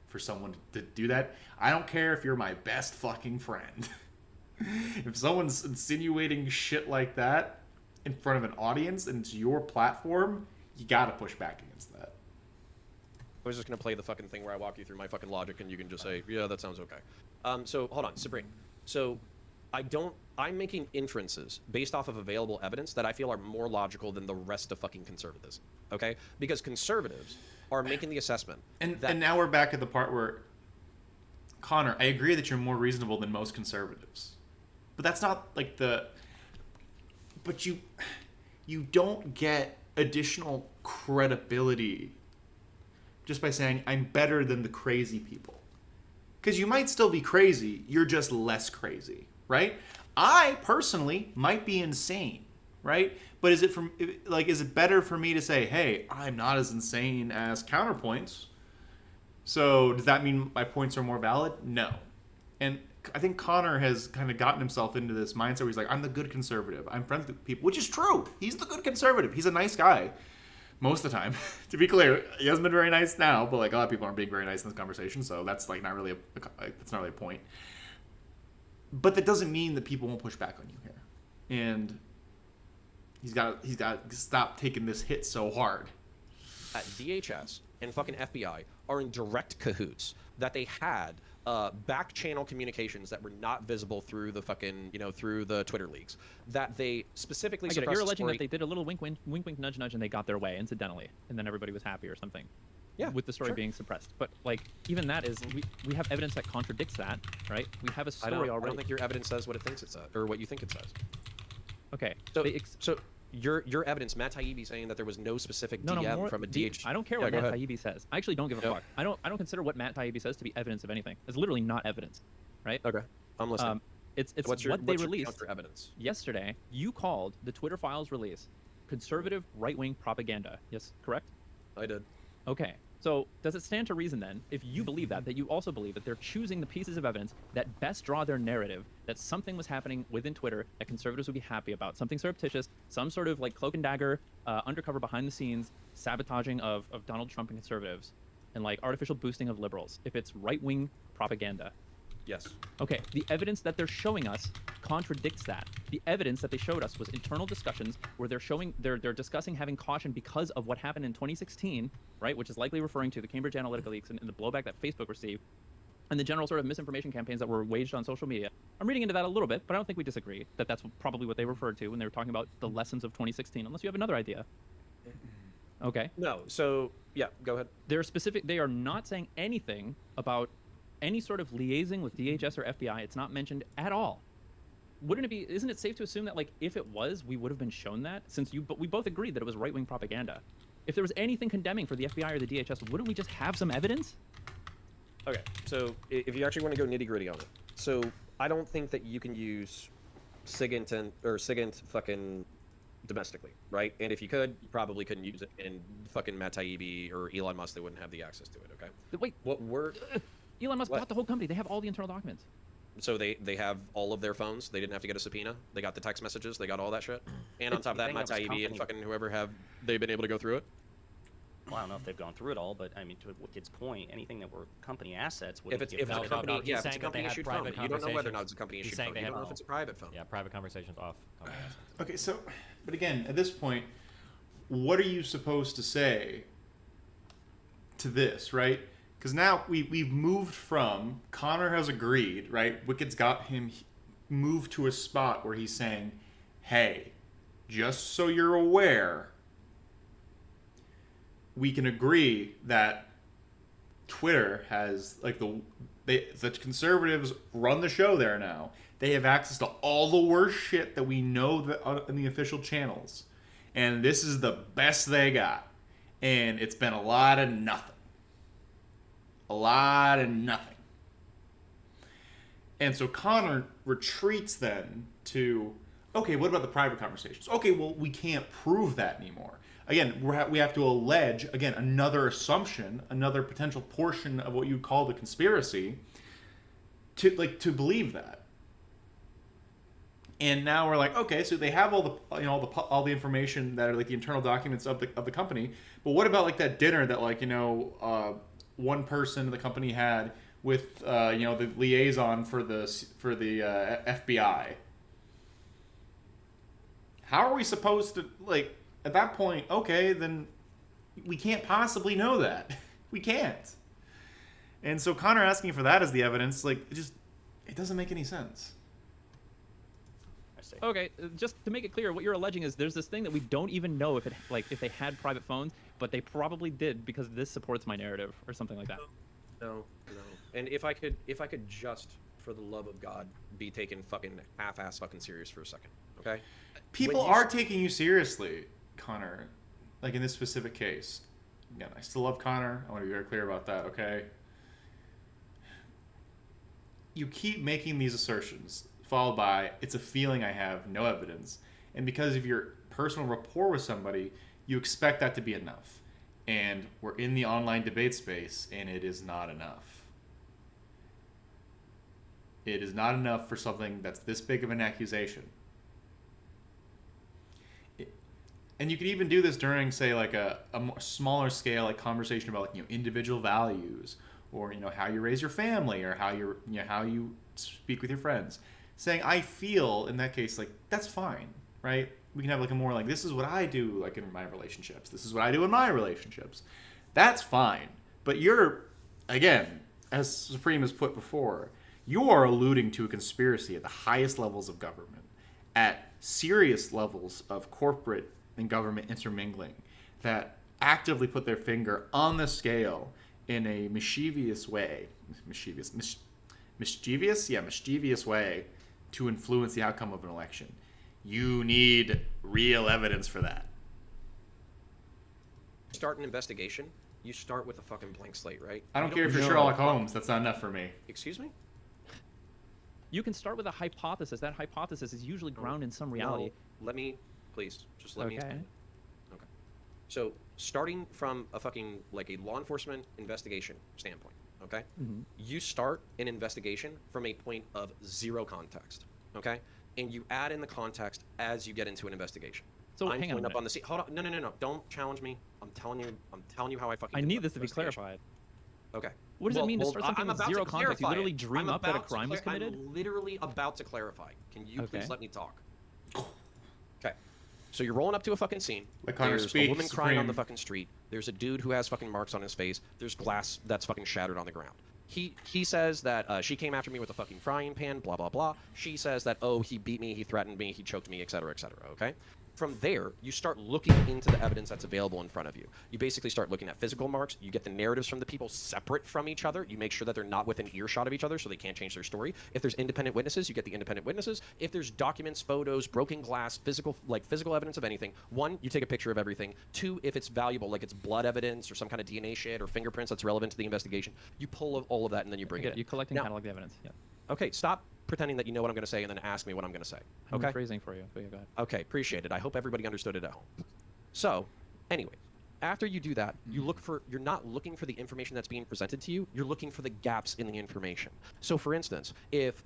for someone to do that. I don't care if you're my best fucking friend. If someone's insinuating shit like that in front of an audience and it's your platform, you gotta push back against that. I was just going to play the fucking thing where I walk you through my fucking logic and you can just say, yeah, that sounds okay. So hold on, Sabrina. So I'm making inferences based off of available evidence that I feel are more logical than the rest of fucking conservatives. Okay? Because conservatives are making the assessment. And now we're back at the part where, Connor, I agree that you're more reasonable than most conservatives. But that's not like but you don't get additional credibility just by saying I'm better than the crazy people. Because you might still be crazy, you're just less crazy, right? I personally might be insane, right? But is it better for me to say, hey, I'm not as insane as Counterpoints? So does that mean my points are more valid? No. And I think Connor has kind of gotten himself into this mindset where he's like, I'm the good conservative. I'm friends with people, which is true. He's the good conservative. He's a nice guy most of the time. To be clear, he hasn't been very nice now, but like a lot of people aren't being very nice in this conversation, so that's like not really a point. But that doesn't mean that people won't push back on you here. And he's got to stop taking this hit so hard. DHS and fucking FBI are in direct cahoots that they had back channel communications that were not visible through the fucking, through the Twitter leaks, that they specifically suppressed. You're alleging that they did a little wink, nudge, nudge, and they got their way incidentally, and then everybody was happy or something. Yeah, with the story being suppressed. But like, even that is, we have evidence that contradicts that, right? We have a story already. I don't think your evidence says what it thinks it says, or what you think it says. Okay. So your evidence, Matt Taibbi saying that there was no specific DM from a DH. I don't care what Matt Taibbi says. I actually don't give a fuck. I don't consider what Matt Taibbi says to be evidence of anything. It's literally not evidence, right? Okay, I'm listening. It's what's what they released for evidence yesterday. You called the Twitter files release conservative right-wing propaganda. Yes, correct? I did. Okay. So does it stand to reason then, if you believe that you also believe that they're choosing the pieces of evidence that best draw their narrative that something was happening within Twitter that conservatives would be happy about, something surreptitious, some sort of like cloak and dagger, undercover behind the scenes sabotaging of Donald Trump and conservatives, and like artificial boosting of liberals, if it's right-wing propaganda, Yes. Okay, the evidence that they're showing us contradicts that. The evidence that they showed us was internal discussions where they're discussing having caution because of what happened in 2016, right? Which is likely referring to the Cambridge Analytica leaks and the blowback that Facebook received, and the general sort of misinformation campaigns that were waged on social media. I'm reading into that a little bit, but I don't think we disagree that that's probably what they referred to when they were talking about the lessons of 2016, unless you have another idea. Okay. No. So yeah, go ahead. They are not saying anything about any sort of liaising with DHS or FBI. It's not mentioned at all. Isn't it safe to assume that, like, if it was, we would have been shown that, but we both agreed that it was right-wing propaganda. If there was anything condemning for the FBI or the DHS, wouldn't we just have some evidence? Okay, so if you actually want to go nitty-gritty on it, so I don't think that you can use SIGINT fucking domestically, right? And if you could, you probably couldn't use it in fucking Matt Taibbi or Elon Musk. They wouldn't have the access to it, okay? Wait. Elon Musk bought the whole company. They have all the internal documents. So they have all of their phones. They didn't have to get a subpoena. They got the text messages. They got all that shit. And on top of that, Matt Taibbi and fucking whoever have they been able to go through it? Well, I don't know if they've gone through it all, but I mean, to Wicked's point, anything that were company assets would If it's a company, yeah, if it's a company issued phone, you don't know whether or not it's a company issued phone. You don't know if it's a private phone. Yeah, private conversations off company assets. Okay, so, but again, at this point, what are you supposed to say to this, right? Because now we've moved from, Connor has agreed, right? Wicked's got him moved to a spot where he's saying, hey, just so you're aware, we can agree that Twitter has, like, the conservatives run the show there now. They have access to all the worst shit that we know in the official channels. And this is the best they got. And it's been a lot of nothing. A lot of nothing. And so Connor retreats then to, okay, what about the private conversations? Okay, well, we can't prove that anymore. Again, we have to allege, again, another assumption, another potential portion of what you call the conspiracy to believe that. And now we're like, okay, so they have all the information that are like the internal documents of the company, but what about like that dinner that one person in the company had with the liaison for the FBI? How are we supposed to, like, at that point, okay, then we can't possibly know that. We can't. And so Connor asking for that as the evidence, like, it doesn't make any sense. Okay, just to make it clear, what you're alleging is there's this thing that we don't even know if they had private phones, but they probably did because this supports my narrative or something like that. No. And if I could just, for the love of God, be taken fucking half-ass fucking serious for a second, okay? People are taking you seriously, Connor, like in this specific case. Again, I still love Connor. I want to be very clear about that, okay? You keep making these assertions, followed by, it's a feeling I have, no evidence. And because of your personal rapport with somebody, you expect that to be enough. And we're in the online debate space, and it is not enough. It is not enough for something that's this big of an accusation. And you could even do this during, say, like a more smaller scale, like conversation about, like, individual values, or how you raise your family, or how you speak with your friends. Saying, I feel, in that case, like, that's fine, right? We can have, like, a more, like, this is what I do, like, in my relationships. This is what I do in my relationships. That's fine. But you're, again, as Supreme has put before, you are alluding to a conspiracy at the highest levels of government, at serious levels of corporate and government intermingling, that actively put their finger on the scale in a mischievous way. Mischievous way to influence the outcome of an election. You need real evidence for that. Start an investigation. You start with a fucking blank slate, right? I don't care if you're Sherlock Holmes. That's not enough for me. Excuse me? You can start with a hypothesis. That hypothesis is usually grounded in some reality. No, let me explain. Okay. So, starting from a fucking, like, a law enforcement investigation standpoint, okay? Mm-hmm. You start an investigation from a point of zero context, okay? And you add in the context as you get into an investigation. So I'm hang on up on the scene. Hold on. No. Don't challenge me. I'm telling you how I fucking. I need this to be clarified. Okay. What does it mean to well, start something I'm with about zero to context? You clarify literally it. dream I'm up that a about to crime was clar- committed? I'm literally about to clarify. Can you please Okay. let me talk? Okay. So you're rolling up to a fucking scene. Let Connor There's speak, a woman crying on the Supreme. fucking street. There's a dude who has fucking marks on his face. There's glass that's fucking shattered on the ground. He says that she came after me with a fucking frying pan, blah, blah, blah. She says that, oh, he beat me, he threatened me, he choked me, etc., okay? From there, you start looking into the evidence that's available in front of you. You basically start looking at physical marks. You get the narratives from the people separate from each other. You make sure that they're not within earshot of each other so they can't change their story. If there's independent witnesses, you get the independent witnesses. If there's documents, photos, broken glass, physical evidence of anything, one, you take a picture of everything. Two, if it's valuable, like it's blood evidence or some kind of DNA shit or fingerprints that's relevant to the investigation, you pull all of that and then you bring it in. You collect and Now- catalog the evidence. Yeah. Okay, stop pretending that you know what I'm going to say and then ask me what I'm going to say. I'm Okay? rephrasing for you. But yeah, go ahead. Okay, appreciate it. I hope everybody understood it at home. So, anyway, after you do that, you're not looking for the information that's being presented to you. You're looking for the gaps in the information. So, for instance, if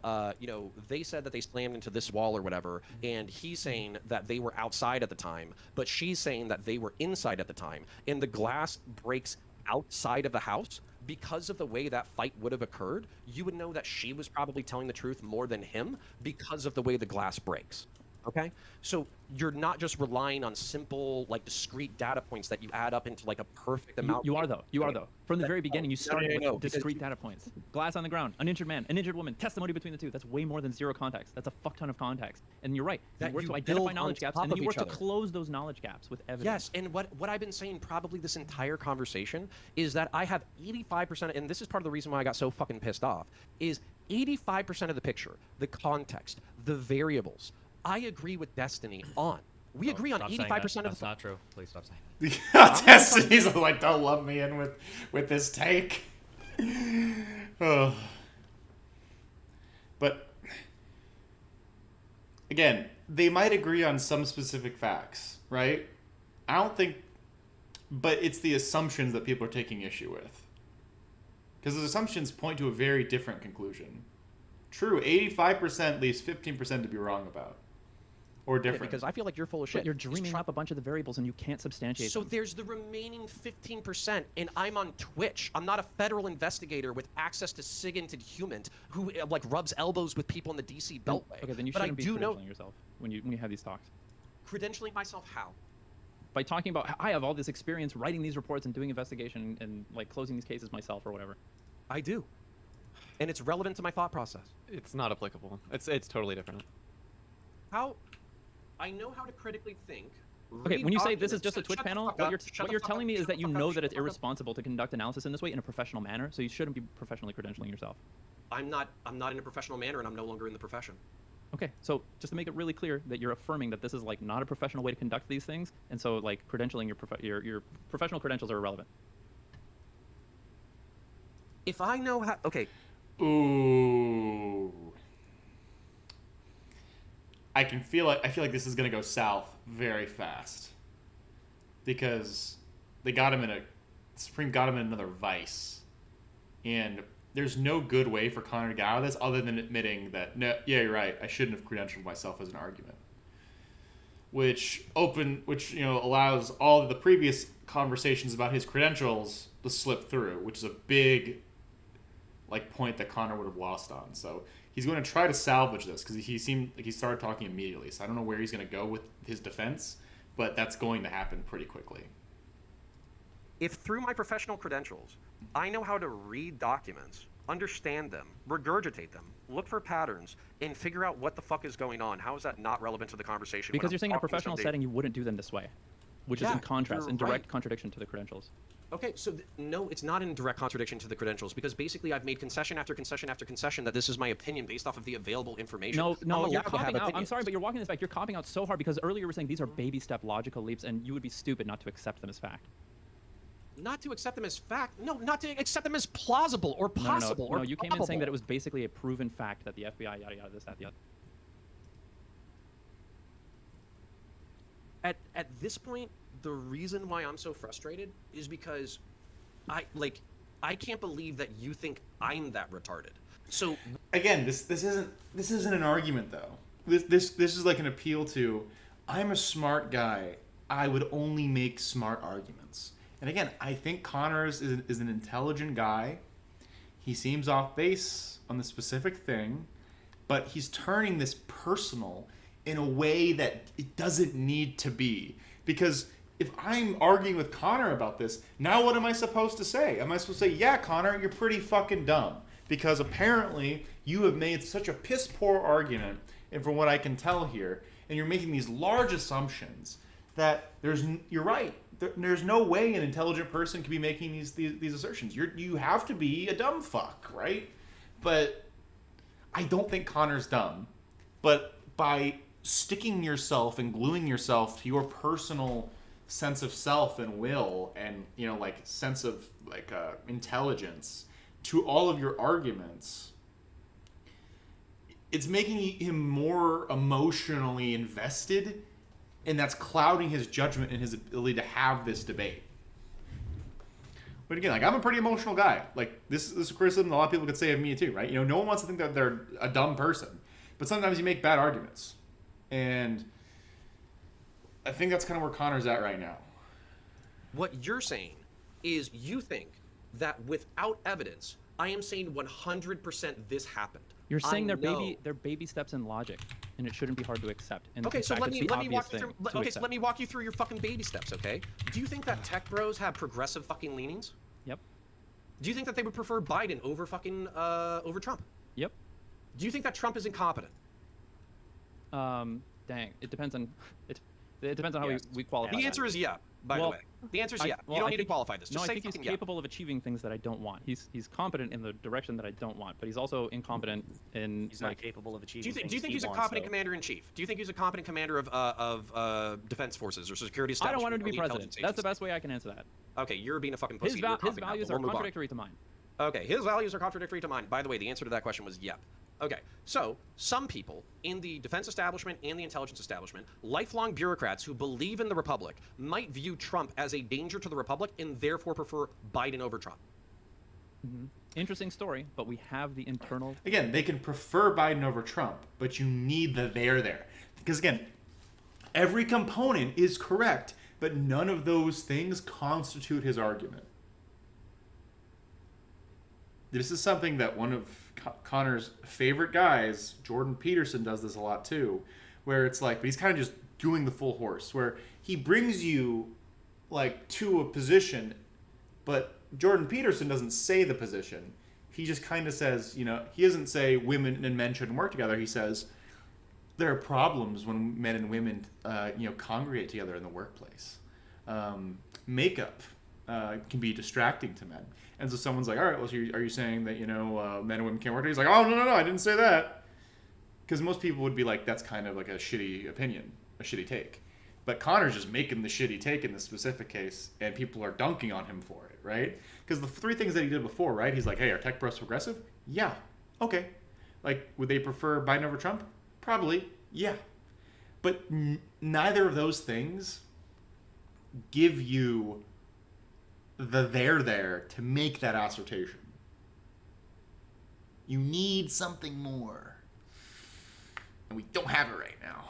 they said that they slammed into this wall or whatever, and he's saying that they were outside at the time, but she's saying that they were inside at the time, and the glass breaks outside of the house, because of the way that fight would have occurred, you would know that she was probably telling the truth more than him because of the way the glass breaks. Okay? So you're not just relying on simple, like, discrete data points that you add up into, like, a perfect amount. You are, though. You are, though. From the very beginning, you No, started no, with because discrete data points. Glass on the ground, an injured man, an injured woman, testimony between the two. That's way more than zero context. That's a fuck ton of context. And you're right. That You work you to identify build knowledge on gaps, top and then of you work each to other. close those knowledge gaps with evidence. Yes, and what I've been saying probably this entire conversation is that I have 85%, and this is part of the reason why I got so fucking pissed off, is 85% of the picture, the context, the variables, I agree with Destiny on. We agree on 85% of That's the... not true. Please stop saying that. Destiny's like, don't lump me in with this take. Oh. But again, they might agree on some specific facts, right? I don't think, but it's the assumptions that people are taking issue with. Because those assumptions point to a very different conclusion. True, 85% leaves 15% to be wrong about. Or different. Because I feel like you're full of shit. But you're dreaming up a bunch of the variables, and you can't substantiate So them. there's the remaining 15%, and I'm on Twitch. I'm not a federal investigator with access to SIG and human who like rubs elbows with people in the DC Beltway. Okay, then you but I shouldn't be do credentialing know yourself when you have these talks. credentialing myself how? By talking about, I have all this experience writing these reports and doing investigation and like closing these cases myself or whatever. I do, and it's relevant to my thought process. It's not applicable. It's totally different. How? I know how to critically think. Okay, read when you say this is documents- just a shut- Twitch shut the panel, fuck what up, you're shut what the you're fuck telling up, me is shut that the you fuck know up, that shut it's the fuck up. irresponsible to conduct analysis in this way in a professional manner, so you shouldn't be professionally credentialing yourself. I'm not in a professional manner, and I'm no longer in the profession. Okay, so just to make it really clear that you're affirming that this is like not a professional way to conduct these things, and so like credentialing your professional credentials are irrelevant. If I know how, okay, Ooh. I feel like this is gonna go south very fast. Because they got him Supreme got him in another vice. And there's no good way for Connor to get out of this other than admitting that, no, yeah, you're right, I shouldn't have credentialed myself as an argument. Which allows all of the previous conversations about his credentials to slip through, which is a big point that Connor would have lost on. So he's going to try to salvage this because he seemed like he started talking immediately. So I don't know where he's going to go with his defense, but that's going to happen pretty quickly. if through my professional credentials, I know how to read documents, understand them, regurgitate them, look for patterns, and figure out what the fuck is going on, how is that not relevant to the conversation? Because when you're I'm saying in a talking to professional somebody? setting you wouldn't do them this way, which is Yeah, in contrast, you're in direct right. contradiction to the credentials. Okay, so no, it's not in direct contradiction to the credentials because basically I've made concession after concession after concession that this is my opinion based off of the available information. No, I'm you're allowed to have copying out. I'm opinions. sorry, but you're walking this back. You're copying out so hard because earlier you were saying these are baby step logical leaps, and you would be stupid not to accept them as fact. Not to accept them as fact. No, not to accept them as plausible or possible No, or you came in saying that it probable. was basically a proven fact that the FBI yada yada this that the other. At this point, the reason why I'm so frustrated is because I can't believe that you think I'm that retarded. So Again, this isn't an argument though. This is like an appeal to, I'm a smart guy. I would only make smart arguments. And again, I think Connors is an intelligent guy, he seems off base on the specific thing, but he's turning this personal in a way that it doesn't need to be. Because if I'm arguing with Connor about this, now what am I supposed to say? Am I supposed to say, yeah, Connor, you're pretty fucking dumb? Because apparently you have made such a piss poor argument, and from what I can tell here, and you're making these large assumptions that you're right. There's no way an intelligent person can be making these assertions. You have to be a dumb fuck, right? But I don't think Connor's dumb. But by sticking yourself and gluing yourself to your personal sense of self and will and, you know, like sense of like intelligence to all of your arguments, it's making him more emotionally invested, and that's clouding his judgment and his ability to have this debate. But again, like, I'm a pretty emotional guy. Like, this is a criticism a lot of people could say of me too, right? You know, no one wants to think that they're a dumb person, but sometimes you make bad arguments. And I think that's kind of where Connor's at right now. What you're saying is you think that without evidence, I am saying 100% this happened. You're saying they're baby steps in logic, and it shouldn't be hard to accept. And okay, so let me walk you through. Okay, so let me me walk you through your fucking baby steps. Okay, do you think that tech bros have progressive fucking leanings? Yep. Do you think that they would prefer Biden over fucking over Trump? Yep. Do you think that Trump is incompetent? Dang, it depends on it depends on how we qualify. The answer is yeah. By the way, the answer is yeah. You don't need to qualify this. Just no, say I think he's fucking capable of achieving things that I don't want. He's competent in the direction that I don't want, but he's also incompetent in. He's not capable of achieving. Do you think he's a competent commander in chief? Do you think he's a competent commander of defense forces or security establishment? I don't want him to be president. That's the best way I can answer that. Okay, you're being a fucking pussy. His values are contradictory to mine. Okay, his values are contradictory to mine. By the way, the answer to that question was yep. Okay, so some people in the defense establishment and the intelligence establishment, lifelong bureaucrats who believe in the Republic, might view Trump as a danger to the Republic and therefore prefer Biden over Trump. Mm-hmm. Interesting story, but we have the internal... Again, they can prefer Biden over Trump, but you need the there. Because again, every component is correct, but none of those things constitute his argument. This is something that one of Connor's favorite guys, Jordan Peterson, does this a lot too, where it's like, but he's kind of just doing the full horse, where he brings you like to a position, but Jordan Peterson doesn't say the position. He just kind of says, you know, he doesn't say women and men shouldn't work together. He says there are problems when men and women, congregate together in the workplace. Makeup can be distracting to men. And so someone's like, all right, well, so are you saying that, men and women can't work together? He's like, oh, no, I didn't say that. Because most people would be like, that's kind of like a shitty opinion, a shitty take. But Connor's just making the shitty take in this specific case, and people are dunking on him for it, right? Because the three things that he did before, right? He's like, hey, are tech bros progressive? Yeah. Okay. Like, would they prefer Biden over Trump? Probably. Yeah. But neither of those things give you the there to make that assertion. You need something more. And we don't have it right now.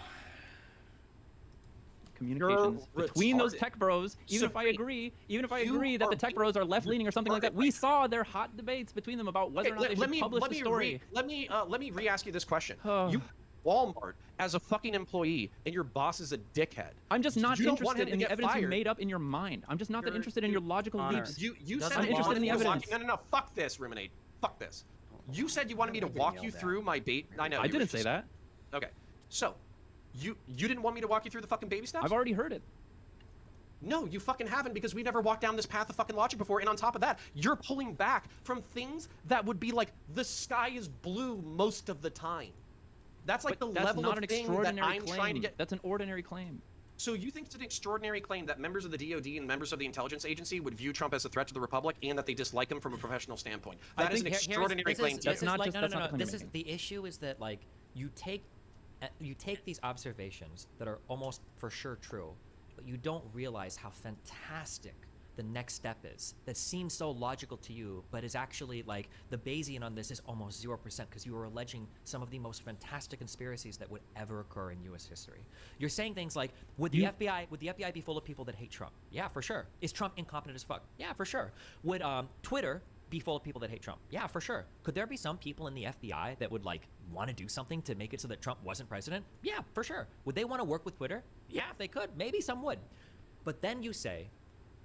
Communications between those tech bros, even if I agree that the tech bros are left-leaning or something like that, we saw their hot debates between them about whether or not they should publish the story. Let me re-ask you this question. You Walmart as a fucking employee and your boss is a dickhead. I'm just not interested in the evidence you made up in your mind. I'm just not that interested in your logical leaps. You said I'm interested in the evidence. No, fuck this, Ruminate. Fuck this. You said you wanted me to walk you through my bait. I know. I didn't say that. Okay, so you didn't want me to walk you through the fucking baby steps? I've already heard it. No, you fucking haven't, because we never walked down this path of fucking logic before, and on top of that, you're pulling back from things that would be like, the sky is blue most of the time. That's like the level of thing that I'm trying to get. That's an ordinary claim. So you think it's an extraordinary claim that members of the DOD and members of the intelligence agency would view Trump as a threat to the Republic and that they dislike him from a professional standpoint? That is an extraordinary claim. That's not just the issue is that, like, you take these observations that are almost for sure true, but you don't realize how fantastic the next step is. That seems so logical to you, but is actually, like, the Bayesian on this is almost 0%, because you are alleging some of the most fantastic conspiracies that would ever occur in U.S. history. You're saying things like, would the FBI be full of people that hate Trump? Yeah, for sure. Is Trump incompetent as fuck? Yeah, for sure. Would Twitter be full of people that hate Trump. Yeah, for sure. Could there be some people in the FBI that would like want to do something to make it so that Trump wasn't president? Yeah, for sure. Would they want to work with Twitter? Yeah, if they could. Maybe some would. But then you say,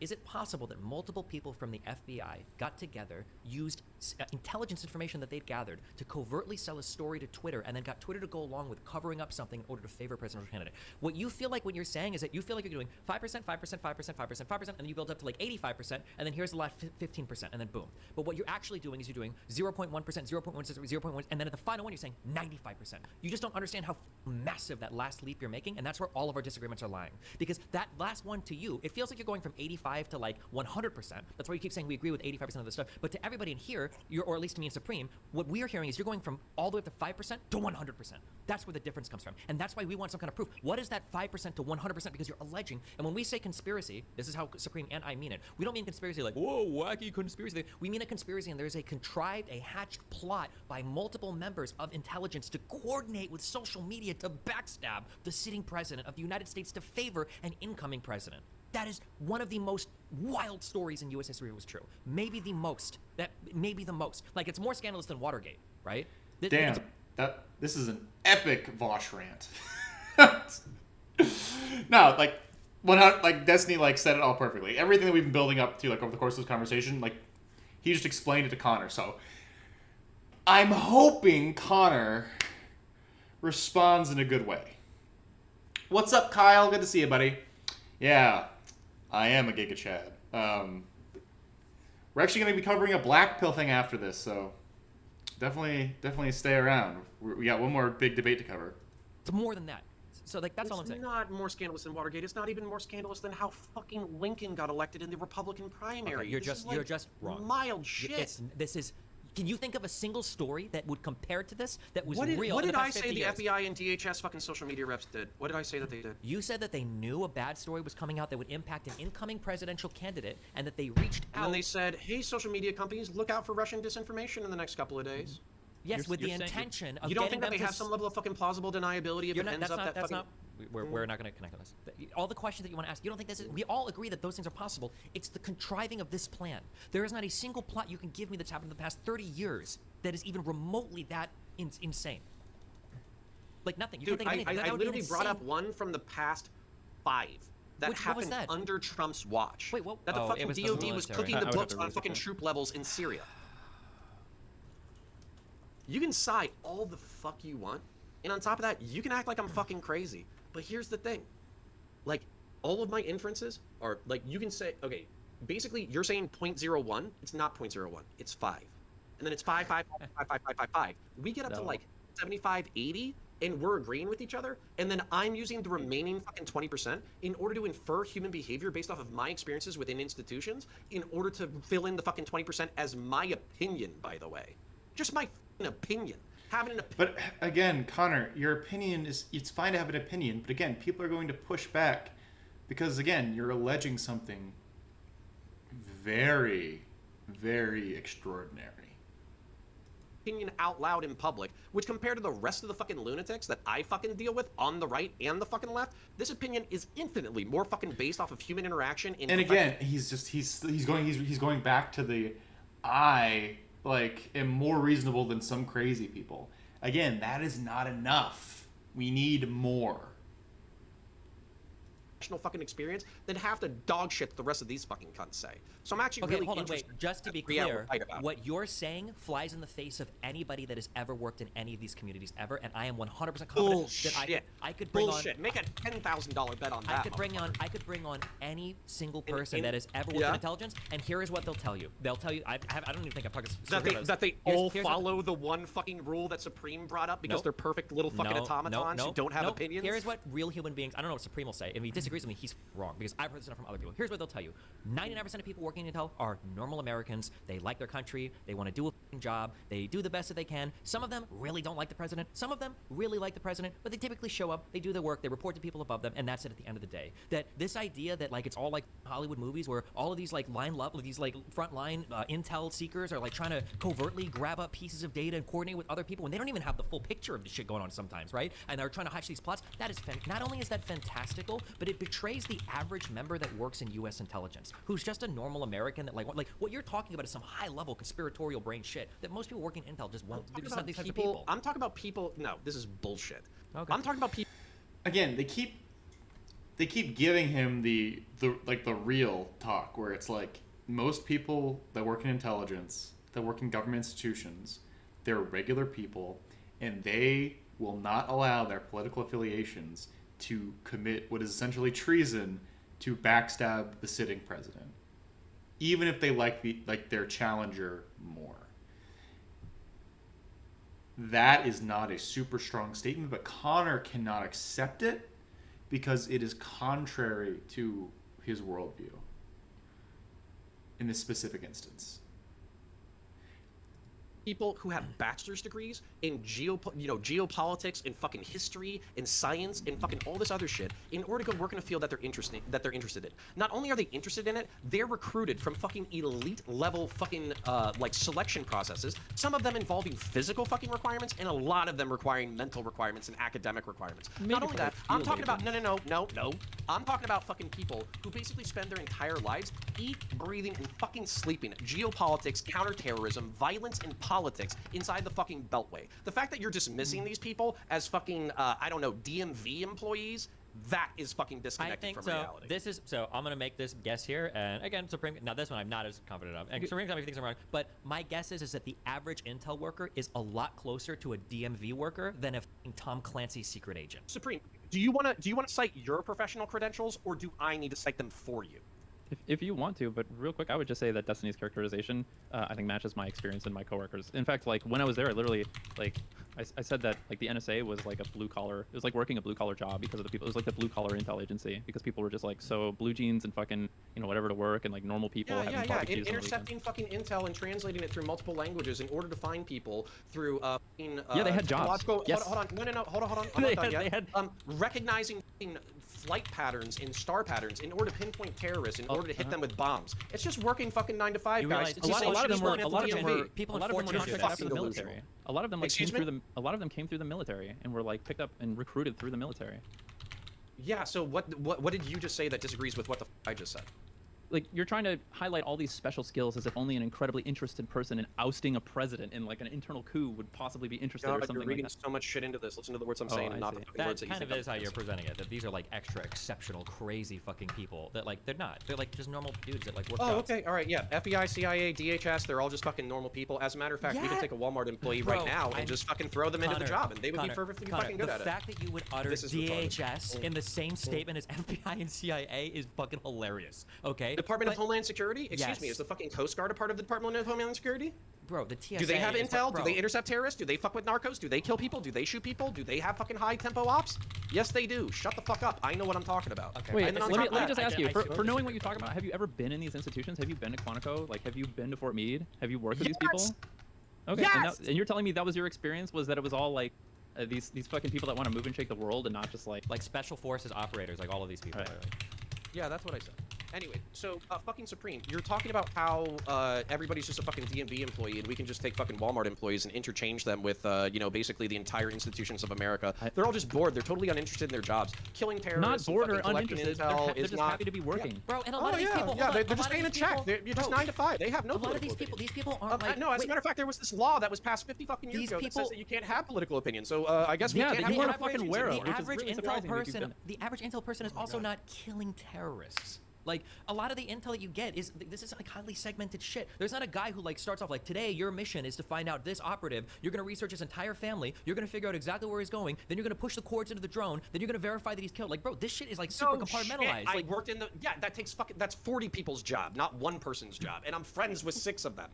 is it possible that multiple people from the FBI got together, used intelligence information that they'd gathered to covertly sell a story to Twitter, and then got Twitter to go along with covering up something in order to favor a presidential candidate? What you feel like when you're saying is that you feel like you're doing 5%, 5%, 5%, 5%, 5%, and then you build up to like 85%, and then here's the last 15%, and then boom. But what you're actually doing is you're doing 0.1%, 0.1%, 0.1, and then at the final one you're saying 95%. You just don't understand how massive that last leap you're making, and that's where all of our disagreements are lying. Because that last one to you, it feels like you're going from 85 to like 100%. That's why you keep saying we agree with 85% of the stuff. But to everybody in here, or at least to me and Supreme, what we are hearing is you're going from all the way up to 5% to 100%. That's where the difference comes from. And that's why we want some kind of proof. What is that 5% to 100%? Because you're alleging, and when we say conspiracy, this is how Supreme and I mean it. We don't mean conspiracy like, whoa, wacky conspiracy. We mean a conspiracy, and there's a contrived, a hatched plot by multiple members of intelligence to coordinate with social media to backstab the sitting president of the United States to favor an incoming president. That is one of the most wild stories in U.S. history. It was true. Maybe the most. Maybe the most. Like, it's more scandalous than Watergate, right? Damn. This is an epic Vosh rant. No, like Destiny said it all perfectly. Everything that we've been building up to over the course of this conversation, he just explained it to Connor. So I'm hoping Connor responds in a good way. What's up, Kyle? Good to see you, buddy. Yeah, I am a Giga Chad. We're actually going to be covering a Blackpill thing after this, so definitely stay around. We got one more big debate to cover. It's more than that. So that's all I'm saying. It's not more scandalous than Watergate. It's not even more scandalous than how fucking Lincoln got elected in the Republican primary. Okay, you're just wrong. Mild shit. Can you think of a single story that would compare to this that was real? What did I say the FBI and DHS fucking social media reps did? What did I say that they did? You said that they knew a bad story was coming out that would impact an incoming presidential candidate, and that they reached out. And then they said, hey, social media companies, look out for Russian disinformation in the next couple of days. Yes, with the intention of you don't think that they have some level of fucking plausible deniability if it ends up that fucking... We're not going to connect on this. All the questions that you want to ask, you don't think this is... We all agree that those things are possible. It's the contriving of this plan. There is not a single plot you can give me that's happened in the past 30 years that is even remotely that insane. Like nothing. You Dude, can't think of anything. I literally brought up one from the past 5 that happened under Trump's watch. Wait, what? That the fucking DOD was cooking the books on fucking troop levels in Syria. You can sigh all the fuck you want, and on top of that, you can act like I'm fucking crazy. But here's the thing. All of my inferences are, you can say, okay, basically, you're saying 0.01. It's not 0.01. It's 5. And then it's 5, 5, 5, 5, 5, 5, 5, 5. We get up to, 75, 80, and we're agreeing with each other, and then I'm using the remaining fucking 20% in order to infer human behavior based off of my experiences within institutions in order to fill in the fucking 20% as my opinion, by the way. Just my opinion. But again, Connor, your opinion it's fine to have an opinion, but again, people are going to push back because again, you're alleging something very, very extraordinary. Opinion out loud in public, which compared to the rest of the fucking lunatics that I fucking deal with on the right and the fucking left, this opinion is infinitely more fucking based off of human interaction. And again, he's going back to the am more reasonable than some crazy people. Again, that is not enough. We need more. Fucking experience than have to dog shit the rest of these fucking cunts say. So I'm actually really interested. Wait. Just to be clear, what you're saying flies in the face of anybody that has ever worked in any of these communities ever, and I am 100% confident that I could bring on. Make a $10,000 bet on that. I could bring on any single person that has ever worked in intelligence, and here is what they'll tell you. They'll tell you. I don't even think I've talked that they all follow the one fucking rule that Supreme brought up because they're perfect little fucking automatons who don't have opinions. Here's what real human beings. I don't know what Supreme will say. If he disagrees with me, he's wrong because I've heard this enough from other people. Here's what they'll tell you: 99% of people working in intel are normal Americans. They like their country. They want to do a job. They do the best that they can. Some of them really don't like the president. Some of them really like the president, but they typically show up. They do their work. They report to people above them, and that's it at the end of the day. That this idea that it's all like Hollywood movies where all of these frontline intel seekers are trying to covertly grab up pieces of data and coordinate with other people when they don't even have the full picture of the shit going on sometimes, right? And they're trying to hatch these plots. That is not only is that fantastical, but it betrays the average member that works in U.S. intelligence, who's just a normal American that like what you're talking about is some high-level conspiratorial brain shit that most people working in intel just won't. They're just not these types of people. I'm talking about people. No, this is bullshit. Okay. I'm talking about people. Again, they keep giving him the real talk, where it's like most people that work in intelligence, that work in government institutions, they're regular people, and they will not allow their political affiliations to commit what is essentially treason to backstab the sitting president, even if they like their challenger more. That is not a super strong statement, but Connor cannot accept it because it is contrary to his worldview in this specific instance. People who have bachelor's degrees in geopolitics, in fucking history, in science, in fucking all this other shit, in order to go work in a field that they're interested in. Not only are they interested in it, they're recruited from fucking elite level fucking like selection processes. Some of them involving physical fucking requirements, and a lot of them requiring mental requirements and academic requirements. Not only that, I'm talking about no. I'm talking about fucking people who basically spend their entire lives eat, breathing, and fucking sleeping geopolitics, counterterrorism, violence, and politics inside the fucking beltway. The fact that you're dismissing these people as fucking, I don't know, DMV employees, that is fucking disconnected from reality. I'm gonna make this guess here, and again, Supreme. Now this one I'm not as confident of, and Supreme thinks I'm wrong. But my guess is that the average intel worker is a lot closer to a DMV worker than a Tom Clancy's secret agent. Supreme, do you want to cite your professional credentials, or do I need to cite them for you? If you want to, but real quick, I would just say that Destiny's characterization, I think, matches my experience and my coworkers. In fact, like when I was there, I literally, like, I said that like the NSA was like a blue collar. It was like working a blue collar job because of the people. It was like the blue collar intel agency because people were just like so blue jeans and fucking whatever to work, and like normal people having barbecues. Intercepting fucking intel and translating it through multiple languages in order to find people through they had jobs. Yes. Hold on. No. Hold on. I'm not done yet. Recognizing flight patterns and star patterns in order to pinpoint terrorists, in order to hit them with bombs. It's just working fucking 9 to 5, guys. A lot of them were not picked up after the delusional. military. A lot of them came through the military and were like picked up and recruited through the military. Yeah. So what did you just say that disagrees with what the I just said? Like you're trying to highlight all these special skills as if only an incredibly interested person in ousting a president in like an internal coup would possibly be interested or something you're reading like that. so much shit into this. Listen to the words I'm saying, and not the words that you kind of is how you're presenting it. That these are like extra exceptional, crazy fucking people. That like they're not. They're like just normal dudes that like work. Oh, okay, all right, yeah. FBI, CIA, DHS, they're all just fucking normal people. As a matter of fact, we could take a Walmart employee right now and just fucking throw them into the job, and they would be perfectly fucking good at it. The fact that you would utter DHS in the same statement as FBI and CIA is fucking hilarious. Okay. Department of Homeland Security. Excuse me, is the fucking Coast Guard a part of the Department of Homeland Security? Bro, the TSA. Do they have intel? Do they intercept terrorists? Do they fuck with narcos? Do they kill people? Do they shoot people? Do they have fucking high tempo ops? Yes, they do. Shut the fuck up. I know what I'm talking about. Okay. Wait, let me just ask you, for knowing what you're talking about, have you ever been in these institutions? Have you been to Quantico? Like, have you been to Fort Meade? Have you worked with these people? Okay, yes! and you're telling me that was your experience? Was that it was all like these fucking people that want to move and shake the world and not just like special forces operators, like all of these people. Right. Yeah, that's what I said. Anyway, so fucking Supreme, you're talking about how everybody's just a fucking DMV employee, and we can just take fucking Walmart employees and interchange them with, basically the entire institutions of America. They're all just bored. They're totally uninterested in their jobs. Killing terrorists. Not bored or uninterested. They're just happy to be working. Yeah. Bro, and a lot of these people. Yeah, they're just paying a check. You're just 9 to 5. They have no. A lot of these people aren't like. No, as a matter of fact, there was this law that was passed 50 fucking years ago that says that you can't have political opinions. So I guess we can't have a fucking wearer. The average intel person is also not killing terrorists. Like, a lot of the intel that you get is, this is like highly segmented shit. There's not a guy who like starts off like, today your mission is to find out this operative. You're gonna research his entire family. You're gonna figure out exactly where he's going. Then you're gonna push the cords into the drone. Then you're gonna verify that he's killed. Like, bro, this shit is like super compartmentalized. Shit. I worked in the, that's 40 people's job, not one person's job. And I'm friends with 6 of them.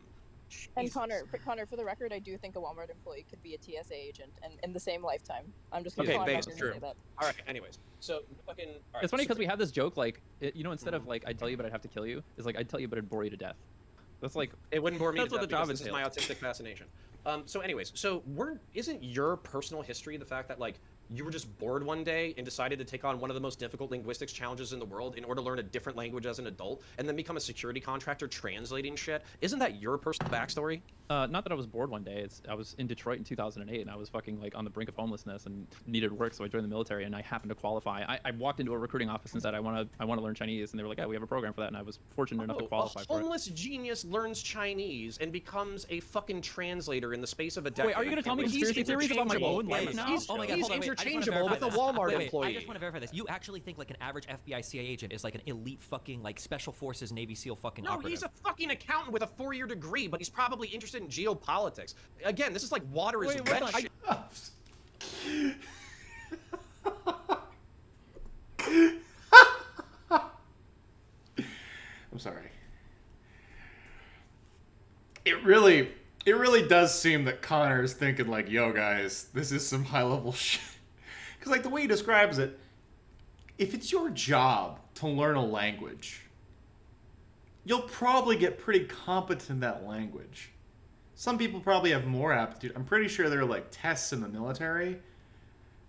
And Jesus. Connor, for the record, I do think a Walmart employee could be a TSA agent, and in the same lifetime. I'm just okay, gonna base, true. All right, anyways, so fucking. Right, it's funny because we have this joke like, instead of like I'd tell you but I'd have to kill you, is like I'd tell you but I'd bore you to death. That's like it wouldn't bore me. That's to what death the job is. This is my autistic fascination. So anyways, isn't your personal history the fact that like you were just bored one day and decided to take on one of the most difficult linguistics challenges in the world in order to learn a different language as an adult, and then become a security contractor translating shit? Isn't that your personal backstory? Not that I was bored one day. I was in Detroit in 2008, and I was fucking like on the brink of homelessness and needed work, so I joined the military, and I happened to qualify. I walked into a recruiting office and said I want to learn Chinese, and they were like, yeah, we have a program for that, and I was fortunate enough to qualify a for it. homeless genius learns Chinese and becomes a fucking translator in the space of a decade. Wait, are you gonna tell me conspiracy theories about my own life now? He's, Oh my God, he's hold on, wait, I just wanna interchangeable with verify a this. Walmart Wait, employee. I just want to verify this. You actually think like an average FBI CIA agent is like an elite fucking like special forces Navy SEAL fucking No, operative? he's a fucking accountant with a 4-year degree, but he's probably interested in geopolitics. Again, this is like water is red shit. I'm sorry. It really does seem that Connor is thinking like, yo guys, this is some high level shit. Because like the way he describes it, if it's your job to learn a language, you'll probably get pretty competent in that language. Some people probably have more aptitude. I'm pretty sure there are like tests in the military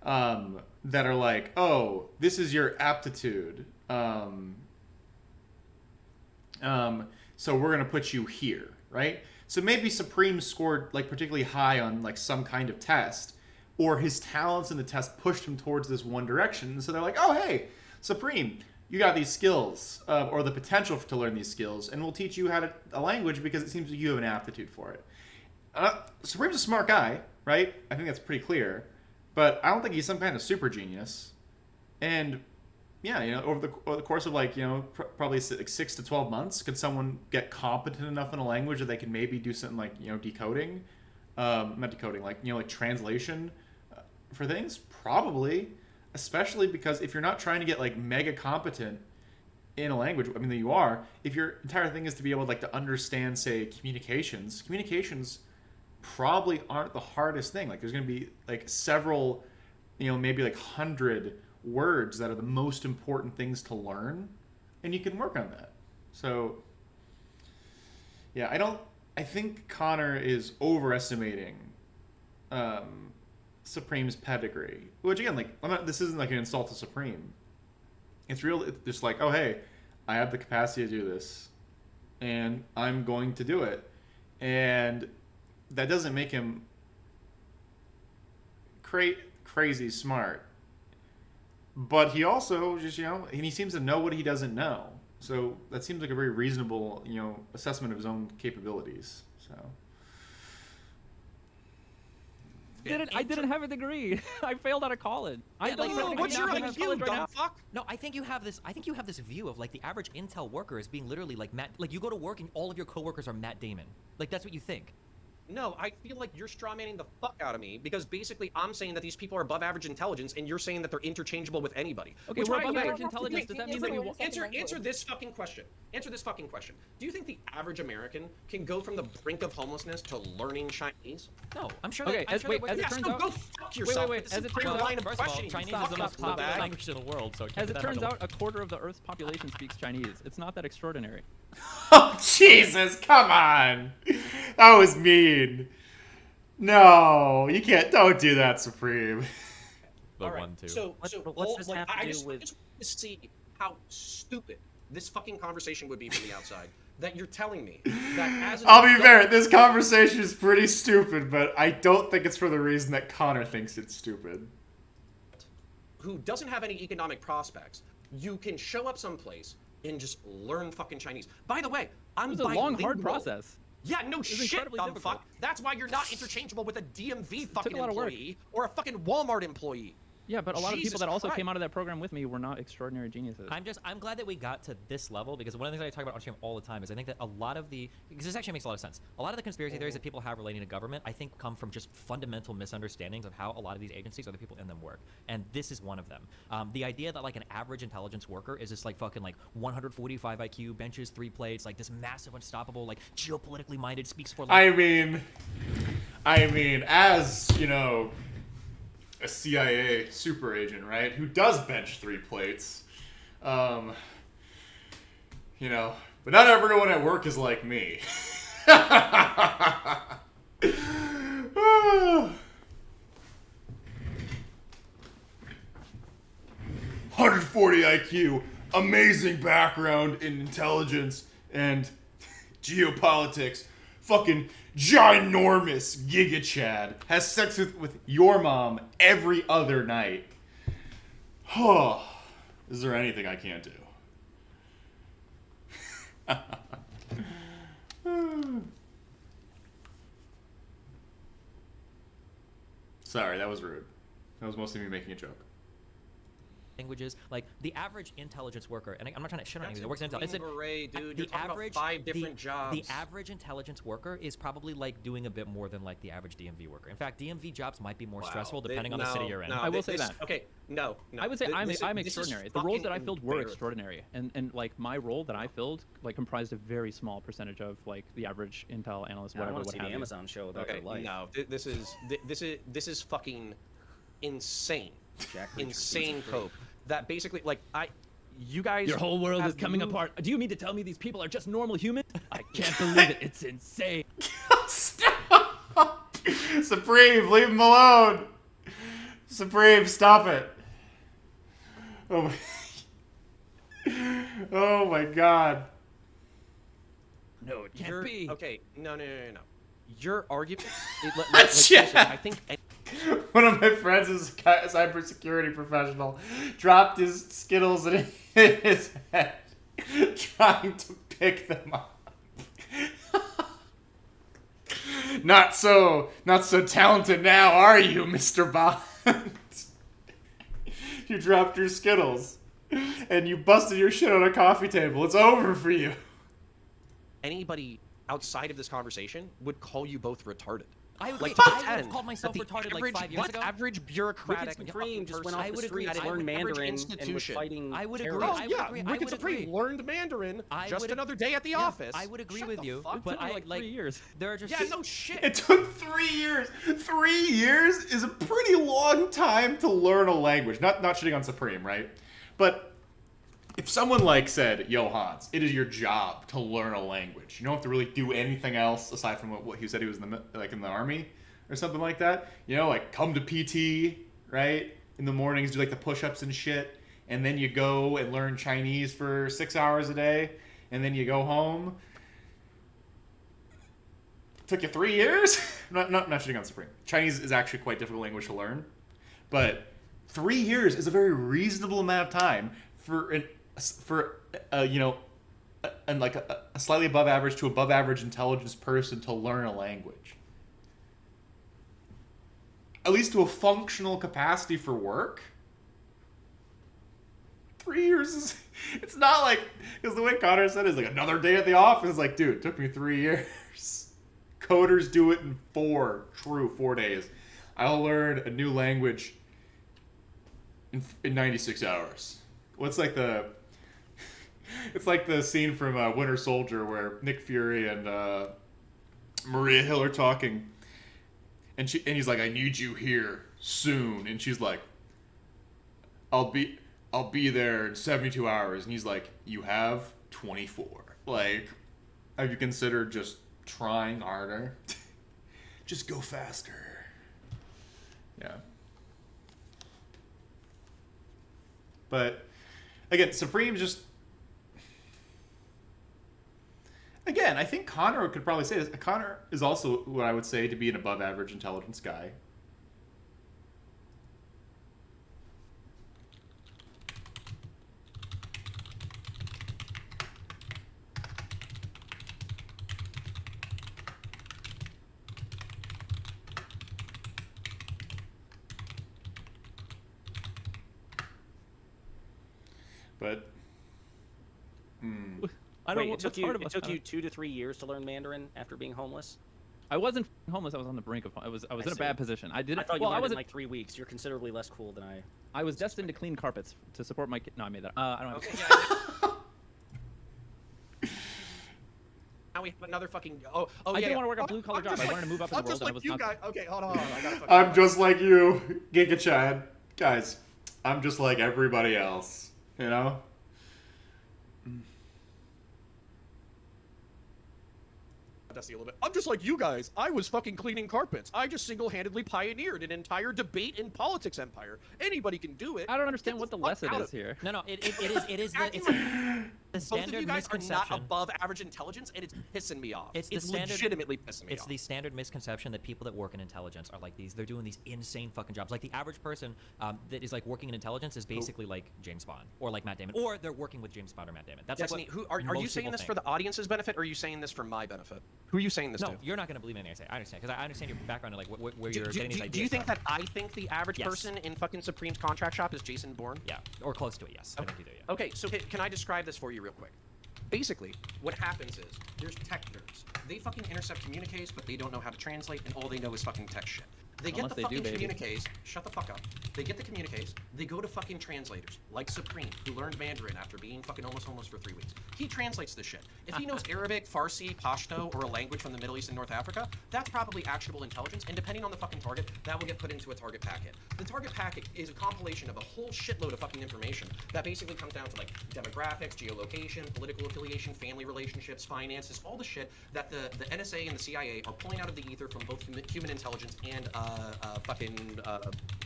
that are like, oh, this is your aptitude. So we're gonna put you here, right? So maybe Supreme scored like particularly high on like some kind of test, or his talents in the test pushed him towards this one direction. So they're like, oh hey, Supreme, you got these skills or the potential to learn these skills, and we'll teach you how to a language because it seems like you have an aptitude for it. Supreme's a smart guy, right? I think that's pretty clear, but I don't think he's some kind of super genius. And yeah, you know, over the course of like, you know, probably like 6 to 12 months, could someone get competent enough in a language that they can maybe do something like, you know, decoding, not decoding, like, you know, like translation for things? Probably, especially because if you're not trying to get like mega competent in a language, I mean, that you are, if your entire thing is to be able like to understand, say, communications probably aren't the hardest thing. Like there's going to be like several, you know, maybe like 100 words that are the most important things to learn, and you can work on that. So yeah, I think Connor is overestimating Supreme's pedigree, which again, like, this isn't like an insult to Supreme. It's just like, oh hey, I have the capacity to do this and I'm going to do it, and that doesn't make him crazy smart. But he also just, you know, and he seems to know what he doesn't know. So that seems like a very reasonable, you know, assessment of his own capabilities. So I didn't have a degree. I failed out of college. Yeah, What's your IQ, dumb fuck? No, I think you have this view of like the average Intel worker as being literally like Matt. Like you go to work and all of your coworkers are Matt Damon. Like that's what you think. No, I feel like you're strawmanning the fuck out of me, because basically I'm saying that these people are above average intelligence, and you're saying that they're interchangeable with anybody. Okay, Which, we're by the above way, average intelligence. Does that mean that we want... Answer this fucking question. Answer this fucking question. Do you think the average American can go from the brink of homelessness to learning Chinese? No, I'm sure. Okay, I'm sure as it turns out, go fuck yourself. Wait. This As is it turns your out, line of first of all, questioning. Chinese Fuck is the most yourself, popular bag. language in the world. So as it turns out, a quarter of the Earth's population speaks Chinese. It's not that extraordinary. oh Jesus, come on, that was mean. No, you can't. Don't do that, Supreme. All right. So What's this like, have to I do just with- want to see how stupid this fucking conversation would be from the outside. That you're telling me that as an I'll be adult- fair. This conversation is pretty stupid, but I don't think it's for the reason that Connor thinks it's stupid. who doesn't have any economic prospects, you can show up someplace and just learn fucking Chinese. By the way, I'm It was a long, hard bilingual. process. Yeah, no was shit, incredibly dumb difficult. fuck. That's why you're not interchangeable with a DMV fucking a lot of work. employee or a fucking Walmart employee. Yeah, but a lot of people Jesus that also Christ. came out of that program with me were not extraordinary geniuses. I'm glad that we got to this level, because one of the things I talk about on stream all the time is I think that a lot of because this actually makes a lot of sense. A lot of the conspiracy theories that people have relating to government, I think, come from just fundamental misunderstandings of how a lot of these agencies or the people in them work. And this is one of them. The idea that like an average intelligence worker is just like fucking like 145 IQ, benches 3 plates, like this massive, unstoppable, like geopolitically minded, speaks for like... I mean, as, you know, a CIA super agent, right, who does bench 3 plates, you know, but not everyone at work is like me. 140 IQ, amazing background in intelligence and geopolitics, fucking ginormous Giga Chad, has sex with your mom every other night. Is there anything I can't do? Sorry, that was rude. That was mostly me making a joke. Languages, like the average intelligence worker, and I'm not trying to shit on anything that works in Green intelligence. Beret, dude. The You're talking average, about 5 different jobs. The average intelligence worker is probably like doing a bit more than like the average DMV worker. In fact, DMV jobs might be more stressful depending on the city you're in. I will say that. Okay, no. I would say I'm extraordinary. The roles that I filled were embarrassing. extraordinary, and like my role that I filled like comprised a very small percentage of like the average Intel analyst, I whatever. want to What see have the you. Amazon show about Okay, their life. no. This is fucking insane. Jack Insane cope. That basically, like, you guys. Your whole world is have coming moved- apart. Do you mean to tell me these people are just normal humans? I can't believe it. It's insane. Stop! Supreme, leave him alone! Supreme, stop it! Oh my god. No, it can't be. Okay, no. Your argument. Yeah. I think. One of my friends is a cybersecurity professional, dropped his Skittles in his head, trying to pick them up. Not so talented now, are you, Mr. Bond? You dropped your Skittles, and you busted your shit on a coffee table. It's over for you. Anybody outside of this conversation would call you both retarded. I would, Like, I would pretend have called myself that the retarded like average- 5 years ago. Average bureaucratic Wicked Supreme just went off I the would agree. streets, I learned would- Mandarin, and was institution. fighting I would agree. terrorists. I would agree. I Wicked would Supreme agree. learned Mandarin just another day at the office. I would agree Shut with the you, fuck but up. I like 3 years. There are just Yeah, no shit. It took 3 years. 3 years is a pretty long time to learn a language. Not shitting on Supreme, right? But if someone like said, "Yo, Hanz, it is your job to learn a language. You don't have to really do anything else aside from what he said he was in the army or something like that. You know, like come to PT, right? In the mornings, do like the push-ups and shit, and then you go and learn Chinese for 6 hours a day, and then you go home." Took you 3 years? not shitting on Supreme. Chinese is actually quite a difficult language to learn, but 3 years is a very reasonable amount of time for a slightly above average to above average intelligence person to learn a language. At least to a functional capacity for work. 3 years is, it's not like, because the way Connor said it is like another day at the office. It's like, dude, it took me 3 years. Coders do it in 4 days. I'll learn a new language in 96 hours. What's like the... It's like the scene from Winter Soldier where Nick Fury and Maria Hill are talking, and he's like, "I need you here soon," and she's like, I'll be there in 72 hours," and he's like, "You have 24. Like, have you considered just trying harder? Just go faster." Yeah. But again, Supreme just... Again, I think Connor could probably say this. Connor is also what I would say to be an above-average intelligence guy. But... I don't Wait, know it took what's you. hard It about took that. you 2 to 3 years to learn Mandarin after being homeless. I wasn't homeless. I was on the brink of. I was in a see. bad position. I didn't. I thought you well, learned I it in wasn't. like 3 weeks. You're considerably less cool than I. I was destined to clean carpets to support my. No, I made that. I don't have. Okay, now we have another fucking. Oh, I yeah. didn't want to work a I'm- blue collar I'm job. just I like- wanted to move up in I'm the world, just and I like was you not. guys. Okay, hold on. I gotta fucking. I'm just like you, Giga Chad. Guys, I'm just like everybody else, you know? Dusty a little bit. I'm just like you guys. I was fucking cleaning carpets. I just single-handedly pioneered an entire debate in politics empire. Anybody can do it. I don't understand what the lesson is here. No, it is the Both of standard you guys are not misconception. above average intelligence, and it's pissing me off. It's the standard, legitimately pissing me It's off. the standard misconception that people that work in intelligence are like these. They're doing these insane fucking jobs. Like the average person that is like working in intelligence is basically like James Bond or like Matt Damon, or they're working with James Bond or Matt Damon. That's Destiny, like what are you most saying people this think. for the audience's benefit, or are you saying this for my benefit? Who are you saying this No, to? you're not going to believe anything I say. I understand, because I understand your background and like where you're getting these ideas Do you think from. that I think the average Yes. person in fucking Supreme's contract shop is Jason Bourne? Yeah, or close to it, yes. I think you do, yeah. Okay, so can I describe this for you real quick? Basically, what happens is, there's tech nerds. They fucking intercept communiques, but they don't know how to translate, and all they know is fucking tech shit. They get Unless the they do, fucking baby. communiques. Shut the fuck up. They get the communiques. They go to fucking translators, like Supreme, who learned Mandarin after being fucking almost homeless for 3 weeks. He translates this shit. If he knows Arabic, Farsi, Pashto, or a language from the Middle East and North Africa, that's probably actionable intelligence, and depending on the fucking target, that will get put into a target packet. The target packet is a compilation of a whole shitload of fucking information that basically comes down to like demographics, geolocation, political affiliation, family relationships, finances, all the shit that the NSA and the CIA are pulling out of the ether from both human intelligence and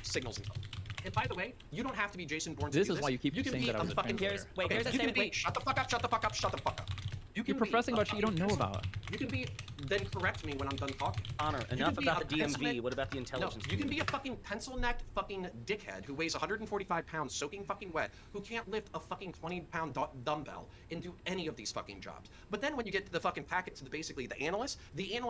signals intelligence. And by the way, you don't have to be Jason Bourne to This do is why you keep can saying be that I was a fucking translator. Here's a you can statement. be, Wait. shut the fuck up, shut the fuck up, shut the fuck up. You can You're be professing a about shit you don't know fucking about. You can be, then correct me when I'm done talking. Honor, You enough can be about a the DMV. pencil-neck- What about the No, intelligence? you can be community? a fucking pencil-necked fucking dickhead who weighs 145 pounds soaking fucking wet, who can't lift a fucking 20-pound dumbbell and do any of these fucking jobs. But then when you get to the fucking packet to basically the analysts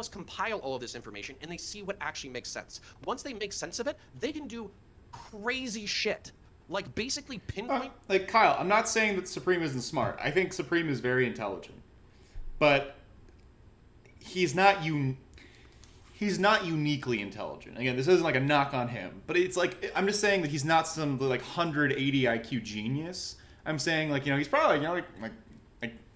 compile all of this information and they see what actually makes sense. Once they make sense of it, they can do crazy shit. Like basically pinpoint. Like Kyle, I'm not saying that Supreme isn't smart. I think Supreme is very intelligent, but he's not uniquely intelligent. Again, this isn't like a knock on him, but it's like I'm just saying that he's not some like 180 IQ genius. I'm saying like he's probably like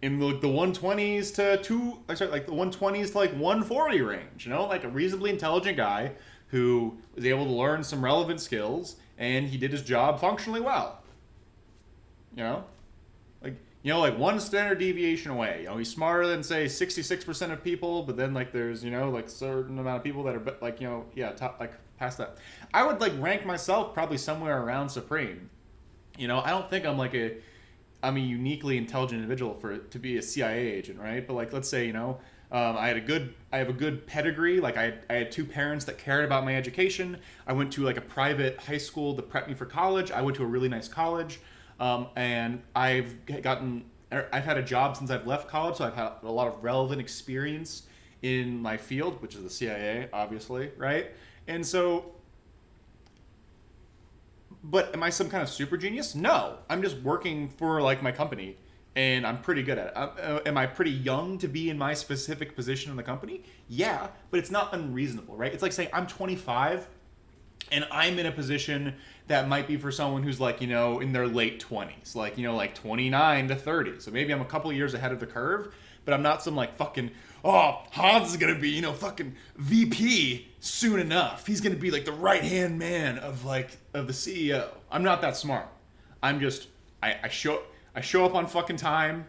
in the 120s to like the 120s to like 140 range. Like a reasonably intelligent guy who was able to learn some relevant skills. And he did his job functionally well. Like one standard deviation away. He's smarter than say 66% of people, but then like there's like certain amount of people that are like top like past that. I would like rank myself probably somewhere around Supreme. I don't think I'm a uniquely intelligent individual to be a CIA agent, right? But like let's say I have a good pedigree. Like I had two parents that cared about my education. I went to like a private high school to prep me for college. I went to a really nice college, and I've had a job since I've left college. So I've had a lot of relevant experience in my field, which is the CIA, obviously, right? And so, but am I some kind of super genius? No, I'm just working for like my company. And I'm pretty good at it. Am I pretty young to be in my specific position in the company? Yeah, but it's not unreasonable, right? It's like saying I'm 25 and I'm in a position that might be for someone who's like, in their late 20s, like, like 29 to 30. So maybe I'm a couple of years ahead of the curve, but I'm not some like fucking, Hanz is going to be, fucking VP soon enough. He's going to be like the right-hand man of the CEO. I'm not that smart. I'm just, I show up on fucking time,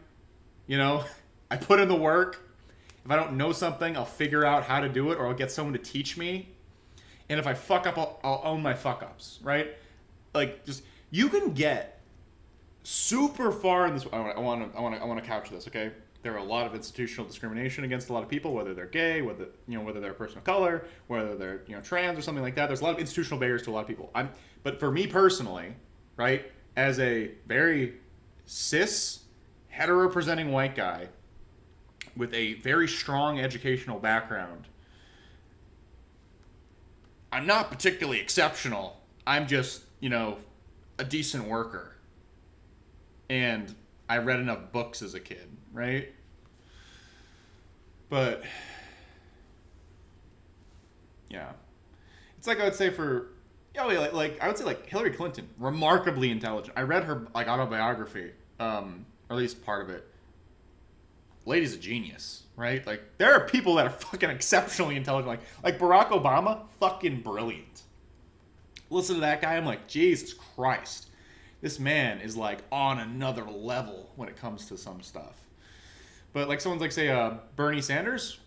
I put in the work. If I don't know something, I'll figure out how to do it, or I'll get someone to teach me. And if I fuck up, I'll own my fuck ups, right? Like, just you can get super far in this. I want to couch this, okay? There are a lot of institutional discrimination against a lot of people, whether they're gay, whether they're a person of color, whether they're trans or something like that. There's a lot of institutional barriers to a lot of people. But for me personally, right, as a very cis, hetero-presenting white guy with a very strong educational background, I'm not particularly exceptional. I'm just, a decent worker. And I read enough books as a kid, right? But, yeah. It's like I would say for... I would say Hillary Clinton, remarkably intelligent. I read her autobiography, or at least part of it. Lady's a genius, right? Like there are people that are fucking exceptionally intelligent, like Barack Obama, fucking brilliant. Listen to that guy, I'm like, Jesus Christ, this man is like on another level when it comes to some stuff. But like someone's like say Bernie Sanders,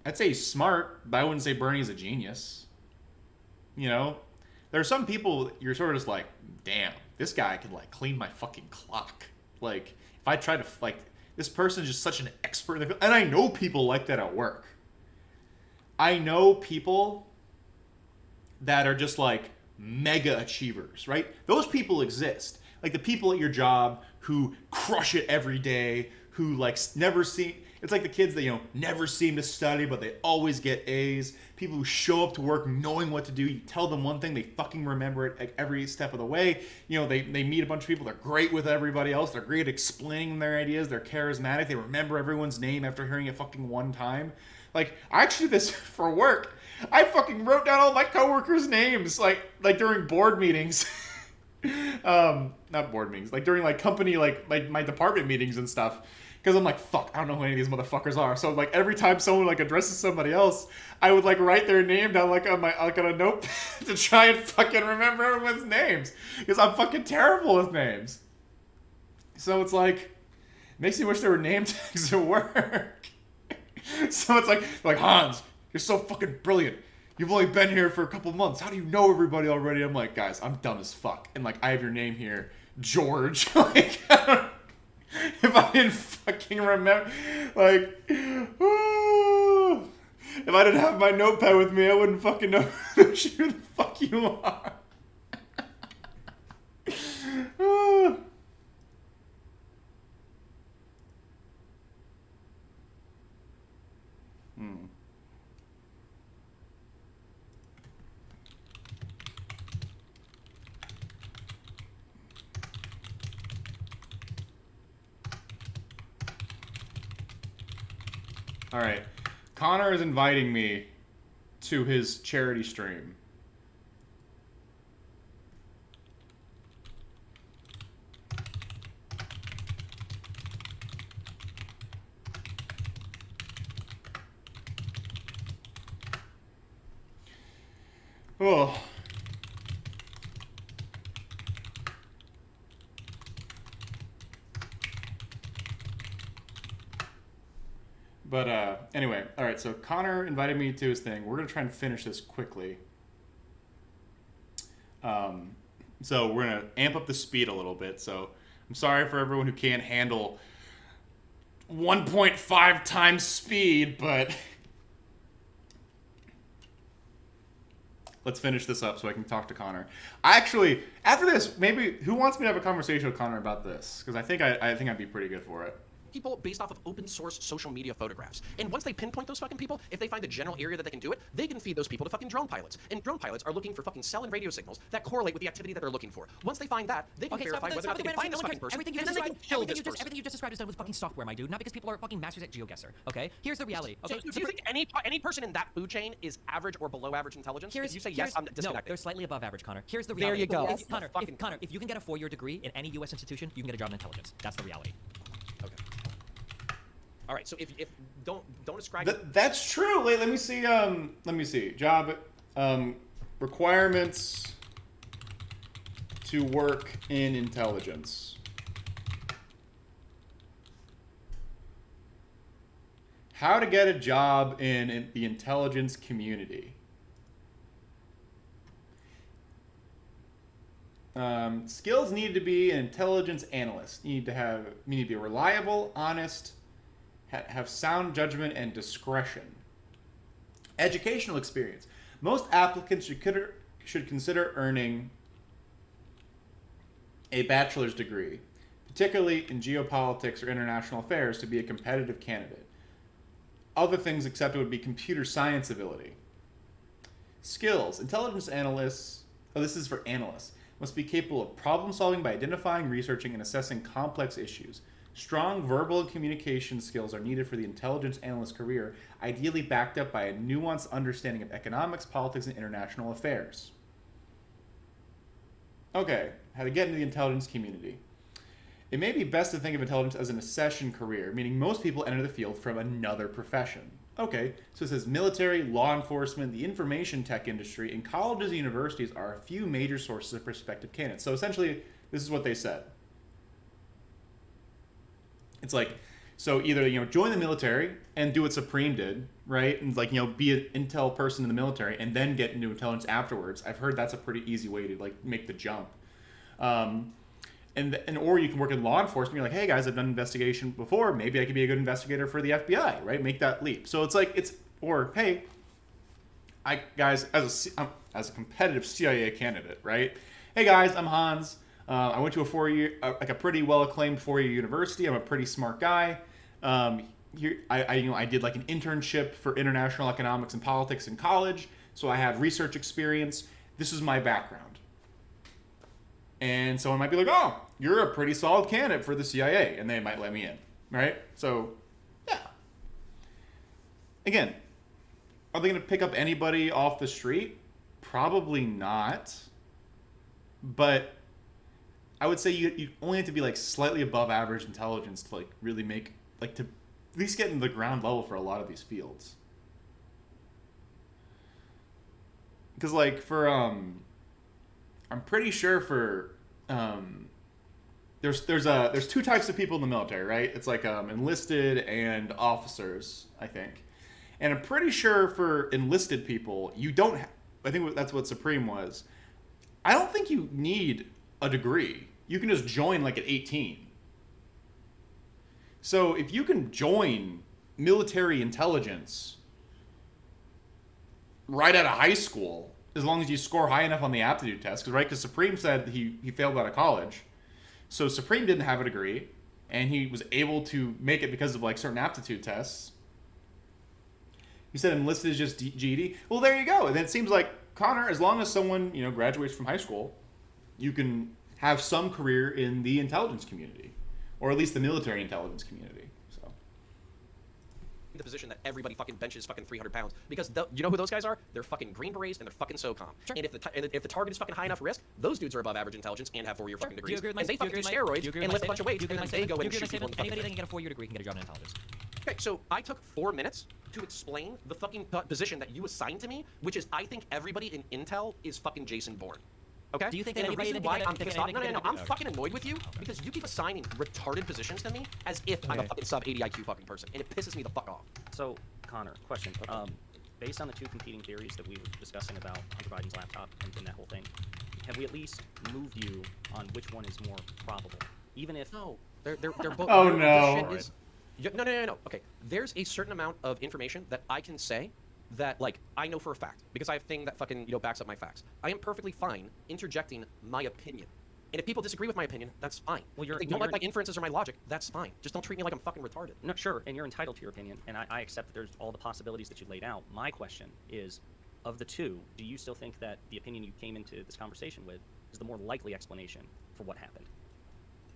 I'd say he's smart, but I wouldn't say Bernie's a genius. You know, there are some people you're sort of just like, damn, this guy can like clean my fucking clock. Like, if I try to like, this person is just such an expert in the field, and I know people like that at work. I know people that are just like mega achievers, right? Those people exist. Like the people at your job who crush it every day, who like never seem, it's like the kids that, you know, never seem to study, but they always get A's. People who show up to work knowing what to do. You tell them one thing, they fucking remember it like every step of the way. You know, they meet a bunch of people, they're great with everybody else. They're great at explaining their ideas. They're charismatic. They remember everyone's name after hearing it fucking one time. Like, I actually did this for work. I fucking wrote down all my coworkers' names, like during board meetings. Not board meetings, like during like company, like my department meetings and stuff. Because I'm like, fuck, I don't know who any of these motherfuckers are. So like every time someone like addresses somebody else, I would like write their name down like on a note to try and fucking remember everyone's names. Because I'm fucking terrible with names. So it's like, it makes me wish there were name tags at work. So it's like Hanz, you're so fucking brilliant. You've only been here for a couple months. How do you know everybody already? I'm like, guys, I'm dumb as fuck. And like, I have your name here, George. Like, if I didn't fucking remember, like, if I didn't have my notepad with me, I wouldn't fucking know who the fuck you are. All right, Connor is inviting me to his charity stream. Oh. But anyway, all right, so Connor invited me to his thing. We're going to try and finish this quickly. So we're going to amp up the speed a little bit. So I'm sorry for everyone who can't handle 1.5 times speed, but let's finish this up so I can talk to Connor. Actually, after this, maybe who wants me to have a conversation with Connor about this? Because I think I'd be pretty good for it. People based off of open source social media photographs. And once they pinpoint those fucking people, if they find the general area that they can do it, they can feed those people to fucking drone pilots. And drone pilots are looking for fucking cell and radio signals that correlate with the activity that they're looking for. Once they find that, they can verify whether or not they can find this fucking person, and then they can kill this person. Everything you just described is done with fucking software, my dude. Not because people are fucking masters at GeoGuessr. Okay, here's the reality. Okay, so do you think any person in that food chain is average or below average intelligence? If you say yes, I'm disconnected. No, they're slightly above average, Connor. Here's the reality. There you go. Connor, if you can get a 4-year degree in any U.S. institution, you can get a job in intelligence. That's the reality. Okay. All right, so if don't describe that's true. Wait, let me see. Job requirements to work in intelligence. How to get a job in the intelligence community. Skills need to be an intelligence analyst. You need to be reliable, honest, have sound judgment and discretion. Educational experience. Most applicants should consider earning a bachelor's degree, particularly in geopolitics or international affairs, to be a competitive candidate. Other things accepted would be computer science ability. Skills. Intelligence analysts, this is for analysts, must be capable of problem solving by identifying, researching, and assessing complex issues. Strong verbal and communication skills are needed for the intelligence analyst career, ideally backed up by a nuanced understanding of economics, politics, and international affairs. Okay, how to get into the intelligence community. It may be best to think of intelligence as an accession career, meaning most people enter the field from another profession. Okay, so it says military, law enforcement, the information tech industry, and colleges and universities are a few major sources of prospective candidates. So essentially, this is what they said. It's like, So either, join the military and do what Supreme did, right? And be an intel person in the military and then get into intelligence afterwards. I've heard that's a pretty easy way to make the jump. Or you can work in law enforcement. You're like, hey guys, I've done investigation before. Maybe I could be a good investigator for the FBI, right? Make that leap. So or hey, guys, as a competitive CIA candidate, right? Hey guys, I'm Hanz. I went to a pretty well acclaimed 4-year university. I'm a pretty smart guy. I did an internship for international economics and politics in college, so I have research experience. This is my background. And someone might be like, oh, you're a pretty solid candidate for the CIA, and they might let me in, right? So, yeah. Again, are they going to pick up anybody off the street? Probably not. But I would say you only have to be slightly above average intelligence to really make, to at least get into the ground level for a lot of these fields. Because I'm pretty sure for there's two types of people in the military, right? It's enlisted and officers, I think. And I'm pretty sure for enlisted people, you don't I think that's what Supreme was. I don't think you need a degree. You can just join at 18. So if you can join military intelligence right out of high school, as long as you score high enough on the aptitude test, because Supreme said he failed out of college. So Supreme didn't have a degree, and he was able to make it because of certain aptitude tests. You said enlisted is just GED? Well, there you go. And then it seems like, Connor, as long as someone, graduates from high school, you can have some career in the intelligence community, or at least the military intelligence community. So the position that everybody fucking benches fucking 300 pounds, because you know who those guys are? They're fucking Green Berets and they're fucking SOCOM. Sure. And if the target is fucking high enough risk, those dudes are above average intelligence and have 4-year fucking degrees. And they fucking do steroids and lift a bunch of weights, and then they go and shoot people in the fucking Anybody that face. can get a 4-year degree can get a job in intelligence. Okay, so I took 4 minutes to explain the fucking position that you assigned to me, which is I think everybody in Intel is fucking Jason Bourne. Okay? Do you think and that the anybody reason that why can I'm get pissed a- off, can get a no, degree- I'm fucking annoyed with you because you keep assigning retarded positions to me as if I'm a fucking sub 80 IQ fucking person, and it pisses me the fuck off. So, Connor, question. Based on the two competing theories that we were discussing about Hunter Biden's laptop and that whole thing, have we at least moved you on which one is more probable? Even if... No, they're both... Oh, this no. shit is- No. Okay, there's a certain amount of information that I can say that, I know for a fact, because I have a thing that fucking, backs up my facts. I am perfectly fine interjecting my opinion. And if people disagree with my opinion, that's fine. Well, if they don't like my inferences or my logic, that's fine. Just don't treat me like I'm fucking retarded. No, sure, and you're entitled to your opinion, and I accept that there's all the possibilities that you laid out. My question is, of the two, do you still think that the opinion you came into this conversation with is the more likely explanation for what happened?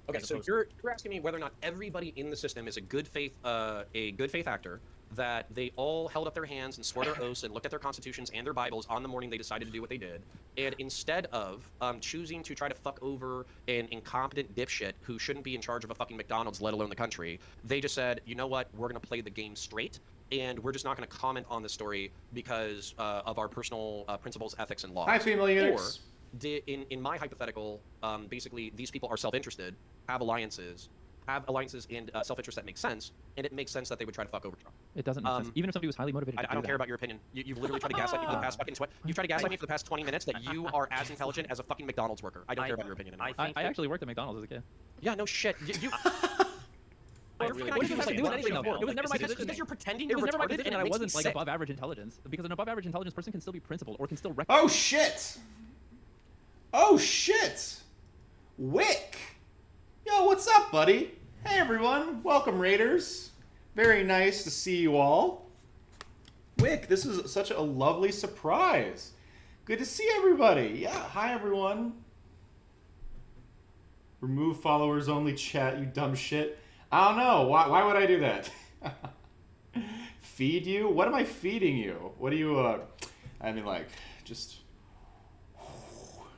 Okay, so you're asking me whether or not everybody in the system is a good faith actor, that they all held up their hands and swore their oaths and looked at their constitutions and their Bibles on the morning they decided to do what they did, and instead of choosing to try to fuck over an incompetent dipshit who shouldn't be in charge of a fucking McDonald's, let alone the country, they just said, you know what, we're gonna play the game straight, and we're just not gonna comment on the story because of our personal principles, ethics, and laws. Hi, female eunuchs. In my hypothetical, basically these people are self-interested, have alliances and self-interest that makes sense, and it makes sense that they would try to fuck over Trump. It doesn't make sense. Even if somebody was highly motivated to I don't care about your opinion. You've literally tried to gaslight me for the past fucking You've tried to gaslight me for the past 20 minutes that you are as intelligent as a fucking McDonald's worker. I don't care about your opinion anymore. I actually worked at McDonald's as a kid. Yeah, no shit. You What does it have to do with anything, though? It was never my position. Because you're pretending It you're was never my retarded, position, and and it I makes me wasn't sick. above average intelligence, because an above average intelligence person can still be principled or can still recognize. Oh shit! Oh shit! Wick! Yo, what's up, buddy? Hey everyone, welcome Raiders. Very nice to see you all. Wick, this is such a lovely surprise. Good to see everybody. Yeah, hi everyone. Remove followers only chat, you dumb shit. I don't know, why would I do that? Feed you? What am I feeding you? What do you, I mean just...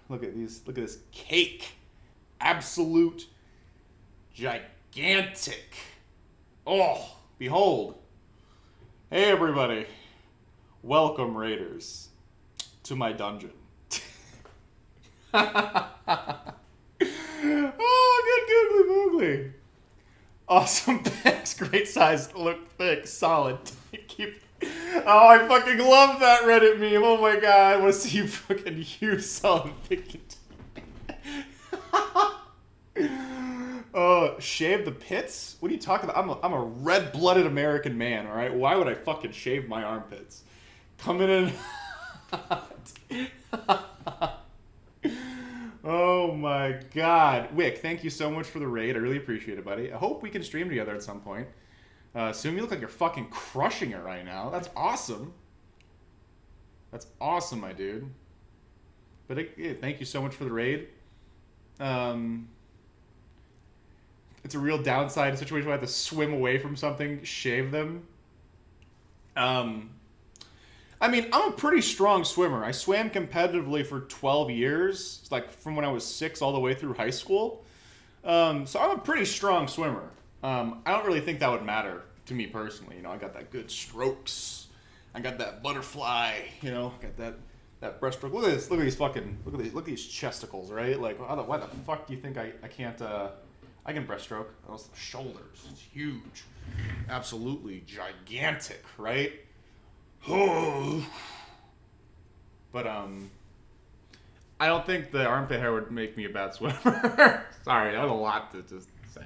Look at this cake. Absolute gigantic. Oh, behold. Hey everybody. Welcome Raiders to my dungeon. Oh, good googly moogly. Awesome pecs, great size, look thick, solid. Keep. Oh, I fucking love that Reddit meme. Oh my god, I want to see you fucking huge, solid, thick. Shave the pits? What are you talking about? I'm a red-blooded American man, all right? Why would I fucking shave my armpits? Coming in hot. Oh my god. Wick, thank you so much for the raid. I really appreciate it, buddy. I hope we can stream together at some point. Soon, you look like you're fucking crushing it right now. That's awesome. That's awesome, my dude. But thank you so much for the raid. It's a real downside situation where I have to swim away from something, shave them. I mean, I'm a pretty strong swimmer. I swam competitively for 12 years, like from when I was 6 all the way through high school. So I'm a pretty strong swimmer. I don't really think that would matter to me personally. You know, I got that good strokes. I got that butterfly. You know, got that breaststroke. Look at this. Look at these fucking. Look at these chesticles, right? Like, why the fuck do you think I can't? I can breaststroke. Those shoulders. It's huge. Absolutely gigantic, right? But I don't think the armpit hair would make me a bad swimmer. Sorry, that was a lot to just say.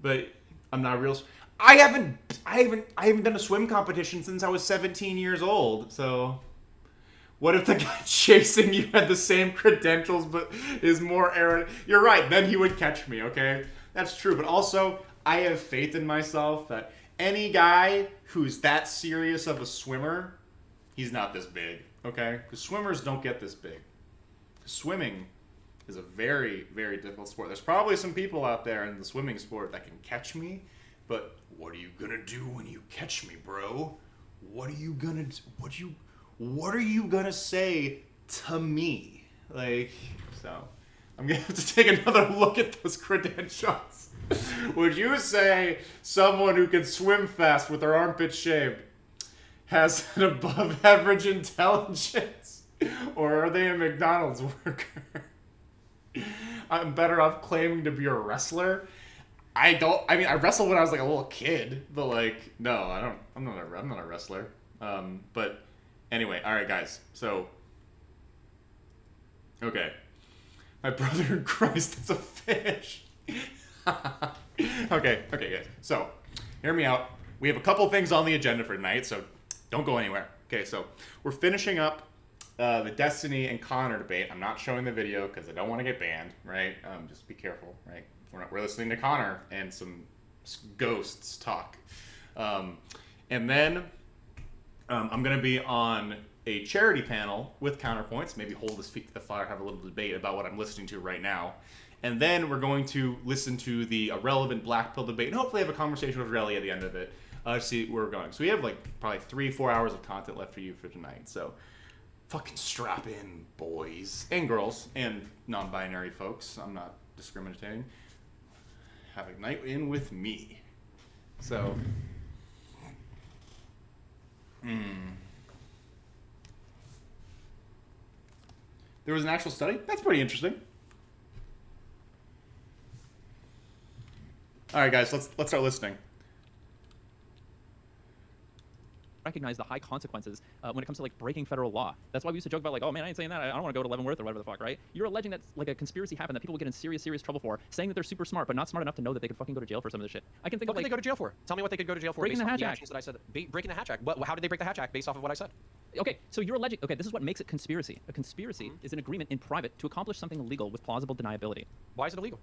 But I'm not a real. I haven't done a swim competition since I was 17 years old. So, what if the guy chasing you had the same credentials but is more arrogant? You're right. Then he would catch me. Okay, that's true. But also, I have faith in myself that any guy who's that serious of a swimmer, he's not this big. Okay, because swimmers don't get this big. Swimming is a very, very difficult sport. There's probably some people out there in the swimming sport that can catch me, but what are you gonna do when you catch me, bro? What are you gonna say to me? Like, so I'm gonna have to take another look at those credentials. Would you say someone who can swim fast with their armpits shaved has an above average intelligence? Or are they a McDonald's worker? I'm better off claiming to be a wrestler. I wrestled when I was like a little kid, but like, no, I'm not a wrestler. But anyway, all right, guys. So, okay, my brother in Christ, it's a fish. Okay, guys. So, hear me out. We have a couple things on the agenda for tonight, so don't go anywhere. Okay, so we're finishing up the Destiny and Connor debate. I'm not showing the video because I don't want to get banned, right? Just be careful, right? We're listening to Connor and some ghosts talk. And then I'm going to be on a charity panel with Counterpoints, maybe hold his feet to the fire, have a little debate about what I'm listening to right now. And then we're going to listen to the Ahrelevant Blackpill debate and hopefully have a conversation with Relly at the end of it. See where we're going. So we have like probably 3-4 hours of content left for you for tonight. So fucking strap in, boys and girls and non-binary folks. I'm not discriminating. Have a night in with me. So, there was an actual study? That's pretty interesting. All right, guys, let's start listening. Recognize the high consequences when it comes to like breaking federal law. That's why we used to joke about like, oh man, I ain't saying that. I don't want to go to Leavenworth or whatever the fuck, right? You're alleging that like a conspiracy happened that people will get in serious trouble for, saying that they're super smart, but not smart enough to know that they could fucking go to jail for some of this shit. I can think What of could like they go to jail for? Tell me what they could go to jail for. breaking based the off Hatch Act. actions that I said. Breaking the Hatch Act. How did they break the Hatch Act based off of what I said? Okay, so you're alleging. Okay, this is what makes it conspiracy. A conspiracy is an agreement in private to accomplish something illegal with plausible deniability. Why is it illegal?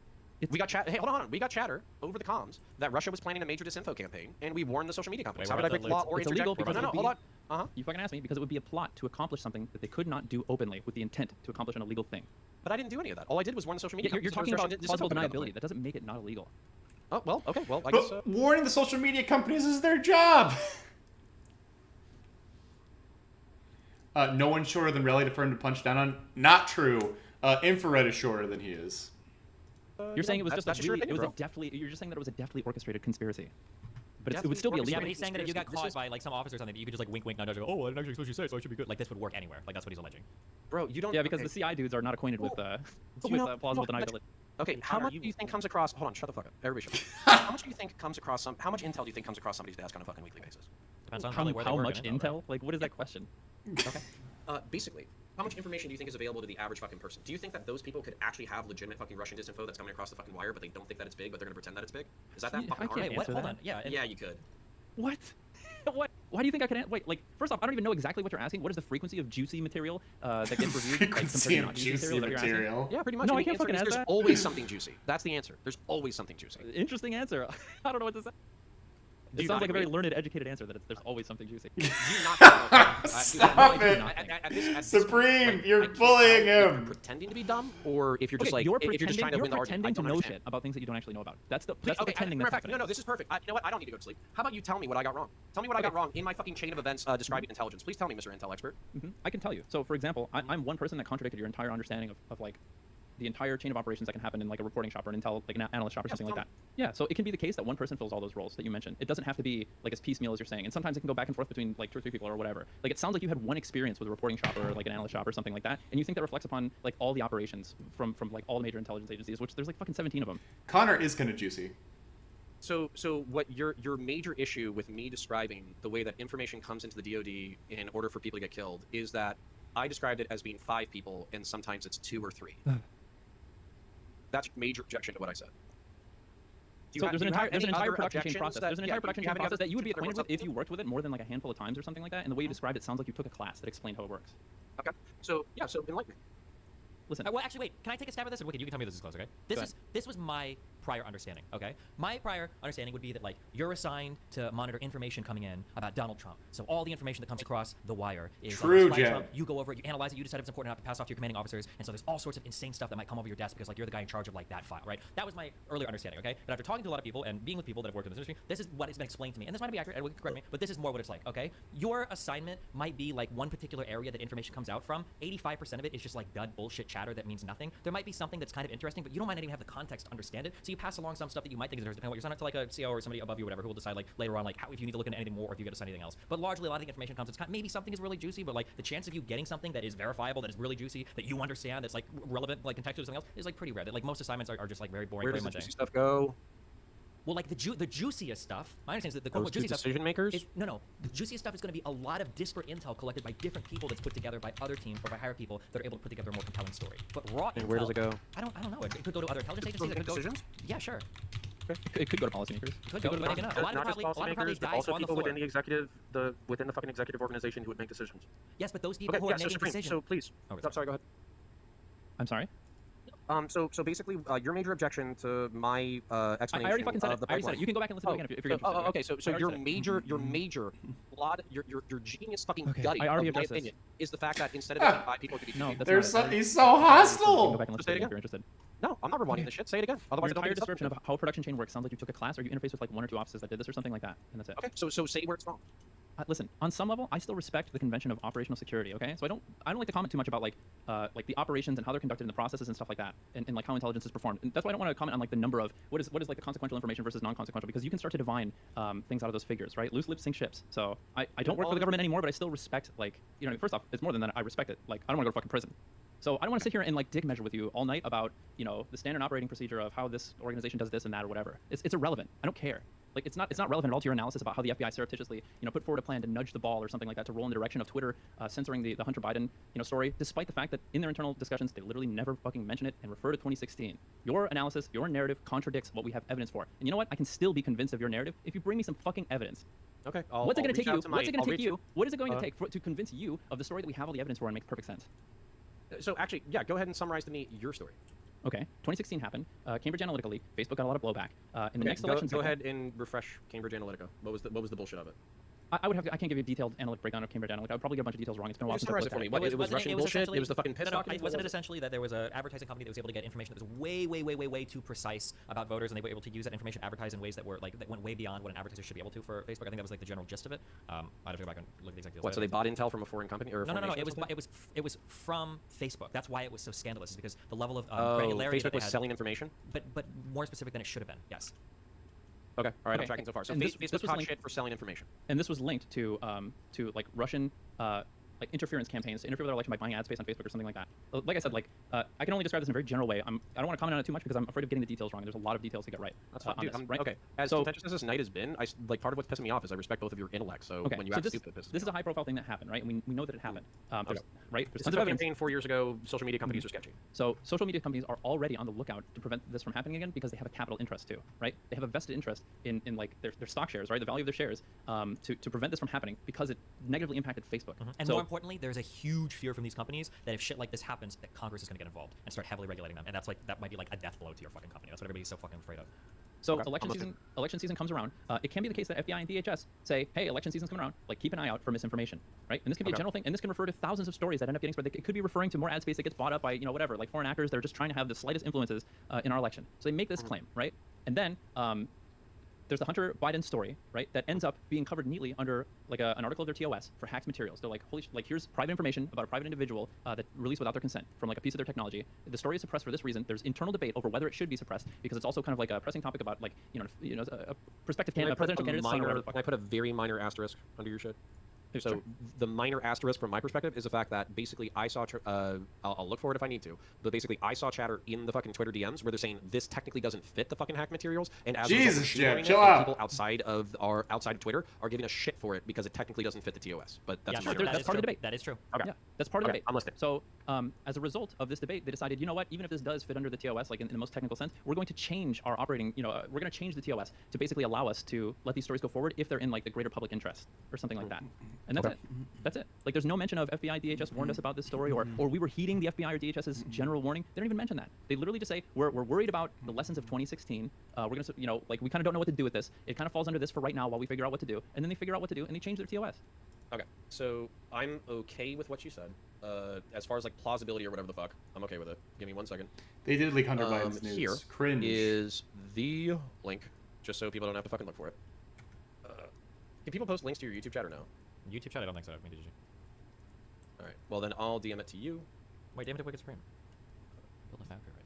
We got chat. Hey, hold on. We got chatter over the comms that Russia was planning a major disinfo campaign, and we warned the social media companies. How did I break the law or it's interject? illegal because No, hold on. You fucking asked me because it would be a plot to accomplish something that they could not do openly with the intent to accomplish an illegal thing. But I didn't do any of that. All I did was warn the social media You're companies. talking about plausible deniability. That doesn't make it not illegal. Oh, well, okay. Well, I But guess... warning the social media companies is their job. No one's shorter than Relly for him to punch down on. Not true. Infrared is shorter than he is. You're saying it was just that's a your really, it was opinion, a deftly. You're just saying that it was a deftly orchestrated conspiracy. But it would still be Yeah, illegal. but he's saying that if you got caught by like some officer or something, you could just like wink, nudge, go, oh, I didn't actually expect you to say it, so I should be good. Like this would work anywhere. Like that's what he's alleging. Bro, you don't... Yeah, because the CI dudes are not acquainted with plausible deniability. Okay, how Connor, much you- do you think comes across? Hold on, shut the fuck up. Everybody shut up. How much do you think comes across some? How much intel do you think comes across somebody's desk on a fucking weekly basis? Depends on How, probably where they how work much and intel? Like, what is that question? Okay. Basically, how much information do you think is available to the average fucking person? Do you think that those people could actually have legitimate fucking Russian disinfo that's coming across the fucking wire, but they don't think that it's big, but they're gonna pretend that it's big? Is that I fucking can't hard? Wait, what? answer Hold that. on. Yeah. Yeah, you could. What? What? Why do you think I can? Wait, like, first off, I don't even know exactly what you're asking. What is the frequency of juicy material that gets reviewed? like, compared Frequency to of non-juicy juicy that you're asking? material. Yeah, pretty much. No, And I the can't answer fucking is answer there's that. always something juicy. That's the answer. There's always something juicy. Interesting answer. I don't know what to say. Do It you sounds not like a very agree? learned, educated answer that there's always something juicy. Do you not Stop it. Supreme, you're bullying If you're him. pretending to be dumb, or if you're just Okay, like, you're if you're just trying to win the argument. I pretending to don't know understand. shit about things that you don't actually know about. That's the Please, that's the pretending matter that's of fact, happening. no, this is perfect. You know what? I don't need to go to sleep. How about you tell me what I got wrong? Tell me what I got wrong in my fucking chain of events describing intelligence. Please tell me, Mr. Intel expert. I can tell you. So, for example, I'm one person that contradicted your entire understanding of like the entire chain of operations that can happen in like a reporting shop or an intel like an analyst shop or something like that. Yeah, so it can be the case that one person fills all those roles that you mentioned. It doesn't have to be like as piecemeal as you're saying, and sometimes it can go back and forth between like 2 or 3 people or whatever. Like it sounds like you had one experience with a reporting shop or like an analyst shop or something like that, and you think that reflects upon like all the operations from like all the major intelligence agencies, which there's like fucking 17 of them. Connor is kind of juicy. So what your major issue with me describing the way that information comes into the DoD in order for people to get killed is that I described it as being 5 people and sometimes it's 2 or 3. That's your major objection to what I said. So there's an entire production chain process. There's an entire production chain process that you would be acquainted with if you worked with it more than like a handful of times or something like that. And the way you described it sounds like you took a class that explained how it works. Okay. So yeah. So enlighten me. Listen. Well, actually, wait. Can I take a stab at this? Okay, you can tell me this is close. Okay. This was my prior understanding. Okay. My prior understanding would be that like you're assigned to monitor information coming in about Donald Trump. So all the information that comes across the wire is True, by Jed. Trump. You go over it, you analyze it, you decide if it's important enough to pass off to your commanding officers. And so there's all sorts of insane stuff that might come over your desk because like you're the guy in charge of like that file, right? That was my earlier understanding. Okay. But after talking to a lot of people and being with people that have worked in this industry, this is what has been explained to me. And this might be accurate. Edward can correct me, but this is more what it's like. Okay. Your assignment might be like one particular area that information comes out from. 85% of it is just like dud bullshit chatter that means nothing. There might be something that's kind of interesting, but you don't might not even have the context to understand it. So you pass along some stuff that you might think is interesting, depending on what you're assigned to, like a CO or somebody above you, or whatever, who will decide like later on like how if you need to look into anything more or if you get assigned anything else. But largely, a lot of the information comes. It's kind of, maybe something is really juicy, but like the chance of you getting something that is verifiable, that is really juicy, that you understand, that's like relevant, like contextual to something else, is like pretty rare. That like most assignments are just like very boring. Where very does the mundane. juicy stuff go? Well, like the juiciest stuff. My understanding is that the quote Goes to juicy stuff. decision makers? No. The juiciest stuff is going to be a lot of disparate intel collected by different people that's put together by other teams or by higher people that are able to put together a more compelling story. But raw And intel. where does it go? I don't know. It could go to other intelligence agencies. It could go. Decisions? Yeah, sure. It could go to policymakers. It could go, but maybe not. A lot of it probably dies also on the people floor. within the fucking executive organization who would make decisions. Yes, but those people Okay, who yeah, are so making Supreme, decisions. so please. Oh, Oh, sorry, go ahead. I'm sorry. So basically, your major objection to my explanation I already fucking said of it. the I already said pipeline. it. You can go back and listen to it again if you're Oh, interested. okay. So I already your said it. major plot, your genius fucking Okay, gutting, I already of my addressed this. opinion, is the fact that instead of being 5 people, it could be 2 No, people. that's not it. He's so Go hostile. back and Say listen it to it if again. you're interested. No, I'm not rewinding this shit. Say it again. Otherwise, Your I don't entire think it's description of how a production chain works sounds like you took a class or you interfaced with like 1 or 2 offices that did this or something like that, and that's it. Okay, so say where it's wrong. Listen, on some level, I still respect the convention of operational security. Okay, so I don't like to comment too much about like the operations and how they're conducted in the processes and stuff like that, and like how intelligence is performed. And that's why I don't want to comment on like the number of what is like the consequential information versus non-consequential, because you can start to divine things out of those figures, right? Loose lips sink ships. So I don't work for the government anymore, but I still respect like first off, it's more than that. I respect it. Like I don't want to go to fucking prison. So I don't want to sit here and like dick measure with you all night about the standard operating procedure of how this organization does this and that or whatever. It's irrelevant. I don't care. Like it's not relevant at all to your analysis about how the FBI surreptitiously put forward a plan to nudge the ball or something like that to roll in the direction of Twitter censoring the Hunter Biden story, despite the fact that in their internal discussions they literally never fucking mention it and refer to 2016. Your analysis, your narrative contradicts what we have evidence for. And you know what? I can still be convinced of your narrative if you bring me some fucking evidence. Okay. What's it going to take you? What's it going to take you? What is it going to take to convince you of the story that we have all the evidence for and make perfect sense? So actually, yeah, go ahead and summarize to me your story. Okay, 2016 happened. Cambridge Analytica leak. Facebook got a lot of blowback. In the Okay, next election go cycle, ahead and refresh Cambridge Analytica. What was the bullshit of it? I can't give you a detailed analytic breakdown of Cambridge Analytica. I would probably get a bunch of details wrong. It's been a while since I Summarize looked it for at me. it. What, it was Russian bullshit? It was the fucking piss talking? Wasn't it essentially that there was an advertising company that was able to get information that was way too precise about voters, and they were able to use that information to advertise in ways that were like that went way beyond what an advertiser should be able to for Facebook? I think that was like the general gist of it. I'd have to go back and look at the exact details. What? So they bought intel from a foreign company or No. It was from Facebook. That's why it was so scandalous, is because the level of granularity Facebook that they was had, selling information. but more specific than it should have been. Yes. Okay, all right, Okay. I'm tracking so far. So And this Facebook was caught linked- shit for selling information. And this was linked to like Russian like interference campaigns to interfere with our election by buying ad space on Facebook or something like that. Like I said, like I can only describe this in a very general way. I don't want to comment on it too much because I'm afraid of getting the details wrong. There's a lot of details to get right. That's fine. On Dude, this, right? Okay. As so, contentious as this night has been, like part of what's pissing me off is I respect both of your intellect. So okay, when you so act stupid, it pisses me this is a off. high-profile thing that happened, right? And we know that it happened. Okay. Right? There's This tons is of a evidence. campaign 4 years ago. Social media companies are sketchy. So social media companies are already on the lookout to prevent this from happening again because they have a capital interest too, right? They have a vested interest in like their stock shares, right? The value of their shares to prevent this from happening because it negatively impacted Facebook. And so, more importantly, there's a huge fear from these companies that if shit like this happens, that Congress is going to get involved and start heavily regulating them. And that's like that might be like a death blow to your fucking company. That's what everybody's so fucking afraid of. So election season comes around. It can be the case that FBI and DHS say, hey, election season's coming around. Like, keep an eye out for misinformation, right? And this can be a general thing, and this can refer to thousands of stories that end up getting spread. It could be referring to more ad space that gets bought up by, whatever, like foreign actors that are just trying to have the slightest influences in our election. So they make this claim, right? And then there's the Hunter Biden story, right, that ends up being covered neatly under like an article of their TOS for hacked materials. They're like, here's private information about a private individual that released without their consent from like a piece of their technology. The story is suppressed for this reason. There's internal debate over whether it should be suppressed because it's also kind of like a pressing topic about like a prospective presidential candidate. Can I put a very minor asterisk under your shit? So the minor asterisk from my perspective is the fact that basically I saw, I'll look for it if I need to, but basically I saw chatter in the fucking Twitter DMs where they're saying this technically doesn't fit the fucking hack materials, and as Jesus, a Jeff, result, chill out. people outside of Twitter are giving us shit for it because it technically doesn't fit the TOS. But that's yeah, that's part of the debate. That is true. Okay. Yeah, that's part of the debate. I'm listening. So as a result of this debate, they decided, you know what, even if this does fit under the TOS, like in the most technical sense, we're going to change our operating, we're going to change the TOS to basically allow us to let these stories go forward if they're in like the greater public interest or something like that. And that's it. That's it. Like there's no mention of FBI, DHS warned us about this story or we were heeding the FBI or DHS's general warning. They don't even mention that. They literally just say, we're worried about the lessons of 2016. We're going to, like we kind of don't know what to do with this. It kind of falls under this for right now while we figure out what to do. And then they figure out what to do and they change their TOS. Okay, so I'm okay with what you said. As far as like plausibility or whatever the fuck, I'm okay with it. Give me 1 second. They did leak Hunter Biden's news. Here Cringe. is the link, just so people don't have to fucking look for it. Can people post links to your YouTube chat or no? YouTube chat, I don't think so. I mean, did you? All right. Well, then I'll DM it to you. Wait, DM it to Wicked Supreme. Building Factory right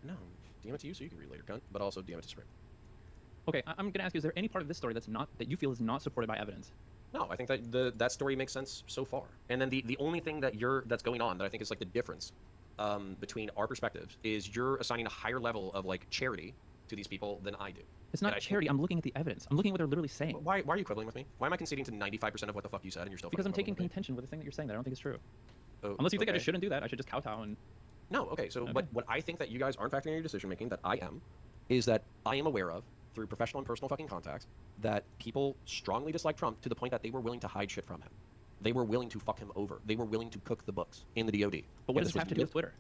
now. No, DM it to you so you can read later, cunt. But also DM it to Supreme. Okay, I'm going to ask you, is there any part of this story that you feel is not supported by evidence? No, I think that that story makes sense so far. And then the only thing that's going on that I think is like the difference between our perspectives is you're assigning a higher level of like charity to these people than I do. It's not charity. I'm looking at the evidence. I'm looking at what they're literally saying. Why are you quibbling with me? Why am I conceding to 95% of what the fuck you said and you're still because I'm taking quibbling with me? contention with the thing that you're saying that I don't think is true. Oh, Unless you think I okay. just shouldn't do that, I should just kowtow and... No, okay, so what I think that you guys aren't factoring in your decision making that I am, is that I am aware of, through professional and personal fucking contacts, that people strongly dislike Trump to the point that they were willing to hide shit from him. They were willing to fuck him over. They were willing to cook the books in the DOD. But what does this have to do with Twitter?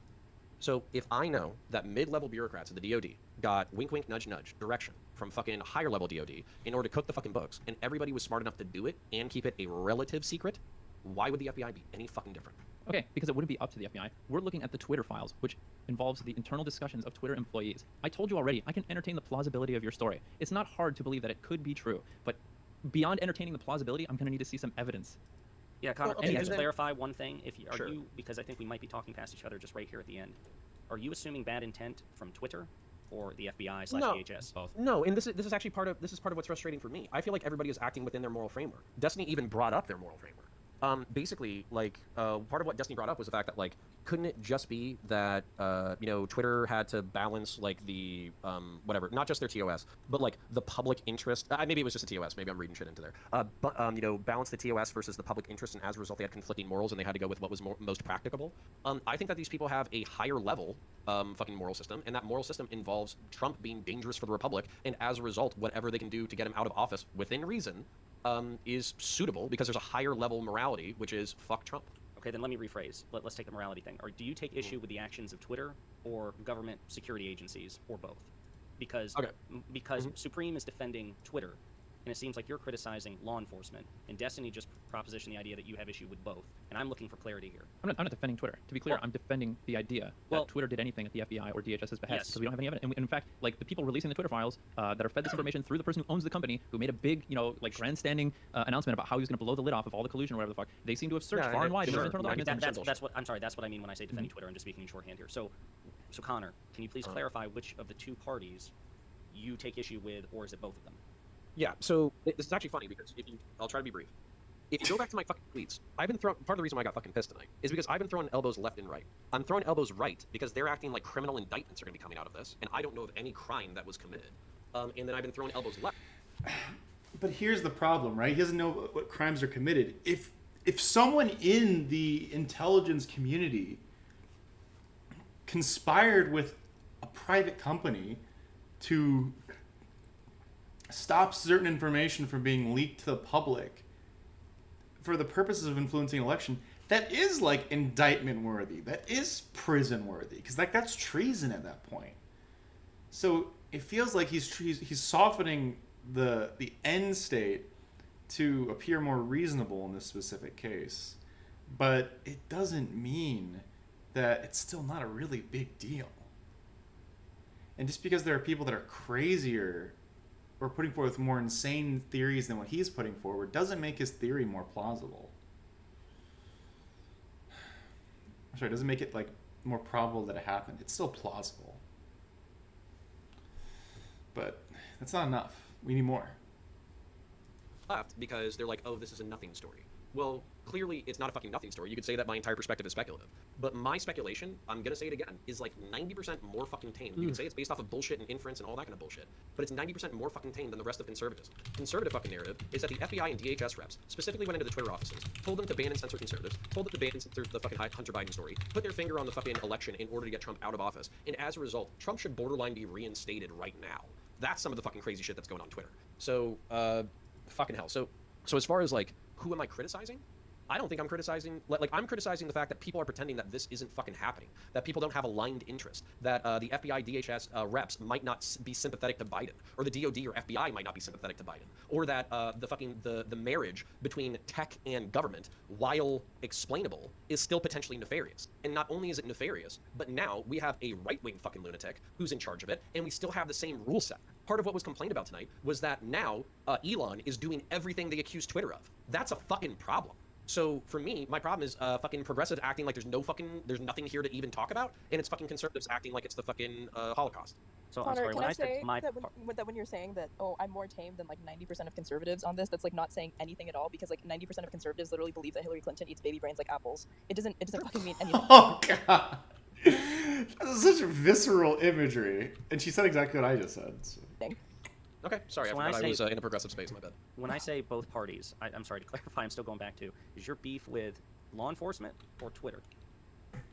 So if I know that mid-level bureaucrats at the DOD got wink wink nudge nudge direction from fucking higher level DOD in order to cook the fucking books, and everybody was smart enough to do it and keep it a relative secret, why would the FBI be any fucking different? Okay, because it wouldn't be up to the FBI. We're looking at the Twitter files, which involves the internal discussions of Twitter employees. I told you already, I can entertain the plausibility of your story. It's not hard to believe that it could be true, but beyond entertaining the plausibility, I'm going to need to see some evidence. Yeah, Connor, Well, can you okay, just then- clarify one thing? Sure. You, because I think we might be talking past each other just right here at the end. Are you assuming bad intent from Twitter or the FBI / No. DHS? Both. No, and this is actually part of what's frustrating for me. I feel like everybody is acting within their moral framework. Destiny even brought up their moral framework. Basically, like, part of what Destiny brought up was the fact that, like, couldn't it just be that, Twitter had to balance, like, the, whatever, not just their TOS, but, like, the public interest. Maybe it was just a TOS. Maybe I'm reading shit into there. Balance the TOS versus the public interest, and as a result, they had conflicting morals, and they had to go with what was most practicable. I think that these people have a higher level, fucking moral system, and that moral system involves Trump being dangerous for the Republic, and as a result, whatever they can do to get him out of office within reason, is suitable because there's a higher level morality, which is fuck Trump. Okay, then let me rephrase. Let's take the morality thing. Or do you take issue with the actions of Twitter or government security agencies or both? Because Supreme is defending Twitter, and it seems like you're criticizing law enforcement, and Destiny just propositioned the idea that you have issue with both. And I'm looking for clarity here. I'm not defending Twitter. To be clear, I'm defending the idea that Twitter did anything at the FBI or DHS's behest because we don't have any evidence. And in fact, like the people releasing the Twitter files that are fed this information through the person who owns the company, who made a big, like grandstanding announcement about how he was going to blow the lid off of all the collusion or whatever the fuck. They seem to have searched far and wide in their internal documents. That's what I'm sorry. That's what I mean when I say defending Twitter. I'm just speaking in shorthand here. So Connor, can you please clarify which of the two parties you take issue with, or is it both of them? Yeah, so this is actually funny because I'll try to be brief. if you go back to my fucking tweets, I've been throwing. Part of the reason why I got fucking pissed tonight is because I've been throwing elbows left and right. I'm throwing elbows right because they're acting like criminal indictments are going to be coming out of this, and I don't know of any crime that was committed. And then I've been throwing elbows left. But here's the problem, right? He doesn't know what crimes are committed. If someone in the intelligence community conspired with a private company to stop certain information from being leaked to the public for the purposes of influencing an election, that is like indictment worthy. That is prison worthy, because like that's treason at that point. So it feels like he's softening the end state to appear more reasonable in this specific case, but it doesn't mean that it's still not a really big deal. And just because there are people that are crazier or putting forth more insane theories than what he's putting forward doesn't make his theory more plausible. I'm sorry, it doesn't make it like more probable that it happened. It's still plausible. But that's not enough. We need more. Left because they're like, oh, this is a nothing story. Well, clearly it's not a fucking nothing story. You could say that my entire perspective is speculative. But my speculation, I'm going to say it again, is like 90% more fucking tame. You can say it's based off of bullshit and inference and all that kind of bullshit. But it's 90% more fucking tame than the rest of conservatism. Conservative fucking narrative is that the FBI and DHS reps specifically went into the Twitter offices, told them to ban and censor conservatives, told them to ban and censor the fucking Hunter Biden story, put their finger on the fucking election in order to get Trump out of office. And as a result, Trump should borderline be reinstated right now. That's some of the fucking crazy shit that's going on Twitter. So, fucking hell. So as far as like, who am I criticizing? I don't think I'm criticizing, like I'm criticizing the fact that people are pretending that this isn't fucking happening, that people don't have aligned interest, that the FBI, DHS reps might not be sympathetic to Biden, or the DOD or FBI might not be sympathetic to Biden, or that the marriage between tech and government, while explainable, is still potentially nefarious. And not only is it nefarious, but now we have a right-wing fucking lunatic who's in charge of it, and we still have the same rule set. Part of what was complained about tonight was that now Elon is doing everything they accuse Twitter of. That's a fucking problem. So for me, my problem is fucking progressives acting like there's nothing here to even talk about, and it's fucking conservatives acting like it's the fucking Holocaust. So Connor, I'm sorry, can when I said say my that when you're saying that, oh, I'm more tame than like 90% of conservatives on this, that's like not saying anything at all, because like 90% of conservatives literally believe that Hillary Clinton eats baby brains like apples. It doesn't fucking mean anything. Oh god, that's such visceral imagery, and she said exactly what I just said. So. Okay, sorry, So I when forgot I I was say- in a progressive space, my bad. When I say both parties, I'm sorry to clarify, I'm still going back to, is your beef with law enforcement or Twitter?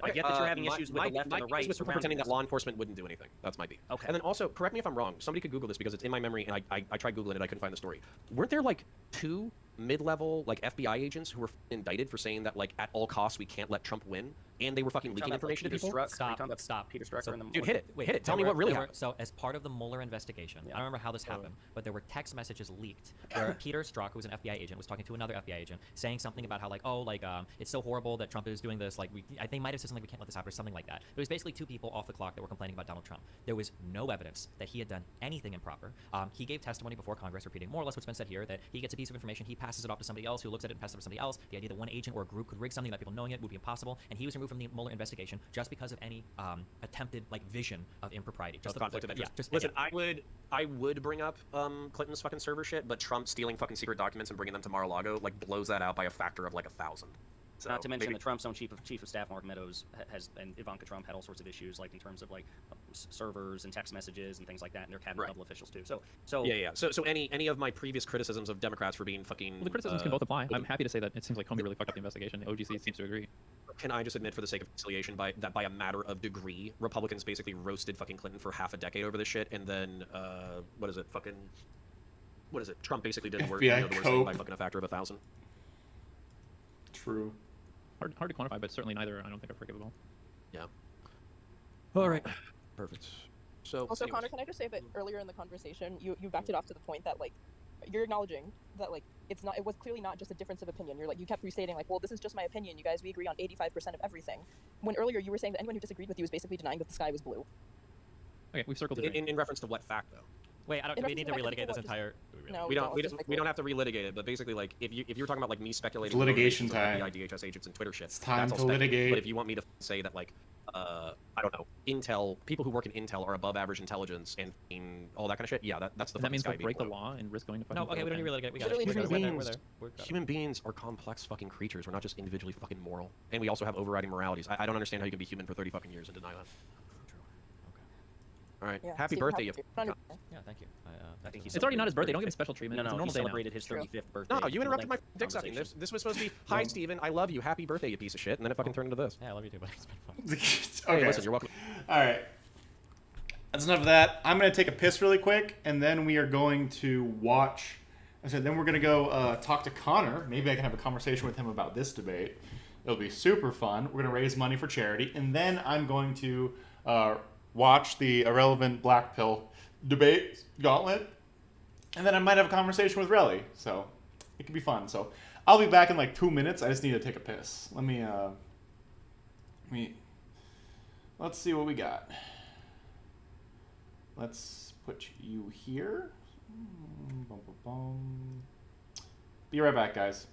I get that you're having issues with the left and the right with people surrounding pretending this. that law enforcement wouldn't do anything. That's my beef. Okay. And then also, correct me if I'm wrong. Somebody could Google this because it's in my memory, and I tried Googling it. I couldn't find the story. Weren't there like 2 mid-level like FBI agents who were indicted for saying that like at all costs we can't let Trump win, and they were fucking leaking information to people? Stop. Peter Strzok and the Dude, hit it. Wait, Hit it. Tell there me what were- really there were- happened. So as part of the Mueller investigation, I don't remember how this happened, but there were text messages leaked where Peter Strzok, who was an FBI agent, was talking to another FBI agent, saying something about how like, oh, like it's so horrible that Trump is doing this. Like they might have said something, we can't let this happen, or something like that. It was basically 2 people off the clock that were complaining about Donald Trump. There was no evidence that he had done anything improper. He gave testimony before Congress, repeating more or less what's been said here, that he gets a piece of information, he passes it off to somebody else, who looks at it and passes it off to somebody else. The idea that one agent or a group could rig something that people knowing it would be impossible, and he was removed from the Mueller investigation just because of any attempted like vision of impropriety. Just Of conflict of interest. Yeah, just Listen, yeah. I would bring up Clinton's fucking server shit, but Trump stealing fucking secret documents and bringing them to Mar-a-Lago like blows that out by a factor of like 1,000. So Not to mention maybe- that Trump's own chief of staff, Mark Meadows, and Ivanka Trump had all sorts of issues, like in terms of like servers and text messages and things like that, and they're cabinet level officials too. So yeah. So any of my previous criticisms of Democrats for being fucking Well, the criticisms can both apply. I'm happy to say that it seems like Comey really fucked up the investigation. The OGC seems to agree. Can I just admit, for the sake of conciliation, by a matter of degree, Republicans basically roasted fucking Clinton for half a decade over this shit, and then what is it? Trump basically did the worst FBI thing cope. by fucking a factor of 1,000. True. Hard to quantify, but certainly neither I don't think are forgivable. Yeah. All right. Perfect. So Also, anyways. Connor, can I just say that earlier in the conversation, you backed it off to the point that like you're acknowledging that like it was clearly not just a difference of opinion. You kept restating like, well, this is just my opinion, you guys. We agree on 85% of everything. When earlier you were saying that anyone who disagreed with you was basically denying that the sky was blue. Okay, we've circled it. In reference to what fact though? Wait, I don't. In Do we need to retrospect, I think relitigate this we'll just- entire? No, We don't. just We don't have to relitigate it. But basically, like, if you were talking about like me speculating It's litigation the motivations time. of FBI, DHS agents and Twitter shit, It's time that's all to speculative. litigate. But if you want me to say that like, I don't know, Intel people who work in Intel are above average intelligence and all that kind of shit, yeah, that's the. And that means sky they'll being break the blue. law and risk going to fucking No, okay, we don't need to relitigate. We got Literally it. We're human there. We're beings- there. We're there. Human beings are complex fucking creatures. We're not just individually fucking moral, and we also have overriding moralities. I don't understand how you can be human for 30 fucking years and deny that. True. Okay. All right, Yeah, happy Steve, birthday, happy you. to. Yeah, thank you. I think he's It's already not his birthday. Don't give him special treatment. No, It's a no, normal he day now. celebrated his True. 35th birthday. No, you in a interrupted my lengthy dick sucking. conversation. This was supposed to be, hi, Steven, I love you, happy birthday, you piece of shit, and then it fucking turned into this. Yeah, I love you too, but it's been fun. Okay. Hey, listen, you're welcome. All right. That's enough of that. I'm going to take a piss really quick, and then we are going to watch. I said, then we're going to go talk to Connor. Maybe I can have a conversation with him about this debate. It'll be super fun. We're going to raise money for charity, and then I'm going to watch the Ahrelevant Blackpill debate gauntlet, and then I might have a conversation with Relly. So it could be fun. So I'll be back in like 2 minutes. I just need to take a piss. Let's see what we got. Let's put you here. Bum, bum, bum. Be right back, guys.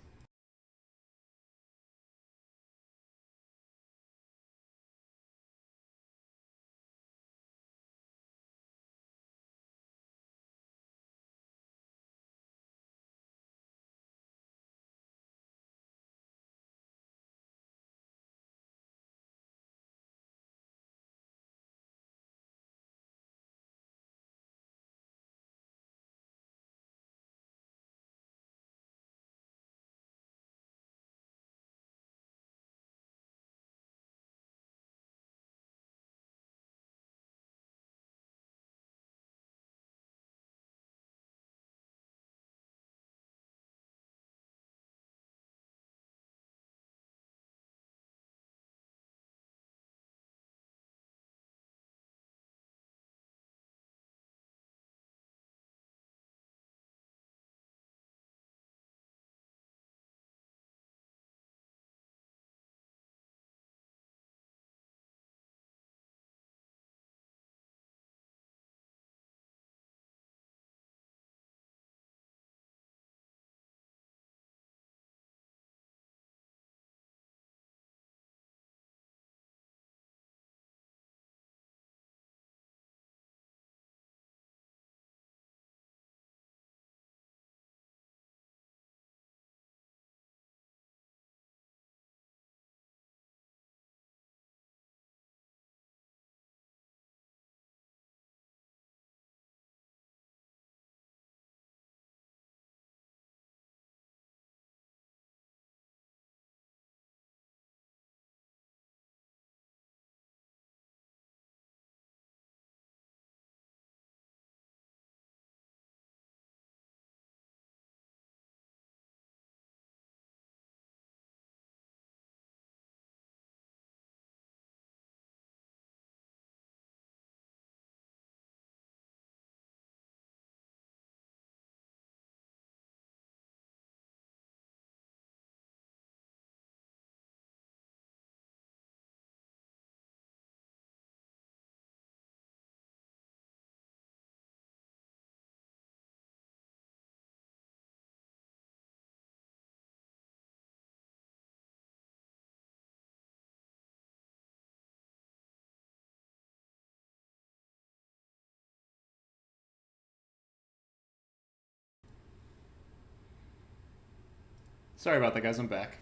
Sorry about that, guys. I'm back.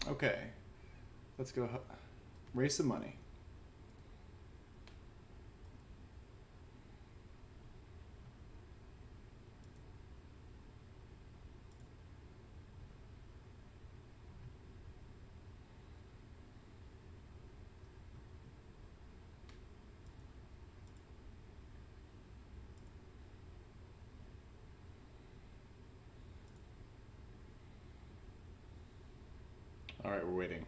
Okay. Let's go raise some money. All right, we're waiting.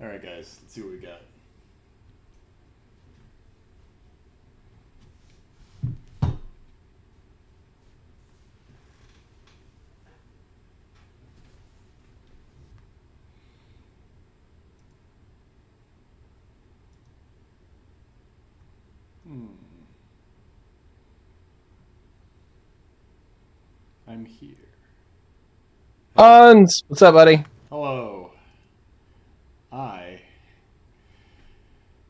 All right, guys, let's see what we got. I'm here. Hanz, what's up, buddy? Hello. I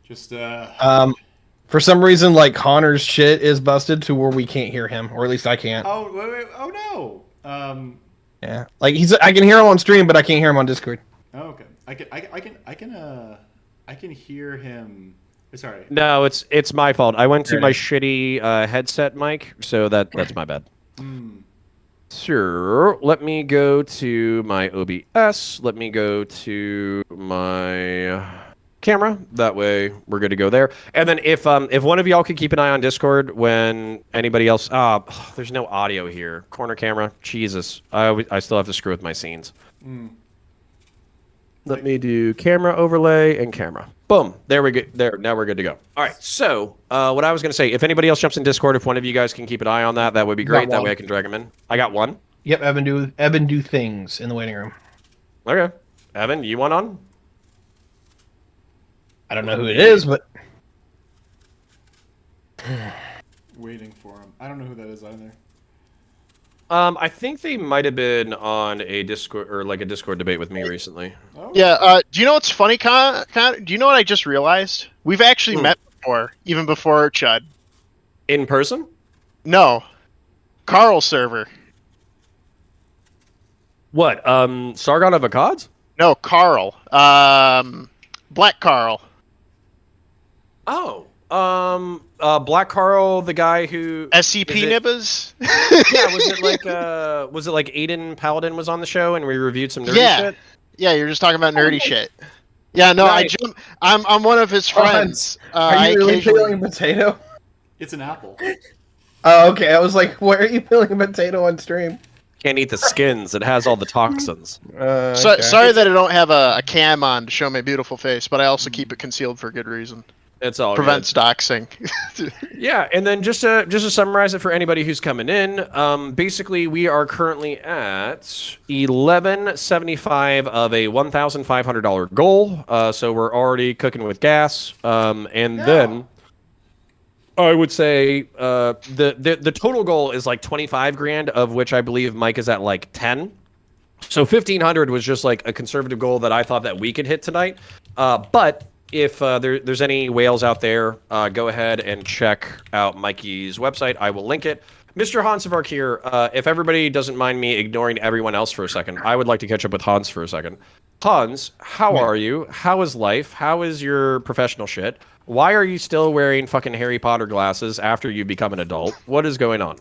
just For some reason, like Connor's shit is busted to where we can't hear him, or at least I can't. Oh wait, oh no. Yeah, like I can hear him on stream, but I can't hear him on Discord. Oh, okay. I can hear him. Sorry. No, it's my fault. I went to my shitty headset mic, so that's my bad. Sure. Let me go to my OBS. Let me go to my camera. That way we're good to go there. And then if one of y'all could keep an eye on Discord when anybody else there's no audio here. Corner camera. Jesus. I still have to screw with my scenes. Let me do camera overlay and camera. Boom. There we go. There. Now we're good to go. All right. So what I was going to say, if anybody else jumps in Discord, if one of you guys can keep an eye on that, that would be great. That way I can drag him in. I got one. Yep, Evan do things in the waiting room. Okay. Evan, you want on? I don't know who it is, but Waiting for him. I don't know who that is either. I think they might have been on a Discord or like a Discord debate with me recently. Oh. Yeah. Do you know what's funny, Con? Do you know what I just realized? We've actually met before, even before Chud. In person? No. Carl's server. What? Sargon of Akkad? No, Carl. Black Carl. Oh. Black Carl, the guy who SCP Nibbas? Yeah, was it like Aiden Paladin was on the show and we reviewed some nerdy shit? Yeah, you're just talking about nerdy shit. Yeah, no, Nice. I'm one of his friends. are you really peeling a potato? It's an apple. Oh, okay. I was like, why are you peeling a potato on stream? Can't eat the skins. It has all the toxins. Okay. Sorry that I don't have a cam on to show my beautiful face, but I also keep it concealed for good reason. It's all Prevents doxing. Yeah, and then just to summarize it for anybody who's coming in, basically we are currently at 1175 of a $1,500 goal. So we're already cooking with gas. Then I would say the total goal is like 25 grand, of which I believe Mike is at like 10. So 1,500 was just like a conservative goal that I thought that we could hit tonight. But if there's any whales out there, go ahead and check out Mikey's website. I will link it. Mr. Hanz here, if everybody doesn't mind me ignoring everyone else for a second, I would like to catch up with Hanz for a second. Hanz, how are you? How is life? How is your professional shit? Why are you still wearing fucking Harry Potter glasses after you become an adult? What is going on?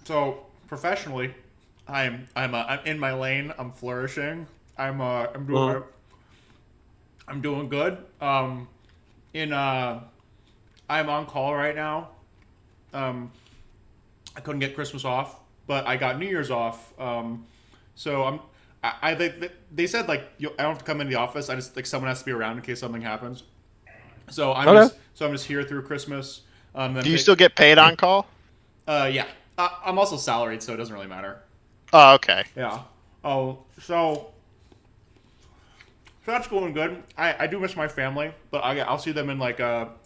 So professionally, I'm in my lane. I'm flourishing. I'm doing good. I'm on call right now. I couldn't get Christmas off, but I got New Year's off. So they said like I don't have to come into the office. I just like someone has to be around in case something happens. So I'm just here through Christmas. Do you still get paid on call? Yeah. I'm also salaried, so it doesn't really matter. Oh, okay. Yeah. Oh, so that's going good. I do miss my family, but I'll see them in like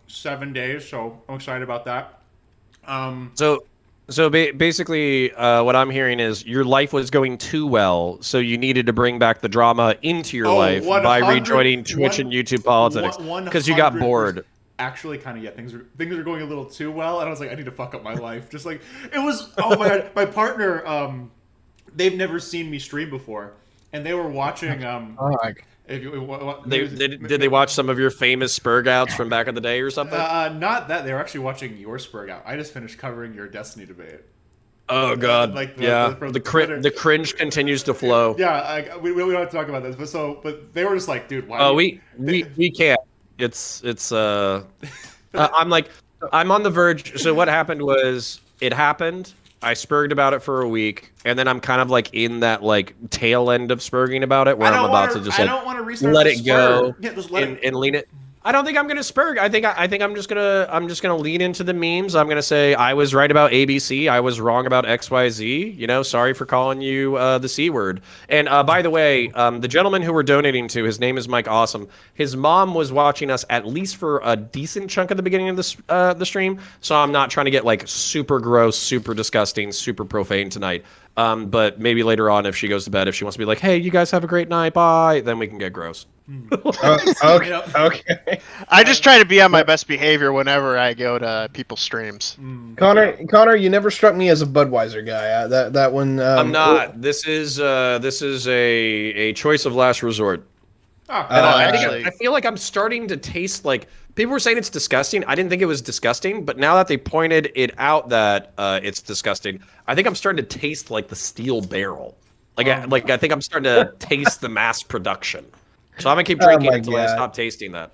7 days, so I'm excited about that. So basically, what I'm hearing is your life was going too well, so you needed to bring back the drama into your life by rejoining Twitch and YouTube politics because you got bored. Actually, kind of, yeah. Things are going a little too well, and I was like, I need to fuck up my life. Just like it was. Oh my god, my partner. They've never seen me stream before, and they were watching. Did they watch some of your famous Spurgouts from back in the day or something? Not that. They were actually watching your Spurgout. I just finished covering your Destiny debate. Oh god, the cringe continues to flow. Yeah, we don't have to talk about this, but they were just like, dude, why? We can't. It's I'm on the verge. So what happened was it happened. I spurged about it for a week, and then I'm kind of like in that like tail end of spurging about it, where I'm about to just like let it go and lean it. I don't think I'm gonna spurg. I think I'm just gonna lean into the memes. I'm gonna say I was right about ABC. I was wrong about XYZ. You know, sorry for calling you the C word. And by the way, the gentleman who we're donating to, his name is Mike Awesome. His mom was watching us at least for a decent chunk of the beginning of the stream. So I'm not trying to get like super gross, super disgusting, super profane tonight. But maybe later on, if she goes to bed, if she wants to be like, "Hey, you guys have a great night, bye," then we can get gross. Okay. Okay. I just try to be on my best behavior whenever I go to people's streams. Connor, you never struck me as a Budweiser guy. That one. I'm not. This is a choice of last resort. And I feel like I'm starting to taste like people were saying it's disgusting. I didn't think it was disgusting, but now that they pointed it out that it's disgusting, I think I'm starting to taste like the steel barrel. Like I think I'm starting to taste the mass production. So I'm gonna keep drinking until I stop tasting that.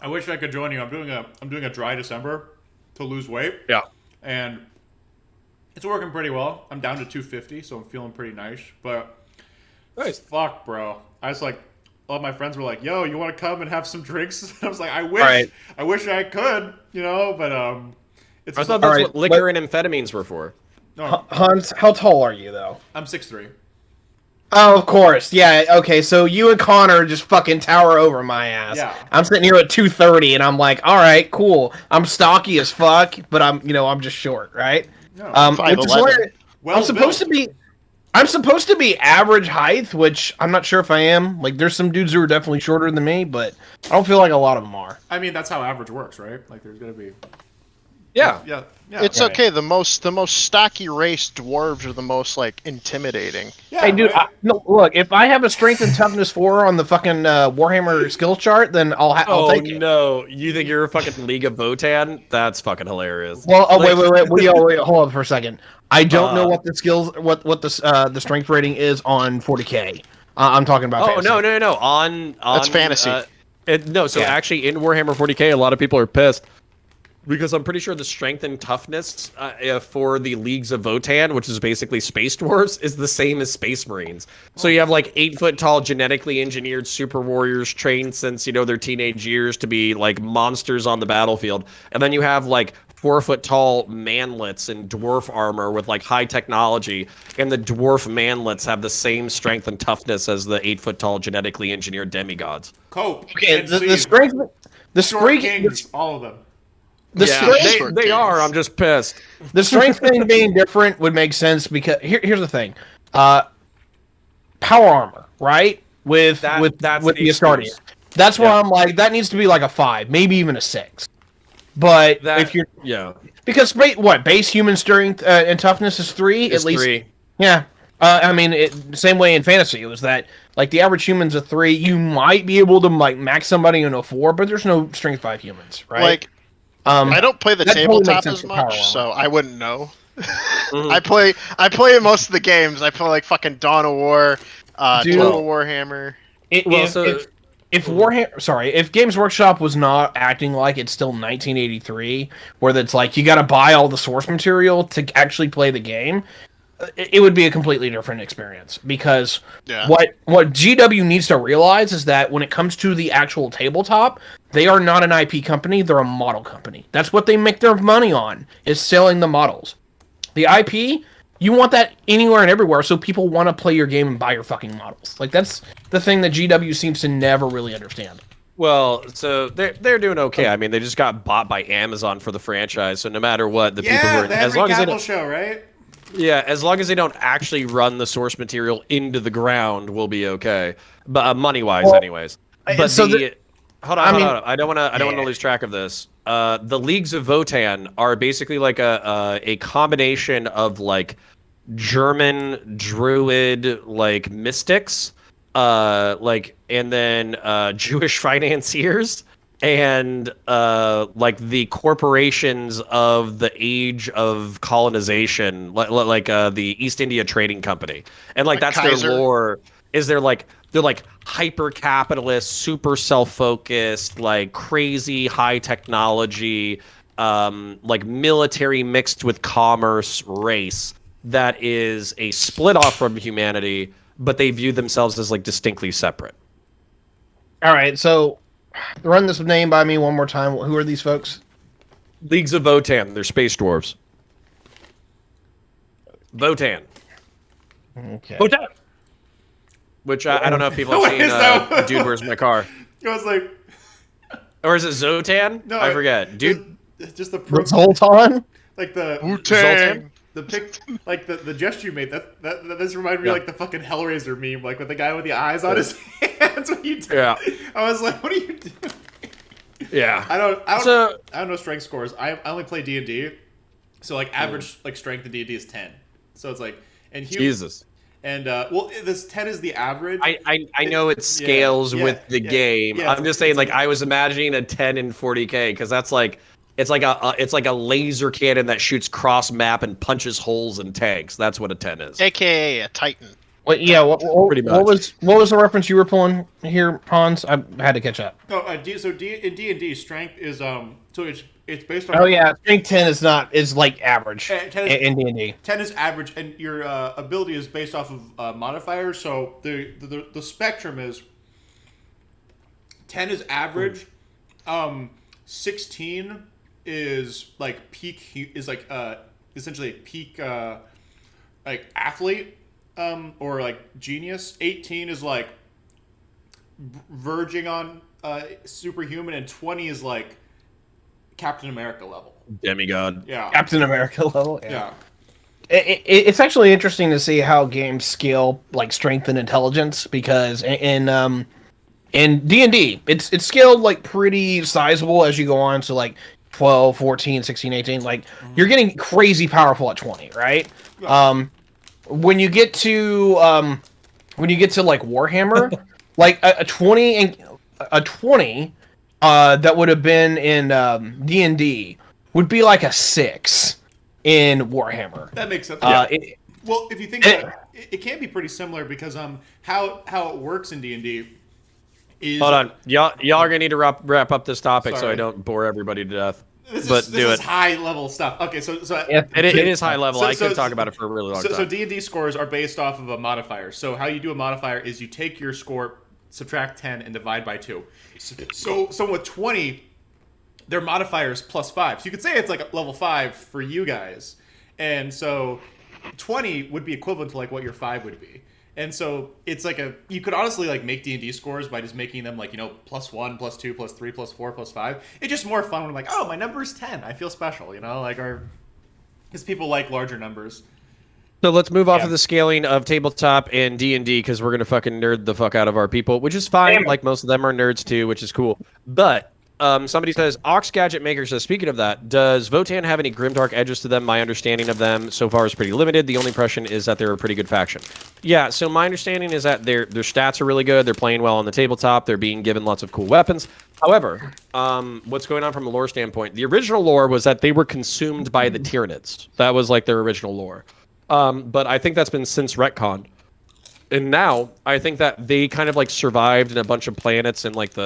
I wish I could join you. I'm doing a dry December to lose weight. Yeah. And it's working pretty well. I'm down to 250, so I'm feeling pretty nice. But fuck, bro. I was like, all of my friends were like, "Yo, you want to come and have some drinks?" I was like, I wish I could, you know, but it's. I thought that's what liquor and amphetamines were for. No. Hans, how tall are you though? I'm 6'3". Oh, of course. Yeah, okay, so you and Connor just fucking tower over my ass. Yeah. I'm sitting here at 230, and I'm like, all right, cool. I'm stocky as fuck, but I'm just short, right? No. Which is where I'm supposed to be average height, which I'm not sure if I am. Like, there's some dudes who are definitely shorter than me, but I don't feel like a lot of them are. I mean, that's how average works, right? Like, there's gonna be. Yeah. It's okay. The most stocky race dwarves are the most like intimidating. Yeah, hey, dude. No, look. If I have a strength and toughness 4 on the fucking Warhammer skill chart, then I'll take it. Oh no! You think you're a fucking League of Votan? That's fucking hilarious. Well, wait, hold on for a second. I don't know what the skills, what the strength rating is on 40K. I'm talking about. Fantasy. No. On That's fantasy. Actually, in Warhammer 40K, a lot of people are pissed. Because I'm pretty sure the strength and toughness for the Leagues of Votan, which is basically Space Dwarves, is the same as Space Marines. So you have like 8-foot-tall, genetically engineered super warriors trained since, their teenage years to be like monsters on the battlefield. And then you have like 4-foot-tall manlets in dwarf armor with like high technology. And the dwarf manlets have the same strength and toughness as the 8-foot-tall, genetically engineered demigods. Cope. Okay, the strength, all of them. They are. I'm just pissed. The strength thing being different would make sense because here's the thing. Power armor, right? With the Astartes. That's where I'm like, that needs to be like a 5, maybe even a 6. But if you're because base human strength and toughness is 3 at least. 3. Yeah. I mean, same way in fantasy. It was that like the average human's a 3. You might be able to like max somebody in a 4, but there's no strength 5 humans, right? Like. I don't play the tabletop as much, so I wouldn't know. I play most of the games. I play like fucking Dawn of War, Total Warhammer. If Games Workshop was not acting like it's still 1983, where it's like you got to buy all the source material to actually play the game, it would be a completely different experience. Because what GW needs to realize is that when it comes to the actual tabletop, they are not an IP company, they're a model company. That's what they make their money on, is selling the models. The IP, you want that anywhere and everywhere, so people want to play your game and buy your fucking models. Like, that's the thing that GW seems to never really understand. Well, so they're doing okay. I mean, they just got bought by Amazon for the franchise, so no matter what, the people who are... as long as they don't, show, right? Yeah, as long as they don't actually run the source material into the ground, we'll be okay. But money-wise, anyways. But so Hold on. I don't want to lose track of this. The Leagues of Votan are basically like a combination of like German druid like mystics, and then Jewish financiers and like the corporations of the age of colonization, like the East India Trading Company, and like that's Kaiser. Their lore. They're like hyper capitalist, super self-focused, like crazy high technology, like military mixed with commerce race that is a split off from humanity, but they view themselves as like distinctly separate. All right, so run this name by me one more time. Who are these folks? Leagues of Votan. They're space dwarves. Votan. Okay. Votan. Which I don't know if people have seen. Dude, where's my car? I was like, or is it Zotan? No, I forget. Dude, it's just the Zoltan. Like the Wu-Tang. The pic, like the gesture you made. That this reminded me of like the fucking Hellraiser meme, like with the guy with the eyes on his hands. When you did. Yeah. I was like, what are you doing? Yeah. I don't know strength scores. I only play D&D, so like average like strength in D&D is 10. So it's like Jesus. And well, this 10 is the average. I know it scales with the game. Yeah, I'm just saying, like, I was imagining a 10 in 40K because that's like it's like a laser cannon that shoots cross map and punches holes in tanks. That's what a 10 is. AKA a Titan. Wait, yeah. Pretty much. What was the reference you were pulling here, Hans? I had to catch up. Oh, in D&D, strength is so it's based on. Oh yeah, strength 10 is like average in D&D. 10 is average, and your ability is based off of modifiers. So the spectrum is 10 is average, 16 is like peak essentially peak like athlete or like genius. 18 is like verging on superhuman, and 20 is like Captain America level. Demigod. Yeah. Captain America level. Yeah. It's actually interesting to see how games scale like strength and intelligence, because in D&D it's scaled like pretty sizable as you go on to like 12, 14, 16, 18. Like you're getting crazy powerful at 20, right? Yeah. When you get to like Warhammer, like a 20 that would have been in D&D would be like a 6 in Warhammer. That makes sense. Yeah. Well, if you think it can be pretty similar, because how it works in D&D is... Hold on, y'all are gonna need to wrap up this topic so Sorry. I don't bore everybody to death. This is high level stuff. Okay, so it is high level. I could talk about it for a really long time. So D&D scores are based off of a modifier. So how you do a modifier is you take your score, subtract 10, and divide by 2. So with 20, their modifier is +5. So you could say it's like a level 5 for you guys. And so 20 would be equivalent to like what your 5 would be. And so it's like you could honestly like make D&D scores by just making them like, +1, +2, +3, +4, +5. It's just more fun when I'm like, oh, my number is 10. I feel special, because people like larger numbers. So let's move off of the scaling of tabletop and D&D, because we're going to fucking nerd the fuck out of our people, which is fine. Like, most of them are nerds too, which is cool. But somebody says, Ox Gadget Maker says, speaking of that, does Votan have any grimdark edges to them? My understanding of them so far is pretty limited. The only impression is that they're a pretty good faction. Yeah, so my understanding is that their stats are really good. They're playing well on the tabletop. They're being given lots of cool weapons. However, what's going on from a lore standpoint, the original lore was that they were consumed by the Tyranids. That was like their original lore. But I think that's been since retconned. And now I think that they kind of like survived in a bunch of planets and like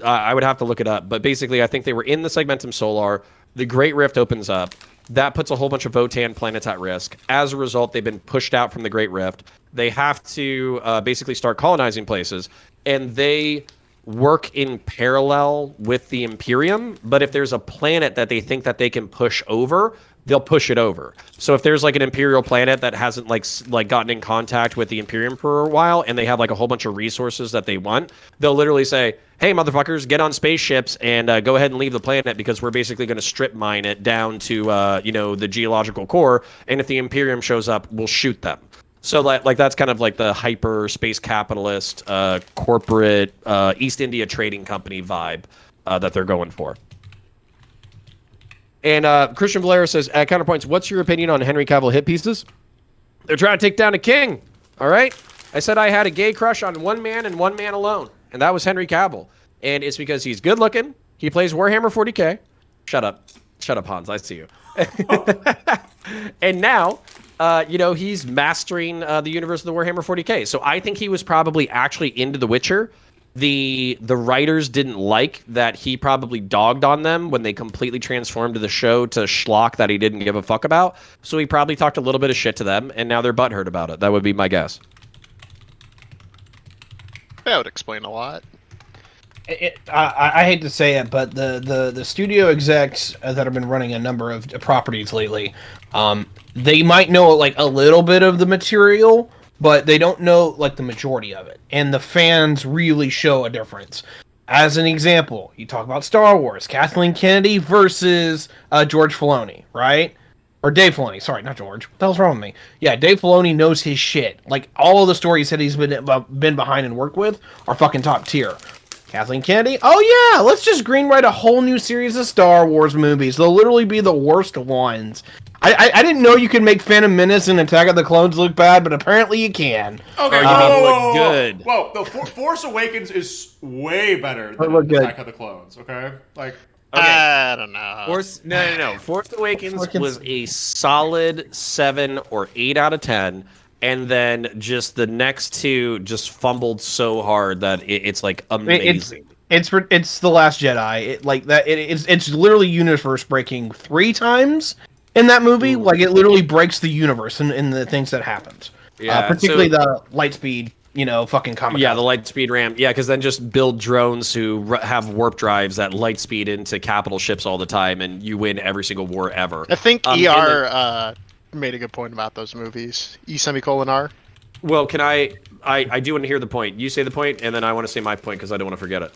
I would have to look it up, but basically I think they were in the Segmentum Solar. The Great Rift opens up. That puts a whole bunch of Votan planets at risk. As a result, they've been pushed out from the Great Rift. They have to basically start colonizing places, and they work in parallel with the Imperium, but if there's a planet that they think that they can push over, they'll push it over. So if there's like an Imperial planet that hasn't like gotten in contact with the Imperium for a while, and they have like a whole bunch of resources that they want, they'll literally say, hey, motherfuckers, get on spaceships and go ahead and leave the planet, because we're basically going to strip mine it down to, the geological core. And if the Imperium shows up, we'll shoot them. So like that's kind of like the hyper space capitalist corporate East India Trading Company vibe that they're going for. And Christian Valera says, at Counterpoints, what's your opinion on Henry Cavill hit pieces? They're trying to take down a king, all right? I said I had a gay crush on one man and one man alone, and that was Henry Cavill. And it's because he's good looking. He plays Warhammer 40K. Shut up, Hans. I see you. And now, he's mastering the universe of the Warhammer 40K. So I think he was probably actually into The Witcher. The writers didn't like that he probably dogged on them when they completely transformed the show to schlock that he didn't give a fuck about. So he probably talked a little bit of shit to them, and now they're butthurt about it. That would be my guess. That would explain a lot. I hate to say it, but the studio execs that have been running a number of properties lately, they might know like a little bit of the material, but they don't know like the majority of it, and the fans really show a difference. As an example, you talk about Star Wars, Kathleen Kennedy versus George Filoni, right? Or Dave Filoni, sorry, not George. What the hell's wrong with me? Yeah, Dave Filoni knows his shit. Like, all of the stories that he's been behind and worked with are fucking top tier. Kathleen Kennedy, oh yeah, let's just greenlight a whole new series of Star Wars movies. They'll literally be the worst ones. I didn't know you could make Phantom Menace and Attack of the Clones look bad, but apparently you can. Okay, good. Whoa, the Force Awakens is way better than Attack of the Clones, okay? Like... Okay. I don't know. No. Force Awakens was a solid 7 or 8 out of 10, and then just the next two just fumbled so hard that it's like amazing. It's The Last Jedi. It's literally universe breaking 3 times in that movie. Ooh. Like, it literally breaks the universe in the things that happens. Yeah, particularly the Lightspeed. Fucking comic. Yeah, the light speed ram. Yeah, because then just build drones who have warp drives that light speed into capital ships all the time, and you win every single war ever. I think ER made a good point about those movies. E::R. Well, can I do want to hear the point. You say the point, and then I want to say my point because I don't want to forget it.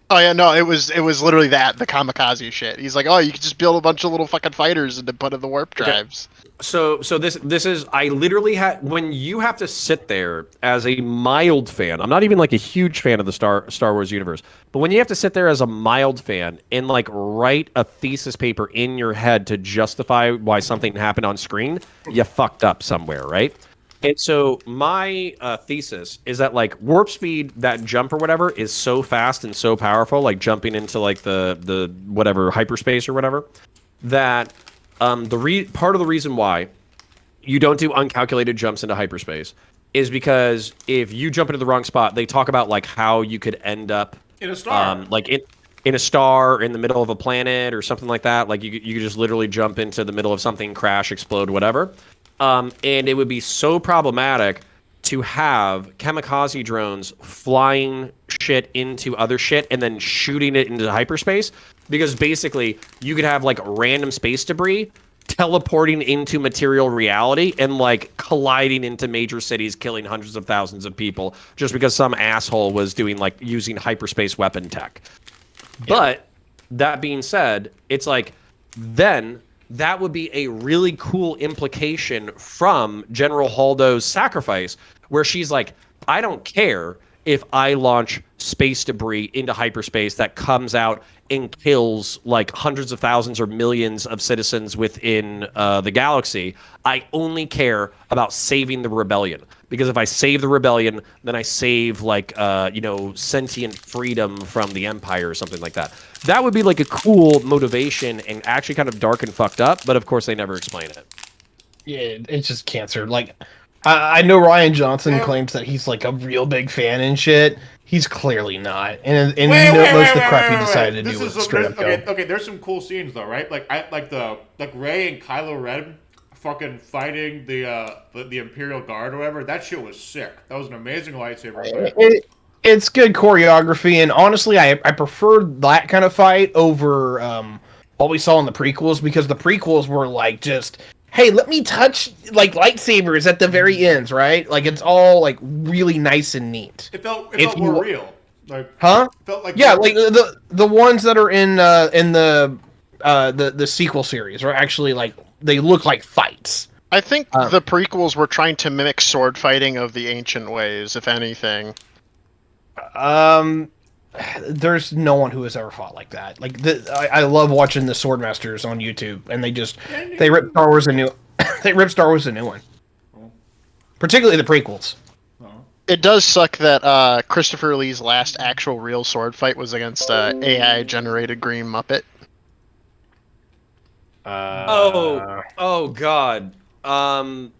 Oh yeah, no, it was literally the kamikaze shit. He's like, oh, you could just build a bunch of little fucking fighters and then put in the warp drives. Okay. So this is, I literally had, when you have to sit there as a mild fan, I'm not even like a huge fan of the Star Wars universe, but when you have to sit there as a mild fan and like write a thesis paper in your head to justify why something happened on screen, you fucked up somewhere, right? And so my thesis is that like warp speed, that jump or whatever, is so fast and so powerful, like jumping into like the whatever hyperspace or whatever, that part of the reason why you don't do uncalculated jumps into hyperspace is because if you jump into the wrong spot, they talk about like how you could end up in a star, like in a star, in the middle of a planet or something like that. Like you could just literally jump into the middle of something, crash, explode, whatever. And it would be so problematic to have kamikaze drones flying shit into other shit and then shooting it into hyperspace, because basically you could have like random space debris teleporting into material reality and like colliding into major cities, killing hundreds of thousands of people just because some asshole was doing like using hyperspace weapon tech. Yeah. But that being said, it's like then that would be a really cool implication from General Holdo's sacrifice, where she's like, I don't care if I launch space debris into hyperspace that comes out and kills like hundreds of thousands or millions of citizens within the galaxy. I only care about saving the rebellion, because if I save the rebellion, then I save like sentient freedom from the Empire or something like that. That would be like a cool motivation and actually kind of dark and fucked up, but of course they never explain it. Yeah, it's just cancer. Like, I know Ryan Johnson claims that he's like a real big fan and shit. He's clearly not, and most of the crap he decided to do was straight up. Okay, there's some cool scenes though, right? Like like Rey and Kylo Ren fucking fighting the Imperial Guard or whatever. That shit was sick. That was an amazing lightsaber fight. It's good choreography, and honestly, I prefer that kind of fight over what we saw in the prequels, because the prequels were like just, hey, let me touch like lightsabers at the very ends, right? Like it's all like really nice and neat. It felt more real. Like, huh? Felt like like the ones that are in the sequel series are actually like, they look like fights. I think the prequels were trying to mimic sword fighting of the ancient ways, if anything. There's no one who has ever fought like that. Like I love watching the Swordmasters on YouTube, and they rip Star Wars a new one, particularly the prequels. It does suck that Christopher Lee's last actual real sword fight was against AI generated green Muppet. Oh God. The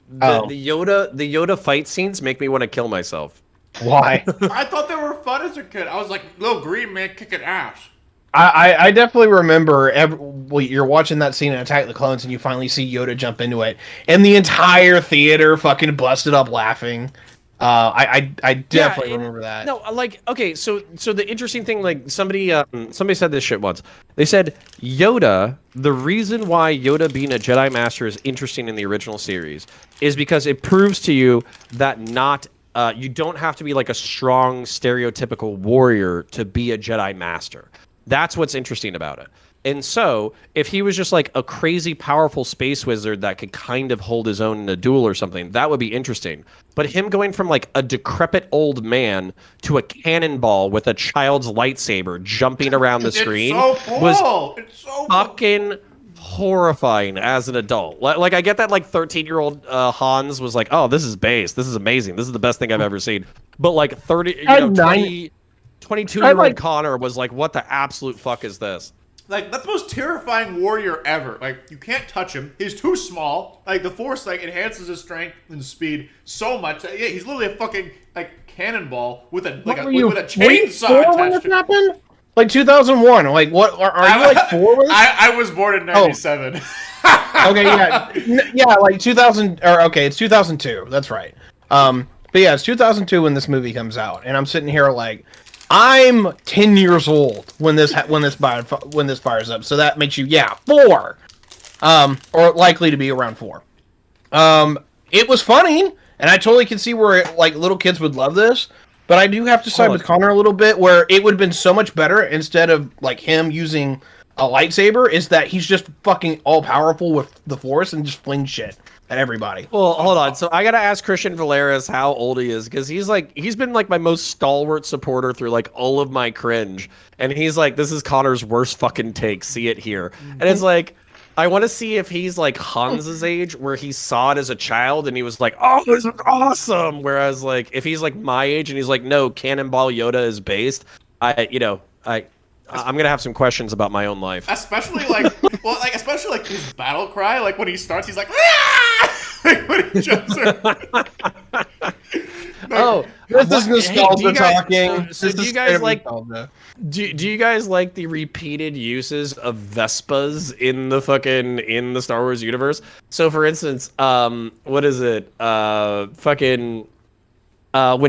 Yoda fight scenes make me want to kill myself. Why? I thought they were fun as a kid. I was like, little green man kicking ass. I definitely remember you're watching that scene in Attack of the Clones, and you finally see Yoda jump into it, and the entire theater fucking busted up laughing. I definitely and- remember that. No, like, okay, so the interesting thing, like, somebody said this shit once. They said Yoda, the reason why Yoda being a Jedi Master is interesting in the original series is because it proves to you that you don't have to be like a strong, stereotypical warrior to be a Jedi Master. That's what's interesting about it. And so, if he was just like a crazy powerful space wizard that could kind of hold his own in a duel or something, that would be interesting. But him going from like a decrepit old man to a cannonball with a child's lightsaber jumping around the screen was fucking horrifying as an adult. Like, I get that like 13-year-old Hanz was like, oh, this is base. This is amazing. This is the best thing I've ever seen. But like 22-year-old Connor was like, what the absolute fuck is this? Like, that's the most terrifying warrior ever. Like, you can't touch him. He's too small. Like, the Force, like, enhances his strength and speed so much. That, yeah, he's literally a fucking, like, cannonball with a chainsaw attached to him. Like 2001. Like, what? Are you like 4 with I was born in 97. Okay, yeah. Yeah, like 2000, or okay, it's 2002. That's right. But yeah, it's 2002 when this movie comes out. And I'm sitting here like, I'm 10 years old when this fires up, so that makes you 4, or likely to be around 4. It was funny, and I totally can see where like little kids would love this, but I do have to side with Connor a little bit, where it would have been so much better instead of like him using a lightsaber, is that he's just fucking all powerful with the Force and just fling shit at everybody. Well, hold on. So I gotta ask Christian Valeris how old he is, because he's been like my most stalwart supporter through like all of my cringe, and he's like, this is Connor's worst fucking take. See it here, and it's like, I want to see if he's like Hans's age, where he saw it as a child and he was like, oh, this is awesome. Whereas like if he's like my age and he's like, no, Cannonball Yoda is based. I'm gonna have some questions about my own life. Especially like, especially like his battle cry. Like when he starts, he's like, ah! Like when he jumps in. This is nostalgia talking. So do you guys like? Do you guys like the repeated uses of Vespas in the Star Wars universe? So for instance, what is it? When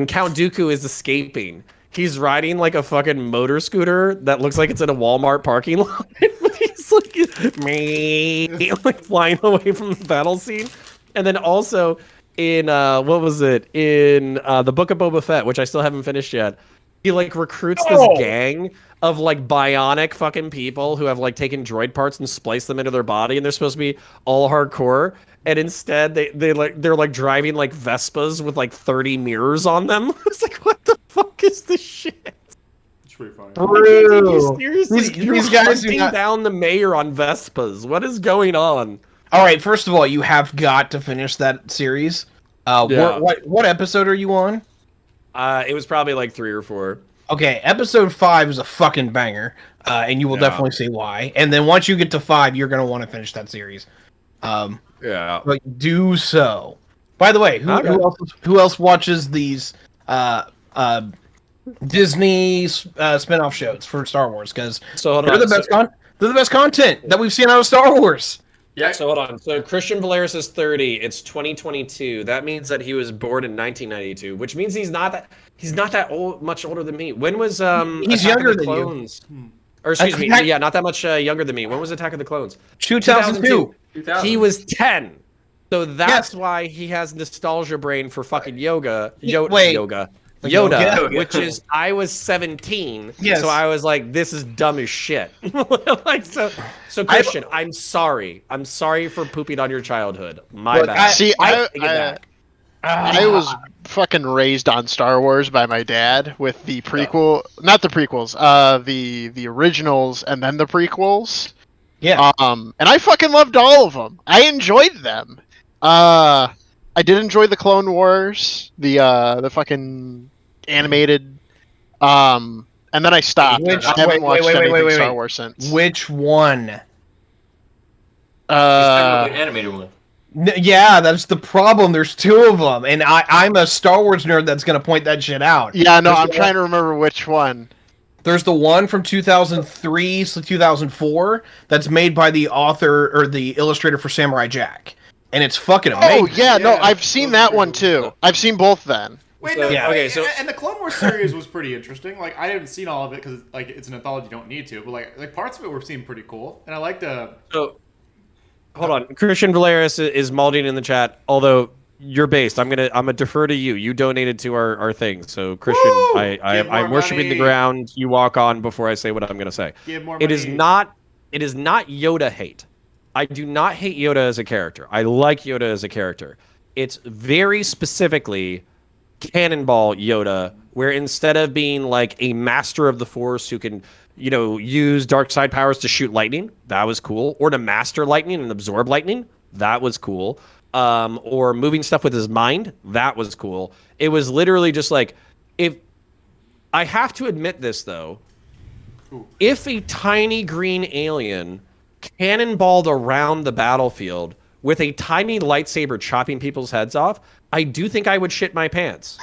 Count Dooku is escaping, he's riding like a fucking motor scooter that looks like it's in a Walmart parking lot. But he's like flying away from the battle scene. And then also in the Book of Boba Fett, which I still haven't finished yet, he like recruits this gang of like bionic fucking people who have like taken droid parts and spliced them into their body, and they're supposed to be all hardcore. And instead, they're like driving like Vespas with like 30 mirrors on them. It's like, what the fuck is this shit? It's pretty funny. Seriously, these guys hunting down the mayor on Vespas. What is going on? All right, first of all, you have got to finish that series. What episode are you on? It was probably like 3 or 4. Okay, episode 5 is a fucking banger, and you will definitely see why. And then once you get to 5, you're gonna want to finish that series. But do so. By the way, who else watches these Disney spin-off shows for Star Wars? Because they're the best content that we've seen out of Star Wars. Yeah. So hold on. So Christian Valeris is 30. It's 2022. That means that he was born in 1992, which means he's not that old, much older than me. When was he's younger than you? Or excuse me, yeah, not that much younger than me. When was Attack of the Clones? 2002. He was 10. So that's why he has nostalgia brain for fucking Yoda, which is I was 17. Yes. So I was like, this is dumb as shit. so Christian, I'm sorry. I'm sorry for pooping on your childhood. My bad. I was fucking raised on Star Wars by my dad with the not the prequels, the originals and then the prequels. Yeah. And I fucking loved all of them. I enjoyed them. I did enjoy the Clone Wars, the fucking animated, and then I stopped. I haven't watched anything Star Wars since. Which one? The animated one. Yeah, that's the problem. There's 2 of them, and I'm a Star Wars nerd that's gonna point that shit out. Yeah, no, I'm trying to remember which one. There's the one from 2003 to 2004 that's made by the author or the illustrator for Samurai Jack. And it's fucking amazing. Oh, yeah, no, I've seen that one too. I've seen both then. Wait, So- no, Yeah. okay, so and the Clone Wars series was pretty interesting. Like, I haven't seen all of it because like it's an anthology, you don't need to. But like parts of it were seemed pretty cool, and I liked So, hold on. Christian Valeris is malding in the chat. Although you're based, I'm gonna defer to you. You donated to our thing, so Christian, Woo! Give more I'm worshiping the money. ground. You walk on before I say what I'm gonna say. Give more It is money. not. It is not Yoda hate. I do not hate Yoda as a character. I like Yoda as a character. It's very specifically Cannonball Yoda, where instead of being like a master of the Force who can, use dark side powers to shoot lightning, that was cool, or to master lightning and absorb lightning, that was cool, or moving stuff with his mind, that was cool. It was literally just like, if I have to admit this though, if a tiny green alien cannonballed around the battlefield with a tiny lightsaber chopping people's heads off, I do think I would shit my pants.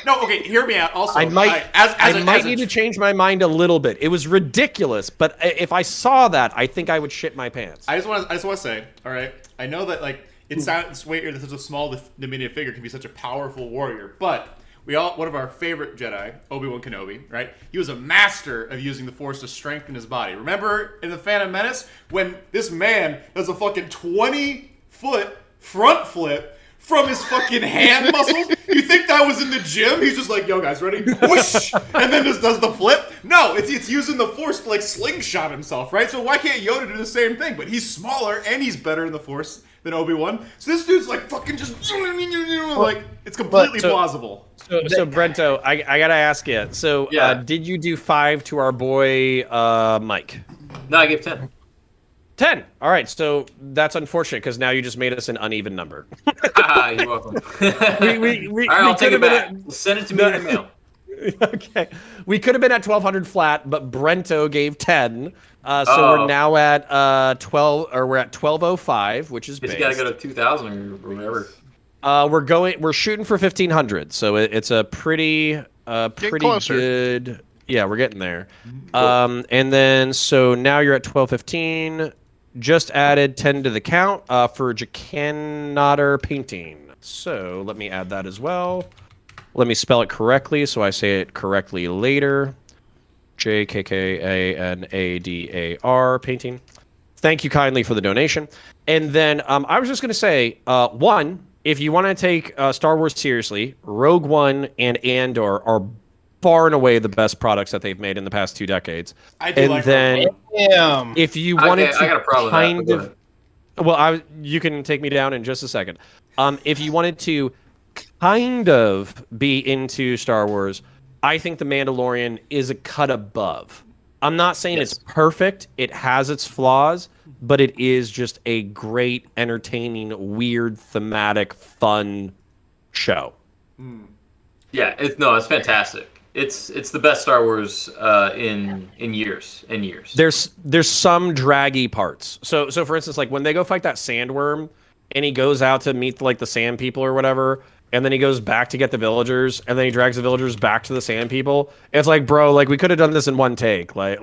No, okay, hear me out. Also, I might, I might need to change my mind a little bit. It was ridiculous, but if I saw that, I think I would shit my pants. I just want to say, all right. I know that like it sounds weird that such a small diminutive figure can be such a powerful warrior, but one of our favorite Jedi, Obi-Wan Kenobi, right? He was a master of using the Force to strengthen his body. Remember in the Phantom Menace when this man does a fucking 20-foot front flip from his fucking hand muscles? You think that was in the gym? He's just like, yo guys, ready? Whoosh! And then just does the flip? No, it's using the Force to like slingshot himself, right? So why can't Yoda do the same thing? But he's smaller and he's better in the Force than Obi-Wan. So this dude's like fucking just like, it's completely plausible. So Brento, I gotta ask you. So did you do 5 to our boy Mike? No, I gave 10. 10. All right, so that's unfortunate because now you just made us an uneven number. You're welcome. we All right, I'll take it back. could've been Send it to me in the mail. Okay, we could have been at 1200 flat, but Brento gave 10. So we're now at 12, or we're at 1205, which is It's base. got to go to 2000 or whatever. We're shooting for 1500, so it's a pretty closer. good. Yeah, we're getting there. And then so now you're at 1215. Just added 10 to the count for Jakanotter painting. So let me add that as well. Let me spell it correctly so I say it correctly later. Jakkanadar painting. Thank you kindly for the donation. And then I was just going to say, one, if you want to take Star Wars seriously, Rogue One and Andor are far and away the best products that they've made in the past 2 decades. I do and like then if you wanted I got a problem with that, but go ahead. you can take me down in just a second. If you wanted to kind of be into Star Wars, I think The Mandalorian is a cut above. I'm not saying it's perfect. It has its flaws, but it is just a great, entertaining, weird, thematic, fun show. Yeah, it's fantastic. It's the best Star Wars in years and years. There's some draggy parts. So for instance, like when they go fight that sandworm, and he goes out to meet like the sand people or whatever, and then he goes back to get the villagers, and then he drags the villagers back to the sand people. It's like, bro, like we could have done this in one take. Like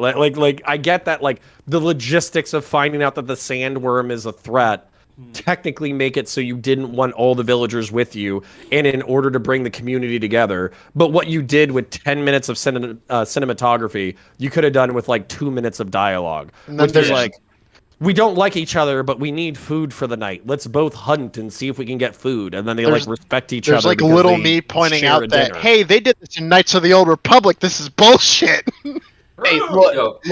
I get that, like the logistics of finding out that the sandworm is a threat technically make it so you didn't want all the villagers with you, and in order to bring the community together. But what you did with 10 minutes of cinematography, you could have done with like 2 minutes of dialogue. Which is like, we don't like each other, but we need food for the night. Let's both hunt and see if we can get food. And then they like respect each other. There's like little me pointing out that, hey, they did this in Knights of the Old Republic. This is bullshit. Hey, look.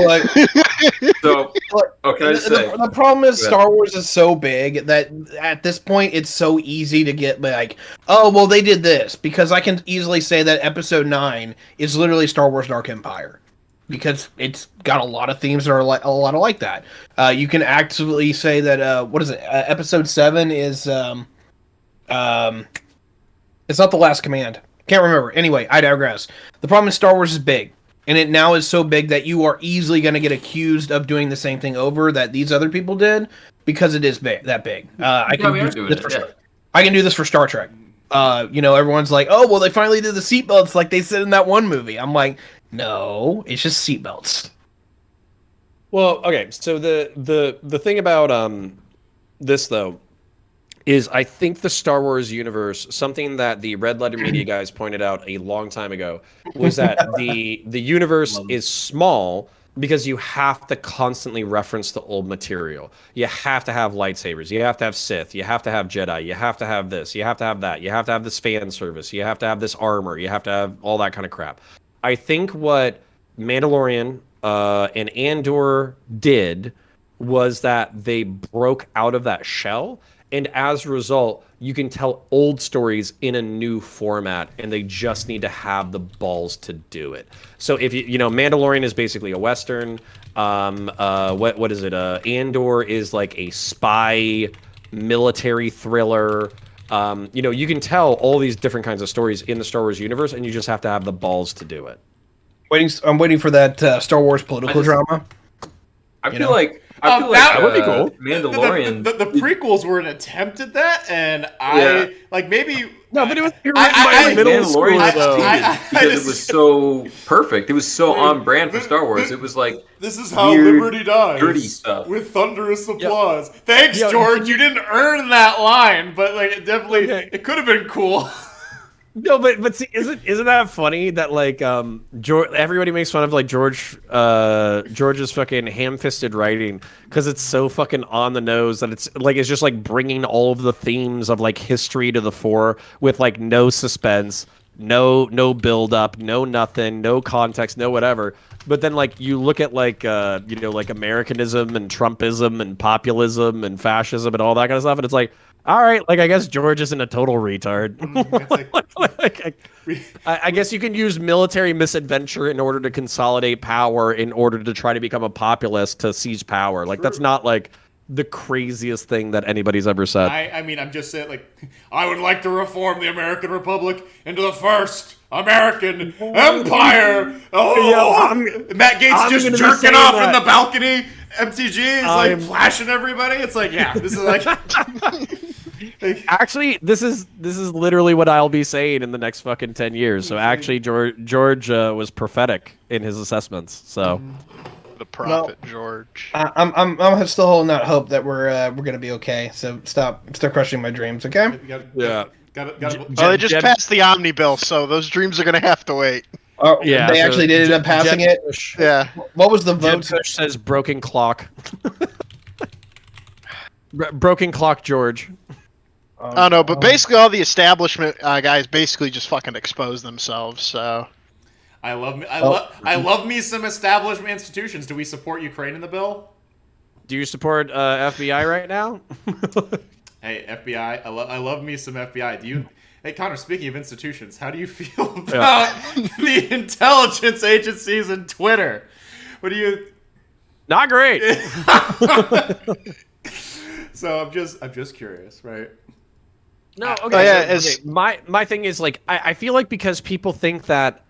So, can I just say? The problem is Star Wars is so big that at this point it's so easy to get like, oh, well, they did this. Because I can easily say that Episode 9 is literally Star Wars Dark Empire. Because it's got a lot of themes that are like a lot of like that. You can actually say that what is it? Episode 7 is it's not The Last Command. Can't remember. Anyway, I digress. The problem is Star Wars is big, and it now is so big that you are easily going to get accused of doing the same thing over that these other people did because it is big, that big. I can do this for Star Trek. Everyone's like, oh, well, they finally did the seatbelts like they said in that one movie. I'm like, no, it's just seatbelts. Well, okay, so the thing about this though is I think the Star Wars universe, something that the Red Letter Media guys pointed out a long time ago, was that the universe is small because you have to constantly reference the old material. You have to have lightsabers. You have to have Sith. You have to have Jedi. You have to have this. You have to have that. You have to have this fan service. You have to have this armor. You have to have all that kind of crap. I think what Mandalorian and Andor did was that they broke out of that shell, and as a result, you can tell old stories in a new format, and they just need to have the balls to do it. So if you know, Mandalorian is basically a Western. What is it? Andor is like a spy military thriller. You know, you can tell all these different kinds of stories in the Star Wars universe, and you just have to have the balls to do it. I'm waiting for that Star Wars political drama. I feel like that would be cool. Mandalorian. The prequels were an attempt at that, and I like maybe. No, but it was Mandalorian I because it was so perfect. It was so on brand for Star Wars. It was like this is how weird, liberty dies, dirty stuff with thunderous applause. Thanks, George. You didn't earn that line, but like it definitely it could have been cool. No, but see, isn't that funny that like George, everybody makes fun of like George's fucking ham-fisted writing because it's so fucking on the nose that it's just like bringing all of the themes of like history to the fore with like no suspense, no build up, no nothing, no context, no whatever. But then like you look at like you know, like Americanism and Trumpism and populism and fascism and all that kind of stuff, and it's like, all right, like I guess George isn't a total retard. I guess you can use military misadventure in order to consolidate power, in order to try to become a populist to seize power. Like that's not like the craziest thing that anybody's ever said. I mean, I'm just saying, like, I would like to reform the American Republic into the first American empire. Oh, Matt Gaetz just jerking off in the balcony. MTG is like flashing everybody. It's like, yeah, this is like. Actually, this is literally what I'll be saying in the next fucking 10 years. So actually, George was prophetic in his assessments. So. The prophet George. I'm still holding out hope that we're gonna be okay. So stop crushing my dreams, okay? Yeah. They just passed the Omni bill, so those dreams are gonna have to wait. Oh yeah, they actually did end up passing it. Yeah. What was the vote? Push says broken clock. Broken clock, George. Oh no, but basically all the establishment guys basically just fucking expose themselves. So. I love me some establishment institutions. Do we support Ukraine in the bill? Do you support FBI right now? Hey, FBI, I love me some FBI. Do you? Hey, Connor, speaking of institutions, how do you feel about the intelligence agencies and Twitter? What do you? Not great. So I'm just curious, right? No, okay. My thing is like I feel like because people think that.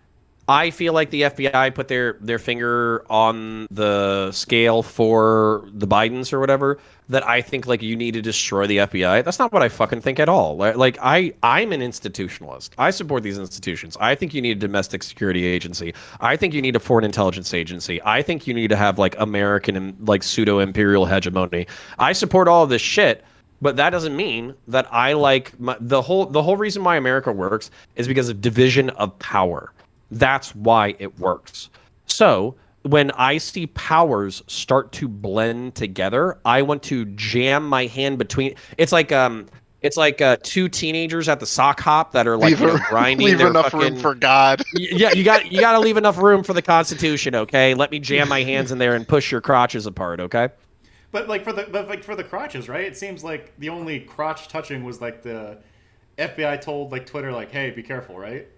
I feel like the FBI put their finger on the scale for the Bidens or whatever, that I think like you need to destroy the FBI. That's not what I fucking think at all. Like I'm an institutionalist. I support these institutions. I think you need a domestic security agency. I think you need a foreign intelligence agency. I think you need to have like American and like pseudo imperial hegemony. I support all of this shit. But that doesn't mean that I like the whole reason why America works is because of division of power. That's why it works. So when I see powers start to blend together, I want to jam my hand between. It's like two teenagers at the sock hop that are like grinding. Leave their enough fucking, room for God. Yeah, you got to leave enough room for the Constitution. Okay, let me jam my hands in there and push your crotches apart. Okay. But for the crotches, right? It seems like the only crotch touching was like the FBI told like Twitter like, hey, be careful, right?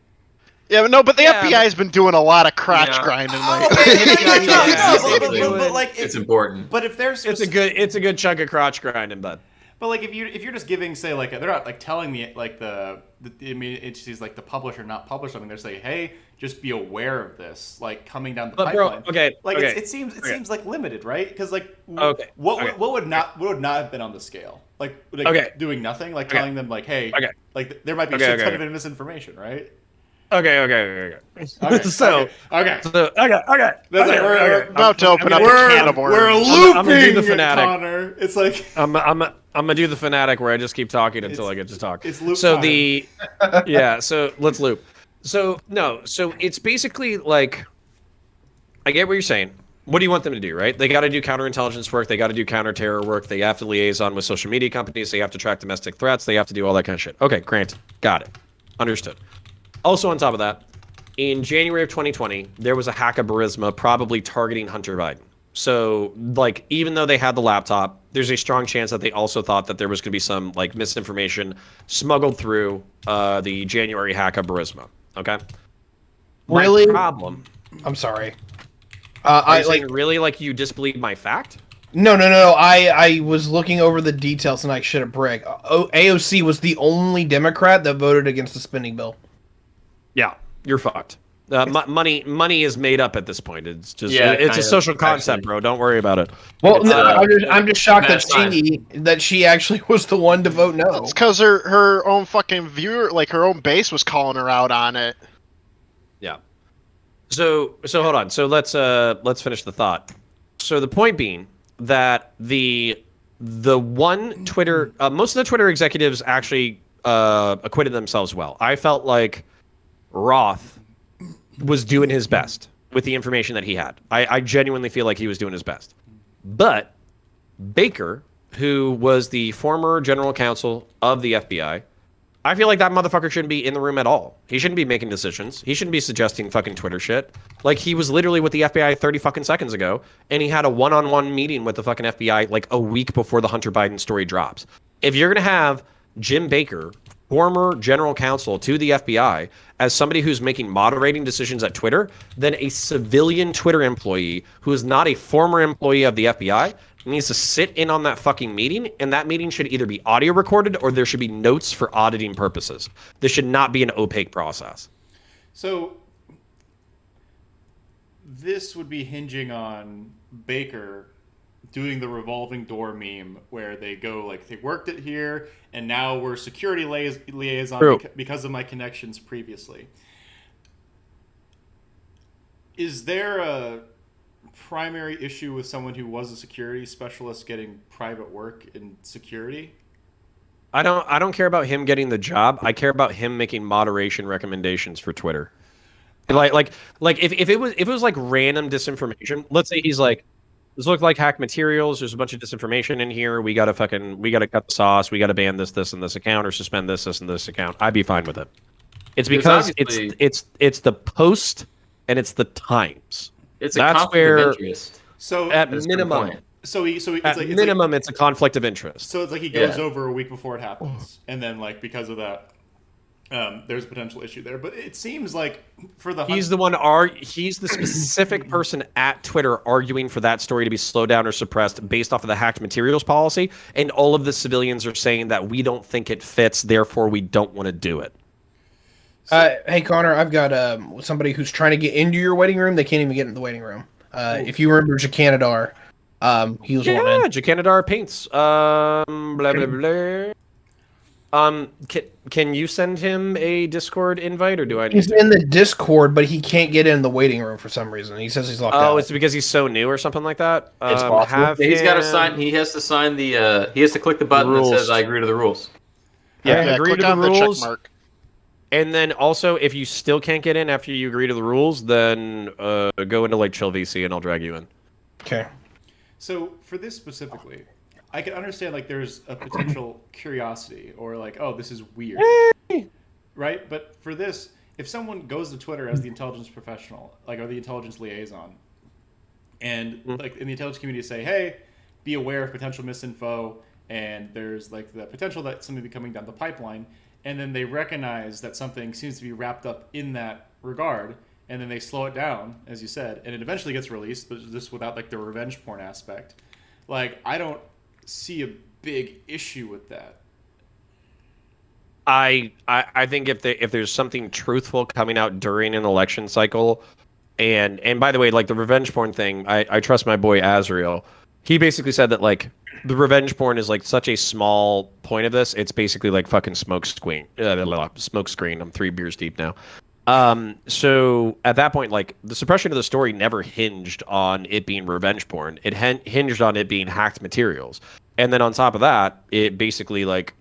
Yeah, but the FBI has been doing a lot of crotch grinding lately. But like it's important. But if there's it's a good chunk of crotch grinding, bud. But like if you're just giving, say, like they're not like telling me like the agencies like to publish or not publish something, they're saying, hey, just be aware of this, like coming down the pipeline. It seems like limited, right? Because like what would not have been on the scale? Like doing nothing, like telling them like, hey, like there might be a shit ton of misinformation, right? Okay. Okay, So, okay. So, okay. That's like we're about to open up a can of worms. We're I'm gonna do the looping, fanatic. Connor. It's like I'm gonna do the fanatic where I just keep talking until I get to talk. it's loop So time. so let's loop. So it's basically like, I get what you're saying. What do you want them to do, right? They got to do counterintelligence work. They got to do counter-terror work. They have to liaison with social media companies. They have to track domestic threats. They have to do all that kind of shit. Okay, granted. Got it. Understood. Also on top of that, in January of 2020, there was a hack of Burisma probably targeting Hunter Biden. So, like, even though they had the laptop, there's a strong chance that they also thought that there was going to be some, like, misinformation smuggled through the January hack of Burisma. Okay? Really? My problem. I'm sorry. I saying really like you disbelieve my fact? No. I was looking over the details and I shit a brick. AOC was the only Democrat that voted against the spending bill. Yeah, you're fucked. Money is made up at this point. It's just it's a social concept, bro. Don't worry about it. Well, I'm just shocked that she actually was the one to vote no. It's because her own fucking viewer, like her own base, was calling her out on it. Yeah. So hold on. So let's finish the thought. So the point being that the one Twitter, most of the Twitter executives actually acquitted themselves well. I felt like Roth was doing his best with the information that he had. I genuinely feel like he was doing his best. But Baker, who was the former general counsel of the FBI, I feel like that motherfucker shouldn't be in the room at all. He shouldn't be making decisions. He shouldn't be suggesting fucking Twitter shit. Like, he was literally with the FBI 30 fucking seconds ago, and he had a one-on-one meeting with the fucking FBI like a week before the Hunter Biden story drops. If you're going to have Jim Baker, former general counsel to the FBI, as somebody who's making moderating decisions at Twitter, then a civilian Twitter employee who is not a former employee of the FBI needs to sit in on that fucking meeting, and that meeting should either be audio recorded or there should be notes for auditing purposes. This should not be an opaque process. So this would be hinging on Baker doing the revolving door meme where they go like, they worked it here and now we're security liaison because of my connections previously. Is there a primary issue with someone who was a security specialist getting private work in security? I don't care about him getting the job. I care about him making moderation recommendations for Twitter. Like if it was like random disinformation, let's say he's like, this looked like hack materials, there's a bunch of disinformation in here, we gotta cut the sauce, we gotta ban this and this account, or suspend this and this account, I'd be fine with it. It's because it's the Post and it's the Times. It's a conflict of interest. So at minimum, it's a conflict of interest. So it's like he goes over a week before it happens, and then like because of that, there's a potential issue there. But it seems like for the he's the specific person at Twitter arguing for that story to be slowed down or suppressed based off of the hacked materials policy, and all of the civilians are saying that we don't think it fits, therefore we don't want to do it. Hey Connor, I've got somebody who's trying to get into your waiting room. They can't even get in the waiting room. If you remember Jacanadar, he was one in. Jacanadar paints. Blah blah blah. Can you send him a Discord invite, or do I? He's in the Discord, but he can't get in the waiting room for some reason. He says he's locked out. Oh, it's because he's so new or something like that. It's possible. He's got to sign. He has to sign the. He has to click the button that says "I agree to the rules." Yeah, agree click to the on rules. check mark. And then also, if you still can't get in after you agree to the rules, then go into like Chill VC and I'll drag you in. Okay. So for this specifically, I can understand like there's a potential curiosity or like, oh, this is weird, right? But for this, if someone goes to Twitter as the intelligence professional, like or the intelligence liaison, and like in the intelligence community say, hey, be aware of potential misinfo, and there's like the potential that something be coming down the pipeline. And then they recognize that something seems to be wrapped up in that regard, and then they slow it down, as you said, and it eventually gets released, but just without like the revenge porn aspect. Like, I don't see a big issue with that. I think if there's something truthful coming out during an election cycle, and by the way, like the revenge porn thing, I trust my boy Azrael. He basically said that like the revenge porn is like such a small point of this. It's basically like fucking smoke screen. I'm 3 beers deep now. So at that point, like, the suppression of the story never hinged on it being revenge porn. It hinged on it being hacked materials. And then on top of that, it basically, like,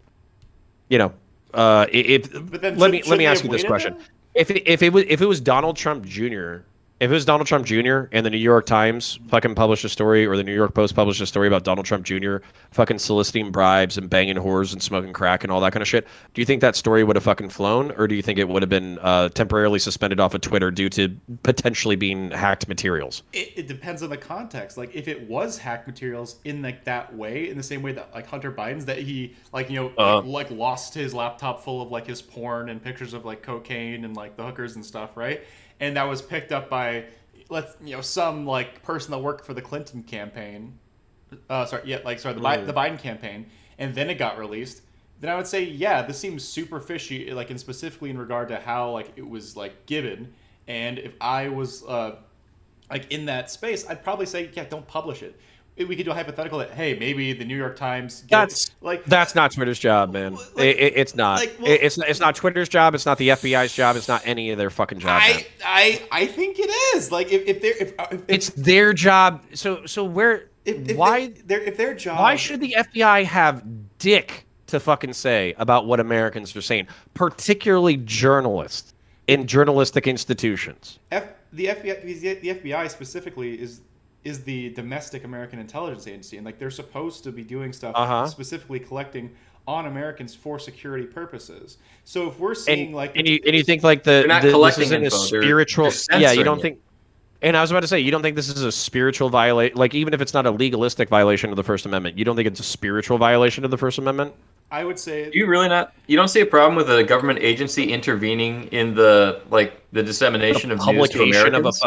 you know, let me ask you this question. If it was Donald Trump Jr., if it was Donald Trump Jr. and the New York Times fucking published a story, or the New York Post published a story about Donald Trump Jr. fucking soliciting bribes and banging whores and smoking crack and all that kind of shit, do you think that story would have fucking flown, or do you think it would have been temporarily suspended off of Twitter due to potentially being hacked materials? It depends on the context. Like, if it was hacked materials in like that way, in the same way that like Hunter Biden's, that he like, you know, like lost his laptop full of like his porn and pictures of like cocaine and like the hookers and stuff, right? And that was picked up by, some like person that worked for the Clinton campaign. The Biden campaign, and then it got released. Then I would say, yeah, this seems super fishy, like, and specifically in regard to how like it was like given. And if I was like in that space, I'd probably say, yeah, don't publish it. We could do a hypothetical that, hey, maybe the New York Times that's not Twitter's job, man. It's not. It's not Twitter's job. It's not the FBI's job. It's not any of their fucking job. I think it is. Like, if it's their job. So where? If their job. Why should the FBI have dick to fucking say about what Americans are saying, particularly journalists in journalistic institutions? The FBI specifically is the domestic American intelligence agency, and like they're supposed to be doing stuff specifically collecting on Americans for security purposes. So if we're seeing and you think like this isn't a spiritual, you don't think. And I was about to say, you don't think this is a spiritual violation? Like, even if it's not a legalistic violation of the First Amendment, you don't think it's a spiritual violation of the First Amendment? I would say. You really not? You don't see a problem with a government agency intervening in the dissemination of news to Americans?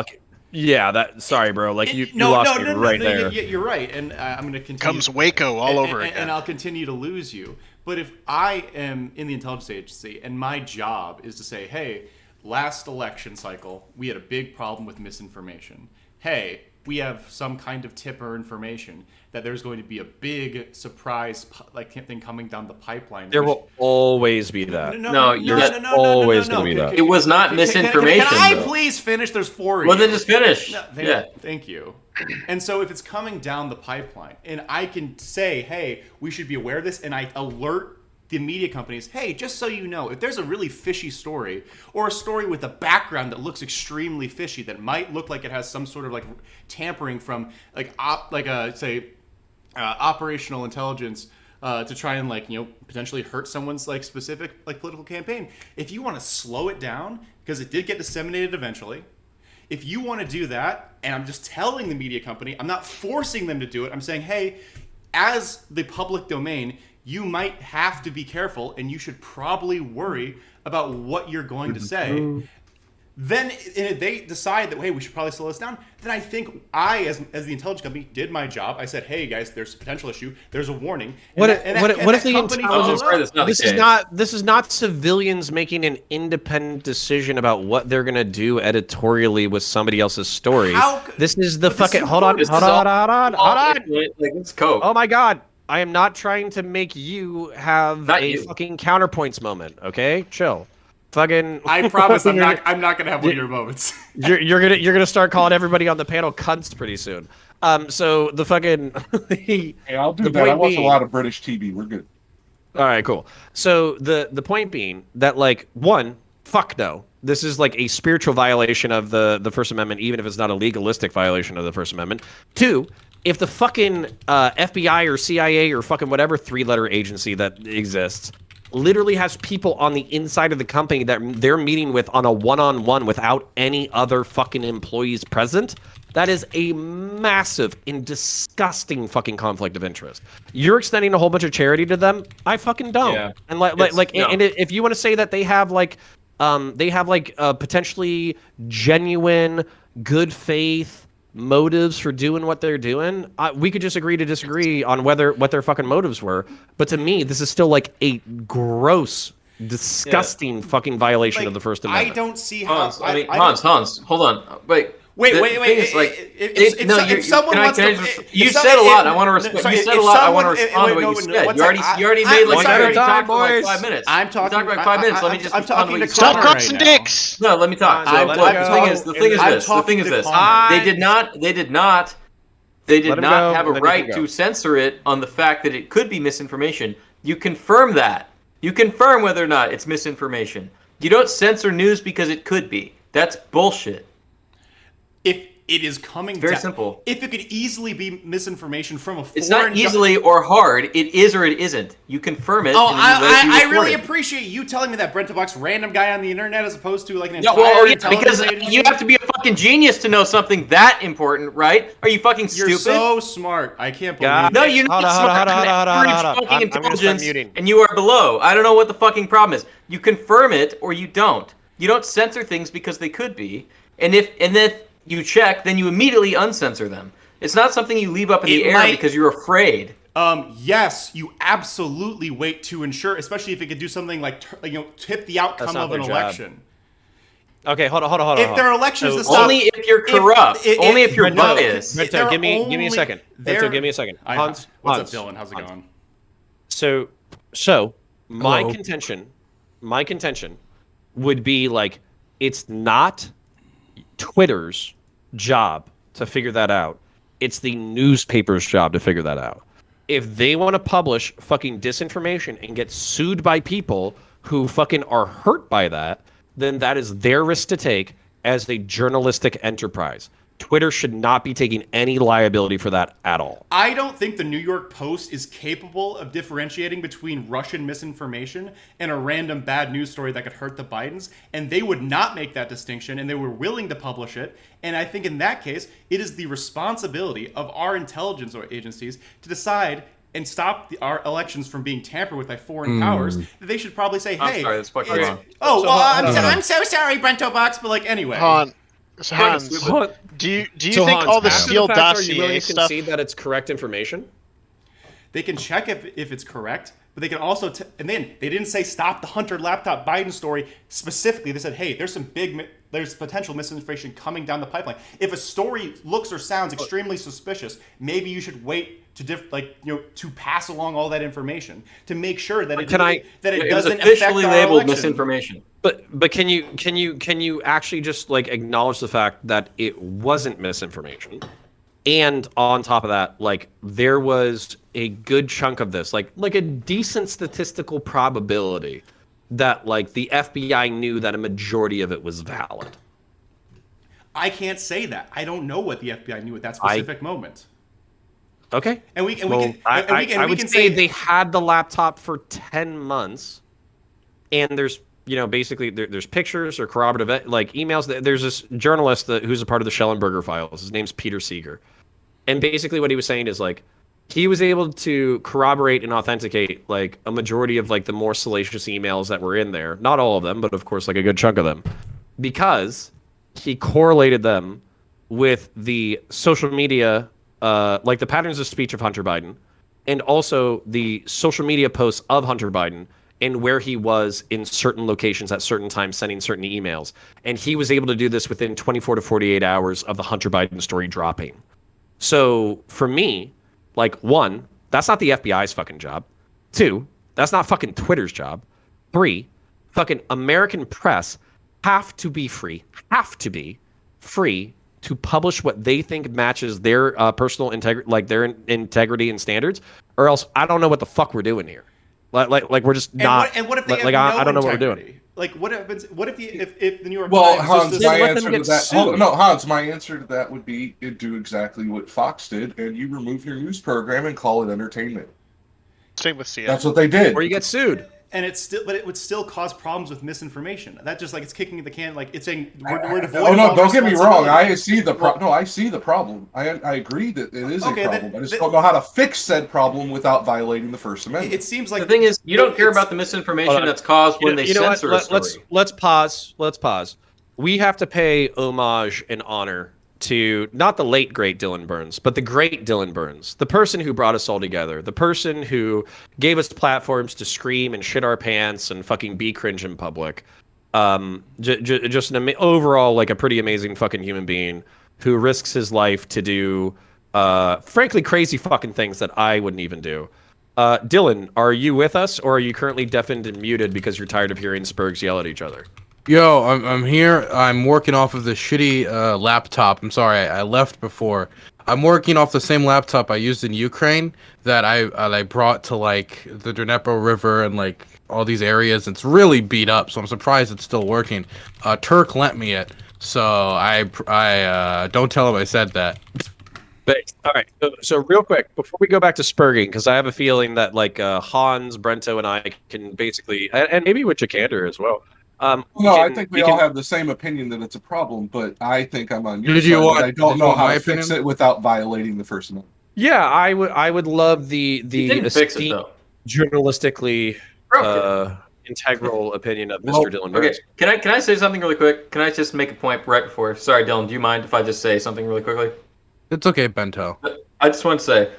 Sorry, bro. Like, you lost me right there. You're right, and I'm going to continue. Comes Waco all over again. And I'll continue to lose you. But if I am in the intelligence agency and my job is to say, hey, last election cycle, we had a big problem with misinformation. Hey, we have some kind of tip or information that there's going to be a big surprise thing coming down the pipeline. There will always be that. There's always going to be that. It was not misinformation. Can I please finish? There's 4 of you. Well, then just finish. Thank you. And so if it's coming down the pipeline, and I can say, hey, we should be aware of this, and I alert the media companies, hey, just so you know, if there's a really fishy story, or a story with a background that looks extremely fishy, that might look like it has some sort of like tampering from operational intelligence to try and potentially hurt someone's like specific like political campaign. If you want to slow it down, because it did get disseminated eventually, if you want to do that, and I'm just telling the media company, I'm not forcing them to do it, I'm saying, hey, as the public domain, you might have to be careful, and you should probably worry about what you're going to say. Then, if they decide that, hey, we should probably slow this down, then I think I, as the intelligence company, did my job. I said, hey, guys, there's a potential issue. There's a warning. What if the intelligence? This is not civilians making an independent decision about what they're gonna do editorially with somebody else's story. This is the fucking. Hold on. Like, it's coke. Oh my God. I am not trying to make you have fucking counterpoints moment, okay? Chill. Fucking. I promise I'm not gonna have one of your moments. You're gonna start calling everybody on the panel cunts pretty soon. So the fucking. Hey, I'll do that. I watch a lot of British TV. We're good. All right, cool. So the point being that, like, one, fuck no. This is like a spiritual violation of the First Amendment, even if it's not a legalistic violation of the First Amendment. Two, if the fucking FBI or CIA or fucking whatever 3-letter agency that exists literally has people on the inside of the company that they're meeting with on a one-on-one without any other fucking employees present, that is a massive and disgusting fucking conflict of interest. You're extending a whole bunch of charity to them. I fucking don't. Yeah. And and if you want to say that they have potentially genuine, good faith motives for doing what they're doing, we could just agree to disagree on what their fucking motives were. But to me, this is still like a gross, disgusting fucking violation of the First Amendment. I don't see how. Hans, hold on. Wait, Wait. If someone wants to, you said a lot. I want to respond. You said a lot. I want to respond to what you said. You already made like you already talked for like 5 minutes. I'm talking for like 5 minutes. Let me just respond to what you said. Stop cups and dicks. No, let me talk. The thing is this. They did not have a right to censor it on the fact that it could be misinformation. You confirm that. You confirm whether or not it's misinformation. You don't censor news because it could be. That's bullshit. If it is coming very simple. If it could easily be misinformation from a foreign... It's not easily or hard. It is or it isn't. You confirm it. Oh, I really appreciate you telling me that, Brent Box, random guy on the internet, as opposed to like an entire because you have to be a fucking genius to know something that important, right? Are you fucking stupid? You're so smart. I can't believe it. No, you're not smart. Average fucking intelligence, and you are below. I don't know what the fucking problem is. You confirm it or you don't. You don't censor things because they could be, and if you check, then you immediately uncensor them. It's not something you leave up in the air because you're afraid. Yes, you absolutely wait to ensure, especially if it could do something like tip the outcome of an election. Okay, hold on. If there are elections, only if you're corrupt, only if you're biased. Brento, give me a second. Brento, give me a second. Hans, what's up, Dylan? How's it going? So my contention would be like, it's not Twitter's job to figure that out. It's the newspaper's job to figure that out. If they want to publish fucking disinformation and get sued by people who fucking are hurt by that, then that is their risk to take as a journalistic enterprise. Twitter should not be taking any liability for that at all. I don't think the New York Post is capable of differentiating between Russian misinformation and a random bad news story that could hurt the Bidens, and they would not make that distinction, and they were willing to publish it. And I think in that case, it is the responsibility of our intelligence agencies to decide and stop our elections from being tampered with by foreign powers. That they should probably say, "Hey, I'm sorry, that's wrong." I'm so sorry, Brento Box, but like anyway." Hans, do you think all the Steele dossier really stuff... concede that it's correct information? They can check if it's correct, but they can also... and then they didn't say stop the Hunter laptop Biden story specifically. They said, hey, there's potential misinformation coming down the pipeline. If a story looks or sounds extremely suspicious, maybe you should wait to pass along all that information to make sure that it doesn't officially affect labeled our misinformation. But can you actually just like acknowledge the fact that it wasn't misinformation? And on top of that, like there was a good chunk of this, like a decent statistical probability that like the FBI knew that a majority of it was valid. I can't say that. I don't know what the FBI knew at that specific moment. Okay. I would say they had the laptop for 10 months, and there's basically there's pictures or corroborative like emails. There's this journalist who's a part of the Schellenberger files. His name's Peter Seeger, and basically what he was saying is like he was able to corroborate and authenticate like a majority of like the more salacious emails that were in there. Not all of them, but of course like a good chunk of them, because he correlated them with the social media. Like the patterns of speech of Hunter Biden, and also the social media posts of Hunter Biden and where he was in certain locations at certain times sending certain emails. And he was able to do this within 24 to 48 hours of the Hunter Biden story dropping. So for me, like, one, that's not the FBI's fucking job. Two, that's not fucking Twitter's job. Three, fucking American press have to be free to publish what they think matches their personal integrity, like their integrity and standards, or else I don't know what the fuck we're doing here. Like we're just not. And what if they like have I don't know integrity? what we're doing. Like what happens? What if the New York Well, Times? Hans, my answer to that. Hans, my answer to that would be do exactly what Fox did, and you remove your news program and call it entertainment. Same with CNN. That's what they did. Or you get sued. And but it would still cause problems with misinformation. That just like it's kicking the can, like it's saying we're devoid. No, don't get me wrong. I see the problem. No, I see the problem. I agree that it is a problem. I just don't know how to fix said problem without violating the First Amendment. It seems like the thing is, you don't care about the misinformation that's caused when they censor a story. Let's pause. We have to pay homage and honor to not the late great Dylan Burns, but the great Dylan Burns, the person who brought us all together, the person who gave us platforms to scream and shit our pants and fucking be cringe in public. Just overall like a pretty amazing fucking human being who risks his life to do, frankly, crazy fucking things that I wouldn't even do. Dylan, are you with us, or are you currently deafened and muted because you're tired of hearing Spurgs yell at each other? Yo, I'm here. I'm working off of the shitty laptop. I'm sorry, I left before. I'm working off the same laptop I used in Ukraine that I brought to like the Dnepro River and like all these areas. It's really beat up, so I'm surprised it's still working. Turk lent me it, so I don't tell him I said that. But all right, so real quick before we go back to Spurging, because I have a feeling that like Hanz, Brento, and I can basically, and maybe with Jakander as well. I think we all have the same opinion that it's a problem, but I think I'm on your Did side. you want- I don't did know you how want to my fix opinion? it without violating the First Amendment. Yeah, I would love the didn't fix it, esteemed, though. journalistically integral opinion of Mr. Dylan Okay, Rose. can I say something really quick? Can I just make a point right before? Sorry, Dylan. Do you mind if I just say something really quickly? It's okay, Bento. I just want to say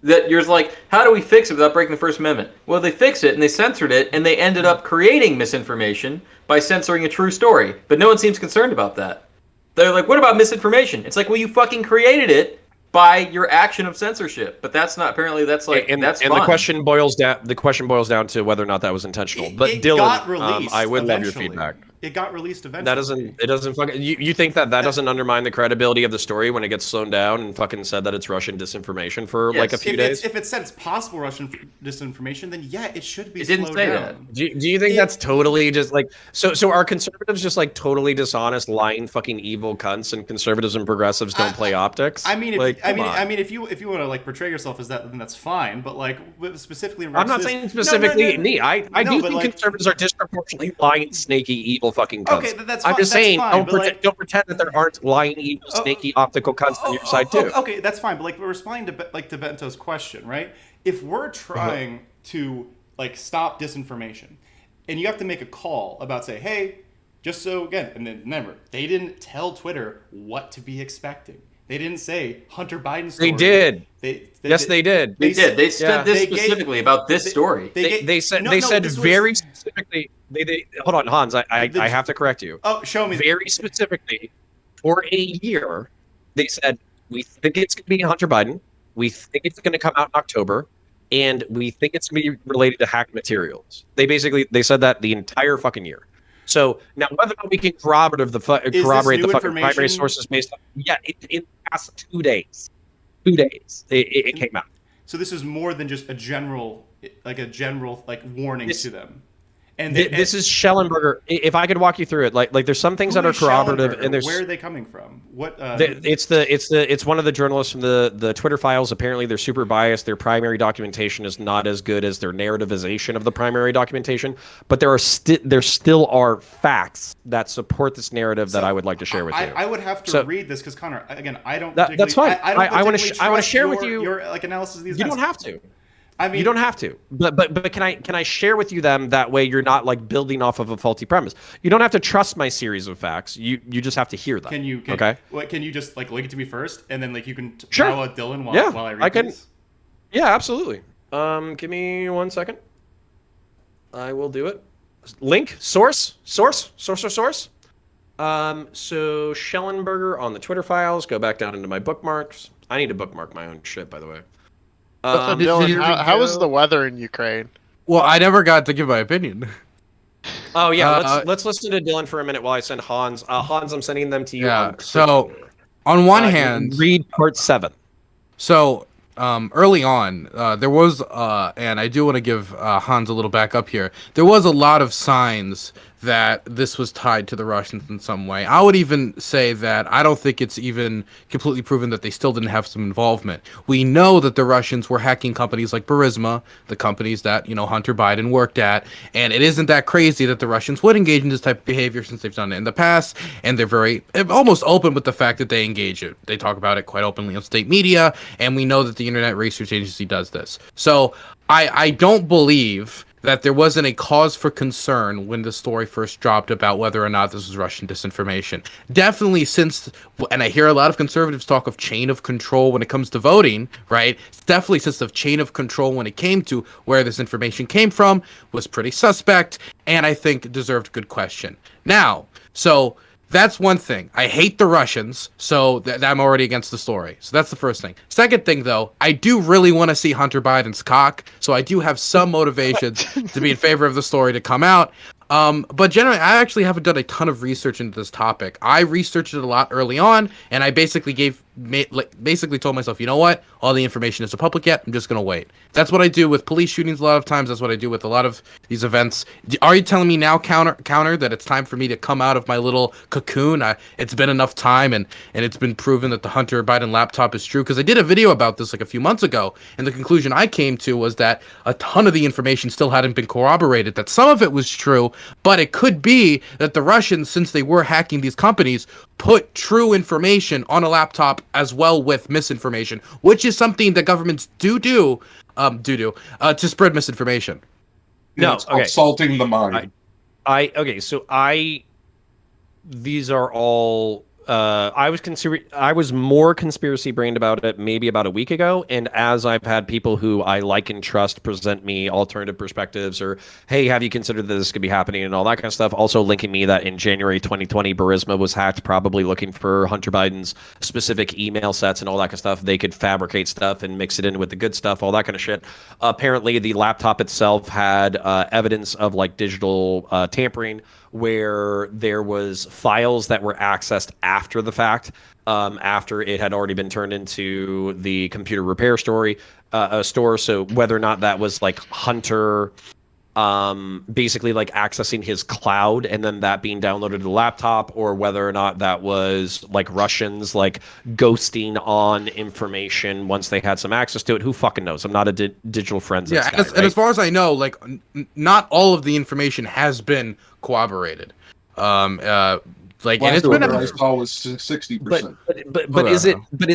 that you're like, how do we fix it without breaking the First Amendment? Well, they fixed it and they censored it, and they ended up creating misinformation by censoring a true story. But no one seems concerned about that. They're like, what about misinformation? It's like, well, you fucking created it by your action of censorship. But that's not, apparently that's like, that's and fine. the question boils down to whether or not that was intentional. But it Dylan, got released I would love your eventually. feedback. It got released eventually. It doesn't fucking, you think that doesn't undermine the credibility of the story when it gets slowed down and fucking said that it's Russian disinformation for like a few days? If it said it's possible Russian disinformation, then yeah, it should be It didn't slowed say down. that. Do you think that's totally just like so are conservatives just like totally dishonest, lying, fucking evil cunts, and conservatives and progressives don't play optics? I mean, like, come on. if you want to like portray yourself as that, then that's fine. But like specifically, in I'm not regards to saying this- specifically me. I No, do but, think like- conservatives are disproportionately lying, snaky, evil fucking cunts. Okay, that's I'm fine. just That's saying, fine, but, like- don't pretend that there aren't lying, evil, snaky, optical cunts on your side too. Okay, that's fine. But like we're responding to to Bento's question, right? If we're trying to like stop disinformation, and you have to make a call about say, hey, just so again, and then remember, they didn't tell Twitter what to be expecting. They didn't say Hunter Biden story. They did. Yes, they did. They did. They said this They gave- specifically about this story. They said No, said this was- very specifically. They hold on, Hans. I have to correct you. Oh, show me. Very specifically, for a year, they said we think it's going to be Hunter Biden. We think it's going to come out in October, and we think it's going to be related to hacked materials. They said that the entire fucking year. So now whether or not we can corroborate the fucking primary information? sources based on in the past 2 days. 2 days it came out. So this is more than just a general warning to them. And This is Schellenberger. If I could walk you through it, like there's some things that are corroborative, and there's where are they coming from? What? It's one of the journalists from the Twitter files. Apparently, they're super biased. Their primary documentation is not as good as their narrativization of the primary documentation. But there still are facts that support this narrative that I would like to share with you. I would have to read this because Connor, again, I don't. That's fine. I want to trust share with you your like analysis of these. You events. don't have to. I mean, you don't have to, but can I share with you them that way you're not like building off of a faulty premise. You don't have to trust my series of facts. You just have to hear them. Can you just like link it to me first, and then like you can sure. follow Dylan while I read these? Yeah, absolutely. Give me 1 second. I will do it. Link source. So Schellenberger on the Twitter files. Go back down into my bookmarks. I need to bookmark my own shit, by the way. Dylan, how is the weather in Ukraine? Well, I never got to give my opinion. Oh yeah, let's listen to Dylan for a minute while I send Hanz. Hans, I'm sending them to you. Yeah. So, on one hand, read part 7. So, early on, there was, and I do want to give Hans a little back up here. There was a lot of signs that this was tied to the Russians in some way. I would even say that I don't think it's even completely proven that they still didn't have some involvement. We know that the Russians were hacking companies like Burisma, the companies that, Hunter Biden worked at, and it isn't that crazy that the Russians would engage in this type of behavior since they've done it in the past, and they're very, almost open with the fact that they engage it. They talk about it quite openly on state media, and we know that the Internet Research Agency does this. So I don't believe that there wasn't a cause for concern when the story first dropped about whether or not this was Russian disinformation. Definitely and I hear a lot of conservatives talk of chain of control when it comes to voting, right? Definitely since the chain of control when it came to where this information came from was pretty suspect, and I think deserved good question. Now, so That's one thing. I hate the Russians, so I'm already against the story. So that's the first thing. Second thing, though, I do really want to see Hunter Biden's cock, so I do have some motivations to be in favor of the story to come out. But generally, I actually haven't done a ton of research into this topic. I researched it a lot early on, and I basically told myself, you know what? All the information isn't public yet. I'm just gonna wait. That's what I do with police shootings a lot of times. That's what I do with a lot of these events. Are you telling me now, counter, that it's time for me to come out of my little cocoon? It's been enough time, and it's been proven that the Hunter Biden laptop is true. Because I did a video about this like a few months ago, and the conclusion I came to was that a ton of the information still hadn't been corroborated. That some of it was true, but it could be that the Russians, since they were hacking these companies, put true information on a laptop as well with misinformation, which is something that governments do to spread misinformation. No, it's assaulting the mind. These are all. I was more conspiracy brained about it maybe about a week ago, and as I've had people who I like and trust present me alternative perspectives, or hey, have you considered that this could be happening and all that kind of stuff, also linking me that in January 2020 Burisma was hacked, probably looking for Hunter Biden's specific email sets and all that kind of stuff. They could fabricate stuff and mix it in with the good stuff, all that kind of shit. Apparently the laptop itself had evidence of like digital tampering, where there was files that were accessed after the fact, after it had already been turned into the computer repair store. So whether or not that was like Hunter basically like accessing his cloud and then that being downloaded to the laptop, or whether or not that was like Russians like ghosting on information once they had some access to it, who fucking knows? I'm not a digital forensics guy, and as far as I know, like not all of the information has been corroborated. Like, and it's been I saw was 60%. But is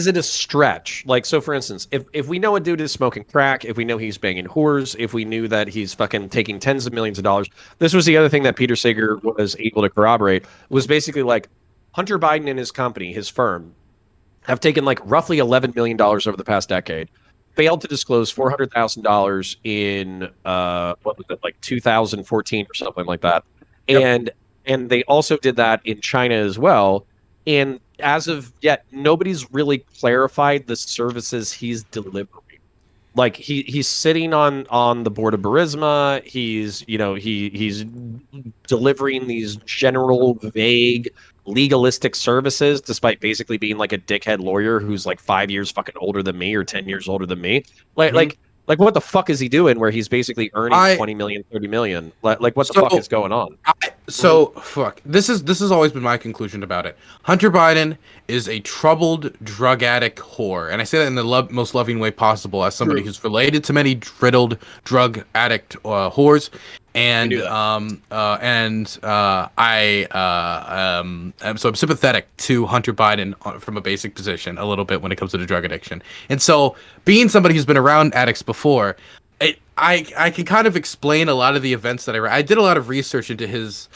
it a stretch? Like, so for instance, if we know a dude is smoking crack, if we know he's banging whores, if we knew that he's fucking taking tens of millions of dollars, this was the other thing that Peter Sager was able to corroborate, was basically like Hunter Biden and his company, his firm, have taken like roughly $11 million over the past decade, failed to disclose $400,000 in what was it, like 2014 or something like that, and they also did that in China as well. And as of yet, nobody's really clarified the services he's delivering. Like he's sitting on the board of Burisma. He's he's delivering these general, vague, legalistic services, despite basically being like a dickhead lawyer who's like 5 years fucking older than me or 10 years older than me. Like what the fuck is he doing where he's basically earning 20 million, 30 million? Like what the fuck is going on? Fuck. This has always been my conclusion about it. Hunter Biden is a troubled drug addict whore. And I say that in the most loving way possible as somebody who's related to many riddled drug addict whores. And I'm sympathetic to Hunter Biden from a basic position a little bit when it comes to the drug addiction. And so being somebody who's been around addicts before, I can kind of explain a lot of the events that I did a lot of research into his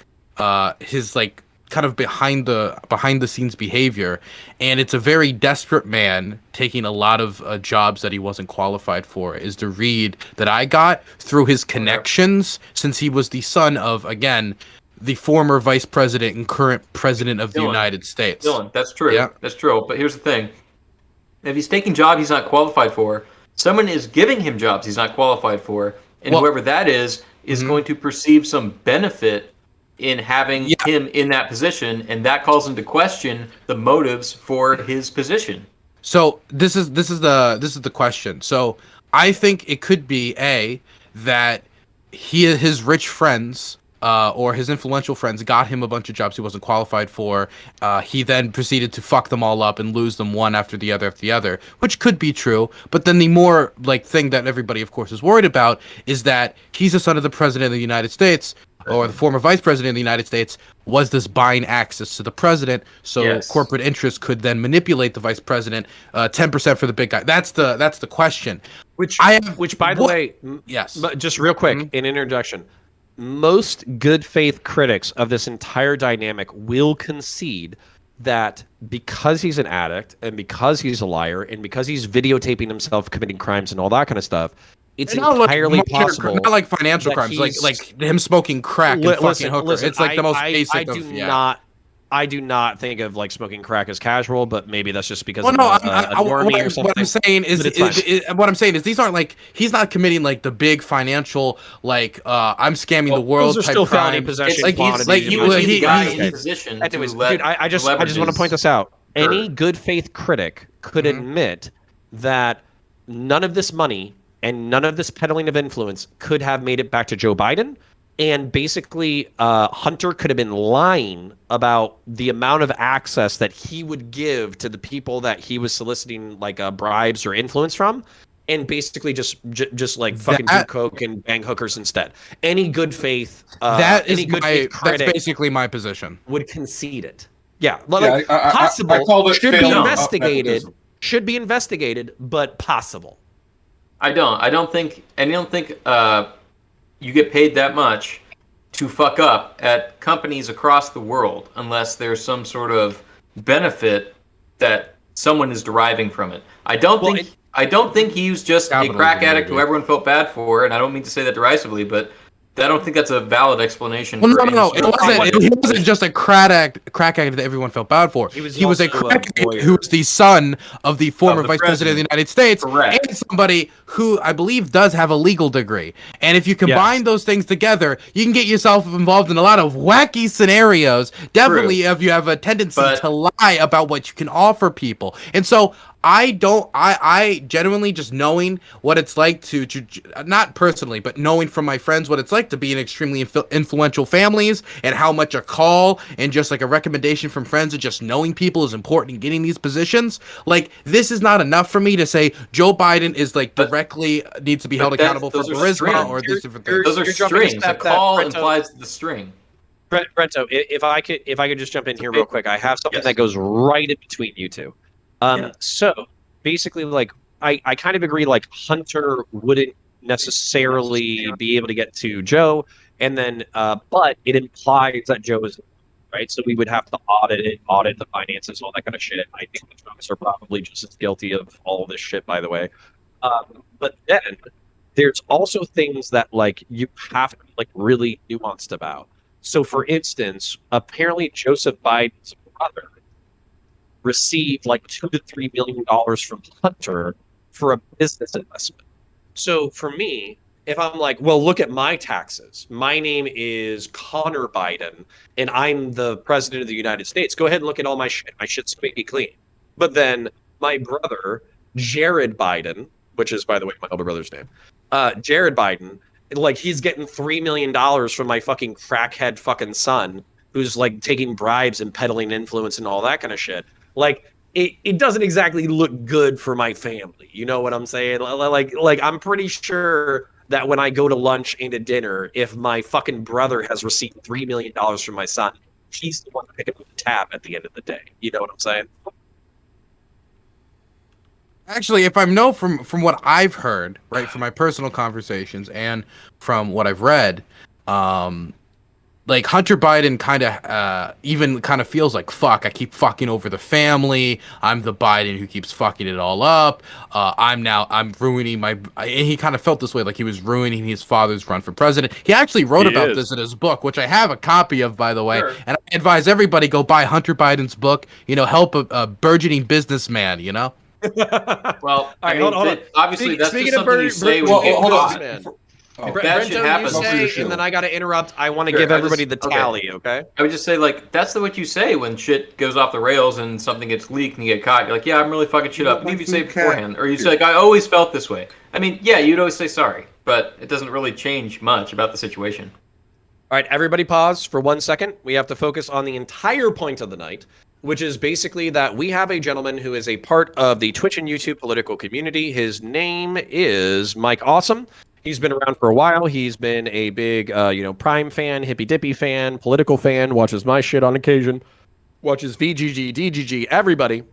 like kind of behind the scenes behavior, and it's a very desperate man taking a lot of jobs that he wasn't qualified for, is the read that I got through his connections, since he was the son of, again, the former vice president and current president of the United States. Dylan, that's true. Yeah. That's true. But here's the thing. If he's taking jobs he's not qualified for, someone is giving him jobs he's not qualified for, and whoever that is going to perceive some benefit in having him in that position, and that calls into question the motives for his position. So this is the question. So I think it could be that his rich friends or his influential friends got him a bunch of jobs he wasn't qualified for. He then proceeded to fuck them all up and lose them one after the other, which could be true. But then the more thing that everybody, of course, is worried about is that he's the son of the president of the United States, or the former vice president of the United States, was this buying access to the president, so corporate interests could then manipulate the vice president, 10% for the big guy. That's the question. Which by the way, but just real quick, an introduction. Most good faith critics of this entire dynamic will concede that because he's an addict and because he's a liar and because he's videotaping himself committing crimes and all that kind of stuff, it's entirely possible. Not like financial crimes, like him smoking crack and fucking hookers. It's like the most basic I do not think of like smoking crack as casual, but maybe that's just because Well, of no, a normie or something. what I'm saying is these aren't like he's not committing like the big financial like I'm scamming the world Those are type still felony crimes. possession Like quantity. Anyways, dude, I just want to point this out. Any good faith critic could admit that none of this money and none of this peddling of influence could have made it back to Joe Biden. And basically, Hunter could have been lying about the amount of access that he would give to the people that he was soliciting like bribes or influence from, and basically just like fucking do coke and bang hookers instead. Any good faith, that's basically my position. Would concede it. Yeah, like possible. I called it should be failed investigated. nepotism. Should be investigated, but possible. I don't think you get paid that much to fuck up at companies across the world unless there's some sort of benefit that someone is deriving from it. I don't think he was just a crack addict who everyone felt bad for, and I don't mean to say that derisively, but I don't think that's a valid explanation. Well, no. He wasn't just a crack addict that everyone felt bad for. He was a crack addict who was the son of the former vice president of the United States, and somebody who I believe does have a legal degree. And if you combine those things together, you can get yourself involved in a lot of wacky scenarios. Definitely, if you have a tendency to lie about what you can offer people. And so I genuinely just knowing what it's like to not personally, but knowing from my friends what it's like to be in extremely influential families and how much a call and just like a recommendation from friends and just knowing people is important in getting these positions. Like, this is not enough for me to say Joe Biden is like directly needs to be held accountable for charisma or these different things. Those are strings. A call implies the string. Brento, if I could just jump in here real quick, I have something that goes right in between you two. So basically, like, I kind of agree, like, Hunter wouldn't necessarily be able to get to Joe, and then but it implies that Joe is right, so we would have to audit the finances, all that kind of shit. I think the Trumps are probably just as guilty of all of this shit, by the way. But then there's also things that like you have to be like really nuanced about. So for instance, apparently Joseph Biden's brother received like $2 to $3 million from Hunter for a business investment. So for me, if I'm like, well, look at my taxes. My name is Connor Biden, and I'm the president of the United States. Go ahead and look at all my shit. My shit's squeaky clean. But then my brother, Jared Biden, which is, by the way, my older brother's name, Jared Biden, like, he's getting $3 million from my fucking crackhead fucking son, who's like taking bribes and peddling influence and all that kind of shit. Like, it doesn't exactly look good for my family. You know what I'm saying? Like I'm pretty sure that when I go to lunch and to dinner, if my fucking brother has received $3 million from my son, he's the one picking up the tab at the end of the day. You know what I'm saying? Actually, if I know from what I've heard, right, from my personal conversations and from what I've read, like Hunter Biden kind of even kind of feels like, fuck, I keep fucking over the family. I'm the Biden who keeps fucking it all up. I'm ruining my. And he kind of felt this way, like he was ruining his father's run for president. He actually wrote about this in his book, which I have a copy of, by the way. Sure. And I advise everybody go buy Hunter Biden's book. You know, help a burgeoning businessman. You know. Well, I mean, hold on. obviously that's just something you say when you get caught. That shit happens. And then I got to interrupt. I want to give everybody the tally, okay? I would just say, like, that's what you say when shit goes off the rails and something gets leaked and you get caught. You're like, yeah, I'm really fucking shit up. Maybe you say it beforehand. Or you say, like, I always felt this way. I mean, yeah, you'd always say sorry, but it doesn't really change much about the situation. All right, everybody pause for 1 second. We have to focus on the entire point of the night, which is basically that we have a gentleman who is a part of the Twitch and YouTube political community. His name is Mike Awesome. He's been around for a while. He's been a big, Prime fan, Hippy Dippy fan, political fan, watches my shit on occasion, watches VGG, DGG, everybody.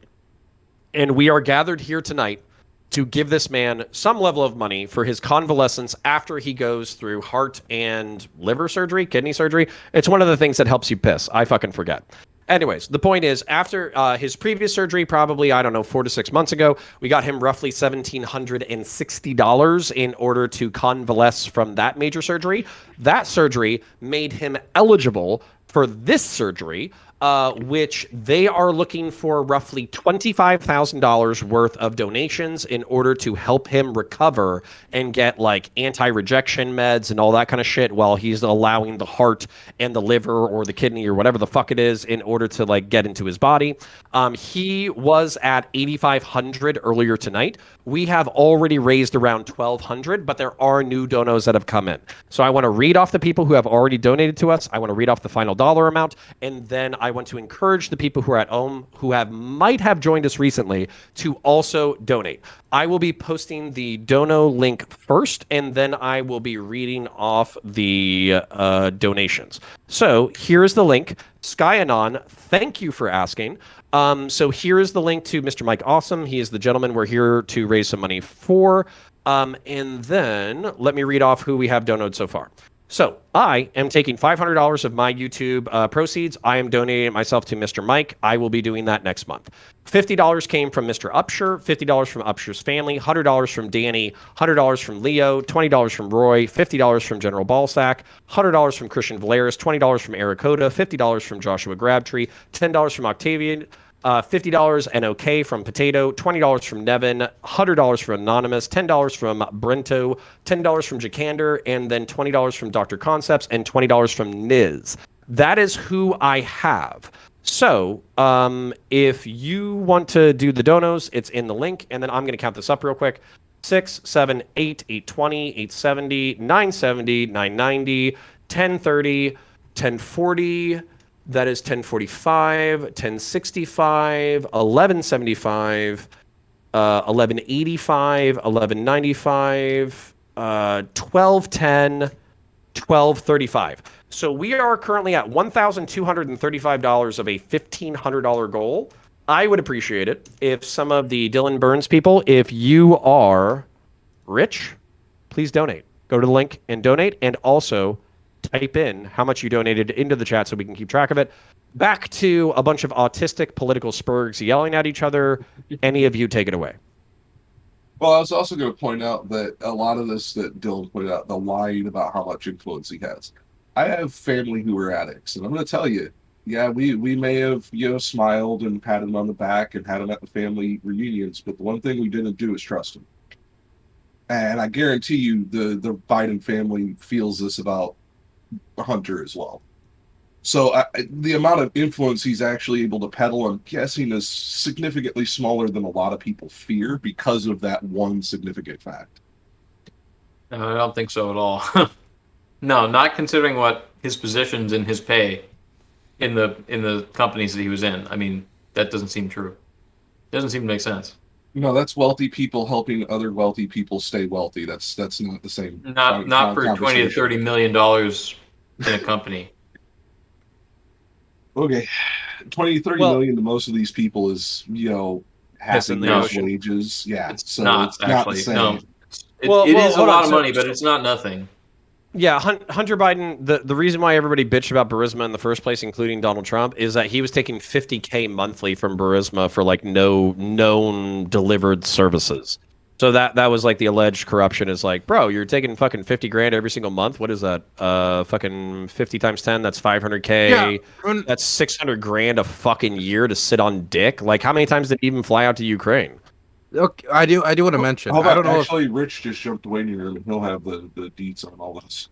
And we are gathered here tonight to give this man some level of money for his convalescence after he goes through heart and liver surgery, kidney surgery. It's one of the things that helps you piss. I fucking forget. Anyways, the point is, after his previous surgery, probably, 4 to 6 months ago, we got him roughly $1,760 in order to convalesce from that major surgery. That surgery made him eligible for this surgery which they are looking for roughly $25,000 worth of donations in order to help him recover and get like anti-rejection meds and all that kind of shit while he's allowing the heart and the liver or the kidney or whatever the fuck it is in order to like get into his body. He was at 8,500 earlier tonight. We have already raised around 1,200, but there are new donos that have come in. So I want to read off the people who have already donated to us. I want to read off the final dollar amount, and then I want to encourage the people who are at home who might have joined us recently to also donate. I will be posting the dono link first, and then I will be reading off the donations. So here's the link. Skyanon, thank you for asking. So here is the link to Mr. Mike Awesome. He is the gentleman we're here to raise some money for. And then let me read off who we have donated so far. So I am taking $500 of my YouTube proceeds. I am donating it myself to Mr. Mike. I will be doing that next month. $50 came from Mr. Upshur, $50 from Upshur's family, $100 from Danny, $100 from Leo, $20 from Roy, $50 from General Ballsack, $100 from Christian Valeris, $20 from Ericoda, $50 from Joshua Grabtree, $10 from Octavian, $50 NOK from Potato, $20 from Nevin, $100 from Anonymous, $10 from Brento, $10 from Jakander, and then $20 from Dr. Concepts and $20 from Niz. That is who I have. So if you want to do the donos, it's in the link, and then I'm going to count this up real quick. 6, 7, 8, 820, 870, 970, 990, 1030, 1040. That is 1045, 1065, 1175, 1185, 1195, 1210, 1235. So we are currently at $1,235 of a $1,500 goal. I would appreciate it if some of the Dylan Burns people, if you are rich, please donate. Go to the link and donate, and also type in how much you donated into the chat so we can keep track of it. Back to a bunch of autistic political spurgs yelling at each other. Any of you take it away. Well, I was also going to point out that a lot of this that Dylan pointed out, the lying about how much influence he has. I have family who are addicts, and I'm going to tell you, yeah, we may have, smiled and patted him on the back and had him at the family reunions, but the one thing we didn't do is trust him. And I guarantee you the Biden family feels this about Hunter as well. So the amount of influence he's actually able to peddle, I'm guessing, is significantly smaller than a lot of people fear because of that one significant fact. No, I don't think so at all. No, not considering what his positions and his pay in the companies that he was in. I mean, that doesn't seem true. Doesn't seem to make sense. No, that's wealthy people helping other wealthy people stay wealthy. That's not the same. Not for $20 to $30 million in a company. Okay, 20 to 30 million to most of these people is half in those wages. Yeah, it's not the same. No. It is a lot of money, but it's not nothing. Yeah, Hunter Biden, the reason why everybody bitched about Burisma in the first place, including Donald Trump, is that he was taking $50K monthly from Burisma for like no known delivered services. So that was like the alleged corruption is like, bro, you're taking fucking 50 grand every single month. What is that? Fucking 50 times 10, that's 500K. Yeah. That's 600 grand a fucking year to sit on dick. Like, how many times did he even fly out to Ukraine? Okay, I do want to mention. I don't know. Actually, Rich just jumped away near him. He'll have the deets on all this.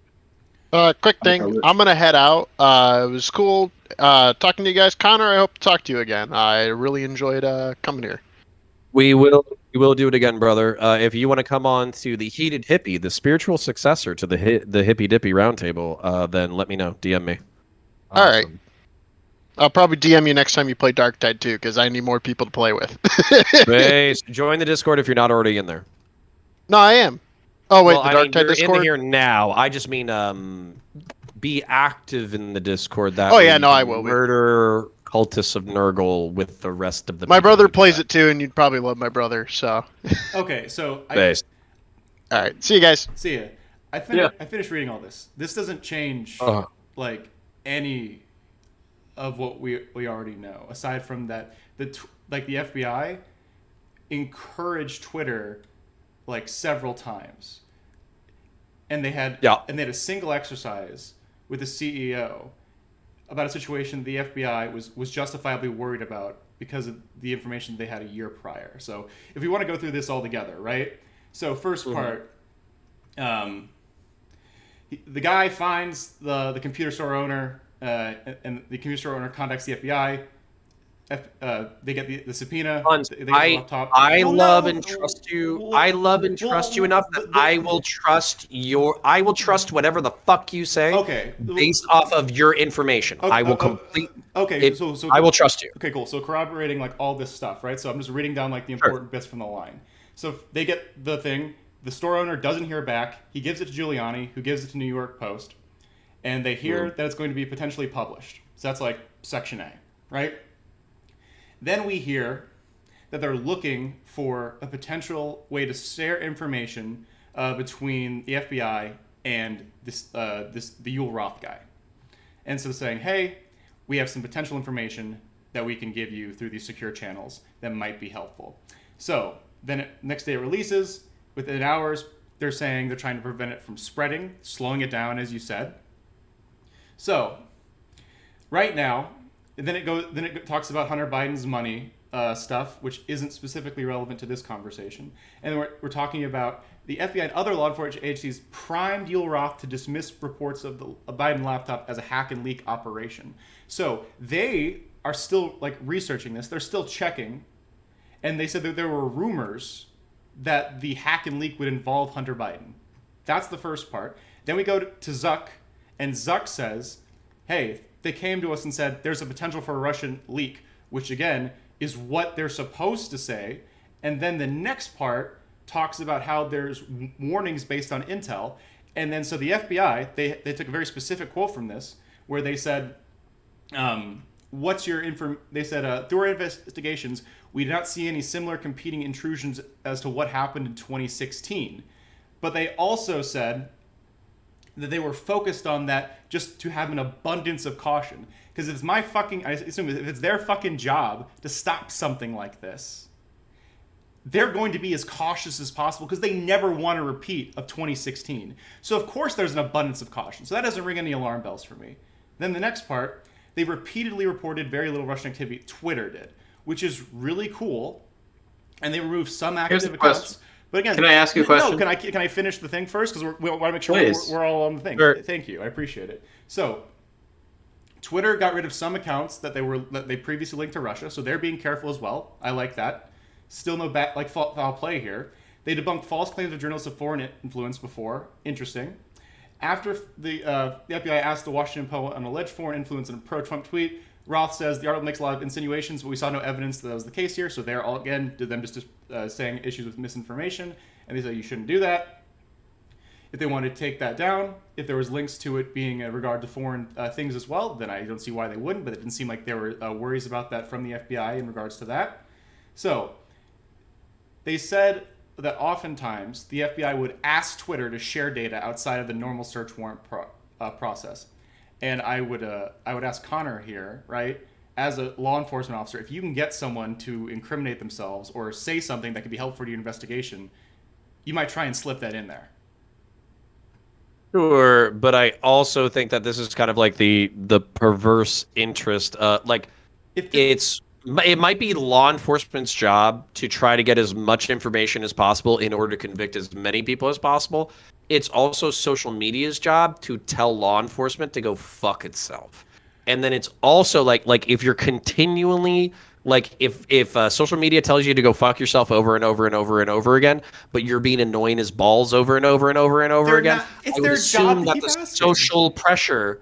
Quick thing. I'm gonna head out. It was cool talking to you guys. Connor, I hope to talk to you again. I really enjoyed coming here. We will do it again, brother. If you want to come on to the Heated Hippie, the spiritual successor to the Hippie Dippy Roundtable, then let me know. DM me. All right. I'll probably DM you next time you play Dark Tide too, because I need more people to play with. Base. Join the Discord if you're not already in there. No, I am. Oh wait, the Dark Tide you're Discord. In here now. I just mean, be active in the Discord. That oh yeah, no, I will. Murder cultists of Nurgle with the rest of the. My brother plays it too, and you'd probably love my brother. So. Okay, so. Base. All right. See you guys. See ya. I finished reading all this. This doesn't change like any of what we already know, aside from that the FBI encouraged Twitter like several times, and they had a single exercise with the CEO about a situation the FBI was justifiably worried about because of the information they had a year prior. So if we want to go through this all together, right? So first part, the guy finds the computer store owner, and the computer store owner contacts the FBI. They get the subpoena. Hanz, they get the laptop. I love and trust you. I love and trust you enough that I will trust whatever the fuck you say. Based off of your information, I will complete. So I will trust you. Okay, cool. So corroborating like all this stuff, right? So I'm just reading down like the important bits from the line. So they get the thing. The store owner doesn't hear back. He gives it to Giuliani, who gives it to New York Post, and they hear that it's going to be potentially published. So that's like Section A, right? Then we hear that they're looking for a potential way to share information between the FBI and the Yul Roth guy. And so saying, hey, we have some potential information that we can give you through these secure channels that might be helpful. So then next day it releases. Within hours, they're saying they're trying to prevent it from spreading, slowing it down, as you said. So right now, and then it talks about Hunter Biden's money stuff, which isn't specifically relevant to this conversation. And we're talking about the FBI and other law enforcement agencies primed Yul Roth to dismiss reports of the Biden laptop as a hack and leak operation. So they are still like researching this. They're still checking. And they said that there were rumors that the hack and leak would involve Hunter Biden. That's the first part. Then we go to Zuck, and Zuck says, hey, they came to us and said there's a potential for a Russian leak, which again is what they're supposed to say. And then the next part talks about how there's warnings based on intel. And then so the FBI, they took a very specific quote from this where they said, what's your they said, through our investigations, we did not see any similar competing intrusions as to what happened in 2016. But they also said that they were focused on that just to have an abundance of caution. Because I assume if it's their fucking job to stop something like this, they're going to be as cautious as possible because they never want a repeat of 2016. So of course there's an abundance of caution. So that doesn't ring any alarm bells for me. Then the next part, they repeatedly reported very little Russian activity. Twitter did, which is really cool. And they removed some active accounts. But again, can I ask you a question? No, can I finish the thing first? Because we want to make sure we're all on the thing. Sure. Thank you, I appreciate it. So, Twitter got rid of some accounts that they previously linked to Russia, so they're being careful as well. I like that. Still no foul play here. They debunked false claims of journalists of foreign influence before. Interesting. After the FBI asked the Washington Post on alleged foreign influence in a pro-Trump tweet, Roth says the article makes a lot of insinuations, but we saw no evidence that was the case here. So they're all, again, to them just saying issues with misinformation. And they say you shouldn't do that. If they wanted to take that down, if there was links to it being in regard to foreign things as well, then I don't see why they wouldn't. But it didn't seem like there were worries about that from the FBI in regards to that. So they said that oftentimes the FBI would ask Twitter to share data outside of the normal search warrant process. And I would ask Connor here, right, as a law enforcement officer, if you can get someone to incriminate themselves or say something that could be helpful to your investigation, you might try and slip that in there. Sure, but I also think that this is kind of like the perverse interest. It might be law enforcement's job to try to get as much information as possible in order to convict as many people as possible. It's also social media's job to tell law enforcement to go fuck itself. And then it's also like if you're continually if social media tells you to go fuck yourself over and over and over and over again, but you're being annoying as balls over and over and over and over again, I would assume that the social pressure,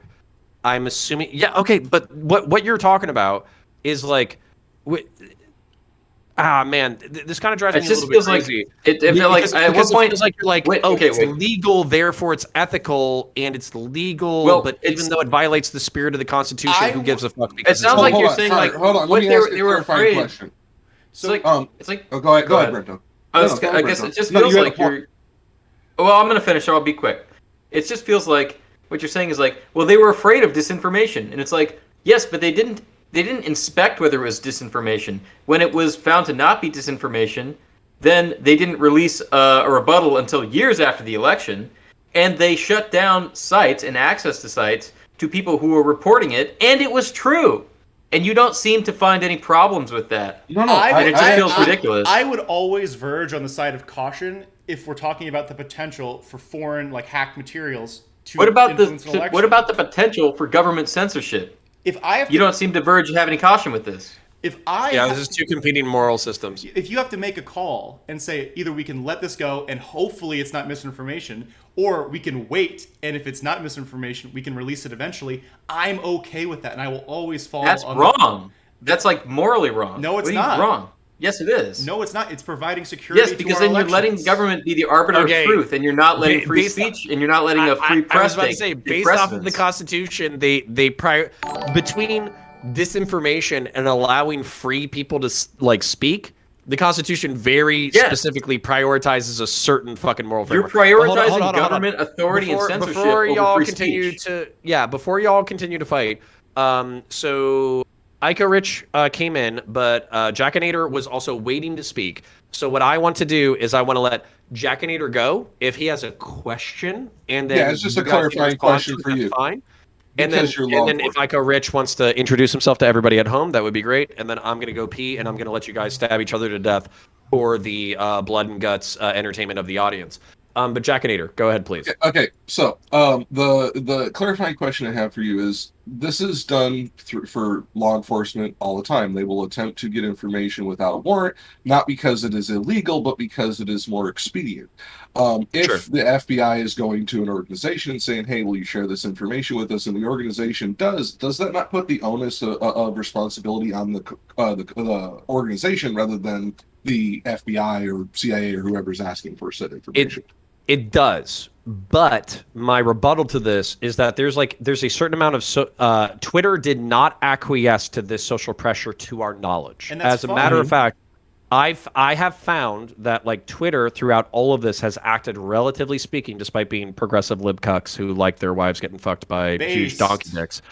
I'm assuming, yeah, okay, but what you're talking about is like, man, this kind of drives me a little bit crazy. It feels like at what point feels like you're like, it's legal, therefore it's ethical, and it's legal, but even though it violates the spirit of the Constitution, who gives a fuck? It sounds like you're saying hold on, let me ask you a clarifying question. So it's like go ahead, Brento. I guess it just feels like you're. Well, I'm gonna finish. I'll be quick. It just feels like what you're saying is like, well, they were afraid of disinformation, and it's like, yes, but they didn't inspect whether it was disinformation. When it was found to not be disinformation, then they didn't release a rebuttal until years after the election, and they shut down sites and access to sites to people who were reporting it, and it was true. And you don't seem to find any problems with that. No, it just feels ridiculous. I would always verge on the side of caution if we're talking about the potential for foreign, like, hacked materials to influence an election. What about the potential for government censorship? If I have you don't seem to verge have any caution with this. This is two competing moral systems. If you have to make a call and say either we can let this go and hopefully it's not misinformation, or we can wait and if it's not misinformation, we can release it eventually, I'm okay with that, and I will always follow. That's wrong. That's like morally wrong. No, it's not wrong. Yes, it is. No, it's not. It's providing security. Yes, because then you're letting government be the arbiter of truth, and you're not letting free speech, and you're not letting a free press. I was about to say, based off of the Constitution, they between disinformation and allowing free people to speak, the Constitution very specifically prioritizes a certain fucking moral framework. You're prioritizing government authority and censorship before y'all over free continue speech. Before y'all continue to fight. So Ico Rich came in, but Jackinator was also waiting to speak. So what I want to do is I want to let Jackinator go if he has a question, and then it's just a clarifying question for you. Fine. And then if Ico Rich wants to introduce himself to everybody at home, that would be great. And then I'm going to go pee, and I'm going to let you guys stab each other to death for the blood and guts entertainment of the audience. But Jackinator, go ahead, please. Okay, so the clarifying question I have for you is, this is done for law enforcement all the time. They will attempt to get information without a warrant, not because it is illegal, but because it is more expedient. If the FBI is going to an organization and saying, hey, will you share this information with us, and the organization does that not put the onus of responsibility on the organization rather than the FBI or CIA or whoever's asking for said information? It does, but my rebuttal to this is that there's a certain amount of Twitter did not acquiesce to this social pressure to our knowledge. And that's As a matter of fact, I have found that Twitter throughout all of this has acted, relatively speaking, despite being progressive libcucks who like their wives getting fucked by huge donkey dicks.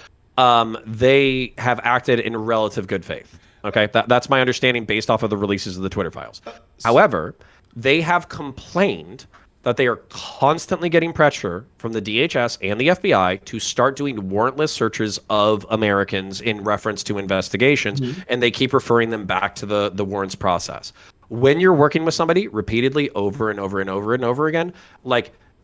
They have acted in relative good faith. Okay, that's my understanding based off of the releases of the Twitter files. However, they have complained that they are constantly getting pressure from the DHS and the FBI to start doing warrantless searches of Americans in reference to investigations, and they keep referring them back to the warrants process. When you're working with somebody repeatedly over and over and over and over again,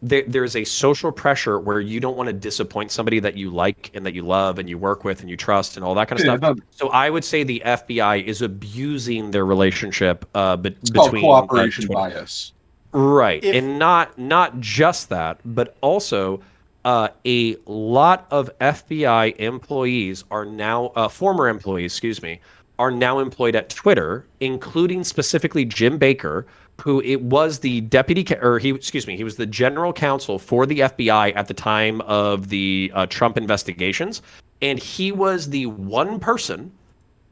there's a social pressure where you don't want to disappoint somebody that you like and that you love and you work with and you trust and all that kind of stuff. So I would say the FBI is abusing their relationship between cooperation bias. Right. And not just that, but also a lot of FBI employees are now former employees, are now employed at Twitter, including specifically Jim Baker, who it was the he was the general counsel for the FBI at the time of the Trump investigations, and he was the one person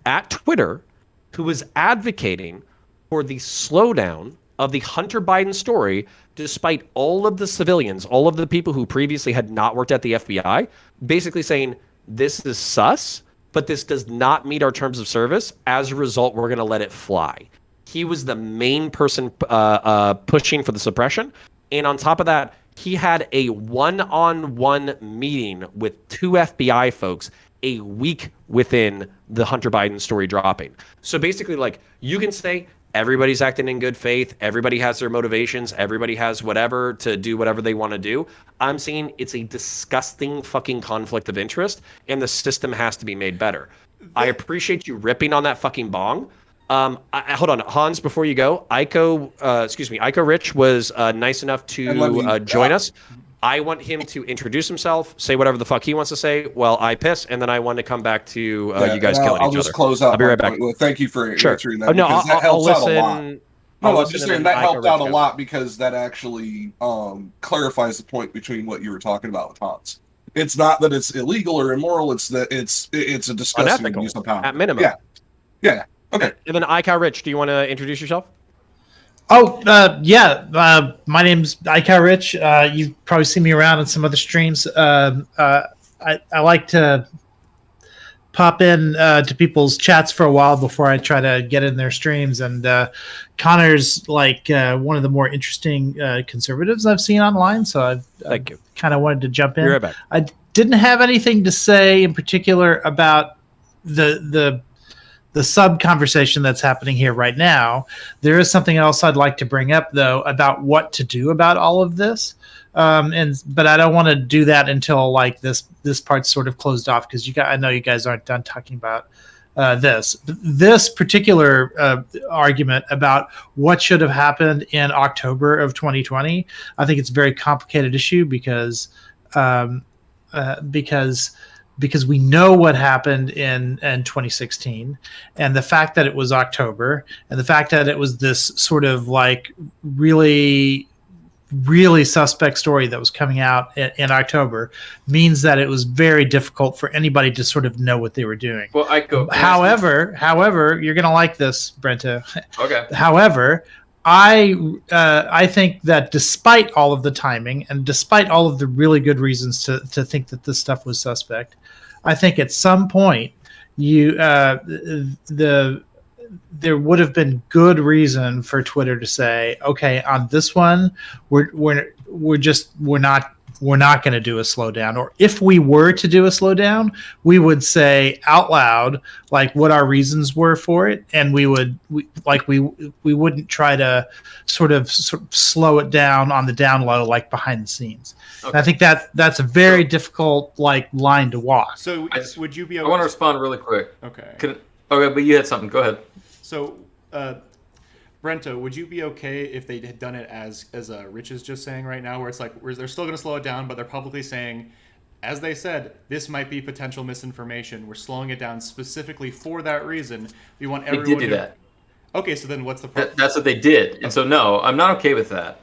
at Twitter who was advocating for the slowdown of the Hunter Biden story, despite all of the civilians, all of the people who previously had not worked at the FBI, basically saying, this is sus, but this does not meet our terms of service. As a result, we're going to let it fly. He was the main person pushing for the suppression. And on top of that, he had a one-on-one meeting with 2 FBI folks a week within the Hunter Biden story dropping. So basically, you can say, everybody's acting in good faith. Everybody has their motivations. Everybody has whatever to do whatever they want to do. I'm saying it's a disgusting fucking conflict of interest, and the system has to be made better. I appreciate you ripping on that fucking bong. Hold on, Hanz, before you go, Ico Rich was nice enough to join us. I want him to introduce himself, say whatever the fuck he wants to say while I piss, and then I want to come back to you guys killing each other. I'll just close out. I'll be right back. Well, thank you for answering that. Oh, no, that helps out a lot. No, I'm just saying that helped out a go. lot because that actually clarifies the point between what you were talking about with Hanz. It's not that it's illegal or immoral; it's that it's a disgusting use of power. At minimum. Yeah. Okay. And then Ico Rich, do you want to introduce yourself? Oh, yeah. My name's Ico Rich. You've probably seen me around in some other streams. I like to pop in to people's chats for a while before I try to get in their streams. And Connor's one of the more interesting conservatives I've seen online. So I've kind of wanted to jump in. You're right back. I didn't have anything to say in particular about the sub conversation that's happening here right now. There is something else I'd like to bring up though about what to do about all of this. But I don't want to do that until like this part's sort of closed off, because I know you guys aren't done talking about this particular argument about what should have happened in October of 2020. I think it's a very complicated issue because we know what happened in 2016, and the fact that it was October, and the fact that it was this sort of like really suspect story that was coming out in October means that it was very difficult for anybody to sort of know what they were doing. Well, However, you're going to like this, Brento. Okay. However, I think that despite all of the timing and despite all of the really good reasons to think that this stuff was suspect, I think at some point there would have been good reason for Twitter to say, okay, on this one, we're not going to do a slowdown. Or if we were to do a slowdown, we would say out loud like what our reasons were for it, and we wouldn't try to sort of slow it down on the down low like behind the scenes. Okay. I think that's a very difficult like line to walk. So would you be? I want to respond really quick. Okay. Okay, but you had something. Go ahead. So, Brento, would you be okay if they had done it as Rich is just saying right now, where it's like they're still going to slow it down, but they're publicly saying, as they said, this might be potential misinformation. We're slowing it down specifically for that reason. We want everyone. They did do that. Okay, so then what's the problem? That's what they did, and so no, I'm not okay with that.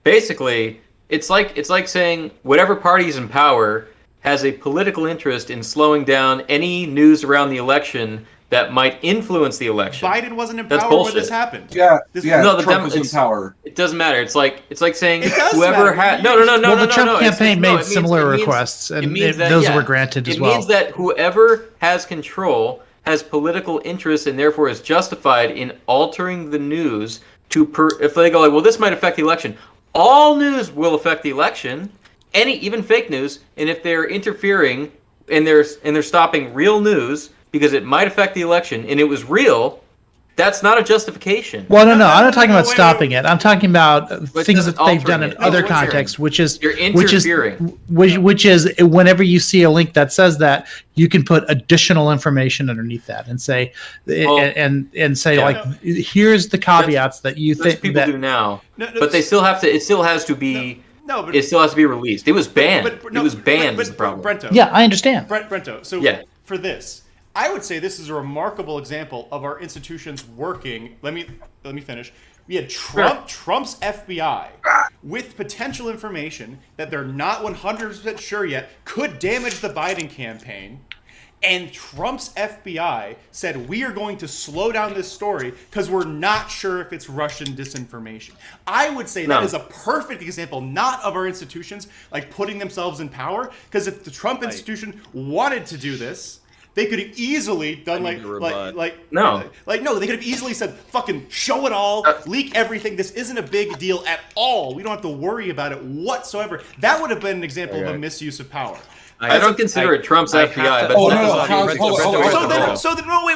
Basically, it's like saying whatever party's in power has a political interest in slowing down any news around the election that might influence the election. Biden wasn't in power when this happened. Yeah, no, Trump was in power. It doesn't matter. It's like saying whoever had the Trump campaign made similar requests, and those were granted as well. It means that whoever has control has political interest and therefore is justified in altering the news if they go like, well, this might affect the election. All news will affect the election, even fake news, and if they're interfering and they're stopping real news because it might affect the election, and it was real, that's not a justification. Well, no, I'm not talking about stopping it. I'm talking about things that they've done in other contexts, which is whenever you see a link that says that, you can put additional information underneath that and say, here's the caveats that you think people do now, but they still have to. It still has to be. It still has to be released. It was banned. It was banned. Is the problem? Brento, yeah, I understand. Brento. So for this, I would say this is a remarkable example of our institutions working. Let me finish. We had Trump's FBI with potential information that they're not 100% sure yet could damage the Biden campaign. And Trump's FBI said, we are going to slow down this story because we're not sure if it's Russian disinformation. I would say that is a perfect example, not of our institutions like putting themselves in power, because if the Trump institution wanted to do this, they could have easily done they could have easily said, fucking show it all, leak everything. This isn't a big deal at all. We don't have to worry about it whatsoever. That would have been an example of a misuse of power. I don't consider it Trump's FBI, but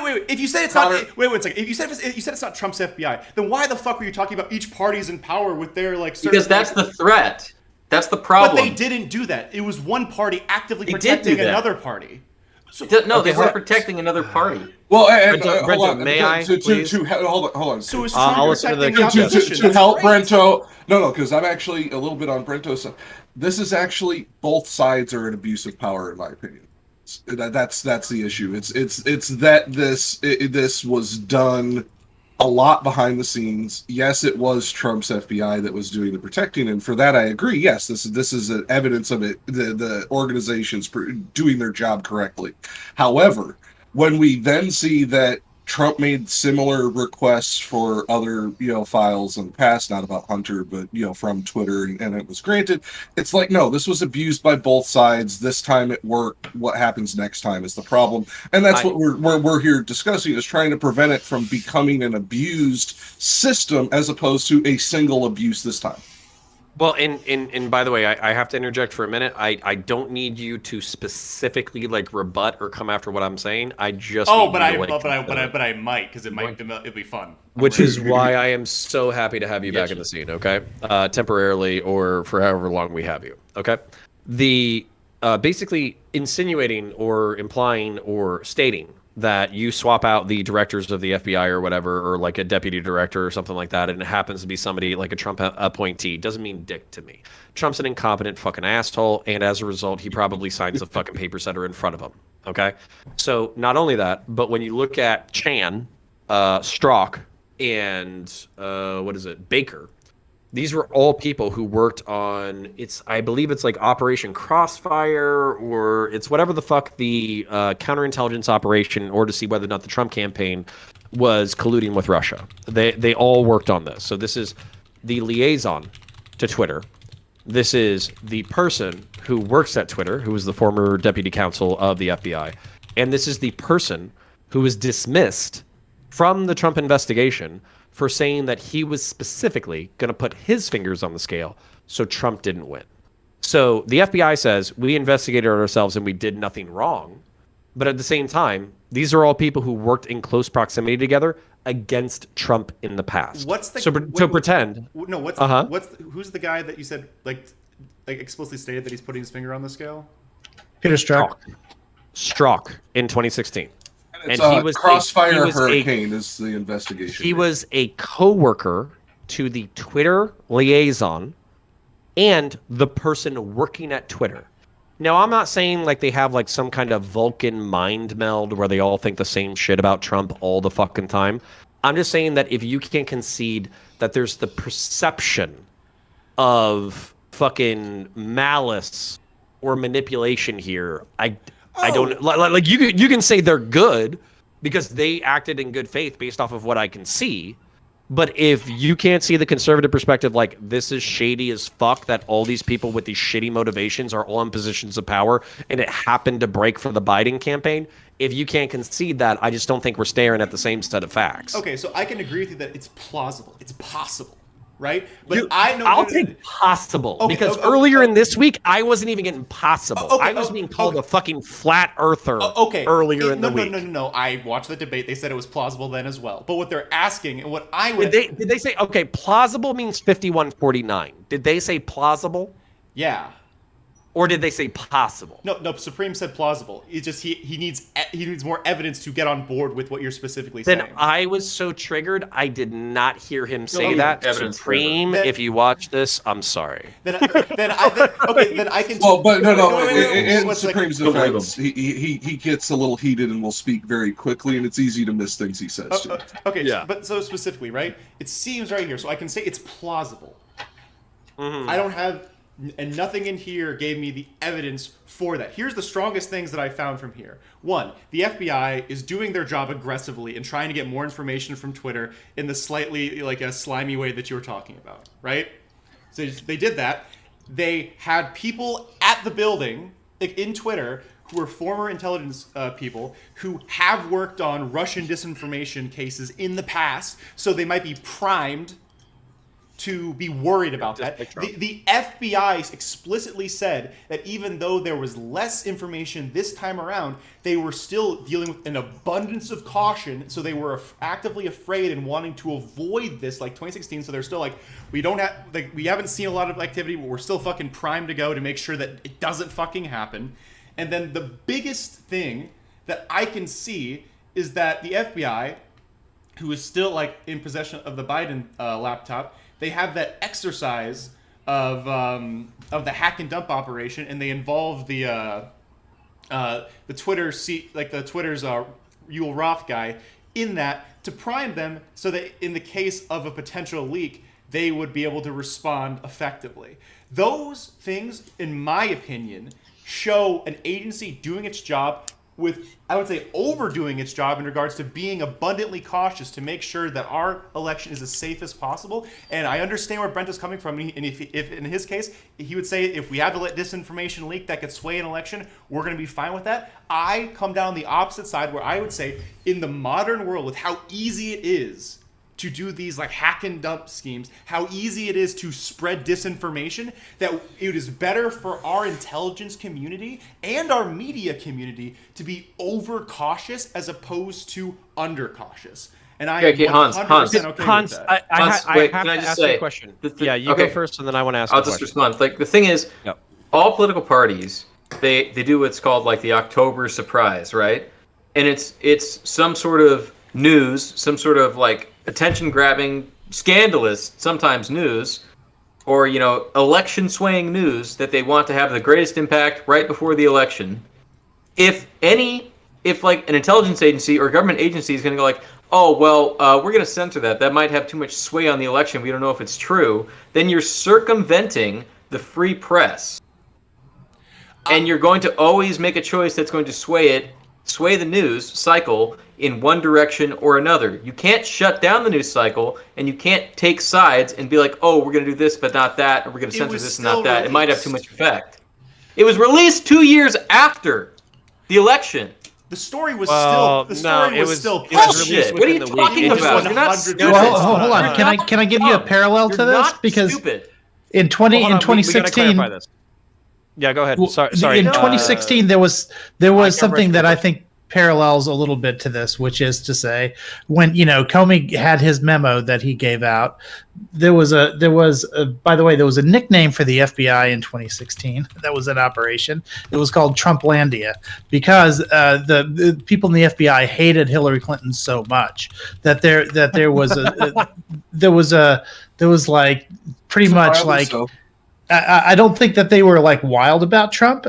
wait. If you say it's not, wait a second. If you said it's not Trump's FBI, then why the fuck were you talking about each party's in power with their like? Because that's the threat. That's the problem. But they didn't do that. It was one party actively protecting another party. So, they weren't protecting another party. Well, hold on. May I please? Hold on. So I'll listen to to help Brento. No, because I'm actually a little bit on Brento's side. This is actually both sides are an abuse of power, in my opinion. That's the issue. It's that this was done a lot behind the scenes. Yes, it was Trump's FBI that was doing the protecting, and for that I agree. Yes, this is an evidence of it. The organizations doing their job correctly. However, when we then see that Trump made similar requests for other, files in the past, not about Hunter, but, from Twitter, and it was granted. It's like, no, this was abused by both sides. This time it worked. What happens next time is the problem. And that's what we're here discussing, is trying to prevent it from becoming an abused system as opposed to a single abuse this time. Well, and by the way, I have to interject for a minute. I don't need you to specifically like rebut or come after what I'm saying. I just need but you to, but I might because it'll be fun. Which is why I am so happy to have you back in the scene. Okay, temporarily or for however long we have you. Okay, the basically insinuating or implying or stating that you swap out the directors of the FBI or whatever, or like a deputy director or something like that, and it happens to be somebody like a Trump appointee, doesn't mean dick to me. Trump's an incompetent fucking asshole, and as a result, he probably signs the fucking papers that are in front of him. Okay? So not only that, but when you look at Chan, Strzok, and Baker, these were all people who worked on I believe it's like Operation Crossfire, or it's whatever the fuck the counterintelligence operation, or to see whether or not the Trump campaign was colluding with Russia. They all worked on this. So this is the liaison to Twitter. This is the person who works at Twitter, who was the former deputy counsel of the FBI. And this is the person who was dismissed from the Trump investigation for saying that he was specifically going to put his fingers on the scale so Trump didn't win. So the FBI says we investigated ourselves and we did nothing wrong. But at the same time, these are all people who worked in close proximity together against Trump in the past. What's the pretend? No, who's the guy that you said like explicitly stated that he's putting his finger on the scale? Peter Strzok in 2016. And he was Crossfire Hurricane is the investigation. He was a co-worker to the Twitter liaison and the person working at Twitter. Now, I'm not saying like they have like some kind of Vulcan mind meld where they all think the same shit about Trump all the fucking time. I'm just saying that if you can't concede that there's the perception of fucking malice or manipulation here, I don't like you can say they're good because they acted in good faith based off of what I can see. But if you can't see the conservative perspective, like this is shady as fuck, that all these people with these shitty motivations are all in positions of power and it happened to break for the Biden campaign, if you can't concede that, I just don't think we're staring at the same set of facts. Okay, so I can agree with you that it's plausible. It's possible. Right? But Dude, I'll take possible because earlier in this week I wasn't even getting possible. I was being called a fucking flat earther earlier in the week. No. I watched the debate. They said it was plausible then as well. But what they're asking and what I would did they say plausible means 51-49? Did they say plausible? Yeah. Or did they say possible? No. Supreme said plausible. It's just he needs more evidence to get on board with what you're specifically saying. Then I was so triggered, I did not hear him say that. Supreme, if you watch this, I'm sorry. Then I can. Well, but no. In Supreme's defense, he gets a little heated and will speak very quickly, and it's easy to miss things he says. Okay, yeah. But so specifically, right? It seems right here, so I can say it's plausible. Mm-hmm. I don't have. And nothing in here gave me the evidence for that. Here's the strongest things that I found from here. One, the FBI is doing their job aggressively and trying to get more information from Twitter in the slightly like a slimy way that you were talking about, right? So they did that. They had people at the building, like in Twitter, who were former intelligence people who have worked on Russian disinformation cases in the past, so they might be primed to be worried about that. The FBI explicitly said that even though there was less information this time around, they were still dealing with an abundance of caution, so they were actively afraid and wanting to avoid this like 2016, so they're still like, we haven't seen a lot of activity, but we're still fucking primed to go to make sure that it doesn't fucking happen. And then the biggest thing that I can see is that the FBI, who is still like in possession of the Biden laptop, they have that exercise of the hack and dump operation, and they involve the Twitter the Twitter's Yul Roth guy in that to prime them, so that in the case of a potential leak, they would be able to respond effectively. Those things, in my opinion, show an agency doing its job with, I would say, overdoing its job in regards to being abundantly cautious to make sure that our election is as safe as possible. And I understand where Brent is coming from. And if in his case, he would say, if we have to let disinformation leak that could sway an election, we're going to be fine with that. I come down the opposite side where I would say, in the modern world, with how easy it is to do these like hack and dump schemes, how easy it is to spread disinformation, that it is better for our intelligence community and our media community to be overcautious as opposed to undercautious. And I am 100% okay Hans, with that. I have can I to just ask say, you a question. Yeah, you okay. go first, and then I want to ask. I'll just respond. Like the thing is, all political parties they do what's called like the October surprise, right? And it's some sort of news, some sort of like attention-grabbing, scandalous, sometimes news, or election swaying news that they want to have the greatest impact right before the election. If like an intelligence agency or government agency is going to go like, oh well, we're going to censor that might have too much sway on the election, we don't know if it's true, then you're circumventing the free press, and you're going to always make a choice that's going to sway the news cycle in one direction or another. You can't shut down the news cycle, and you can't take sides and be like, oh, we're going to do this but not that, or we're going to censor this and not that. It might have too much effect. It was released 2 years after the election. The story was Well, still bullshit. What are you talking about? You're not stupid. Well, hold on. Can I give you a parallel to this? Because in 2016, yeah, go ahead. Well, Sorry. In 2016, there was something that I think parallels a little bit to this, which is to say, when Comey had his memo that he gave out, there was by the way, there was a nickname for the FBI in 2016 that was in operation. It was called Trumplandia, because the people in the FBI hated Hillary Clinton so much that there was like pretty much like. I don't think that they were like wild about Trump,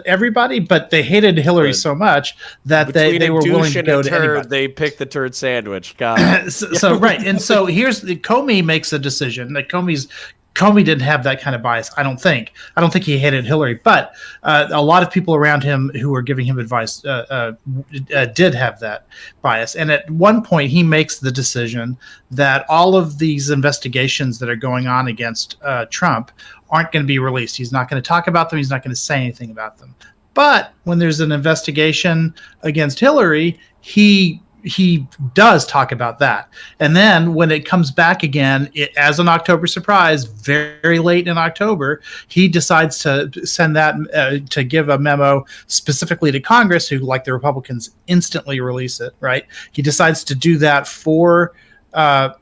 everybody, but they hated Hillary so much that they were willing to go to anybody. They picked the turd sandwich. God. Right, and so here's Comey makes a decision that Comey didn't have that kind of bias. I don't think he hated Hillary, but a lot of people around him who were giving him advice did have that bias. And at one point, he makes the decision that all of these investigations that are going on against Trump aren't going to be released. He's not going to talk about them. He's not going to say anything about them. But when there's an investigation against Hillary, he does talk about that. And then when it comes back again, as an October surprise, very late in October, he decides to send that to give a memo specifically to Congress, who, like the Republicans, instantly release it, right? He decides to do that for the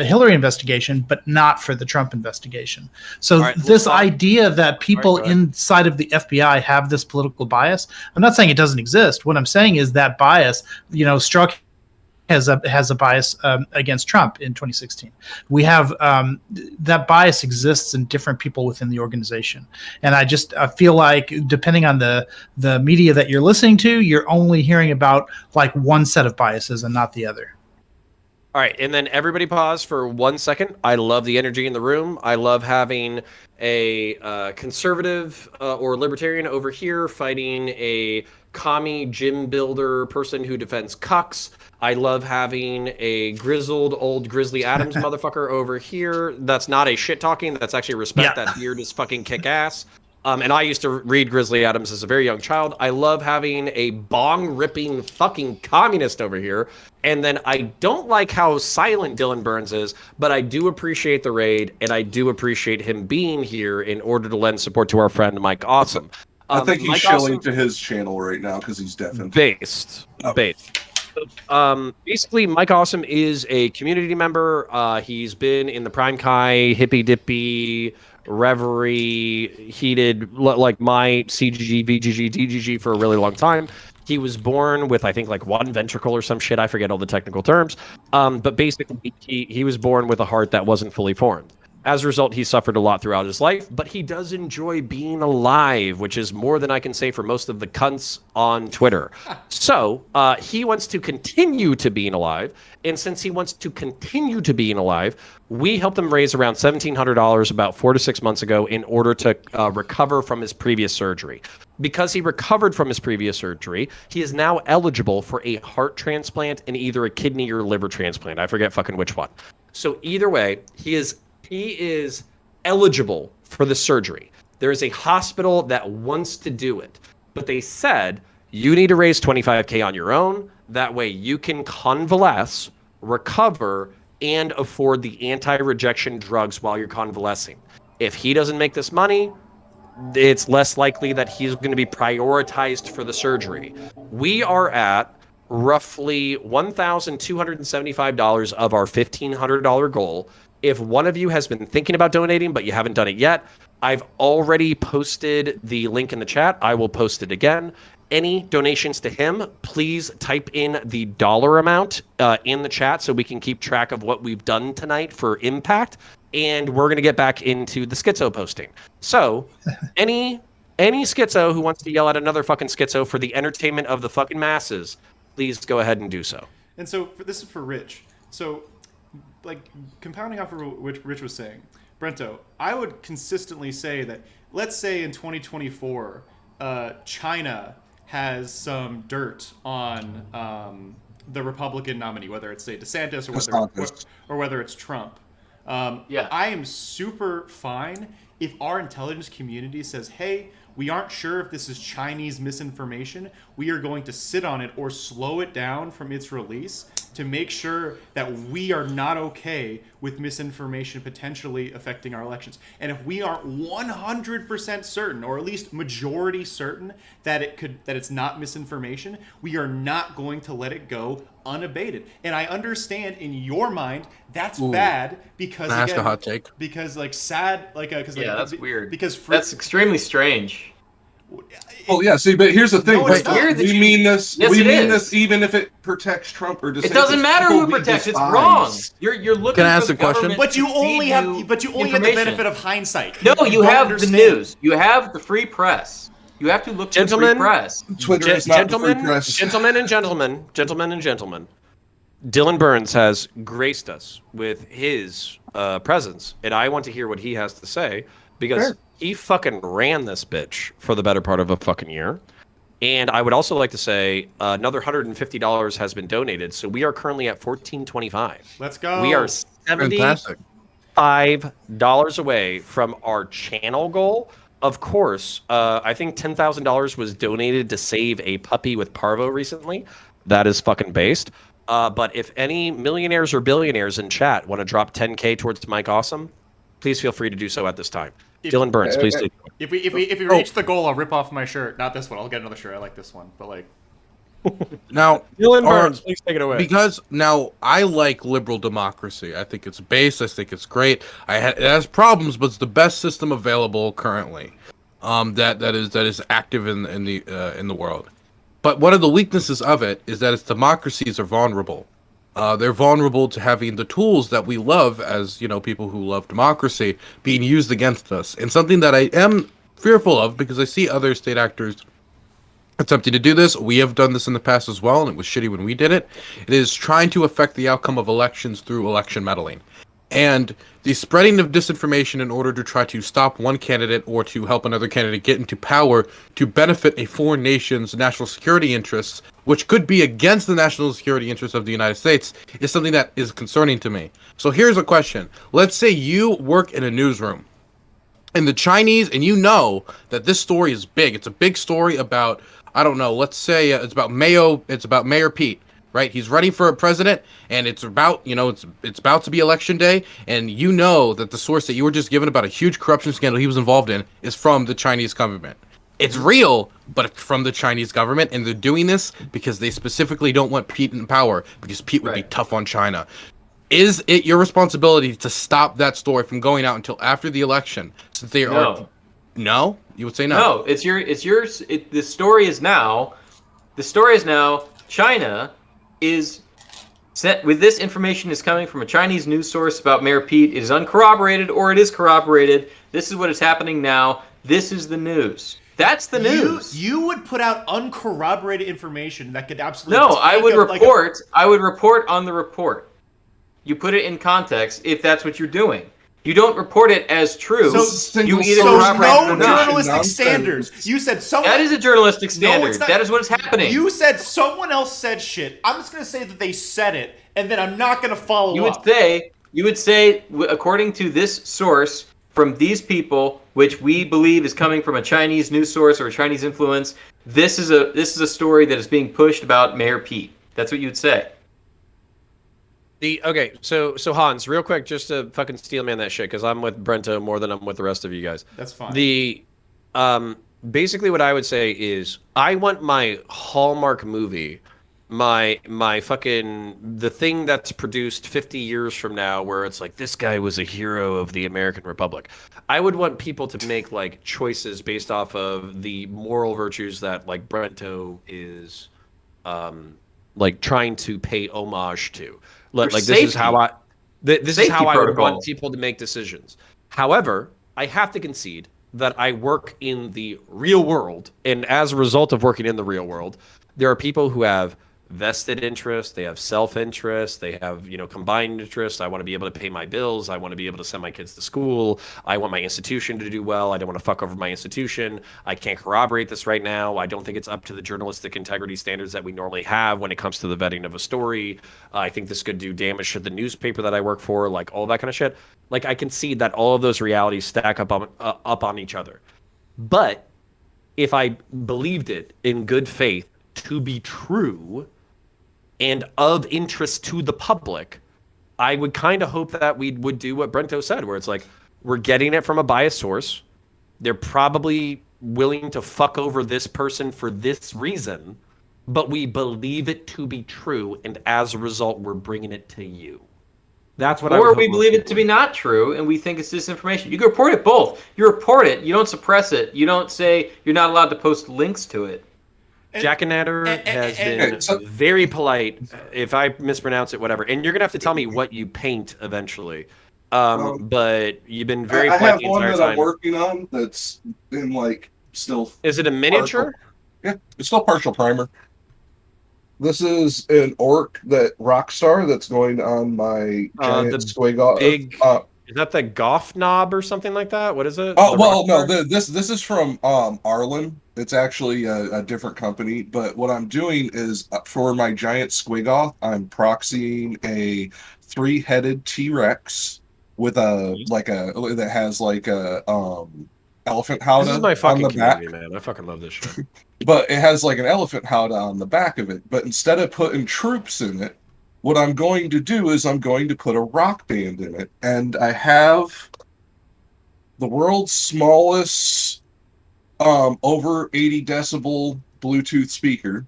Hillary investigation, but not for the Trump investigation. So this idea that people inside of the FBI have this political bias, I'm not saying it doesn't exist. What I'm saying is that bias, Strzok has a bias against Trump in 2016. We have that bias exists in different people within the organization. And I feel like depending on the media that you're listening to, you're only hearing about like one set of biases and not the other. All right, and then everybody pause for 1 second. I love the energy in the room. I love having a conservative or libertarian over here fighting a commie gym builder person who defends cucks. I love having a grizzled old Grizzly Adams motherfucker over here. That's not a shit talking. That's actually respect. Yeah. That beard is fucking kick ass. And I used to read Grizzly Adams as a very young child. I love having a bong-ripping fucking communist over here. And then I don't like how silent Dylan Burns is, but I do appreciate the raid, and I do appreciate him being here in order to lend support to our friend Mike Awesome. I think he's Mike shilling Awesome, to his channel right now because he's deafened. Based. Basically, Mike Awesome is a community member. He's been in the Prime Kai, Hippy Dippy, Reverie, Heated, like my CGG, VGG, DGG for a really long time. He was born with, I think, like one ventricle or some shit. I forget all the technical terms. But basically, he was born with a heart that wasn't fully formed. As a result, he suffered a lot throughout his life, but he does enjoy being alive, which is more than I can say for most of the cunts on Twitter. So he wants to continue to being alive, and since he wants to continue to being alive, we helped him raise around $1,700 about 4 to 6 months ago in order to recover from his previous surgery. Because he recovered from his previous surgery, he is now eligible for a heart transplant and either a kidney or liver transplant. I forget fucking which one. So either way, he is eligible for the surgery. There is a hospital that wants to do it, but they said you need to raise $25K on your own. That way you can convalesce recover, and afford the anti-rejection drugs while you're convalescing. If he doesn't make this money, it's less likely that he's going to be prioritized for the surgery. We are at roughly $1,275 of our $1,500 goal. If one of you has been thinking about donating, but you haven't done it yet, I've already posted the link in the chat. I will post it again. Any donations to him, please type in the dollar amount in the chat so we can keep track of what we've done tonight for impact. And we're going to get back into the schizo posting. So any schizo who wants to yell at another fucking schizo for the entertainment of the fucking masses, please go ahead and do so. And so this is for Rich. So, like, compounding off of what Rich was saying, Brento, I would consistently say that, let's say in 2024, China has some dirt on the Republican nominee, whether it's, say, DeSantis or whether it's Trump. I am super fine if our intelligence community says, hey, we aren't sure if this is Chinese misinformation. We are going to sit on it or slow it down from its release to make sure that we are not okay with misinformation potentially affecting our elections. And if we aren't 100% certain, or at least majority certain, that it's not misinformation, we are not going to let it go unabated. And I understand in your mind that's bad because that's a hot take. Because that's weird. Because that's extremely strange. Oh yeah, see, but here's the thing. No, we mean this. Yes, we it mean is. this even if it protects Trump or DeSantis. It doesn't matter who it protects. It's wrong. You're looking. Can I for ask the a question? government But you to only feed have you the benefit of hindsight. No, you don't have understand. the news. You have the free press. You have to look to the free press. Twitter is not the free press. Gentlemen and gentlemen. Dylan Burns has graced us with his presence, and I want to hear what he has to say because he fucking ran this bitch for the better part of a fucking year. And I would also like to say another $150 has been donated, so we are currently at $1,425. Let's go. We are $75 away from our channel goal. Of course, I think $10,000 was donated to save a puppy with parvo recently. That is fucking based. But if any millionaires or billionaires in chat want to drop 10K towards Mike Awesome, please feel free to do so at this time. Dylan Burns, please do. If we reach the goal, I'll rip off my shirt. Not this one. I'll get another shirt. I like this one, but like. Now, Dylan Burns, please take it away. Because now I like liberal democracy. I think it's base. I think it's great. It has problems, but it's the best system available currently. That is active in the world. But one of the weaknesses of it is that its democracies are vulnerable. They're vulnerable to having the tools that we love as, people who love democracy being used against us. And something that I am fearful of, because I see other state actors attempting to do this. We have done this in the past as well, and it was shitty when we did it. It is trying to affect the outcome of elections through election meddling. And the spreading of disinformation in order to try to stop one candidate or to help another candidate get into power to benefit a foreign nation's national security interests, which could be against the national security interests of the United States, is something that is concerning to me. So here's a question. Let's say you work in a newsroom and the Chinese, and you know that this story is big. It's a big story about, I don't know, let's say it's about Mayor Pete. Right, he's running for a president, and it's about, it's about to be election day, and you know that the source that you were just given about a huge corruption scandal he was involved in is from the Chinese government. It's real, but it's from the Chinese government, and they're doing this because they specifically don't want Pete in power, because Pete would be tough on China. Is it your responsibility to stop that story from going out until after the election? Since they are. No, you would say no. No, the story is now. China is set with this information is coming from a Chinese news source about Mayor Pete. It is uncorroborated or it is corroborated. This is what is happening now. This is the news. That's the news. You would put out uncorroborated information that could absolutely. No, I would report. I would report on the report. You put it in context if that's what you're doing. You don't report it as true. You either corroborate or not. Journalistic standards. You said someone. That is a journalistic standard. No, it's not. That is what is happening. You said someone else said shit. I'm just gonna say that they said it, and then I'm not gonna follow up. You would say, according to this source from these people, which we believe is coming from a Chinese news source or a Chinese influence, this is a story that is being pushed about Mayor Pete. That's what you would say. Okay, so Hans, real quick, just to fucking steel man that shit, because I'm with Brento more than I'm with the rest of you guys. That's fine. Basically what I would say is I want my Hallmark movie, my fucking the thing that's produced 50 years from now, where it's like this guy was a hero of the American Republic. I would want people to make like choices based off of the moral virtues that like Brento is, like trying to pay homage to. Like this is how I would want people to make decisions. However, I have to concede that I work in the real world, and as a result of working in the real world, there are people who have vested interest, they have self-interest, they have, combined interest. I want to be able to pay my bills, I want to be able to send my kids to school, I want my institution to do well, I don't want to fuck over my institution, I can't corroborate this right now, I don't think it's up to the journalistic integrity standards that we normally have when it comes to the vetting of a story, I think this could do damage to the newspaper that I work for, like all that kind of shit. Like, I concede that all of those realities stack up on each other. But if I believed it in good faith to be true and of interest to the public, I would kind of hope that we would do what Brento said, where it's like, we're getting it from a biased source. They're probably willing to fuck over this person for this reason, but we believe it to be true, and as a result, we're bringing it to you. That's what I would Or hope we believe it to be not true, and we think it's disinformation. You can report it both. You report it. You don't suppress it. You don't say you're not allowed to post links to it. Jackanator has been very polite. If I mispronounce it, whatever. And you're gonna have to tell me what you paint eventually. But you've been very polite the entire time. I have one that I'm working on that's in like still. Is it a miniature? Partial. Yeah, it's still partial primer. This is an orc Rockstar that's going on my giant squig. Big. Is that the Goff knob or something like that? What is it? Oh well, no. This is from Ahrelevant. It's actually a different company. But what I'm doing is for my giant squigoth, I'm proxying a 3-headed T-Rex with that has like a elephant howdah. This is my fucking on the back. community, man. I fucking love this shit. But it has like an elephant howdah on the back of it. But instead of putting troops in it, what I'm going to do is I'm going to put a rock band in it. And I have the world's smallest over 80 decibel Bluetooth speaker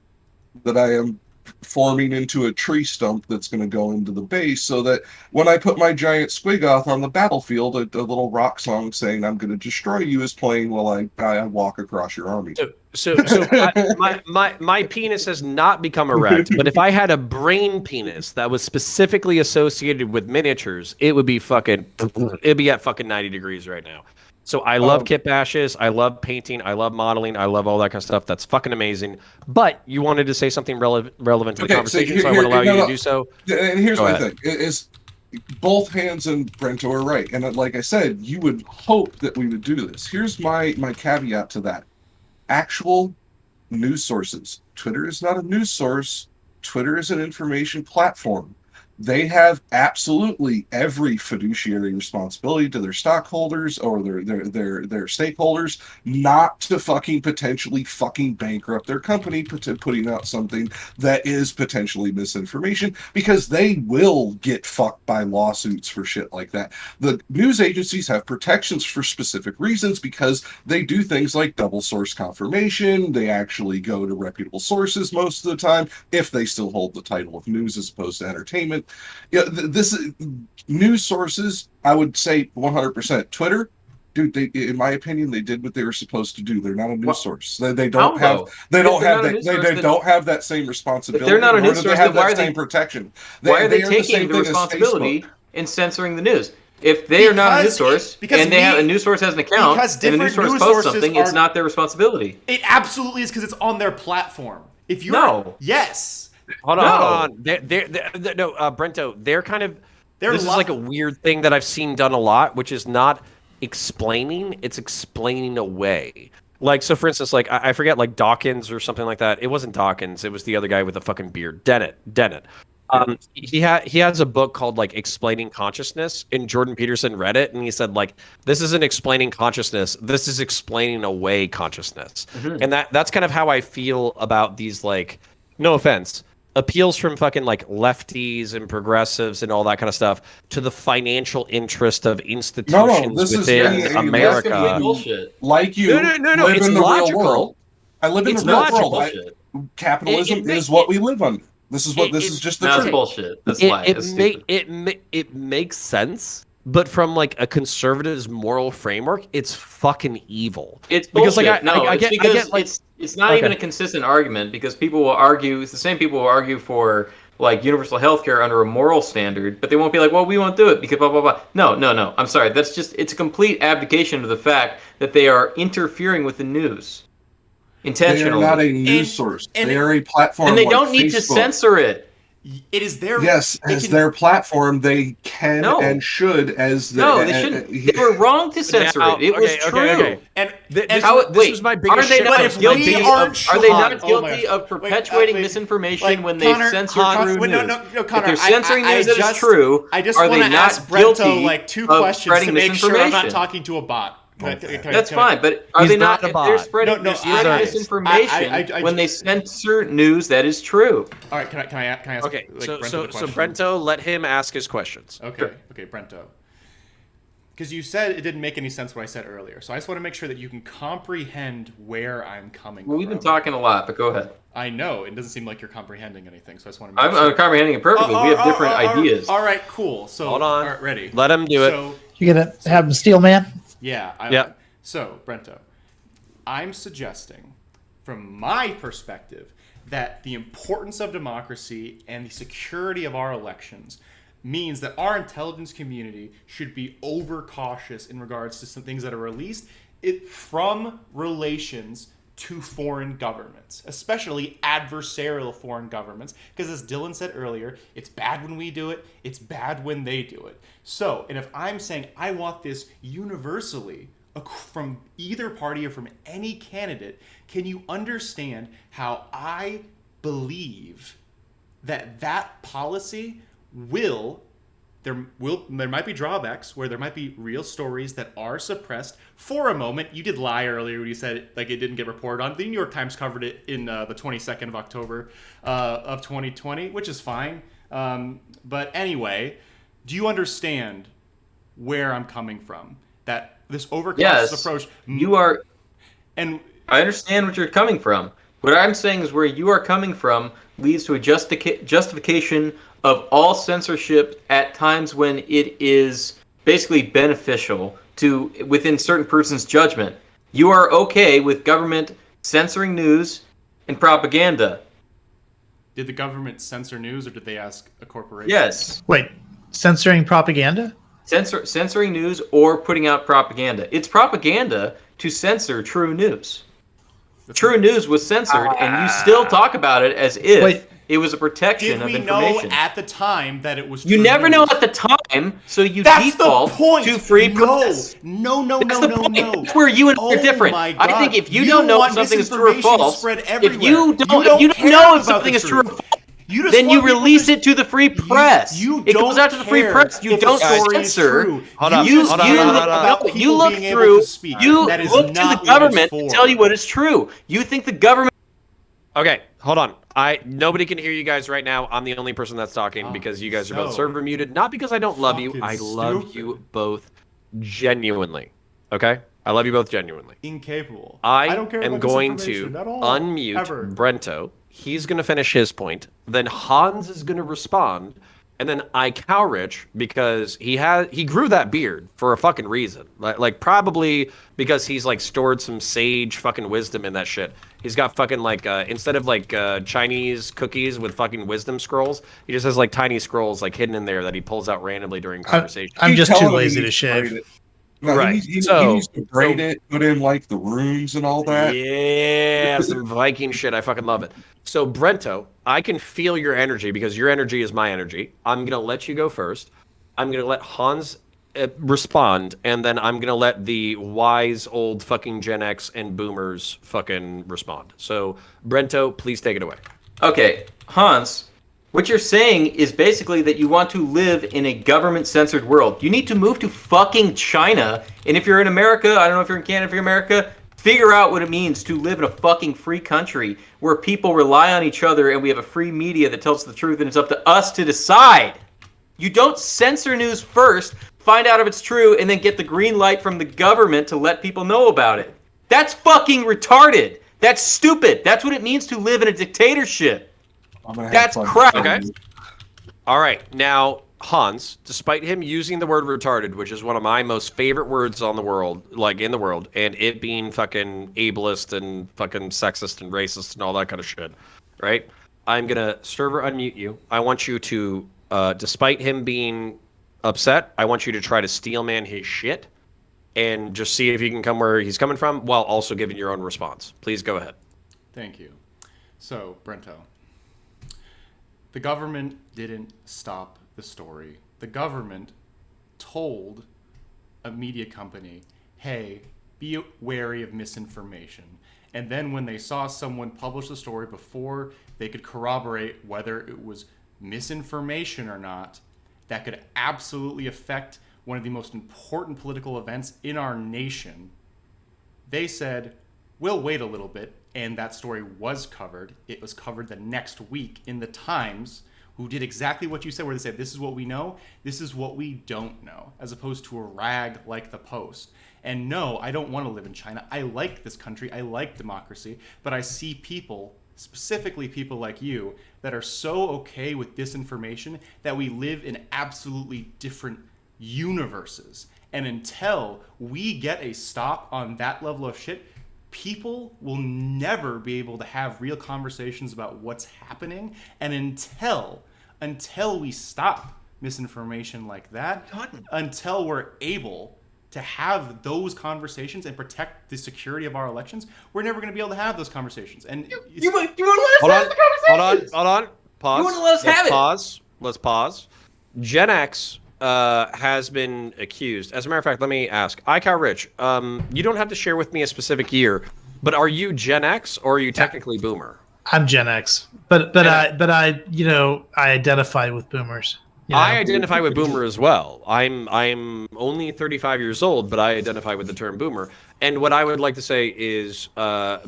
that I am forming into a tree stump that's going to go into the base, so that when I put my giant squigoth on the battlefield, a little rock song saying "I'm going to destroy you" is playing while I walk across your army. So my penis has not become erect, but if I had a brain penis that was specifically associated with miniatures, it'd be at fucking 90 degrees right now. So I love kit bashes, I love painting, I love modeling, I love all that kind of stuff. That's fucking amazing. But you wanted to say something relevant to the conversation, so I want to allow you to do so. And here's my thing: is both Hanz and Brento are right, and like I said, you would hope that we would do this. Here's my caveat to that: actual news sources. Twitter is not a news source. Twitter is an information platform. They have absolutely every fiduciary responsibility to their stockholders or their stakeholders not to fucking potentially fucking bankrupt their company putting out something that is potentially misinformation, because they will get fucked by lawsuits for shit like that. The news agencies have protections for specific reasons because they do things like double source confirmation. They actually go to reputable sources most of the time if they still hold the title of news as opposed to entertainment. Yeah, this news sources, I would say 100%. Twitter, dude, in my opinion, they did what they were supposed to do. They're not a news source. They don't have that same responsibility. If they're not a news source, then why are they protection? Why are they taking the responsibility in censoring the news? If they are not a news source and a news source has an account and the news source posts something, it's not their responsibility. It absolutely is, because it's on their platform. If you're yes. Hold on. Brento, they're kind of. This is like a weird thing that I've seen done a lot, which is not explaining; it's explaining away. Like, so for instance, like I forget, like Dawkins or something like that. It wasn't Dawkins; it was the other guy with the fucking beard, Dennett. He has a book called like Explaining Consciousness, and Jordan Peterson read it, and he said like, this isn't explaining consciousness, this is explaining away consciousness, and that's kind of how I feel about these, like, no offense, appeals from fucking like lefties and progressives and all that kind of stuff to the financial interest of institutions this within is America. Bullshit. Like you No, live it's in the logical. real world. I live in It's the real logical. world. Capitalism is what we live under. This is what. This is just the That's truth. bullshit. That's lie. That's stupid. It makes sense, but from like a conservative's moral framework, it's fucking evil. It's because bullshit. I get like it's not even a consistent argument because people will argue. It's the same people will argue for like universal healthcare under a moral standard, but they won't be like, well, we won't do it because blah blah blah. No. I'm sorry. That's just it's a complete abdication of the fact that they are interfering with the news intentionally. They are not a news source. They are a platform, and they like don't need to Facebook. censor it. It is their their platform. They can and should they were wrong to censor it. It was true. Okay. And this was my Are biggest they shit not post guilty? about Are they not guilty of perpetuating misinformation like, when they Connor, censor true news? No, Connor, if they're censoring news that is true, I just are want they to ask not guilty Brento like 2 of questions spreading to make sure I'm not misinformation? talking to a bot. That's fine, but are they not? If they're spreading misinformation when they censor news that is true. All right, can I ask? Okay, like, so Brento the question? Brento, let him ask his questions. Okay, Brento. Because you said it didn't make any sense what I said earlier, so I just want to make sure that you can comprehend where I'm coming from. Well, we've been talking a lot, but go ahead. I know it doesn't seem like you're comprehending anything, so I just want to. I'm comprehending it perfectly. We have different ideas. All right, cool. So hold on, all right, ready? Let him do it. You're gonna have him steal man? Yeah. Yeah. So, Brento, I'm suggesting, from my perspective, that the importance of democracy and the security of our elections means that our intelligence community should be overcautious in regards to some things that are released from relations to foreign governments, especially adversarial foreign governments, because as Dylan said earlier, it's bad when we do it, it's bad when they do it. So, and if I'm saying I want this universally from either party or from any candidate, can you understand how I believe that policy there might be drawbacks where there might be real stories that are suppressed for a moment. You did lie earlier when you said like it didn't get reported on. The New York Times covered it in the 22nd of October of 2020, which is fine. But anyway, do you understand where I'm coming from? That this overcautious approach. You are, and I understand what you're coming from. What I'm saying is where you are coming from leads to a justification of all censorship at times when it is basically beneficial to within certain person's judgment. You are okay with government censoring news and propaganda. Did the government censor news, or did they ask a corporation? Yes. Wait, censoring propaganda? Censoring news or putting out propaganda. It's propaganda to censor true news. True news was censored, and you still talk about it as if it was a protection of information. Did we know at the time that it was true You never news? know at the time, so you That's default the point. to free press. No. That's That's where you and I are different. My God. I think if you don't know if something is true or false, if you don't know if something is true or false, then you release it to the free press. It goes out to the free press. You don't censor. You look through. You look to the government to tell you what is true. You think the government. Okay, hold on. Nobody can hear you guys right now. I'm the only person that's talking because you guys are both server muted. Not because I don't love you. I love you both genuinely. Okay? I love you both genuinely. Incapable. I don't care am about going disinformation to at all, unmute ever. Brento. He's going to finish his point. Then Hanz is going to respond. And then I cow Rich because he grew that beard for a fucking reason. Like probably because he's like stored some sage fucking wisdom in that shit. He's got fucking like instead of like Chinese cookies with fucking wisdom scrolls, he just has like tiny scrolls like hidden in there that he pulls out randomly during conversation. I'm just too lazy to shave. No, right. He needs to braid it, put in like the runes and all that. Yeah, some Viking shit. I fucking love it. So Brento, I can feel your energy because your energy is my energy. I'm gonna let you go first. I'm gonna let Hanz respond, and then I'm gonna let the wise old fucking Gen X and Boomers fucking respond. So Brento, please take it away. Okay, Hanz. What you're saying is basically that you want to live in a government-censored world. You need to move to fucking China, and if you're in America, I don't know if you're in Canada, if you're in America, Figure out what it means to live in a fucking free country where people rely on each other and we have a free media that tells the truth and it's up to us to decide. You don't censor news first, find out if it's true, and then get the green light from the government to let people know about it. That's fucking retarded. That's stupid. That's what it means to live in a dictatorship. That's crap. Okay. All right. Now, Hanz, despite him using the word retarded, which is one of my most favorite words on the world, like in the world, and it being fucking ableist and fucking sexist and racist and all that kind of shit, right? I'm going to server unmute you. I want you to, despite him being upset, I want you to try to steelman his shit and just see if you can come where he's coming from while also giving your own response. Please go ahead. Thank you. So, Brento, the government didn't stop the story. The government told a media company, hey, be wary of misinformation. And then when they saw someone publish the story before they could corroborate whether it was misinformation or not, that could absolutely affect one of the most important political events in our nation, they said, we'll wait a little bit. And that story was covered. It was covered the next week in the Times, who did exactly what you said, where they said, this is what we know, this is what we don't know, as opposed to a rag like the Post. And no, I don't want to live in China. I like this country. I like democracy. But I see people, specifically people like you, that are so okay with disinformation that we live in absolutely different universes. And until we get a stop on that level of shit, people will never be able to have real conversations about what's happening. And until we stop misinformation like that, until we're able to have those conversations and protect the security of our elections, we're never going to be able to have those conversations. And you want to let us have the conversations? Hold on. Pause. You want to let us have it? Let's pause. Gen X has been accused. As a matter of fact, let me ask. Rich, you don't have to share with me a specific year, but are you Gen X or are you technically Boomer? I'm Gen X, but I identify with Boomers. You know? I identify with Boomer as well. I'm only 35 years old, but I identify with the term Boomer. And what I would like to say is,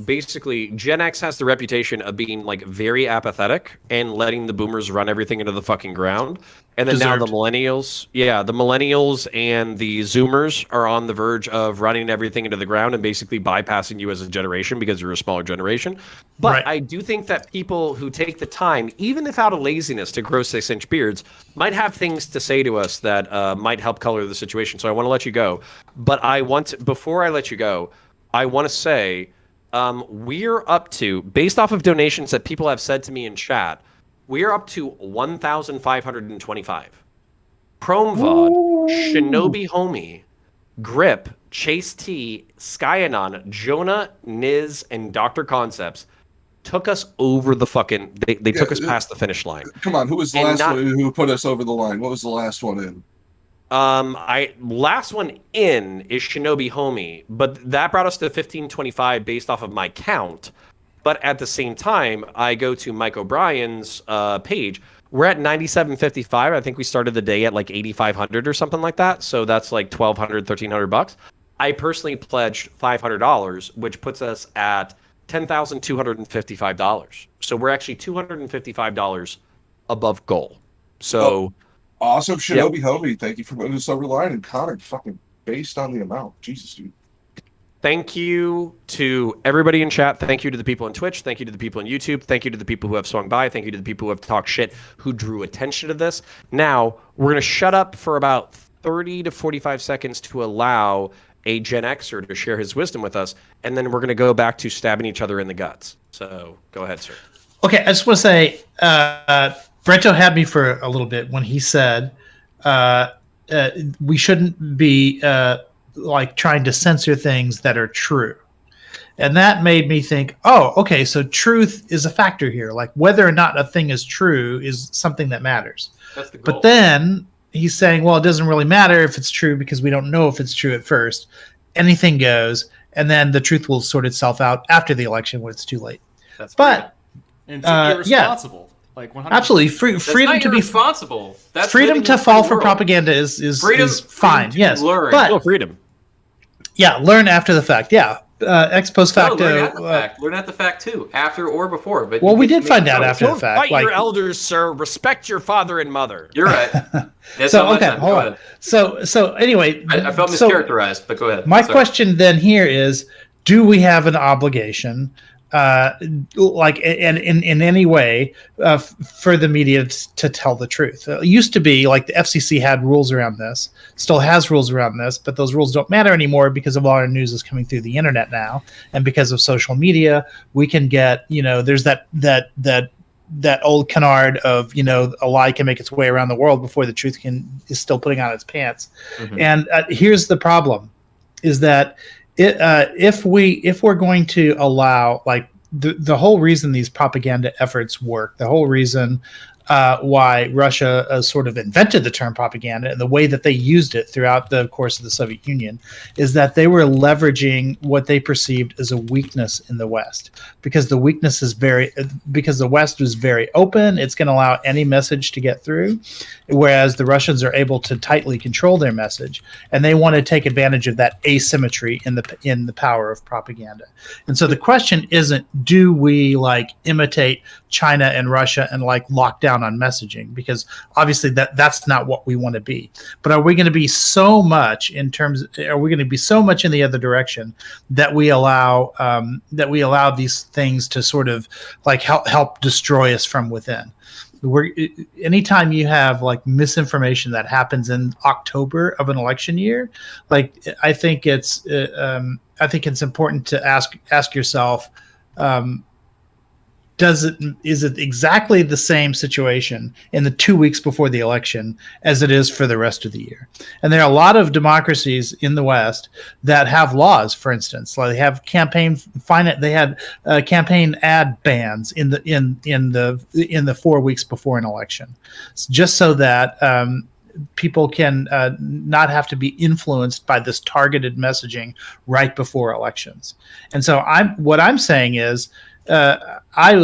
basically, Gen X has the reputation of being like very apathetic and letting the Boomers run everything into the fucking ground. And then now the millennials, the millennials and the Zoomers are on the verge of running everything into the ground and basically bypassing you as a generation because you're a smaller generation. But I do think that people who take the time, even if out of laziness, to grow 6-inch beards might have things to say to us that might help color the situation. So I want to let you go. But before I let you go, I want to say we're up to, based off of donations that people have said to me in chat, we are up to 1,525. Chrome VOD, Shinobi Homie, Grip, Chase T, Skyanon, Jonah, Niz, and Dr. Concepts took us over the fucking... They took us past the finish line. Come on, who was the last one who put us over the line? What was the last one in? Last one in is Shinobi Homie, but that brought us to 1525 based off of my count. But at the same time, I go to Mike O'Brien's page. We're at 9755. I think we started the day at like 8,500 or something like that. So that's like $1,200, $1,300. I personally pledged $500, which puts us at $10,255. So we're actually $255 above goal. So awesome, Shinobi Homie. Thank you for putting us over the line. And Connor, fucking based on the amount. Jesus, dude. Thank you to everybody in chat. Thank you to the people on Twitch. Thank you to the people on YouTube. Thank you to the people who have swung by. Thank you to the people who have talked shit, who drew attention to this. Now, we're going to shut up for about 30 to 45 seconds to allow a Gen Xer to share his wisdom with us, and then we're going to go back to stabbing each other in the guts. So, go ahead, sir. Okay, I just want to say, Brento had me for a little bit when he said we shouldn't be... like trying to censor things that are true. And that made me think, oh, okay, so truth is a factor here. Like whether or not a thing is true is something that matters. That's the goal. But then he's saying, well, it doesn't really matter if it's true because we don't know if it's true at first. Anything goes, and then the truth will sort itself out after the election when it's too late. That's but and irresponsible. Like 100%. Absolutely, freedom to be responsible. That's freedom to fall for propaganda is fine. Yes, learn. but freedom. Yeah, learn after the fact. Yeah, ex post facto. No, learn after the fact. Learn after the fact too, after or before. But well, we did find out after the fact. Fight your elders, sir. Respect your father and mother. You're right. So okay, hold on. So anyway, I felt mischaracterized, but go ahead. My question then here is: do we have an obligation, like in any way, for the media to tell the truth? It used to be like the FCC had rules around this, still has rules around this, but those rules don't matter anymore because of all our news is coming through the internet now, and because of social media, we can get there's that old canard of a lie can make its way around the world before the truth is still putting on its pants. Mm-hmm. And here's the problem: is that if we're going to allow, like, the whole reason these propaganda efforts work, the whole reason why Russia sort of invented the term propaganda and the way that they used it throughout the course of the Soviet Union is that they were leveraging what they perceived as a weakness in the West, because the West was very open. It's going to allow any message to get through, whereas the Russians are able to tightly control their message, and they want to take advantage of that asymmetry in the power of propaganda. And so the question isn't, do we imitate China and Russia and lock down on messaging, because obviously that's not what we want to be. But are we going to be so much in the other direction that we allow these things to sort of help destroy us from within? Anytime you have misinformation that happens in October of an election year, I think it's important to ask yourself, is it exactly the same situation in the 2 weeks before the election as it is for the rest of the year? And there are a lot of democracies in the West that have laws, for instance, they have campaign ad bans in the 4 weeks before an election, just so that people can not have to be influenced by this targeted messaging right before elections. And so what I'm saying is, I'd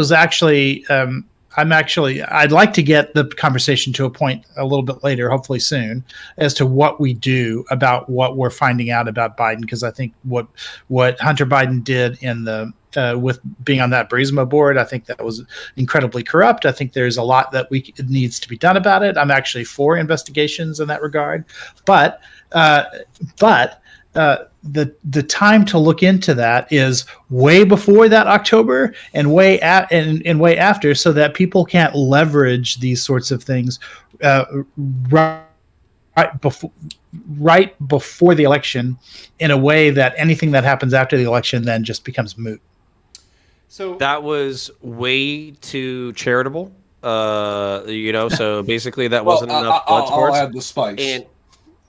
like to get the conversation to a point a little bit later, hopefully soon, as to what we do about what we're finding out about Biden, because I think what Hunter Biden did with being on that Burisma board, I think that was incredibly corrupt. I think there's a lot that needs to be done about it. I'm actually for investigations in that regard, but the time to look into that is way before that October and way after, so that people can't leverage these sorts of things right before the election in a way that anything that happens after the election then just becomes moot. So that was way too charitable. So basically that wasn't enough blood sports. I'll add the spice.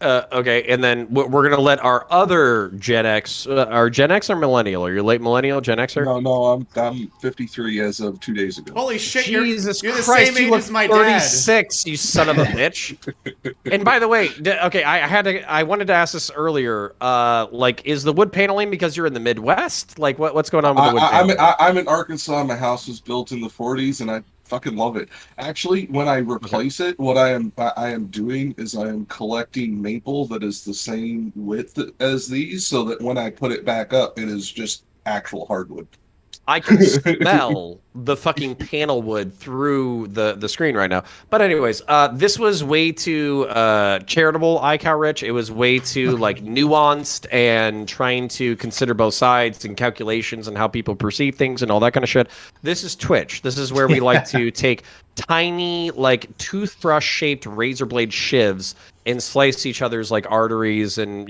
Okay, and then we're going to let our other Gen X, our Gen X or Millennial? Are you late Millennial, Gen Xer? No, I'm 53 as of 2 days ago. Holy shit, Jesus you're the Christ, same age as my 36, you son of a bitch. And by the way, okay, I wanted to ask this earlier. Is the wood paneling because you're in the Midwest? What's going on with the wood paneling? I'm in Arkansas. My house was built in the 40s, and I fucking love it. Actually, when I replace it, what I am doing is I am collecting maple that is the same width as these, so that when I put it back up, it is just actual hardwood. I can smell the fucking panel wood through the screen right now. But anyways, this was way too charitable, iCal Rich. It was way too nuanced and trying to consider both sides and calculations and how people perceive things and all that kind of shit. This is Twitch. This is where we like to take tiny toothbrush-shaped razor blade shivs and slice each other's arteries and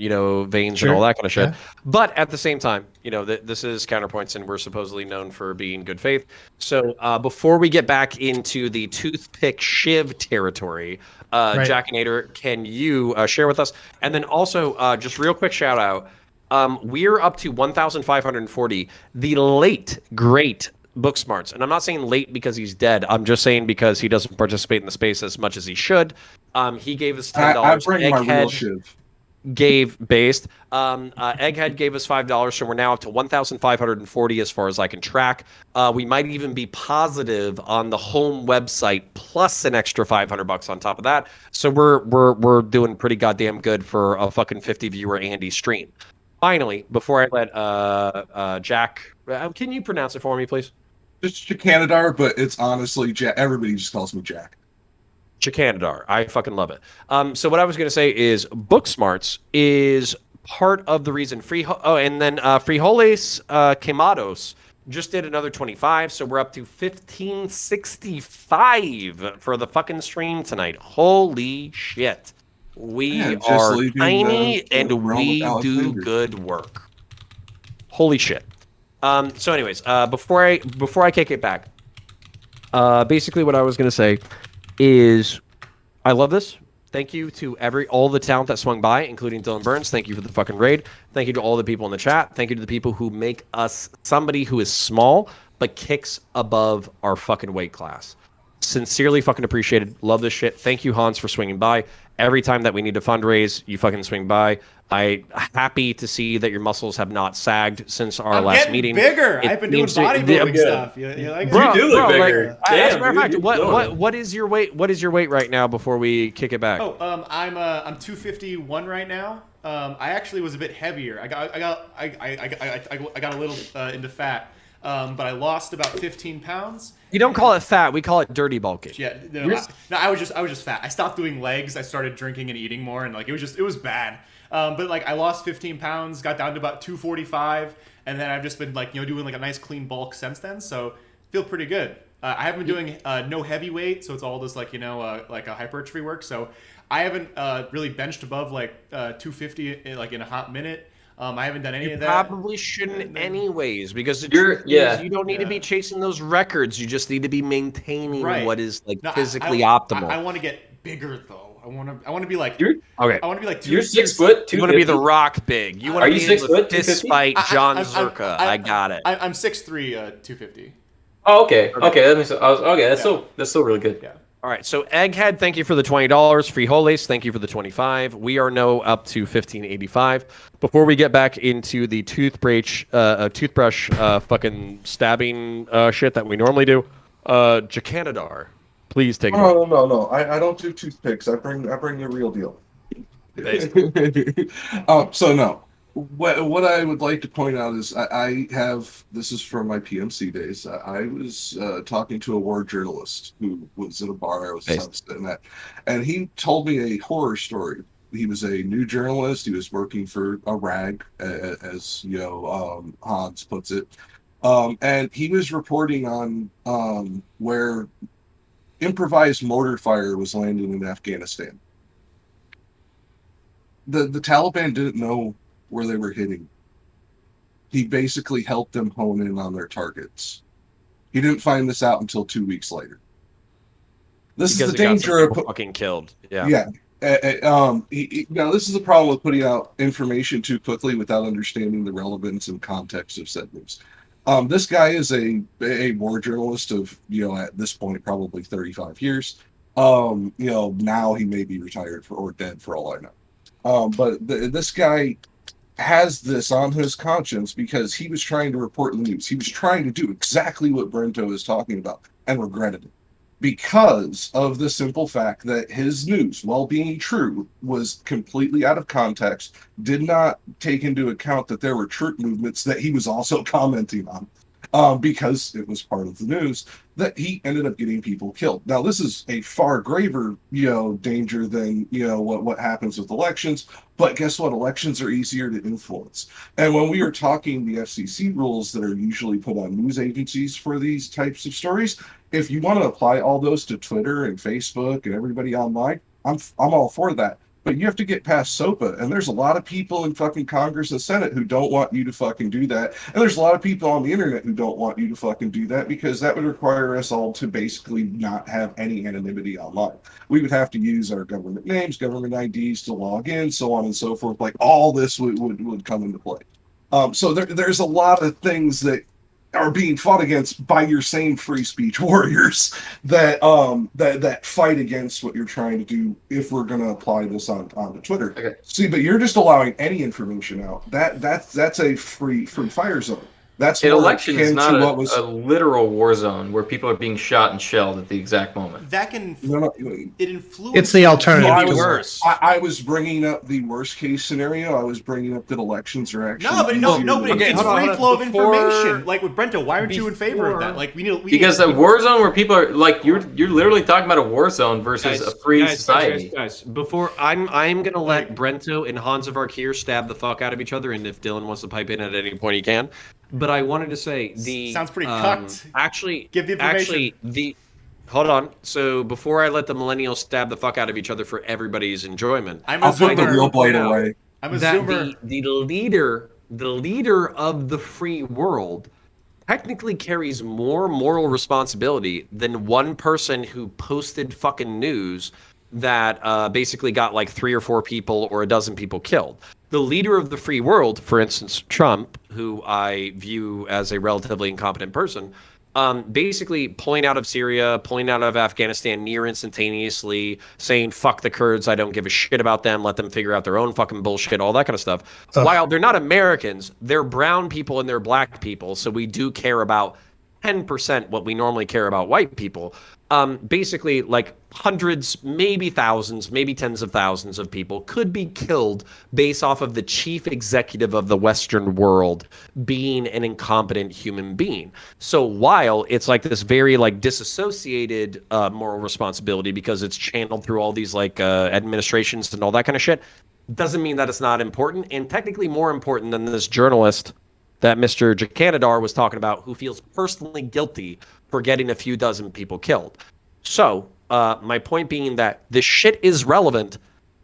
veins and all that kind of shit. Yeah. But at the same time, this is Counterpoints, and we're supposedly known for being good faith. So before we get back into the toothpick shiv territory, right. Jackinator, can you share with us? And then also, just real quick shout out, we're up to 1,540. The late great Booksmarts, and I'm not saying late because he's dead. I'm just saying because he doesn't participate in the space as much as he should. He gave us $10. I bring my real shiv. Gave based. Egghead gave us $5, so we're now up to 1,540 as far as I can track. We might even be positive on the home website, plus an extra $500 on top of that. So we're doing pretty goddamn good for a fucking 50 viewer Andy stream. finally, before I let Jack, can you pronounce it for me, please? Just Chicanadar, but it's honestly Jack. Everybody just calls me Jack. Chicanadar. I fucking love it. So what I was going to say is Book Smarts is part of the reason Frijoles Quemados just did another 25, so we're up to 1565 for the fucking stream tonight. Holy shit. We are tiny and we do good work. Holy shit. So anyways, before I kick it back, basically what I was going to say is I love this. Thank you to all the talent that swung by, including Dylan Burns. Thank you for the fucking raid. Thank you to all the people in the chat. Thank you to the people who make us somebody who is small but kicks above our fucking weight class. Sincerely fucking appreciated. Love this shit. Thank you, Hanz, for swinging by. Every time that we need to fundraise, you fucking swing by. I'm happy to see that your muscles have not sagged since our last meeting. Bigger. I've been doing bodybuilding stuff. You like it? You do look bigger. As a matter of fact, what is your weight? What is your weight right now? Before we kick it back. Oh, I'm 251 right now. I actually was a bit heavier. I got a little into fat, but I lost about 15 pounds. You don't call it fat. We call it dirty bulkage. Yeah, no, I was just fat. I stopped doing legs. I started drinking and eating more, and it was bad. But I lost 15 pounds, got down to about 245, and then I've just been doing a nice clean bulk since then. So feel pretty good. I haven't been doing no heavyweight, so it's all this a hypertrophy work. So I haven't really benched above 250 in a hot minute. I haven't done any of that. Probably shouldn't anyways, because you don't need to be chasing those records. You just need to be maintaining what is physically optimal. I want to get bigger though. I want to be like okay. I want to be like You're 6 foot. You want to be the Rock big. You want to be able to fist fight John Zerka. I got it. I'm 6'3", 250. Oh, okay. Okay, that makes sense. Okay, that's still really good. Yeah. All right, so Egghead, thank you for the $20. Frijoles, thank you for the 25. We are now up to 1585. Before we get back into the toothbrush fucking stabbing shit that we normally do, Jacanadar, please take it. No. I don't do toothpicks. I bring the real deal. So no. What I would like to point out is I have, this is from my PMC days. I was talking to a war journalist who was in a bar I was sitting at, and he told me a horror story. He was a new journalist. He was working for a rag, as Hanz puts it, and he was reporting on where improvised mortar fire was landing in Afghanistan. The Taliban didn't know where they were hitting. He basically helped them hone in on their targets. He didn't find this out until 2 weeks later. This is the danger of fucking killed. Yeah. Yeah. Now this is the problem with putting out information too quickly without understanding the relevance and context of said news. This guy is a war journalist of at this point probably 35 years. Now he may be retired or dead for all I know. But this guy has this on his conscience because he was trying to report the news. He was trying to do exactly what Brento is talking about and regretted it because of the simple fact that his news, while being true, was completely out of context, did not take into account that there were troop movements that he was also commenting on. Because it was part of the news that he ended up getting people killed. Now, this is a far graver, danger than, what happens with elections. But guess what? Elections are easier to influence. And when we are talking the FCC rules that are usually put on news agencies for these types of stories, if you want to apply all those to Twitter and Facebook and everybody online, I'm all for that. But you have to get past SOPA, and there's a lot of people in fucking Congress and Senate who don't want you to fucking do that. And there's a lot of people on the internet who don't want you to fucking do that because that would require us all to basically not have any anonymity online. We would have to use our government names, government IDs to log in, so on and so forth. All this would come into play. So there's a lot of things that are being fought against by your same free speech warriors that fight against what you're trying to do if we're going to apply this onto Twitter. Okay. See, but you're just allowing any information out. That's a free fire zone. That's An more election is akin not to a, what was. a literal war zone where people are being shot and shelled at the exact moment. That can it influences. It's the alternative. No, I to was bringing up the worst case scenario. I was bringing up that elections are actually. No, but it's hold on, free flow of before- information. Like with Brento, why aren't you in favor of that? Like we need Because a war zone where people are like you're literally talking about a war zone versus a free society. Guys, before I'm gonna let Brento and Hanz of Arkir stab the fuck out of each other, and if Dylan wants to pipe in at any point, he can. But I wanted to say the sounds pretty cucked. Actually, give the information. Hold on. So before I let the millennials stab the fuck out of each other for everybody's enjoyment, I'll put the real blade away. I'm a that zoomer. the leader of the free world technically carries more moral responsibility than one person who posted fucking news that basically got like 3 or 4 people or a dozen people killed. The leader of the free world, for instance, Trump, who I view as a relatively incompetent person, basically pulling out of Syria, pulling out of Afghanistan near instantaneously, saying, fuck the Kurds, I don't give a shit about them, let them figure out their own fucking bullshit, all that kind of stuff. While they're not Americans, they're brown people and they're black people, so we do care about 10% what we normally care about white people. Basically, like hundreds, maybe thousands, maybe tens of thousands of people could be killed based off of the chief executive of the Western world being an incompetent human being. So while it's like this very like disassociated moral responsibility because it's channeled through all these like administrations and all that kind of shit, doesn't mean that it's not important, and technically more important than this journalist that Mr. Jacanadar was talking about, who feels personally guilty for getting a few dozen people killed. So, my point being that this shit is relevant,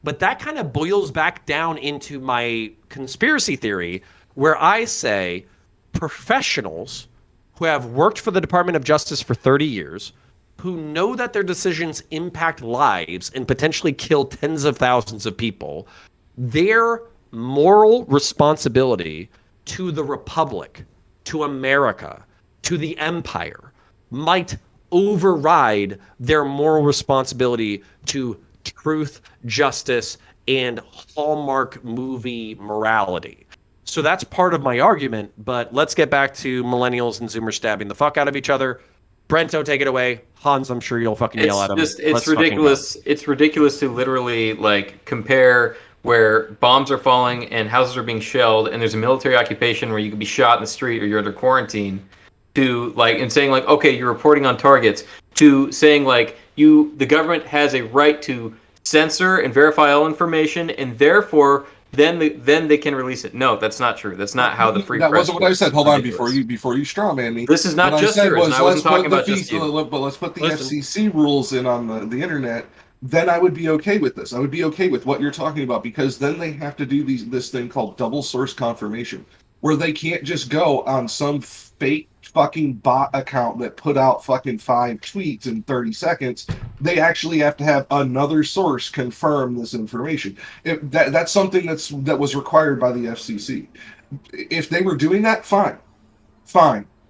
but that kind of boils back down into my conspiracy theory, where I say professionals who have worked for the Department of Justice for 30 years, who know that their decisions impact lives and potentially kill tens of thousands of people, their moral responsibility to the Republic, to America, to the Empire, might override their moral responsibility to truth, justice, and Hallmark movie morality. So that's part of my argument, but let's get back to millennials and Zoomers stabbing the fuck out of each other. Brento, take it away. Hans, I'm sure you'll fucking yell at him. It's ridiculous. It's ridiculous to literally like compare where bombs are falling and houses are being shelled and there's a military occupation where you could be shot in the street or you're under quarantine, to like, and saying like, okay, you're reporting on targets, to saying like the government has a right to censor and verify all information and therefore then they can release it. No, that's not true. That's not how the free press. That wasn't what I said. Hold on, before you strawman me. This is not what just yours. I wasn't talking about just you. But let's put the FCC rules in on the internet. Then I would be okay with this. I would be okay with what you're talking about, because then they have to do this thing called double source confirmation, where they can't just go on some fake fucking bot account that put out fucking 5 tweets in 30 seconds. They actually have to have another source confirm this information. That's something that was required by the FCC. If they were doing that, fine.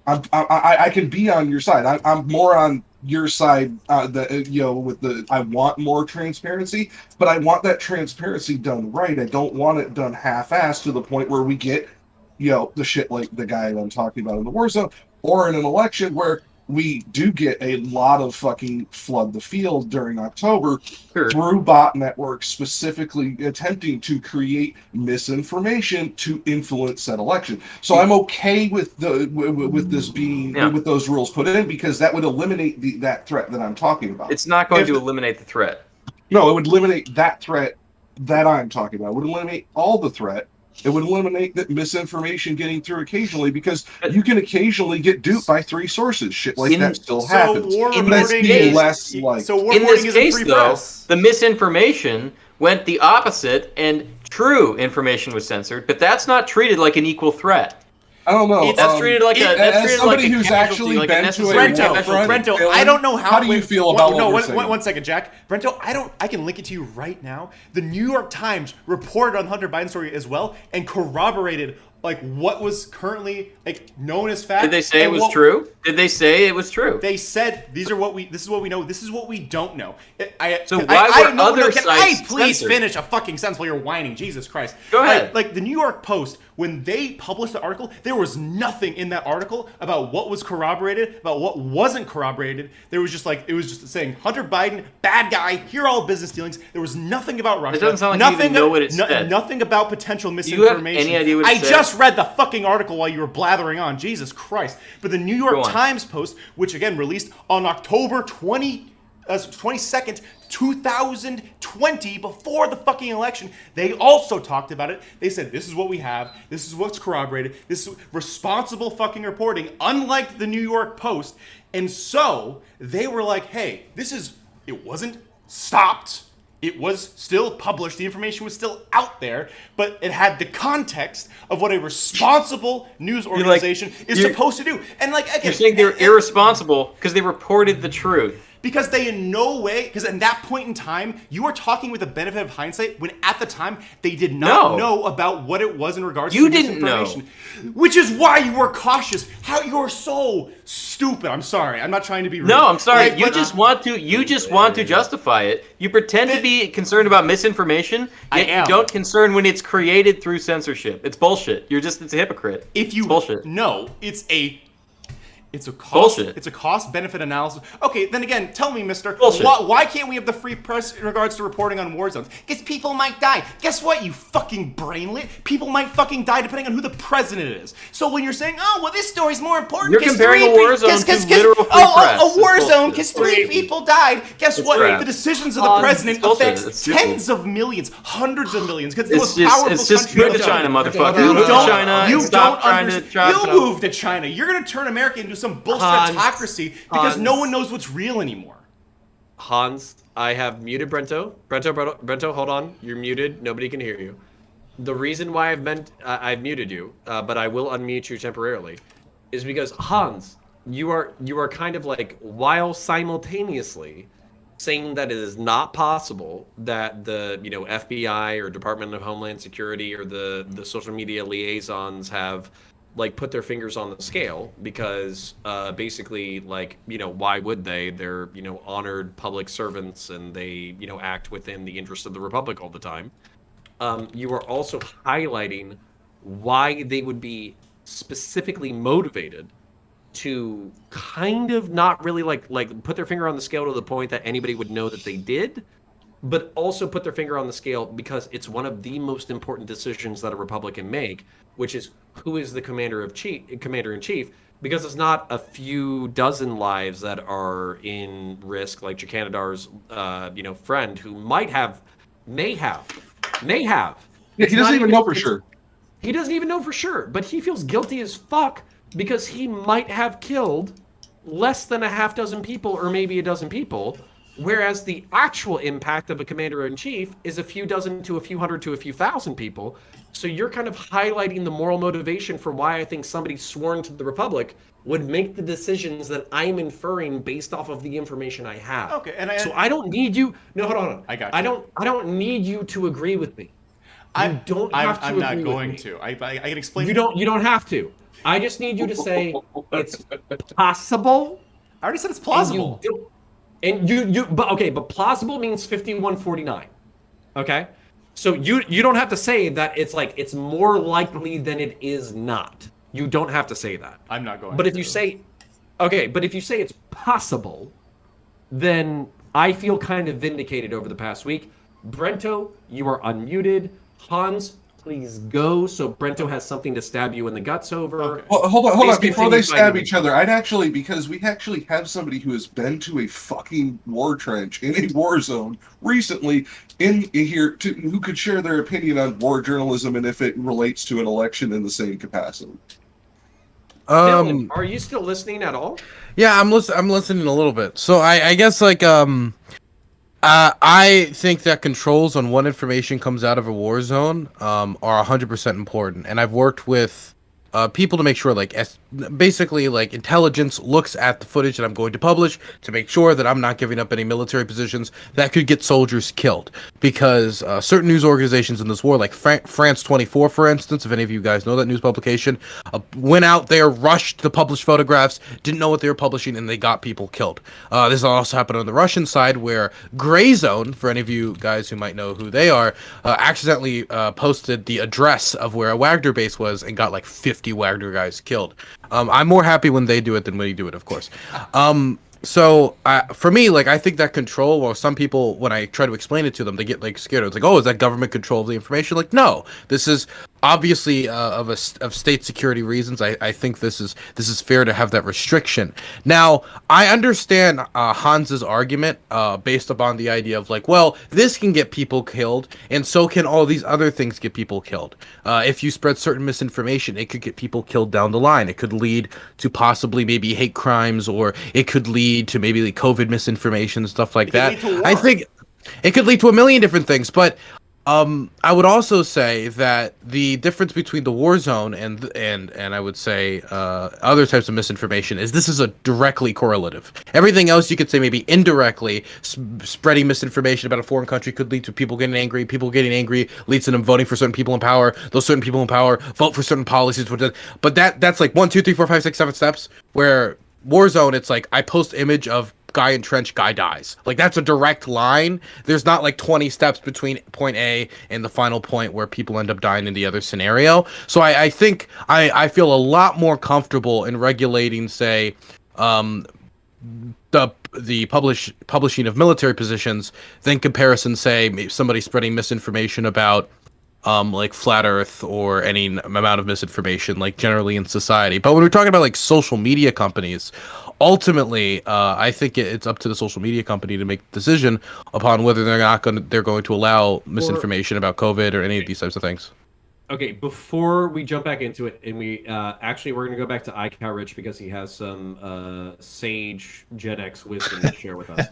I can be on your side. I'm more on your side, with the I want more transparency, but I want that transparency done right. I don't want it done half-assed to the point where we get, the shit like the guy I'm talking about in the war zone, or in an election where we do get a lot of fucking flood the field during October through bot networks specifically attempting to create misinformation to influence said election. So I'm okay with this being with those rules put in, because that would eliminate that threat that I'm talking about. It's not going to eliminate the threat. No, it would eliminate that threat that I'm talking about. It would eliminate all the threat. It would eliminate that misinformation getting through occasionally, because you can occasionally get duped by 3 sources. Shit like that still happens. In this case, the misinformation went the opposite, and true information was censored. But that's not treated like an equal threat. I don't know. That's treated like as somebody who's actually been to a Brento, I don't know how do you feel about what we're saying? One second, Jack. Brento, I can link it to you right now. The New York Times reported on Hunter Biden story as well and corroborated like what was currently like known as fact. Did they say it was true? Did they say it was true? They said this is what we know. This is what we don't know. So why were other can sites I please censored? finish a fucking sentence while you're whining? Jesus Christ. Go ahead. Like the New York Post, when they published the article, there was nothing in that article about what was corroborated, about what wasn't corroborated. There was just like it was just saying Hunter Biden, bad guy. Here are all business dealings. There was nothing about Russia. It doesn't sound like you even know what it said. Nothing about potential Do misinformation. you have any idea what it I said? just read the fucking article while you were blathering on. Jesus Christ. But the New York Go on. Times Post, which again released on October 22nd, 2020, before the fucking election, they also talked about it. They said, this is what we have. This is what's corroborated. This is responsible fucking reporting, unlike the New York Post. And so they were like, hey, it wasn't stopped. It was still published. The information was still out there, but it had the context of what a responsible news organization is supposed to do. And like, again, You're saying they're irresponsible because they reported the truth. Because they in no way, because at that point in time, you are talking with the benefit of hindsight when at the time they did not know about what it was in regards to misinformation. Which is why you were cautious. How you're so stupid. I'm sorry. I'm not trying to be rude. No, I'm sorry. Like, You just want to justify it. You pretend to be concerned about misinformation, yet you don't concern when it's created through censorship. It's bullshit. It's a hypocrite. If you it's bullshit. No, it's a cost. Bullshit. It's a cost-benefit analysis. Okay, then again, tell me, mister, Bullshit. why can't we have the free press in regards to reporting on war zones? Because people might die. Guess what, you fucking brainlet? People might fucking die depending on who the president is. So when you're saying, oh, well, this story's more important You're comparing a war zone to literal free press. a war It's zone bullshit. because 3 people died. Guess what? crap. The decisions of the president bullshit. It's affects stupid. tens of millions, hundreds of millions. Because the It's most just- powerful it's just country move in to the China, world. motherfucker. You Move to don't- China You and stop don't trying to understand. drive You it up. move to China. You're gonna turn America into some bullshit Hanz. autocracy because Hanz. no one knows what's real anymore. Hans, I have muted Brento. Brento, hold on. You're muted. Nobody can hear you. The reason why I've muted you, but I will unmute you temporarily, is because Hans, you are kind of like, while simultaneously saying that it is not possible that the FBI or Department of Homeland Security or the social media liaisons have like put their fingers on the scale because basically like why would they? They're honored public servants and they act within the interest of the republic all the time. You are also highlighting why they would be specifically motivated to kind of not really like put their finger on the scale to the point that anybody would know that they did, but also put their finger on the scale because it's one of the most important decisions that a republic can make, which is who is the commander in chief, because it's not a few dozen lives that are in risk, like Jakanadar's friend who may have. Yeah, he doesn't even know for sure. He doesn't even know for sure, but he feels guilty as fuck because he might have killed less than a half dozen people or maybe a dozen people, whereas the actual impact of a commander-in-chief is a few dozen to a few hundred to a few thousand people. So you're kind of highlighting the moral motivation for why I think somebody sworn to the Republic would make the decisions that I'm inferring based off of the information I have. Okay, and so I don't need you. No, hold on. I got you. I don't need you to agree with me. You don't have to I'm agree not with going me. to. I can explain. You don't have to. I just need you to say it's possible. I already said it's plausible. But plausible means 5149. Okay? So you don't have to say that it's more likely than it is not. You don't have to say that. I'm not going But to. if you say it's possible, then I feel kind of vindicated over the past week. Brento, you are unmuted. Hans, please go so Brento has something to stab you in the guts over. Okay. Well, hold on. Please Before they continue stab fighting. each other, because we actually have somebody who has been to a fucking war trench in a war zone recently in here who could share their opinion on war journalism and if it relates to an election in the same capacity. Dylan, are you still listening at all? Yeah, I'm listening a little bit. So I guess I think that controls on what information comes out of a war zone are 100% important. And I've worked with people to make sure, like, basically, like, intelligence looks at the footage that I'm going to publish to make sure that I'm not giving up any military positions that could get soldiers killed. Because certain news organizations in this war, like France 24, for instance, if any of you guys know that news publication, went out there, rushed to publish photographs, didn't know what they were publishing, and they got people killed. This also happened on the Russian side, where Gray Zone, for any of you guys who might know who they are, accidentally posted the address of where a Wagner base was and got like 50 Wagner guys killed. I'm more happy when they do it than when you do it, of course. So for me, like, I think that control, well, some people, when I try to explain it to them, they get like scared. It's like, oh, is that government control of the information? Like, no, this is obviously of state security reasons. I think this is fair to have that restriction. Now, I understand Hans's argument based upon the idea of like, well, this can get people killed, and so can all these other things get people killed. If you spread certain misinformation, it could get people killed down the line. It could lead to possibly maybe hate crimes, or it could lead to maybe like COVID misinformation, stuff like that. I think it could lead to a million different things, but I would also say that the difference between the war zone and I would say other types of misinformation is this is a directly correlative. Everything else you could say maybe indirectly. Spreading misinformation about a foreign country could lead to people getting angry. People getting angry leads to them voting for certain people in power. Those certain people in power vote for certain policies. But that's like 1, 2, 3, 4, 5, 6, 7 steps. Where war zone, it's like I post image of guy in trench, guy dies. Like, that's a direct line. There's not like 20 steps between point A and the final point where people end up dying in the other scenario. So I think I feel a lot more comfortable in regulating, say, the publishing of military positions than comparison, say, somebody spreading misinformation about like flat earth or any amount of misinformation, like generally in society. But when we're talking about like social media companies, ultimately, I think it's up to the social media company to make the decision upon whether they're going to allow misinformation about COVID or any of these types of things. Okay, before we jump back into it, and we're going to go back to iCal Rich because he has some sage Gen X wisdom to share with us.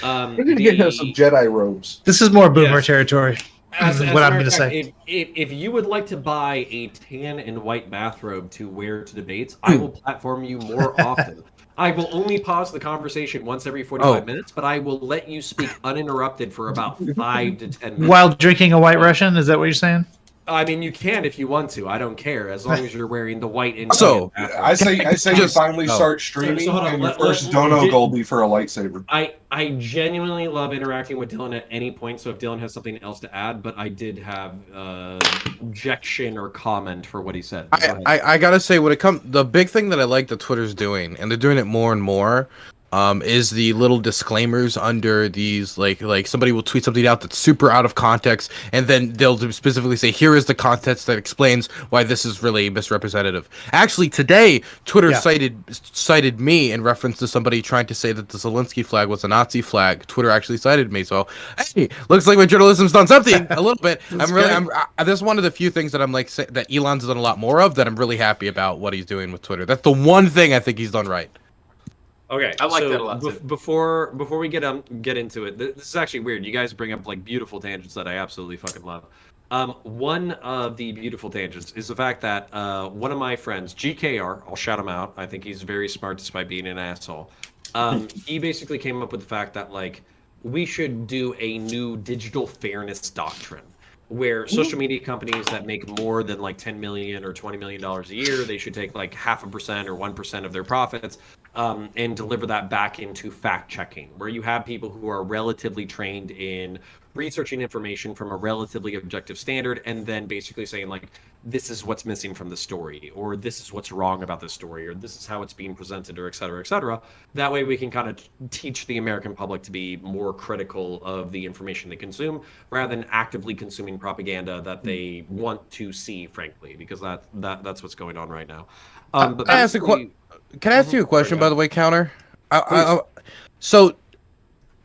We're going to get him some Jedi robes. This is more boomer territory. As what I'm going to say. If you would like to buy a tan and white bathrobe to wear to debates, I will platform you more often. I will only pause the conversation once every 45 minutes, but I will let you speak uninterrupted for about 5 to 10 minutes. While drinking a White Russian? Is that what you're saying? I mean, you can if you want to. I don't care, as long as you're wearing the white and so I say you finally start streaming, and your first dono goal be for a lightsaber. I genuinely love interacting with Dylan at any point, so if Dylan has something else to add, but I did have objection or comment for what he said. I gotta say, when it comes, the big thing that I like that Twitter's doing, and they're doing it more and more, is the little disclaimers under these, like somebody will tweet something out that's super out of context, and then they'll specifically say, here is the context that explains why this is really misrepresentative. Actually, today, Twitter cited me in reference to somebody trying to say that the Zelensky flag was a Nazi flag. Twitter actually cited me, so hey, looks like my journalism's done something a little bit. That's one of the few things that I'm like that Elon's done a lot more of, that I'm really happy about what he's doing with Twitter. That's the one thing I think he's done right. Okay, I like that a lot. Before we get into it, this is actually weird. You guys bring up like beautiful tangents that I absolutely fucking love. One of the beautiful tangents is the fact that one of my friends, GKR, I'll shout him out. I think he's very smart despite being an asshole. He basically came up with the fact that like we should do a new digital fairness doctrine, where social media companies that make more than like $10 million or $20 million a year, they should take like 0.5% or 1% of their profits and deliver that back into fact checking, where you have people who are relatively trained in researching information from a relatively objective standard, and then basically saying like, this is what's missing from the story, or this is what's wrong about the story, or this is how it's being presented, or et cetera, et cetera. That way we can kind of teach the American public to be more critical of the information they consume, rather than actively consuming propaganda that they want to see, frankly, because that's what's going on right now. Can I ask you a question, by the way, Counter? So,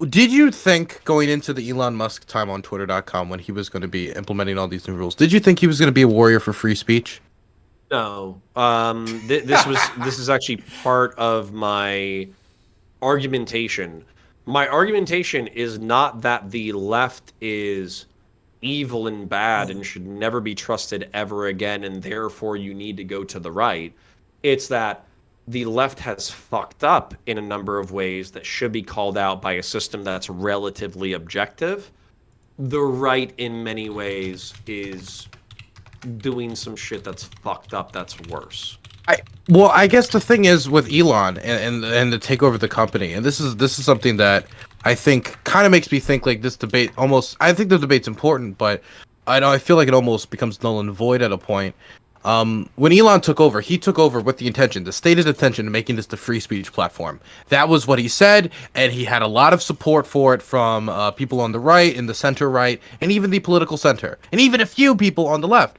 did you think going into the Elon Musk time on Twitter.com when he was going to be implementing all these new rules, did you think he was going to be a warrior for free speech? No. This is actually part of my argumentation. My argumentation is not that the left is evil and bad and should never be trusted ever again, and therefore you need to go to the right. It's that the left has fucked up in a number of ways that should be called out by a system that's relatively objective. The right, in many ways, is doing some shit that's fucked up that's worse. Well, I guess the thing is with Elon and to take over the company, and this is something that I think kind of makes me think like this debate almost. I think the debate's important, but I feel like it almost becomes null and void at a point. When Elon took over, he took over with the intention, the stated intention of making this the free speech platform. That was what he said, and he had a lot of support for it from people on the right, in the center right, and even the political center, and even a few people on the left.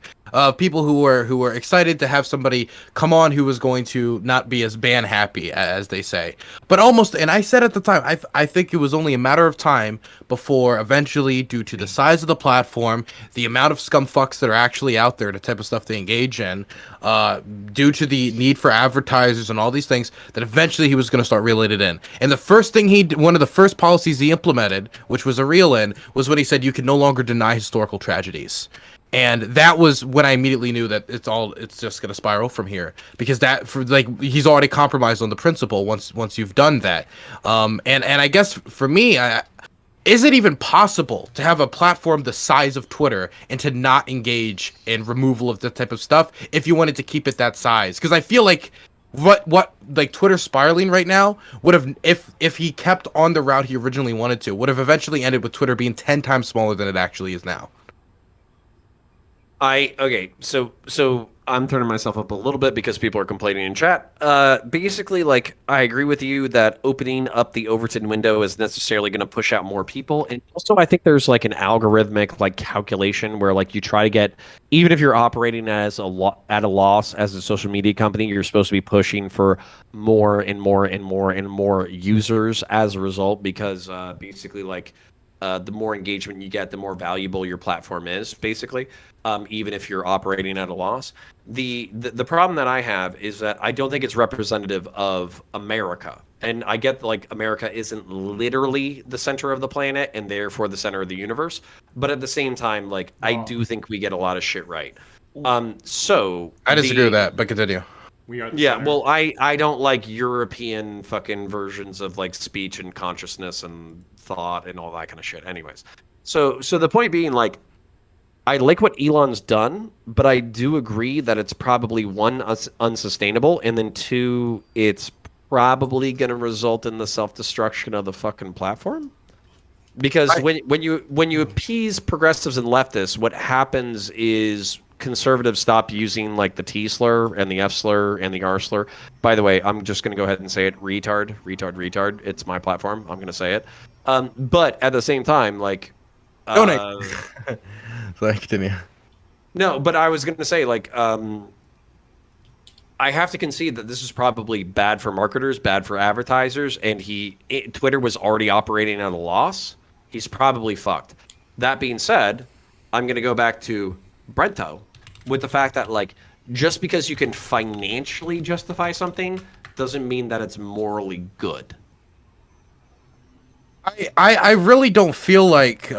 People who were excited to have somebody come on who was going to not be as ban happy, as they say. But almost, and I said at the time, I think it was only a matter of time before eventually, due to the size of the platform, the amount of scumfucks that are actually out there, the type of stuff they engage in, due to the need for advertisers and all these things, that eventually he was going to start reeling it in. And the first thing one of the first policies he implemented, which was a reel in, was when he said you can no longer deny historical tragedies. And that was when I immediately knew that it's just going to spiral from here, because he's already compromised on the principle once you've done that. And I guess for me, is it even possible to have a platform the size of Twitter and to not engage in removal of that type of stuff if you wanted to keep it that size? Because I feel like what like Twitter spiraling right now would have, if he kept on the route he originally wanted to, would have eventually ended with Twitter being 10 times smaller than it actually is now. So I'm turning myself up a little bit because people are complaining in chat. Basically, like, I agree with you that opening up the Overton window is necessarily going to push out more people. And also, I think there's like an algorithmic like calculation where like you try to get, even if you're operating as at a loss as a social media company, you're supposed to be pushing for more and more and more and more users as a result, because basically like the more engagement you get, the more valuable your platform is, basically. Even if you're operating at a loss. The problem that I have is that I don't think it's representative of America. And I get like America isn't literally the center of the planet and therefore the center of the universe. But at the same time, like, I do think we get a lot of shit right. So I disagree with that, but continue. We are the yeah, center. well, I don't like European fucking versions of like speech and consciousness and thought and all that kind of shit. Anyways, so the point being, like, I like what Elon's done, but I do agree that it's probably one, unsustainable, and then two, it's probably going to result in the self-destruction of the fucking platform. Because when you appease progressives and leftists, what happens is conservatives stop using like the T slur and the F slur and the R slur. By the way, I'm just going to go ahead and say it: retard, retard, retard. It's my platform. I'm going to say it. But at the same time, like, donate. So continue. No, but I was going to say, like, I have to concede that this is probably bad for marketers, bad for advertisers, and Twitter was already operating at a loss. He's probably fucked. That being said, I'm going to go back to Brento with the fact that, like, just because you can financially justify something doesn't mean that it's morally good. I really don't feel like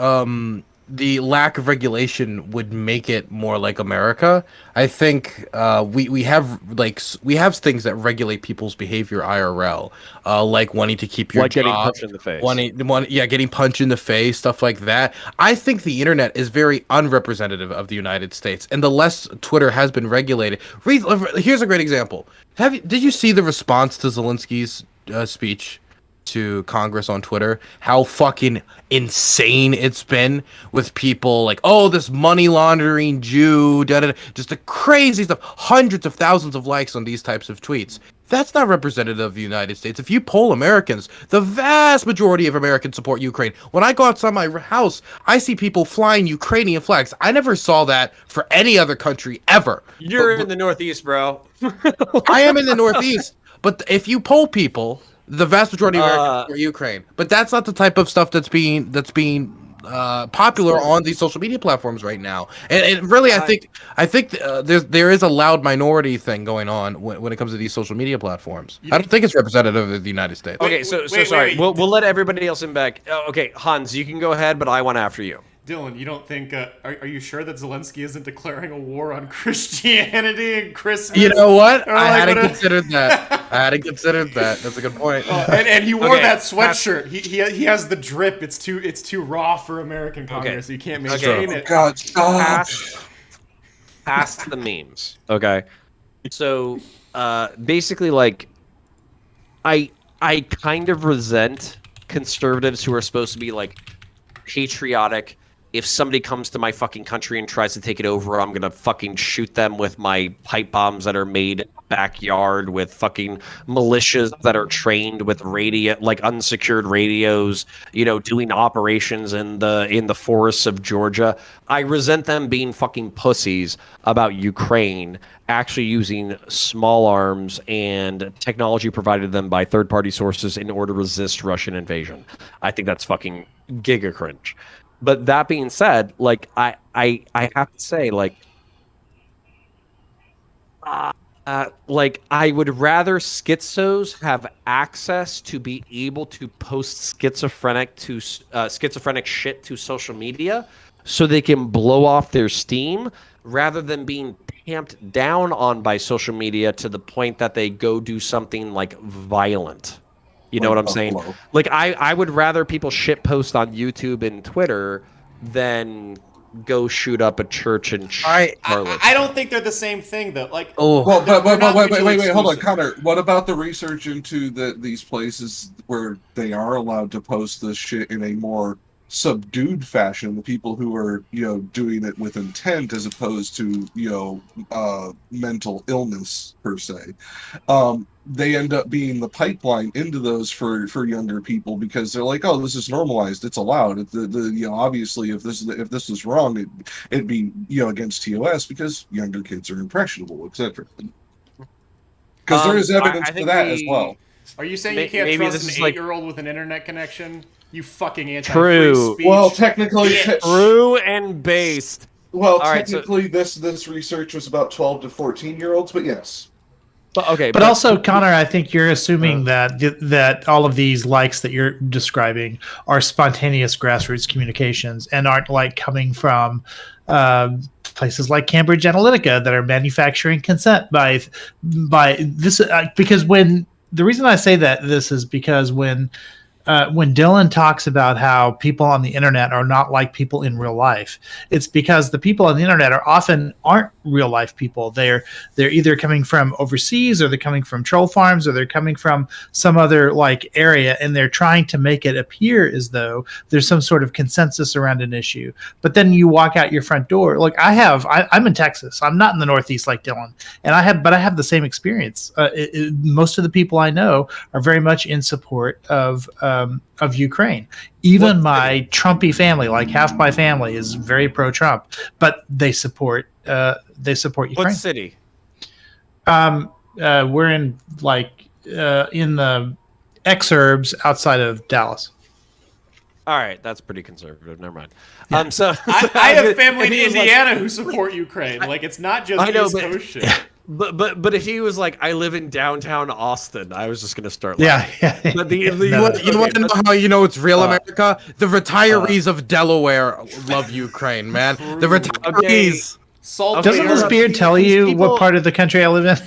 the lack of regulation would make it more like America. I think we have things that regulate people's behavior IRL, like wanting to keep your like job, getting punched in the face, getting punched in the face, stuff like that. I think the internet is very unrepresentative of the United States, and the less Twitter has been regulated. Here's a great example. Did you see the response to Zelensky's speech to Congress on Twitter? How fucking insane it's been, with people like, oh, this money laundering Jew, just the crazy stuff, hundreds of thousands of likes on these types of tweets. That's not representative of the United States. If you poll Americans, the vast majority of Americans support Ukraine. When I go outside my house, I see people flying Ukrainian flags. I never saw that for any other country ever. You're in the Northeast, bro. I am in the Northeast, but if you poll people, the vast majority of Americans support Ukraine. But that's not the type of stuff that's being popular on these social media platforms right now. And really, I think there is a loud minority thing going on when it comes to these social media platforms. I don't think it's representative of the United States. Okay, so sorry. We'll let everybody else in back. Okay, Hanz, you can go ahead, but I want after you. Dylan, you don't think? Are you sure that Zelensky isn't declaring a war on Christianity and Christmas? You know what? Or I like, hadn't what considered that. I hadn't considered that. That's a good point. and he wore that sweatshirt. He has the drip. It's too raw for American Congress. So you can't maintain it. God, stop. Past the memes. Okay. So basically, like, I kind of resent conservatives who are supposed to be like patriotic. If somebody comes to my fucking country and tries to take it over, I'm gonna fucking shoot them with my pipe bombs that are made in the backyard with fucking militias that are trained with radio, like unsecured radios, you know, doing operations in the forests of Georgia. I resent them being fucking pussies about Ukraine actually using small arms and technology provided to them by third-party sources in order to resist Russian invasion. I think that's fucking giga cringe. But that being said, like I have to say, like I would rather schizos have access to be able to post schizophrenic shit to social media, so they can blow off their steam, rather than being tamped down on by social media to the point that they go do something like violent. You know what I'm saying? Like, I would rather people shit post on YouTube and Twitter than go shoot up a church in Charlotte. I don't think they're the same thing, though. Like, well, they're not wait, mutually hold on, exclusive. Connor. What about the research into these places where they are allowed to post this shit in a more subdued fashion? The people who are, you know, doing it with intent as opposed to, you know, mental illness per se. They end up being the pipeline into those for younger people, because they're like, oh, this is normalized, it's allowed. You know, obviously, if this was wrong, it'd be, you know, against TOS, because younger kids are impressionable, etc. Because there is evidence for that as well. Are you saying you can't trust an 8-year-old with an internet connection? You fucking anti-free True. speech. Well, technically, true and based. Well, All right, technically, this research was about 12 to 14-year-olds, but yes. But also, Connor, I think you're assuming that all of these likes that you're describing are spontaneous grassroots communications and aren't like coming from places like Cambridge Analytica that are manufacturing consent by this. Because the reason I say this is because when Dylan talks about how people on the internet are not like people in real life, it's because the people on the internet aren't real life people. They're either coming from overseas, or they're coming from troll farms, or they're coming from some other like area, and they're trying to make it appear as though there's some sort of consensus around an issue. But then you walk out your front door. Like I'm in Texas. I'm not in the Northeast like Dylan, and I have the same experience. Most of the people I know are very much in support of Ukraine. Even my Trumpy family, like half my family, is very pro-Trump, but they support Ukraine. What city? We're in in the exurbs outside of Dallas. All right, that's pretty conservative. Never mind. So I have family in Indiana who support Ukraine. Like, it's not just East Coast shit. But if he was like, I live in downtown Austin, I was just gonna start. Yeah. But you want to know how you know it's real America? The retirees of Delaware love Ukraine, man. The retirees. Doesn't this beard tell you what part of the country I live in?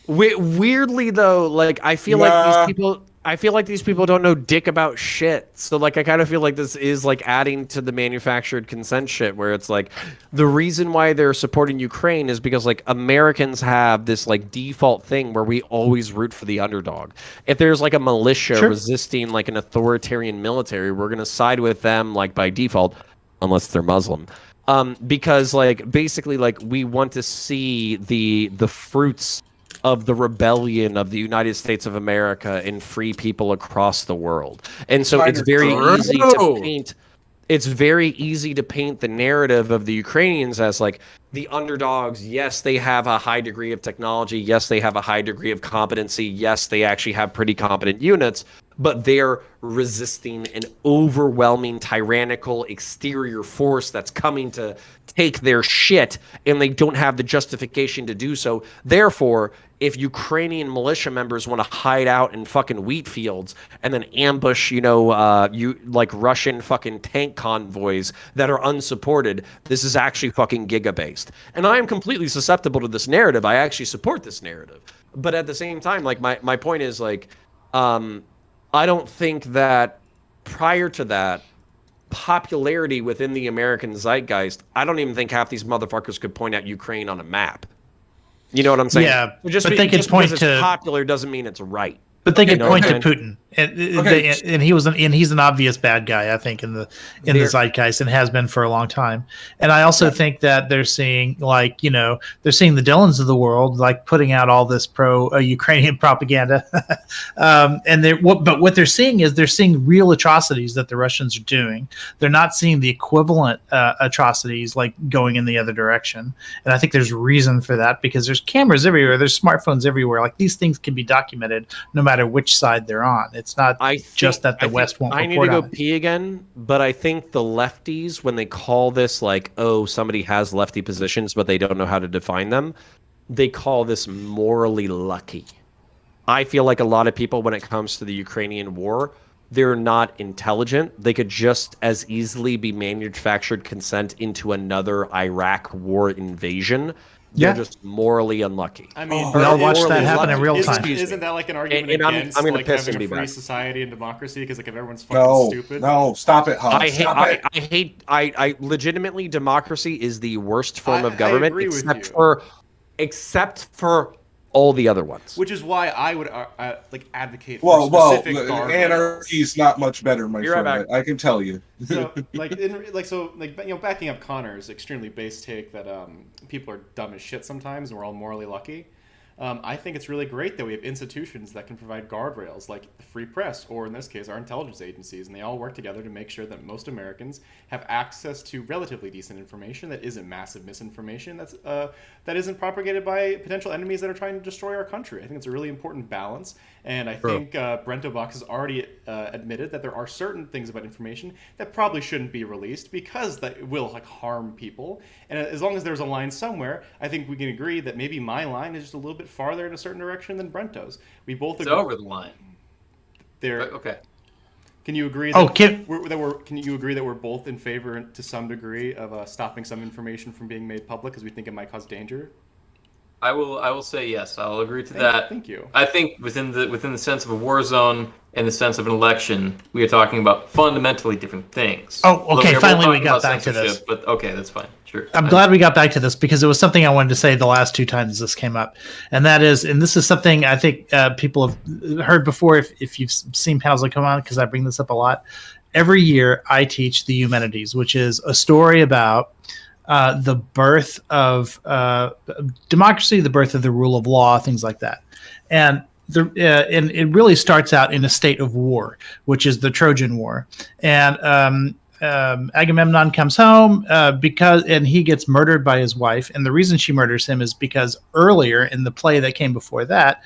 Weirdly though, like I feel like these people don't know dick about shit. So like I kind of feel like this is like adding to the manufactured consent shit, where it's like the reason why they're supporting Ukraine is because like Americans have this like default thing where we always root for the underdog. If there's like a militia resisting like an authoritarian military, we're gonna side with them like by default, unless they're Muslim. Because like basically like we want to see the fruits of the rebellion of the United States of America and free people across the world. And so it's very easy to paint. It's very easy to paint the narrative of the Ukrainians as like the underdogs. Yes, they have a high degree of technology. Yes, they have a high degree of competency. Yes, they actually have pretty competent units. but they're resisting an overwhelming tyrannical exterior force that's coming to take their shit, and they don't have the justification to do so. Therefore, if Ukrainian militia members want to hide out in fucking wheat fields and then ambush, Russian fucking tank convoys that are unsupported, this is actually fucking giga-based. And I am completely susceptible to this narrative. I actually support this narrative. But at the same time, like, my point is, like, I don't think that prior to that, popularity within the American zeitgeist, I don't even think half these motherfuckers could point out Ukraine on a map. You know what I'm saying? Yeah, but they could point because to it's popular doesn't mean it's right. But they could point to Putin, and he's an obvious bad guy, I think, in the zeitgeist, and has been for a long time. And I also think that they're seeing, they're seeing the Dylans of the world, like, putting out all this pro-Ukrainian propaganda. But what they're seeing is they're seeing real atrocities that the Russians are doing. They're not seeing the equivalent atrocities, like, going in the other direction. And I think there's reason for that, because there's cameras everywhere, there's smartphones everywhere. Like, these things can be documented no matter which side they're on. It's not just that the West won't report on it. I need to go pee again, but I think the lefties, when they call this like, oh, somebody has lefty positions, but they don't know how to define them, they call this morally lucky. I feel like a lot of people, when it comes to the Ukrainian war, they're not intelligent. They could just as easily be manufactured consent into another Iraq war invasion. They're just morally unlucky. I mean, we all watch that happen in real time. Isn't that like an argument against I'm gonna like piss having and a be free back. society and democracy? Because like if everyone's fucking stupid. No, stop it, Hanz. I legitimately, democracy is the worst form of government, agree with except for all the other ones. Which is why I would advocate for specific guardrails. Anarchy's not much better, my You're friend. right I can tell you. So backing up Connor's extremely base take that people are dumb as shit sometimes and we're all morally lucky. I think it's really great that we have institutions that can provide guardrails, like the free press, or in this case, our intelligence agencies, and they all work together to make sure that most Americans have access to relatively decent information that isn't massive misinformation, that isn't propagated by potential enemies that are trying to destroy our country. I think it's a really important balance, and I think Brento Box has already admitted that there are certain things about information that probably shouldn't be released because that will harm people. And as long as there's a line somewhere, I think we can agree that maybe my line is just a little bit farther in a certain direction than Brento's. We both agree. It's over the line. Okay. Can you agree that can you agree that we're both in favor to some degree of stopping some information from being made public because we think it might cause danger? I will say yes. I'll agree to that. Thank you. I think within the sense of a war zone and the sense of an election, we are talking about fundamentally different things. Oh, okay. Finally, we got back to this. But okay, that's fine. Sure. I'm glad we got back to this because it was something I wanted to say the last two times this came up, and this is something I think people have heard before. If you've seen panels that come on, because I bring this up a lot. Every year, I teach the Eumenides, which is a story about the birth of democracy, the birth of the rule of law, things like that. And it really starts out in a state of war, which is the Trojan War. And Agamemnon comes home and he gets murdered by his wife. And the reason she murders him is because earlier in the play that came before that,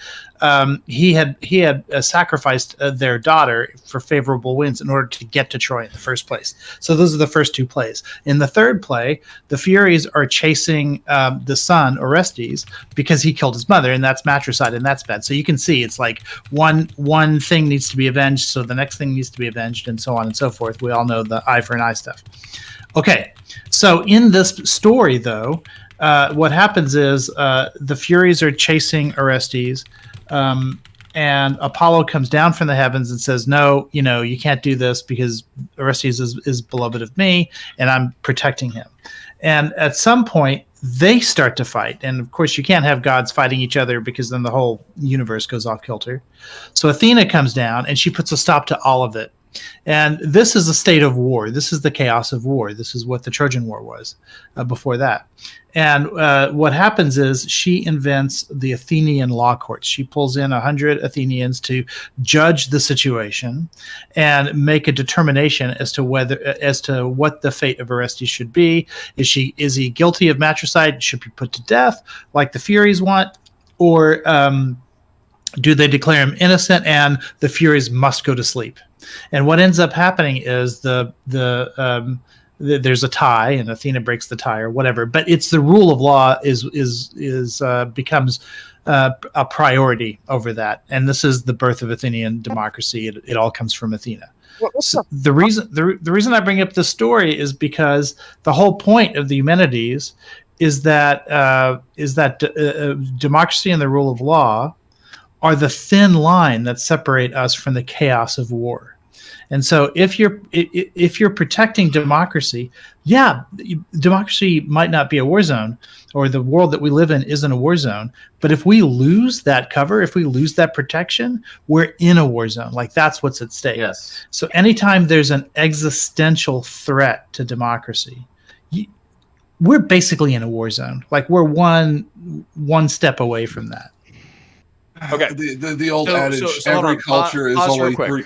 he had sacrificed their daughter for favorable winds in order to get to Troy in the first place. So those are the first two plays. In the third play, the Furies are chasing the son Orestes because he killed his mother, and that's matricide, and that's bad. So you can see it's like one thing needs to be avenged, so the next thing needs to be avenged, and so on and so forth. We all know the eye for an eye stuff. Okay, so in this story, though, what happens is the Furies are chasing Orestes. And Apollo comes down from the heavens and says, no, you can't do this because Orestes is beloved of me and I'm protecting him. And at some point they start to fight. And of course you can't have gods fighting each other because then the whole universe goes off kilter. So Athena comes down and she puts a stop to all of it. And this is a state of war. This is the chaos of war. This is what the Trojan War was before that. And what happens is she invents the Athenian law courts. She pulls in 100 Athenians to judge the situation and make a determination as to what the fate of Orestes should be. Is he guilty of matricide? Should be put to death, like the Furies want, or do they declare him innocent, and the Furies must go to sleep. And what ends up happening is there's a tie, and Athena breaks the tie or whatever. But it's the rule of law becomes a priority over that, and this is the birth of Athenian democracy. It all comes from Athena. So the reason I bring up this story is because the whole point of the Eumenides is that democracy and the rule of law are the thin line that separate us from the chaos of war. And so if you're protecting democracy, democracy might not be a war zone, or the world that we live in isn't a war zone. But if we lose that cover, if we lose that protection, we're in a war zone. Like, that's what's at stake. Yes. So anytime there's an existential threat to democracy, we're basically in a war zone. Like, we're one step away from that. Okay. The old adage, every culture is only three.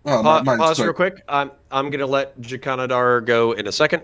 Pause real quick. I'm going to let Jakanadar go in a second.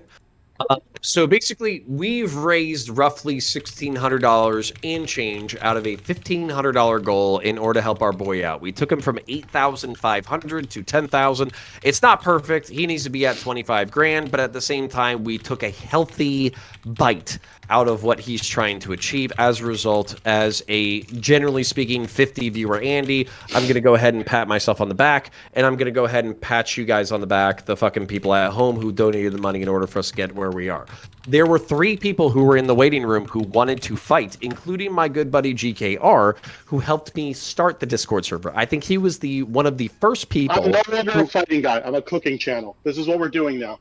So basically, we've raised roughly $1,600 in change out of a $1,500 goal in order to help our boy out. We took him from $8,500 to $10,000. It's not perfect. He needs to be at 25 grand, but at the same time, we took a healthy bite out of what he's trying to achieve. As a result, as a generally speaking 50 viewer Andy, I'm going to go ahead and pat myself on the back, and I'm going to go ahead and pat you guys on the back, the fucking people at home who donated the money in order for us to get where we are. There were 3 people who were in the waiting room who wanted to fight, including my good buddy GKR, who helped me start the Discord server. I think he was one of the first people. I'm no longer a fighting guy. I'm a cooking channel. This is what we're doing now.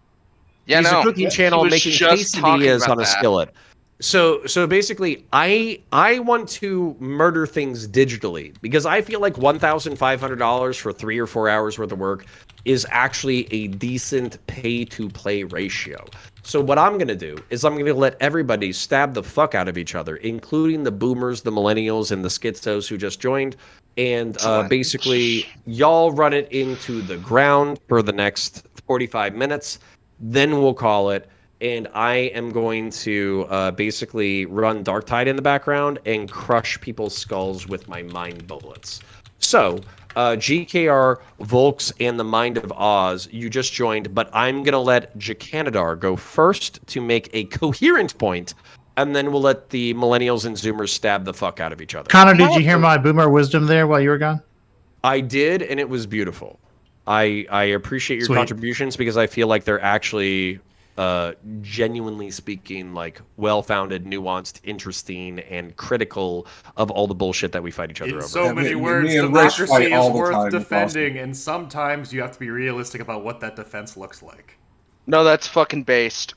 Yeah, he's a cooking channel making quesadillas on a skillet. So basically, I want to murder things digitally because I feel like $1,500 for 3 or 4 hours worth of work is actually a decent pay-to-play ratio. So what I'm going to do is I'm going to let everybody stab the fuck out of each other, including the boomers, the millennials, and the schizos who just joined. And basically, y'all run it into the ground for the next 45 minutes. Then we'll call it. And I am going to basically run Darktide in the background and crush people's skulls with my mind bullets. So, GKR, Volks, and the Mind of Oz, you just joined, but I'm going to let Jakanadar go first to make a coherent point, and then we'll let the Millennials and Zoomers stab the fuck out of each other. Connor, did you hear my boomer wisdom there while you were gone? I did, and it was beautiful. I appreciate your contributions because I feel like they're actually... genuinely speaking, like well-founded, nuanced, interesting, and critical of all the bullshit that we fight each other over. So many words, democracy is worth defending, and sometimes you have to be realistic about what that defense looks like. No, that's fucking based.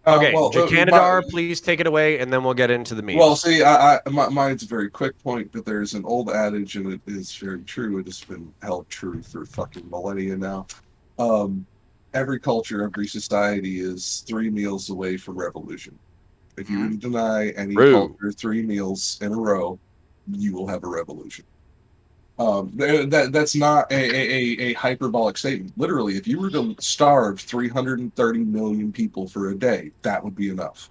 Okay, Jakanadar, please take it away, and then we'll get into the memes. Well, see, mine's a very quick point, but there's an old adage, and it is very true. It has been held true for fucking millennia now. Every culture, every society is 3 meals away from revolution. If you deny any culture 3 meals in a row, you will have a revolution. That's not a hyperbolic statement. Literally, if you were to starve 330 million people for a day, that would be enough.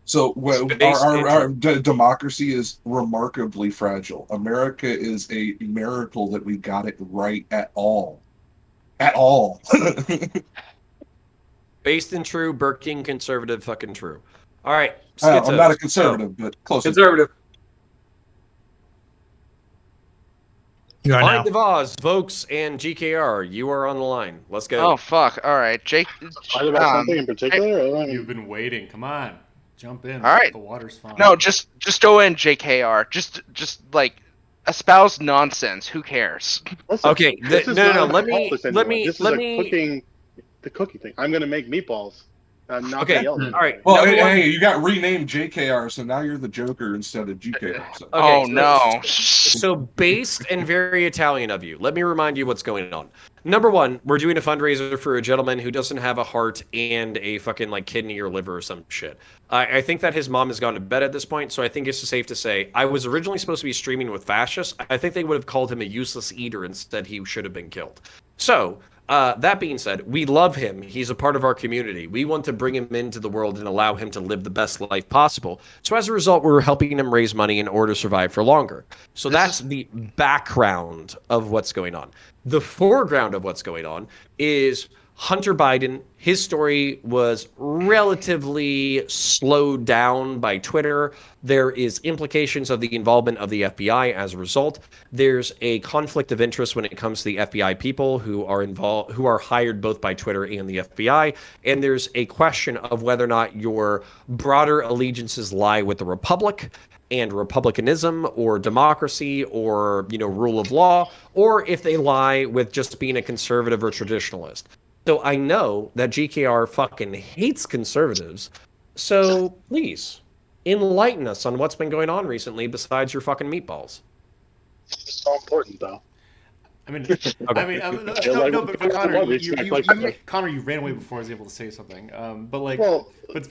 So our democracy is remarkably fragile. America is a miracle that we got it right at all. At all. Based in true, Burke King conservative, fucking true. All right. I'm not a conservative, but close. Conservative. You are now. Mind of Oz, Volks, and GKR, you are on the line. Let's go. Oh, fuck. All right. Jake. About something in particular? You've been waiting. Come on. Jump in. All right. The water's fine. No, just go in, JKR. Just like espouse nonsense. Who cares? Listen, okay. Let me. Cooking. The cookie thing. I'm gonna make meatballs. Not okay. All right. Well, hey, you got renamed JKR, so now you're the Joker instead of GKR. So. Okay, no. So based and very Italian of you. Let me remind you what's going on. Number 1, we're doing a fundraiser for a gentleman who doesn't have a heart and a fucking like kidney or liver or some shit. I think that his mom has gone to bed at this point, so I think it's safe to say I was originally supposed to be streaming with fascists. I think they would have called him a useless eater instead. He should have been killed. So That being said, we love him. He's a part of our community. We want to bring him into the world and allow him to live the best life possible. So as a result, we're helping him raise money in order to survive for longer. So that's the background of what's going on. The foreground of what's going on is Hunter Biden. His story was relatively slowed down by Twitter. There is implications of the involvement of the FBI as a result. There's a conflict of interest when it comes to the FBI people who are involved, who are hired both by Twitter and the FBI. And there's a question of whether or not your broader allegiances lie with the Republic and republicanism or democracy or, rule of law, or if they lie with just being a conservative or traditionalist. So I know that GKR fucking hates conservatives. So please enlighten us on what's been going on recently besides your fucking meatballs. It's so important, though. No, but Connor, you ran away before I was able to say something. But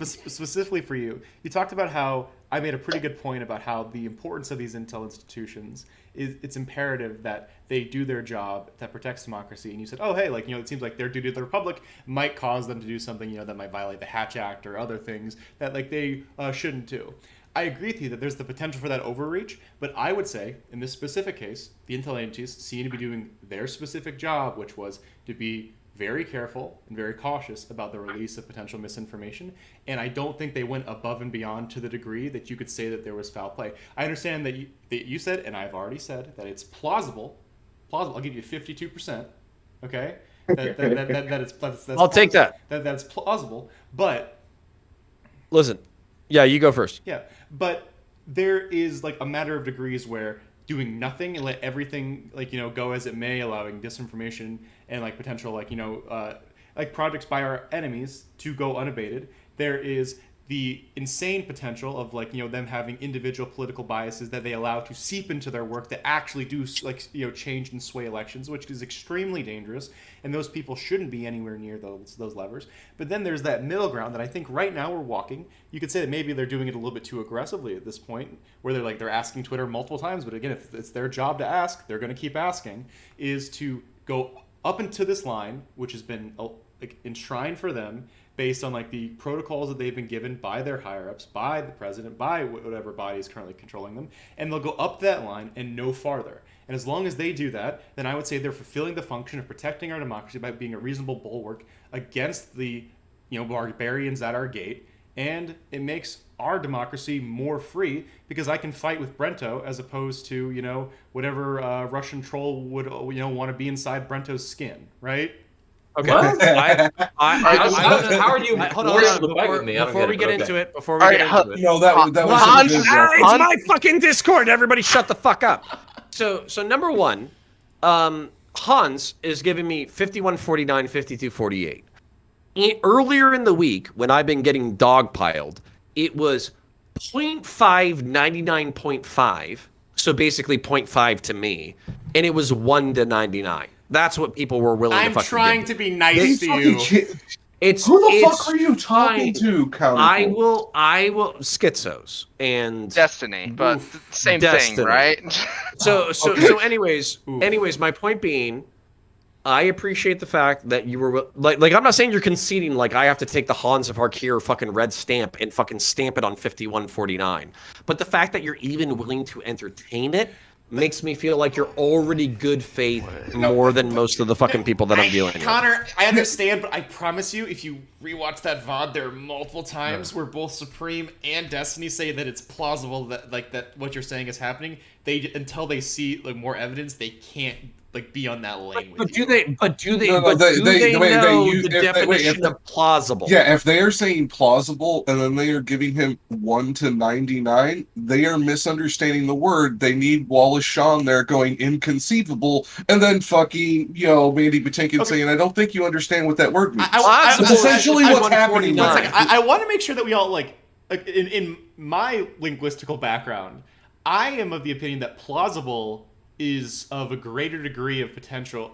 specifically for you, you talked about how I made a pretty good point about how the importance of these intel institutions is it's imperative that they do their job that protects democracy. And you said, oh, hey, it seems like their duty to the Republic might cause them to do something, that might violate the Hatch Act or other things that they shouldn't do. I agree with you that there's the potential for that overreach, but I would say, in this specific case, the intel agencies seem to be doing their specific job, which was to be very careful and very cautious about the release of potential misinformation, and I don't think they went above and beyond to the degree that you could say that there was foul play. I understand that you said, and I've already said, that it's plausible, I'll give you 52%, okay? That's I'll take that. That's plausible, but... Listen, yeah, you go first. Yeah, but there is a matter of degrees where doing nothing and let everything go as it may, allowing disinformation and potential projects by our enemies to go unabated. There is the insane potential of them having individual political biases that they allow to seep into their work that actually do change and sway elections, which is extremely dangerous, and those people shouldn't be anywhere near those levers. But then there's that middle ground that I think right now we're walking. You could say that maybe they're doing it a little bit too aggressively at this point, where they're asking Twitter multiple times, but again, if it's their job to ask, they're going to keep asking, is to go up into this line, which has been enshrined for them based on the protocols that they've been given by their higher-ups, by the president, by whatever body is currently controlling them, and they'll go up that line and no farther. And as long as they do that, then I would say they're fulfilling the function of protecting our democracy by being a reasonable bulwark against the barbarians at our gate, and it makes our democracy more free because I can fight with Brento as opposed to whatever Russian troll would want to be inside Brento's skin, right? Okay. How are you? Hold on. Before we get into it, it's my fucking Discord. Everybody, shut the fuck up. So number one, Hanz is giving me 51-49, 52-48. Earlier in the week, when I've been getting dogpiled, it was 0.5, 99.5. So basically 0.5 to me, and it was 1 to 99. That's what people were willing to fucking I'm trying to be nice to you. Who the fuck are you talking to, Counterpoints? I will schizos and Destiny, but same thing, right? So anyways, my point being, I appreciate the fact that you were I'm not saying you're conceding I have to take the Hanz of Harkir fucking red stamp and fucking stamp it on 51-49. But the fact that you're even willing to entertain it makes me feel like you're already good faith more than most of the fucking people that I'm dealing with. Connor, I understand, but I promise you, if you rewatch that VOD, there are multiple times where both Supreme and Destiny say that it's plausible that that what you're saying is happening. Until they see more evidence, they can't be on that lane with you. Do they know the definition of plausible? Yeah, if they are saying plausible and then they are giving him 1 to 99, they are misunderstanding the word. They need Wallace Shawn there going inconceivable, and then fucking Mandy Patinkin saying, "I don't think you understand what that word means." That's essentially what's happening. I want to make sure that we all in my linguistical background, I am of the opinion that plausible is of a greater degree of potential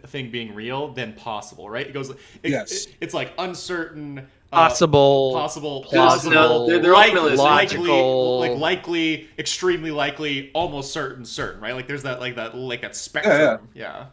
thing being real than possible, right? It goes yes. It's uncertain, possible, plausible, they're logical, likely, extremely likely, almost certain, right? There's that that spectrum. Yeah.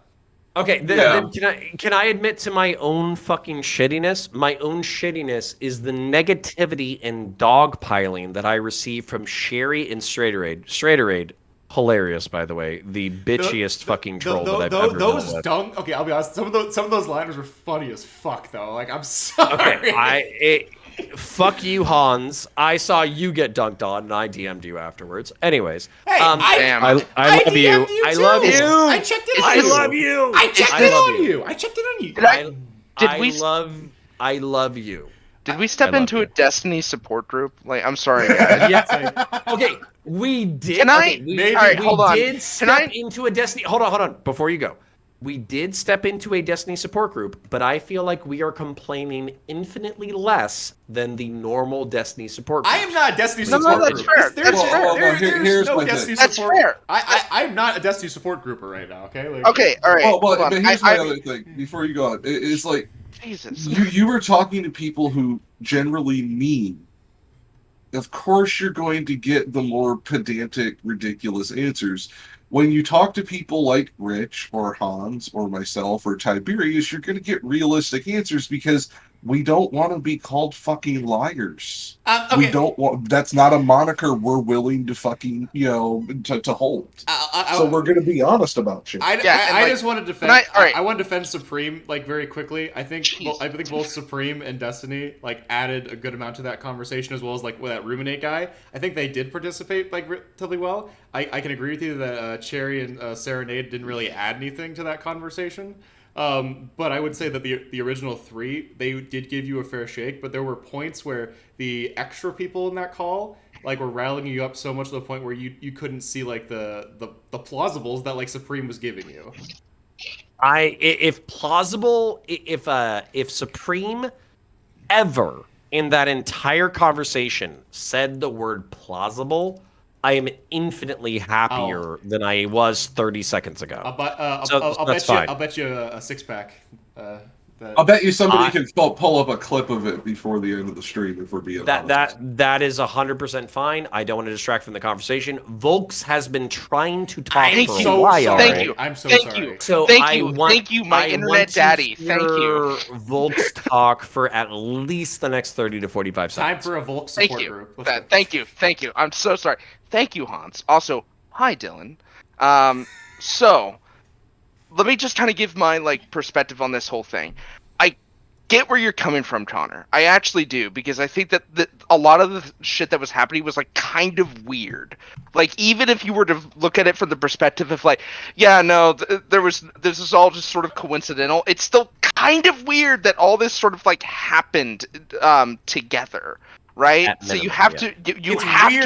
Okay, then can I admit to my own fucking shittiness? My own shittiness is the negativity and dogpiling that I receive from Sherry and Straighteraid. Hilarious, by the way. The bitchiest fucking troll that I've ever Those met. dunk. Okay, I'll be honest. Some of those liners were funny as fuck, though. Like, I'm sorry. Okay, fuck you, Hanz. I saw you get dunked on, and I DM'd you afterwards. Anyways, Hey, I love you. I love you. I checked it on I you. love you. I checked it on you. I checked it on you. I love you. Did we step into a Destiny support group? Like, I'm sorry, guys. Yeah. Okay, we did. Can I? Okay, All right, hold on. Did step into a Destiny. Hold on. Before you go, we did step into a Destiny support group, but I feel like we are complaining infinitely less than the normal Destiny support group. I am not a Destiny support that's group. fair. There's Here's no my Destiny thing. support. That's fair. I'm not a Destiny support grouper right now. Okay. Like, Okay. All right. Well, but here's my other thing. Before you go on, it's like Jesus. You were talking to people who generally mean. Of course, you're going to get the more pedantic, ridiculous answers. When you talk to people like Rich or Hanz or myself or Tiberius, you're going to get realistic answers because we don't want to be called fucking liars. Okay. We don't want. That's not a moniker we're willing to fucking to hold. So we're going to be honest about shit. I just want to defend. I want to defend Supreme like very quickly. I think both Supreme and Destiny like added a good amount to that conversation, as well as like with that Ruminate guy. I think they did participate like relatively well. I can agree with you that Cherry and Serenade didn't really add anything to that conversation. But I would say that the original three, they did give you a fair shake, but there were points where the extra people in that call like were riling you up so much to the point where you couldn't see like the plausibles that like Supreme was giving you. If Supreme ever in that entire conversation said the word plausible, I am infinitely happier than I was 30 seconds ago. I'll bet you a six-pack. I'll bet you somebody can pull up a clip of it before the end of the stream if we're being honest. That is 100% fine. I don't want to distract from the conversation. Volks has been trying to talk for a while. Thank you. I'm so Thank sorry. you. So Thank you, my internet daddy. Thank you. Volks talk for at least the next 30 to 45 seconds. Time for a Volks support group. Thank you. I'm so sorry. Thank you, Hanz. Also, hi, Dylan. So, let me just kind of give my perspective on this whole thing. I get where you're coming from, Connor. I actually do, because I think that a lot of the shit that was happening was kind of weird. Even if you were to look at it from the perspective of this is all just sort of coincidental. It's still kind of weird that all this sort of happened together. Right, so you have to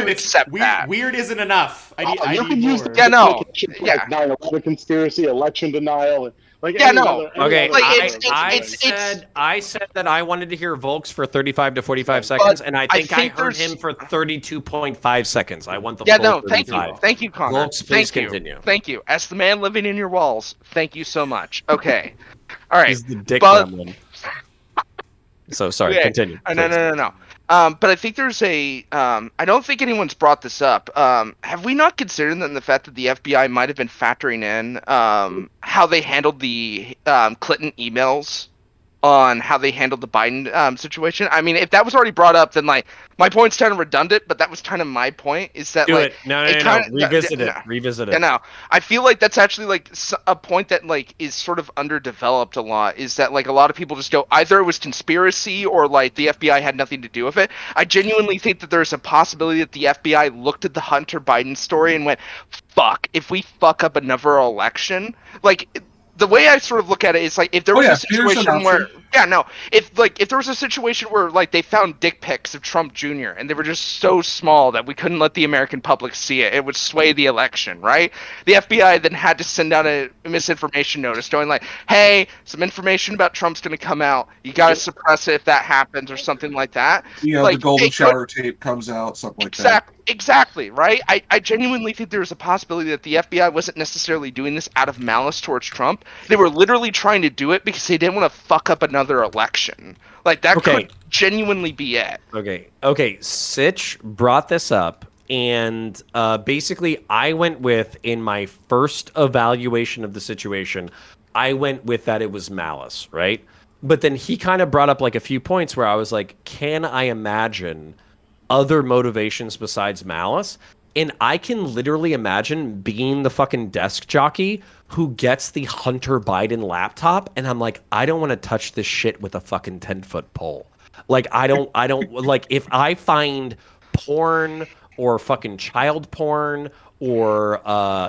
accept that. Weird isn't enough. I need use more. 9/11 conspiracy, election denial, Okay, I said that I wanted to hear Volks for 35 to 45 seconds, and I think I heard him for 32.5 seconds. I want the full 35. Thank you, Connor. Volks, please continue. Thank you. As the man living in your walls, thank you so much. Okay, all right. He's the dick gremlin. So sorry, continue. No. But I think there's I don't think anyone's brought this up. Have we not considered the fact that the FBI might have been factoring in how they handled the Clinton emails on how they handled the Biden situation? I mean, if that was already brought up, then my point's kind of redundant, but that was kind of my point. Is that No. Revisit it. No, I feel like that's actually a point that is sort of underdeveloped a lot. Is that a lot of people just go either it was conspiracy or the FBI had nothing to do with it. I genuinely think that there's a possibility that the FBI looked at the Hunter Biden story and went, "Fuck! If we fuck up another election, the way I sort of look at it is if there was a situation where if there was a situation where they found dick pics of Trump Jr. and they were just so small that we couldn't let the American public see it, it would sway the election, right? The FBI then had to send out a misinformation notice going hey, some information about Trump's going to come out. You got to suppress it if that happens or something like that. The golden shower tape comes out, something like that. Exactly, right? I genuinely think there's a possibility that the FBI wasn't necessarily doing this out of malice towards Trump. They were literally trying to do it because they didn't want to fuck up another election. That could genuinely be it. Okay. Sitch brought this up, and basically I went with, in my first evaluation of the situation, I went with that it was malice, right? But then he kind of brought up like a few points where I was like, can I imagine other motivations besides malice? And I can literally imagine being the fucking desk jockey who gets the Hunter Biden laptop, and I'm like, I don't want to touch this shit with a fucking 10-foot pole. Like, I don't like, if I find porn or fucking child porn or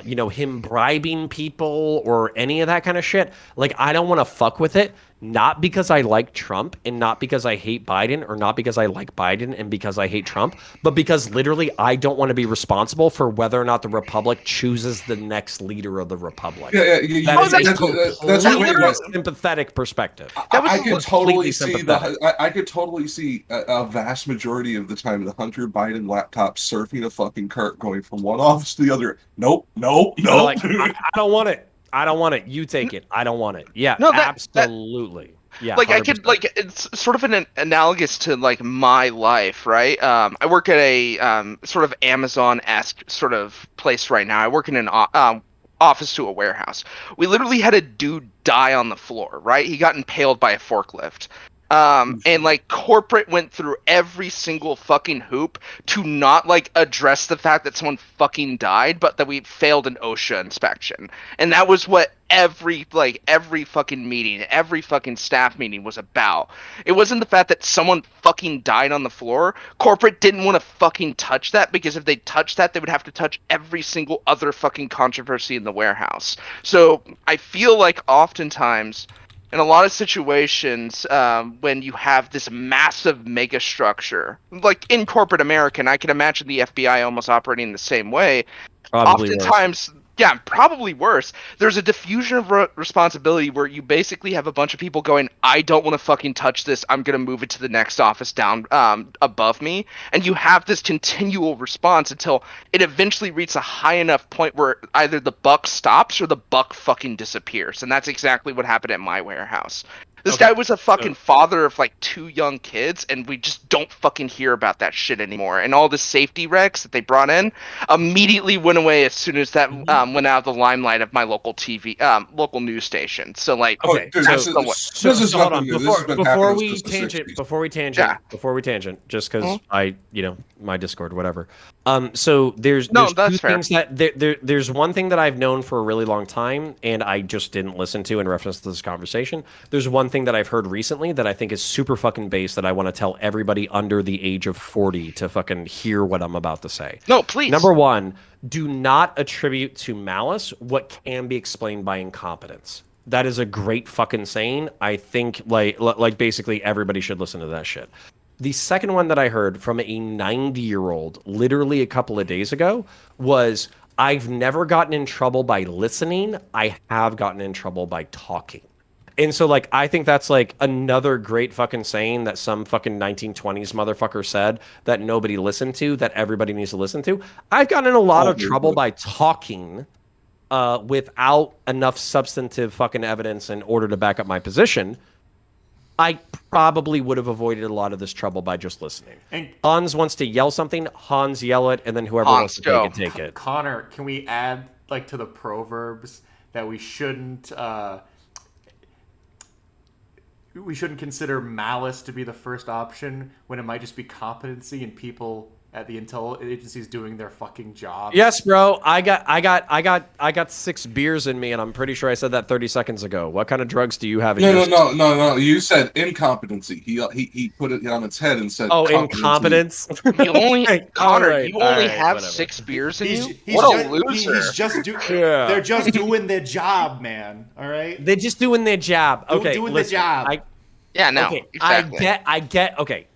him bribing people or any of that kind of shit, like, I don't want to fuck with it. Not because I like Trump and not because I hate Biden, or not because I like Biden and because I hate Trump, but because literally I don't want to be responsible for whether or not the Republic chooses the next leader of the Republic. That's a sympathetic perspective. I could totally see I could totally see a vast majority of the time the Hunter Biden laptop surfing a fucking cart going from one office to the other. Nope. Like, I don't want it. I don't want it. You take it. I don't want it. Yeah, no, absolutely. Yeah, like 100%. I could, like, it's sort of an analogous to like my life, right? I work at a sort of Amazon-esque sort of place right now. I work in an office to a warehouse. We literally had a dude die on the floor, right? He got impaled by a forklift. And like corporate went through every single fucking hoop to not like address the fact that someone fucking died, but that we failed an OSHA inspection. And that was what every fucking meeting, every fucking staff meeting was about. It wasn't the fact that someone fucking died on the floor. Corporate didn't want to fucking touch that, because if they touched that, they would have to touch every single other fucking controversy in the warehouse. So I feel like oftentimes, in a lot of situations, when you have this massive mega structure, like in corporate America, and I can imagine the FBI almost operating the same way, oftentimes, yeah, probably worse, there's a diffusion of responsibility where you basically have a bunch of people going, I don't want to fucking touch this, I'm going to move it to the next office down above me, and you have this continual response until it eventually reaches a high enough point where either the buck stops or the buck fucking disappears, and that's exactly what happened at my warehouse. This guy was a fucking father of like 2 young kids, and we just don't fucking hear about that shit anymore. And all the safety regs that they brought in immediately went away as soon as that went out of the limelight of my local TV, local news station. So like, hold on, before we tangent, just because my Discord, whatever. So there's two things that there's one thing that I've known for a really long time, and I just didn't listen to in reference to this conversation. There's one thing that I've heard recently that I think is super fucking based that I want to tell everybody under the age of 40 to fucking hear what I'm about to say. No, please. Number one, do not attribute to malice what can be explained by incompetence. That is a great fucking saying. I think like basically everybody should listen to that shit. The second one that I heard from a 90-year-old literally a couple of days ago was, I've never gotten in trouble by listening. I have gotten in trouble by talking. And so, like, I think that's, like, another great fucking saying that some fucking 1920s motherfucker said that nobody listened to, that everybody needs to listen to. I've gotten in a lot of trouble by talking without enough substantive fucking evidence in order to back up my position. I probably would have avoided a lot of this trouble by just listening. And Hanz wants to yell something, Hanz yell it, and then whoever wants to take it. Connor, can we add, like, to the proverbs that we shouldn't consider malice to be the first option when it might just be competency and people at the intel agencies doing their fucking job? Yes, bro. I got 6 beers in me, and I'm pretty sure I said that 30 seconds ago. What kind of drugs do you have in your No. You said incompetency. He put it on its head and said, incompetence. You only have 6 beers in you? What a loser. They're just doing their job, man. All right? They're just doing their job. Okay, doing their job. Exactly.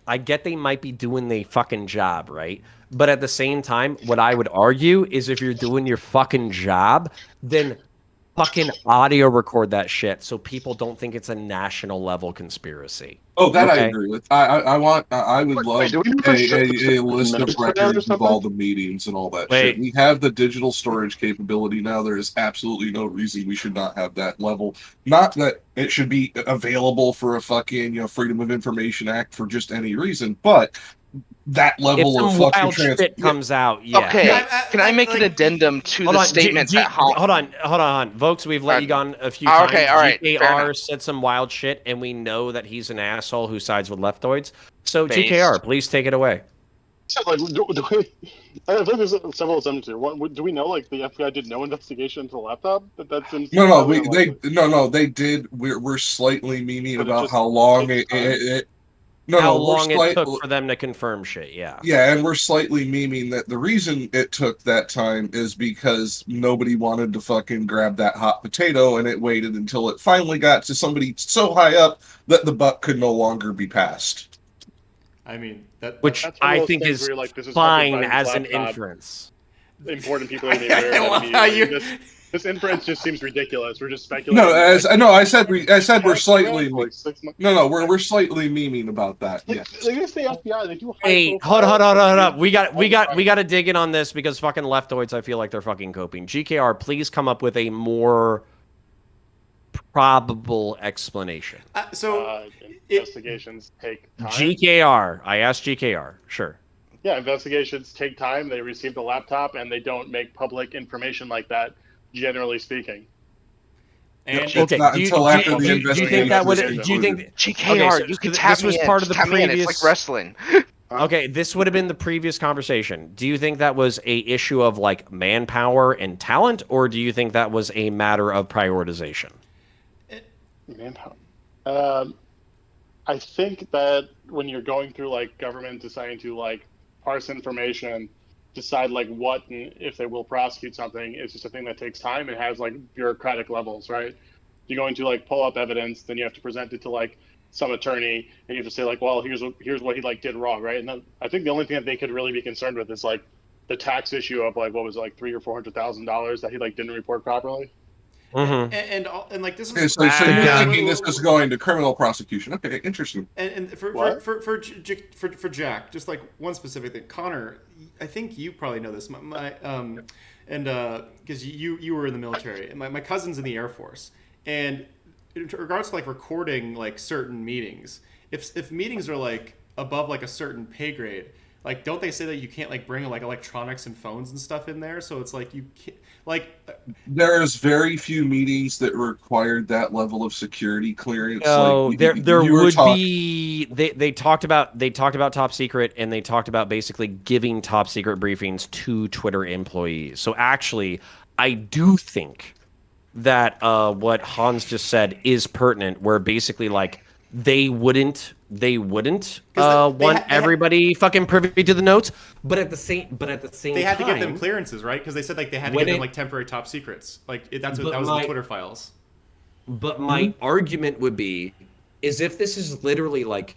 I get they might be doing their fucking job, right? But at the same time, what I would argue is if you're doing your fucking job, then fucking audio record that shit so people don't think it's a national level conspiracy. Oh, that I agree with. I would love a list of records of all the meetings and all that shit. We have the digital storage capability now. There is absolutely no reason we should not have that level. Not that it should be available for a fucking Freedom of Information Act for just any reason, but that level if of some fucking wild shit comes out, yeah. Okay, can I make an addendum to the statement that hold on, Vokes, we've let you go on a few times. Okay, all right, fair GKR enough. said some wild shit, and we know that he's an asshole who sides with leftoids. So Based. GKR, please take it away. So, like, I think there's several assumptions here. One, do we know, like, the FBI did no investigation into the laptop? That seems they did. We're slightly memeing about how long how long it took for them to confirm shit, yeah. Yeah, and we're slightly memeing that the reason it took that time is because nobody wanted to fucking grab that hot potato, and it waited until it finally got to somebody so high up that the buck could no longer be passed. I mean, which I think is like, fine as an inference. Important people in the area. This inference just seems ridiculous. We're just speculating. I said we're slightly. We're slightly memeing about that. Yeah. Like if the FBI, they do. Hey, hold up. We got to dig in on this because fucking leftoids. I feel like they're fucking coping. GKR, please come up with a more probable explanation. Investigations take time. GKR. I asked GKR. Sure. Yeah, investigations take time. They receive the laptop, and they don't make public information like that. Generally speaking. And okay, do you think that would? Do you think GKR? You can tap me in. Part of the previous. It's like wrestling. Okay, this would have been the previous conversation. Do you think that was a issue of like manpower and talent, or do you think that was a matter of prioritization? Manpower. I think that when you're going through like government deciding to like parse information, decide like what and if they will prosecute something, it's just a thing that takes time and has like bureaucratic levels, right? You're going to like pull up evidence, then you have to present it to like some attorney, and you have to say like, well, here's what he like did wrong, right? And then I think the only thing that they could really be concerned with is like the tax issue of like what was it, like $300,000 or $400,000 that he like didn't report properly. Mm-hmm. And like this is okay, so you're thinking this is going to criminal prosecution. Okay, interesting. And for Jack, just like one specific thing, Connor, I think you probably know this. Because you were in the military, and my cousin's in the Air Force, and in regards to like recording like certain meetings, if meetings are like above like a certain pay grade, like don't they say that you can't like bring like electronics and phones and stuff in there? So it's like you can't like. There's very few meetings that required that level of security clearance. No, like, there would be. They talked about top secret, and they talked about basically giving top secret briefings to Twitter employees. So actually, I do think that what Hanz just said is pertinent, where basically like they wouldn't want everybody fucking privy to the notes, but at the same they had to give them clearances, right? Because they said like they had to give them like temporary top secrets, like that was in the Twitter files. But my argument would be, is if this is literally like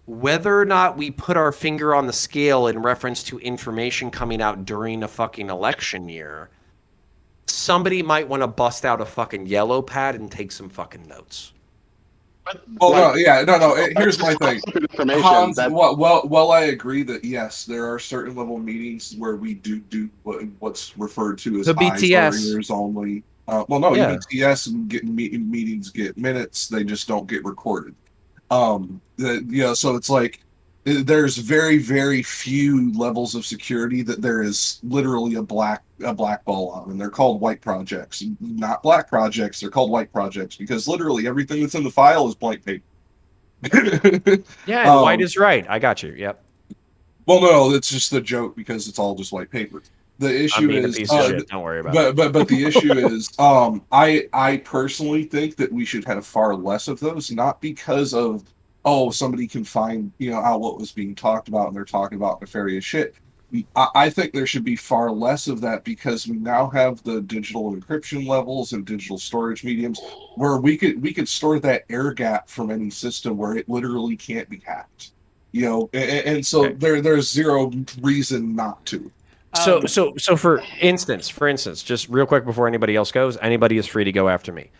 whether or not we put our finger on the scale in reference to information coming out during a fucking election year, somebody might want to bust out a fucking yellow pad and take some fucking notes. Well, no. Here's my thing. Hanz, well, I agree that yes, there are certain level meetings where we do what's referred to as the BTS eyes or ears only. BTS and meetings get minutes; they just don't get recorded. So it's like there's very, very few levels of security that there is literally a black ball on, and they're called white projects, not black projects. They're called white projects because literally everything that's in the file is blank paper. Yeah, and white is right. I got you. Yep. Well, no, it's just the joke because it's all just white paper. The issue is, don't worry about it. But the issue is, I personally think that we should have far less of those, not because of somebody can find out what was being talked about and they're talking about nefarious shit. I think there should be far less of that because we now have the digital encryption levels and digital storage mediums where we could store that air gap from any system where it literally can't be hacked. And so there's zero reason not to. So for instance, just real quick before anybody else goes, anybody is free to go after me.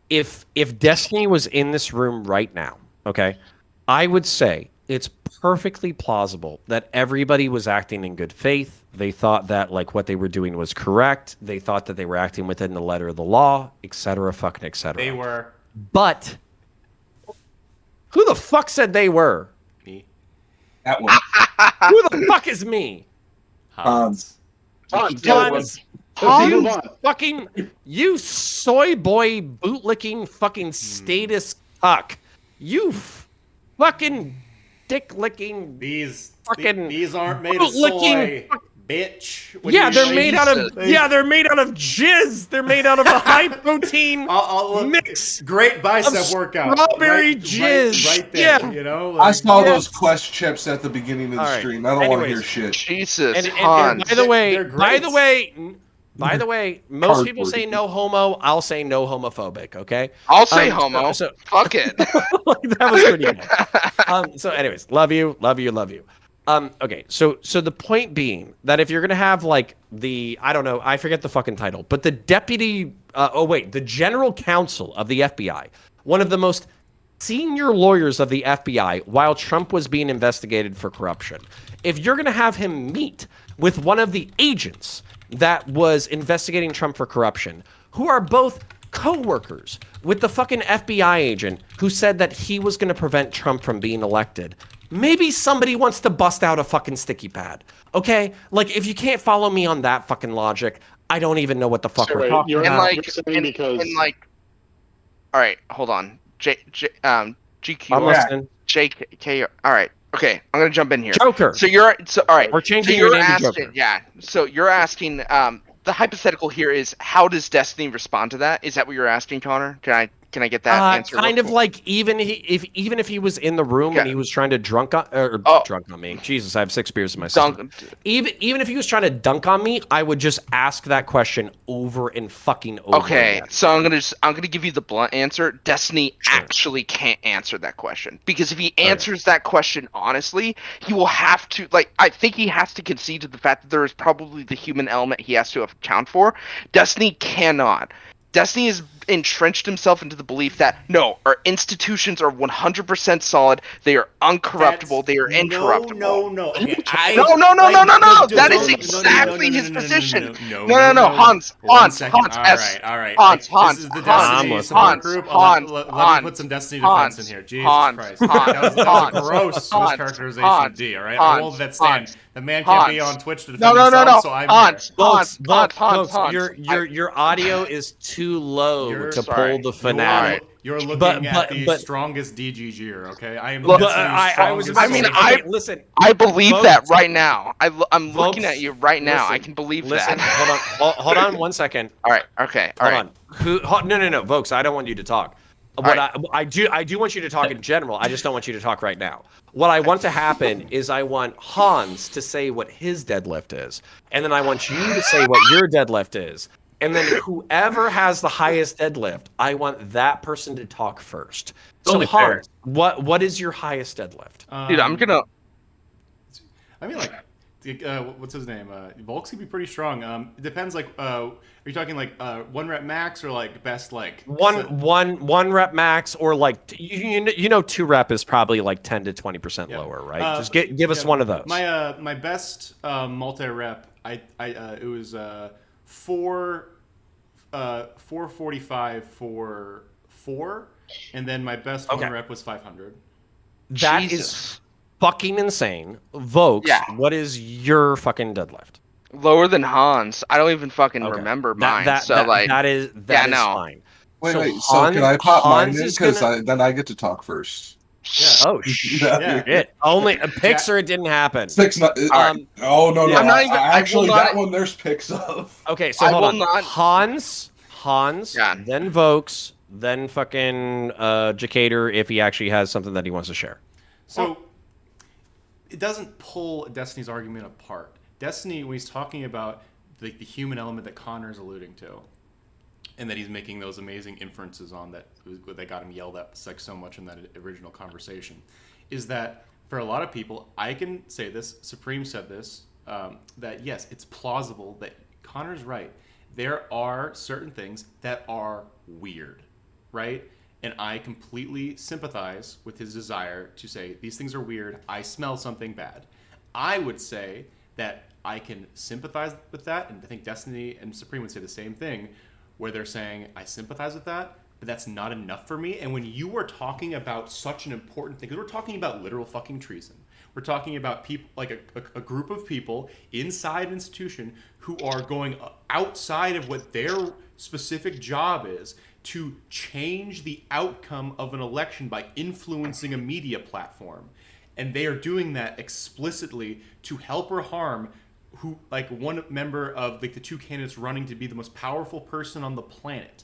If Destiny was in this room right now, okay, I would say it's perfectly plausible that everybody was acting in good faith. They thought that like what they were doing was correct. They thought that they were acting within the letter of the law, etc. Fucking etc. They were. But who the fuck said they were? Me. That one. Who the fuck is me? Hans. Hans. You fucking, you soy boy bootlicking fucking status cuck. You fucking dick licking. These fucking aren't made of soy, bitch. Yeah, they're made out of they're made out of jizz. They're made out of a high protein mix. Great bicep workout. Strawberry jizz. Right there. Yeah. You know. I saw those Quest chips at the beginning of the All right. stream. I don't want to hear Anyways. shit. Jesus, And Hans. by the way, They're great. by the way, most people Cardboard. say no homo. I'll say no homophobic. Okay. I'll say homo. So, Fuck it. that was pretty good. So, anyways, love you. Okay, so the point being that if you're gonna have like I don't know, I forget the fucking title, but the the general counsel of the FBI, one of the most senior lawyers of the FBI while Trump was being investigated for corruption, if you're gonna have him meet with one of the agents that was investigating Trump for corruption, who are both co-workers with the fucking FBI agent who said that he was gonna prevent Trump from being elected, maybe somebody wants to bust out a fucking sticky pad, okay? Like, if you can't follow me on that fucking logic, I don't even know what the fuck we're talking about. All right, hold on. GQ. I'm listening. JK. All right. Okay, I'm gonna jump in here. Joker. All right. We're changing your your name to asking, Joker. Yeah. So you're asking. The hypothetical here is, how does Destiny respond to that? Is that what you're asking, Connor? Can I get that answer? Kind of like even if he was in the room and he was trying to drunk on me. Jesus, I have 6 beers in my system. Even if he was trying to dunk on me, I would just ask that question over and fucking over. Okay, again. so I'm gonna give you the blunt answer. Destiny actually can't answer that question, because if he answers that question honestly, he will have to I think he has to concede to the fact that there is probably the human element he has to account for. Destiny cannot. Destiny has entrenched himself into the belief that no, our institutions are 100% solid. They are uncorruptible. They are incorruptible. No. Okay, No. That is exactly his position. No. Hans. All right. Hans. This is the Destiny support group. Let me put some Destiny defense in here. Jesus Christ. That was a gross mischaracterization of D, all right? I won't let that stand. The man can't be on Twitch to defend himself, so I'm here. Hans. Your audio is too low to pull the finale. You're looking at the strongest DGGer, okay? I am. Listen. I believe that right now. I'm looking at you right now. I can believe that. Hold on 1 second. All right. Okay. All right. No, Vokes. I don't want you to talk. I do want you to talk in general. I just don't want you to talk right now. What I want to happen is I want Hans to say what his deadlift is, and then I want you to say what your deadlift is. And then whoever has the highest deadlift, I want that person to talk first. So Hans, what is your highest deadlift? Dude, I'm gonna. I mean, what's his name? Volks could be pretty strong. It depends. Are you talking 1 rep max or best one rep max, or 2 rep is probably 10 to 20% lower, right? Just give us one of those. My best multi rep, it was 445 for 4, and then my best 1 rep was 500. That is fucking insane. Vokes, what is your fucking deadlift? Lower than Hans. I don't even fucking remember mine. That is fine. Wait. So can I pop mine in? Because then I get to talk first. Yeah. Oh shit! Only picks, or it didn't happen. Picks not. Oh no! I'm not even. Actually, that one there's picks of. Okay, so hold on. Hans, then Vokes, then fucking Jacator, if he actually has something that he wants to share. So it doesn't pull Destiny's argument apart. Destiny, when he's talking about the human element that Connor's alluding to, and that he's making those amazing inferences on that got him yelled at so much in that original conversation, is that for a lot of people, I can say this, Supreme said this, that yes, it's plausible that Connor's right. There are certain things that are weird, right? And I completely sympathize with his desire to say, these things are weird, I smell something bad. I would say that I can sympathize with that, and I think Destiny and Supreme would say the same thing, where they're saying, I sympathize with that, but that's not enough for me. And when you are talking about such an important thing, because we're talking about literal fucking treason, We're talking about people like a group of people inside an institution who are going outside of what their specific job is to change the outcome of an election by influencing a media platform. And they are doing that explicitly to help or harm who, like, one member of like the two candidates running to be the most powerful person on the planet.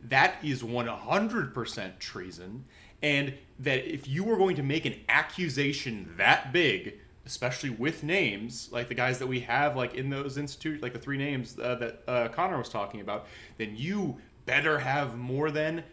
That is 100% treason. And that if you were going to make an accusation that big, especially with names like the guys that we have like in those institutes, like the three names that Connor was talking about, then you better have more than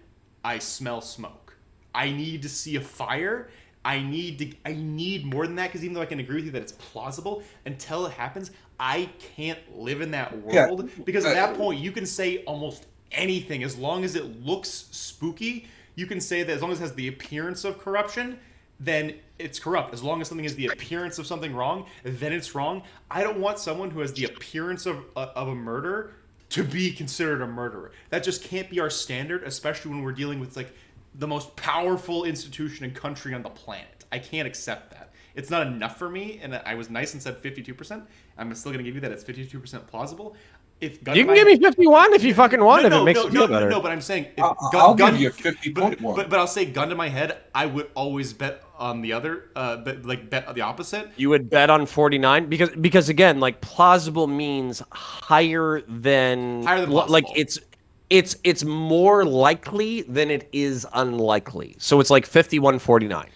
I smell smoke. I need to see a fire. I need more than that, because even though I can agree with you that it's plausible, until it happens, I can't live in that world. Because at that point, you can say almost anything as long as it looks spooky. You can say that as long as it has the appearance of corruption, then it's corrupt. As long as something has the appearance of something wrong, then it's wrong. I don't want someone who has the appearance of a murder to be considered a murderer. That just can't be our standard, especially when we're dealing with like the most powerful institution and country on the planet. I can't accept that. It's not enough for me, and I was nice and said 52%. I'm still going to give you that it's 52% plausible. If you can give me 51 if you fucking want, if it makes you feel better. No, but I'm saying I'll give you 50.1. But I'll say, gun to my head, I would always bet on the other, bet the opposite. You would bet on 49 because again, like plausible means higher than plausible. Like it's more likely than it is unlikely. So it's like 51-49.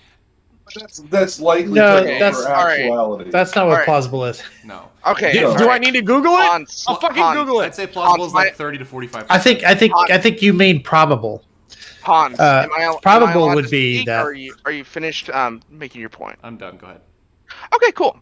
That's likely. No, that's actuality. That's not what plausible is. No. Okay. Do I need to Google it? Hans, I'll fucking Google it. I'd say plausible is like 30 to 45%. I think you mean probable. Hans, probable am I would to be speak, that. or are you finished making your point? I'm done. Go ahead. Okay, cool.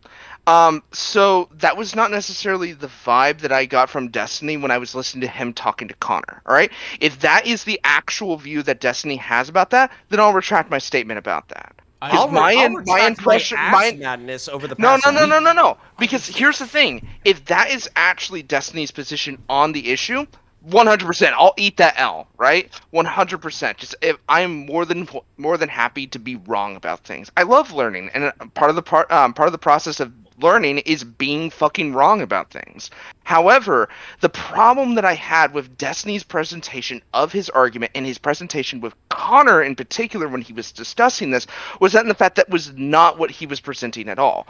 So that was not necessarily the vibe that I got from Destiny when I was listening to him talking to Connor. All right, if that is the actual view that Destiny has about that, then I'll retract my statement about that. I'll my retract impression, my madness over the past no. Because here's the thing: if that is actually Destiny's position on the issue, 100%, I'll eat that L, right? 100%. Just if I'm more than happy to be wrong about things. I love learning, and part of the process of learning is being fucking wrong about things. However, the problem that I had with Destiny's presentation of his argument and his presentation with Connor in particular when he was discussing this was that in the fact that was not what he was presenting at all.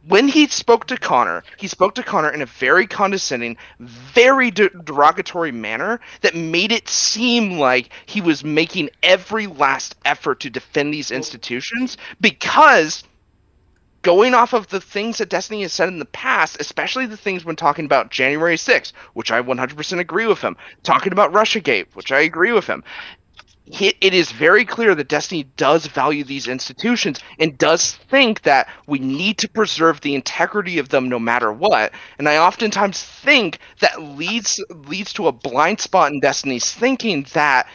When he spoke to Connor in a very condescending, very derogatory manner that made it seem like he was making every last effort to defend these institutions, because going off of the things that Destiny has said in the past, especially the things when talking about January 6th, which I 100% agree with him, talking about Russiagate, which I agree with him, it is very clear that Destiny does value these institutions and does think that we need to preserve the integrity of them no matter what. And I oftentimes think that leads to a blind spot in Destiny's thinking that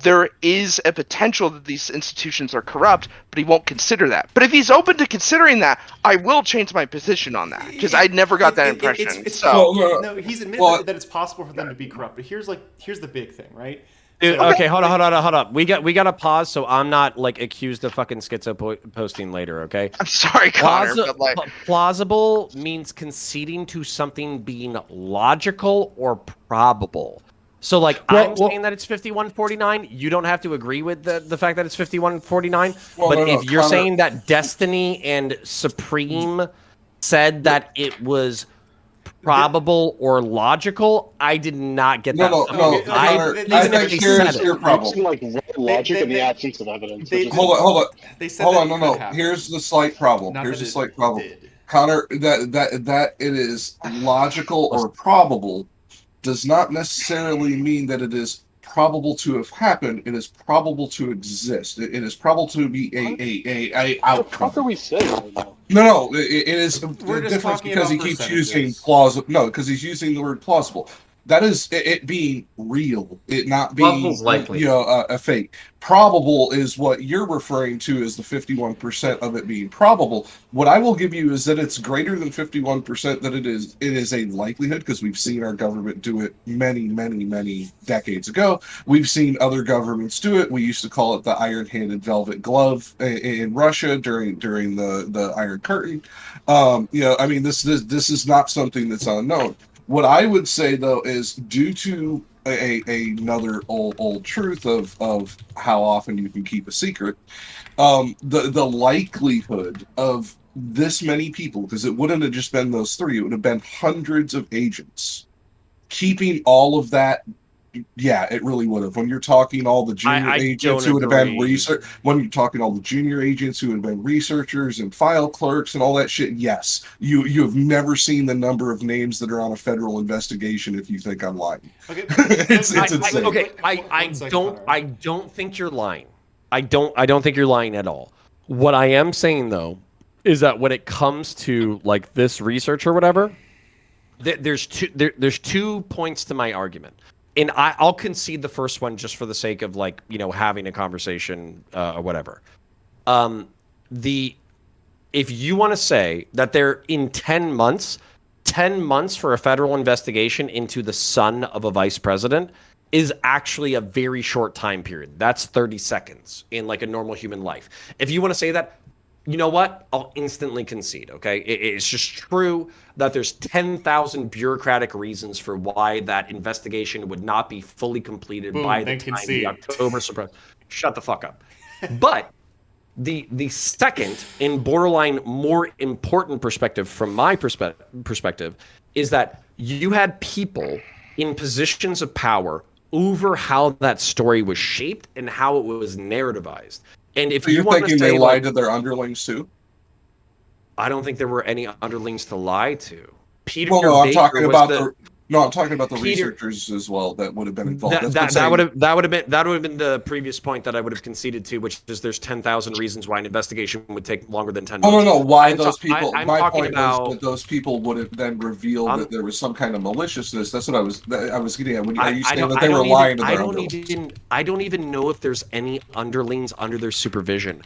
there is a potential that these institutions are corrupt, but he won't consider that. But if he's open to considering that, I will change my position on that, because I never got that impression. No, he's admitted that it's possible for them to be corrupt. But here's the big thing, right? Dude, okay, hold on. We got to pause so I'm not like accused of fucking schizo posting later, okay? I'm sorry, Connor, but like plausible means conceding to something being logical or probable. So like I'm saying that it's 51-49, you don't have to agree with the fact that it's 51-49. But if you're saying that Destiny and Supreme said that it was probable or logical, I did not get that. I think here's your problem. Like logic in the absence of evidence. Hold on. They said No. Here's the slight problem. Connor, that it is logical or probable does not necessarily mean that it is probable to have happened. It is probable to exist. It is probable to be a outcome. What the fuck are we saying right now? No, it is different because he keeps using plausible. No, because he's using the word plausible. That is it being real, it not being Probable's likely. A fake. Probable is what you're referring to as the 51% of it being probable. What I will give you is that it's greater than 51% that it is a likelihood, because we've seen our government do it many decades ago. We've seen other governments do it. We used to call it the iron-handed velvet glove in Russia during the Iron Curtain. I mean, this is not something that's unknown. What I would say, though, is due to another old truth of how often you can keep a secret, the likelihood of this many people, because it wouldn't have just been those three, it would have been hundreds of agents keeping all of that. Yeah, it really would have. When you're talking all the junior agents who would have been when you're talking all the junior agents who would have been researchers and file clerks and all that shit, yes, you have never seen the number of names that are on a federal investigation if you think I'm lying. Okay, it's insane. I don't think you're lying. I don't think you're lying at all. What I am saying though is that when it comes to like this research or whatever, there's 2 points to my argument. And I'll concede the first one just for the sake of like, having a conversation or whatever. If you want to say that they're in 10 months for a federal investigation into the son of a vice president is actually a very short time period. That's 30 seconds in like a normal human life. If you want to say that, you know what? I'll instantly concede, okay? It's just true that there's 10,000 bureaucratic reasons for why that investigation would not be fully completed by the time the October surprise. Shut the fuck up. But the second and borderline more important perspective from my perspective is that you had people in positions of power over how that story was shaped and how it was narrativized. And if you're thinking they lied to their underlings too? I don't think there were any underlings to lie to. I'm talking about the researchers as well that would have been involved. That would have been the previous point that I would have conceded to, which is there's 10,000 reasons why an investigation would take longer than 10 months. No. Why those people? My point was that those people would have then revealed that there was some kind of maliciousness. That's what I was getting at. Are you saying that they were lying to their underlings? I don't even know if there's any underlings under their supervision.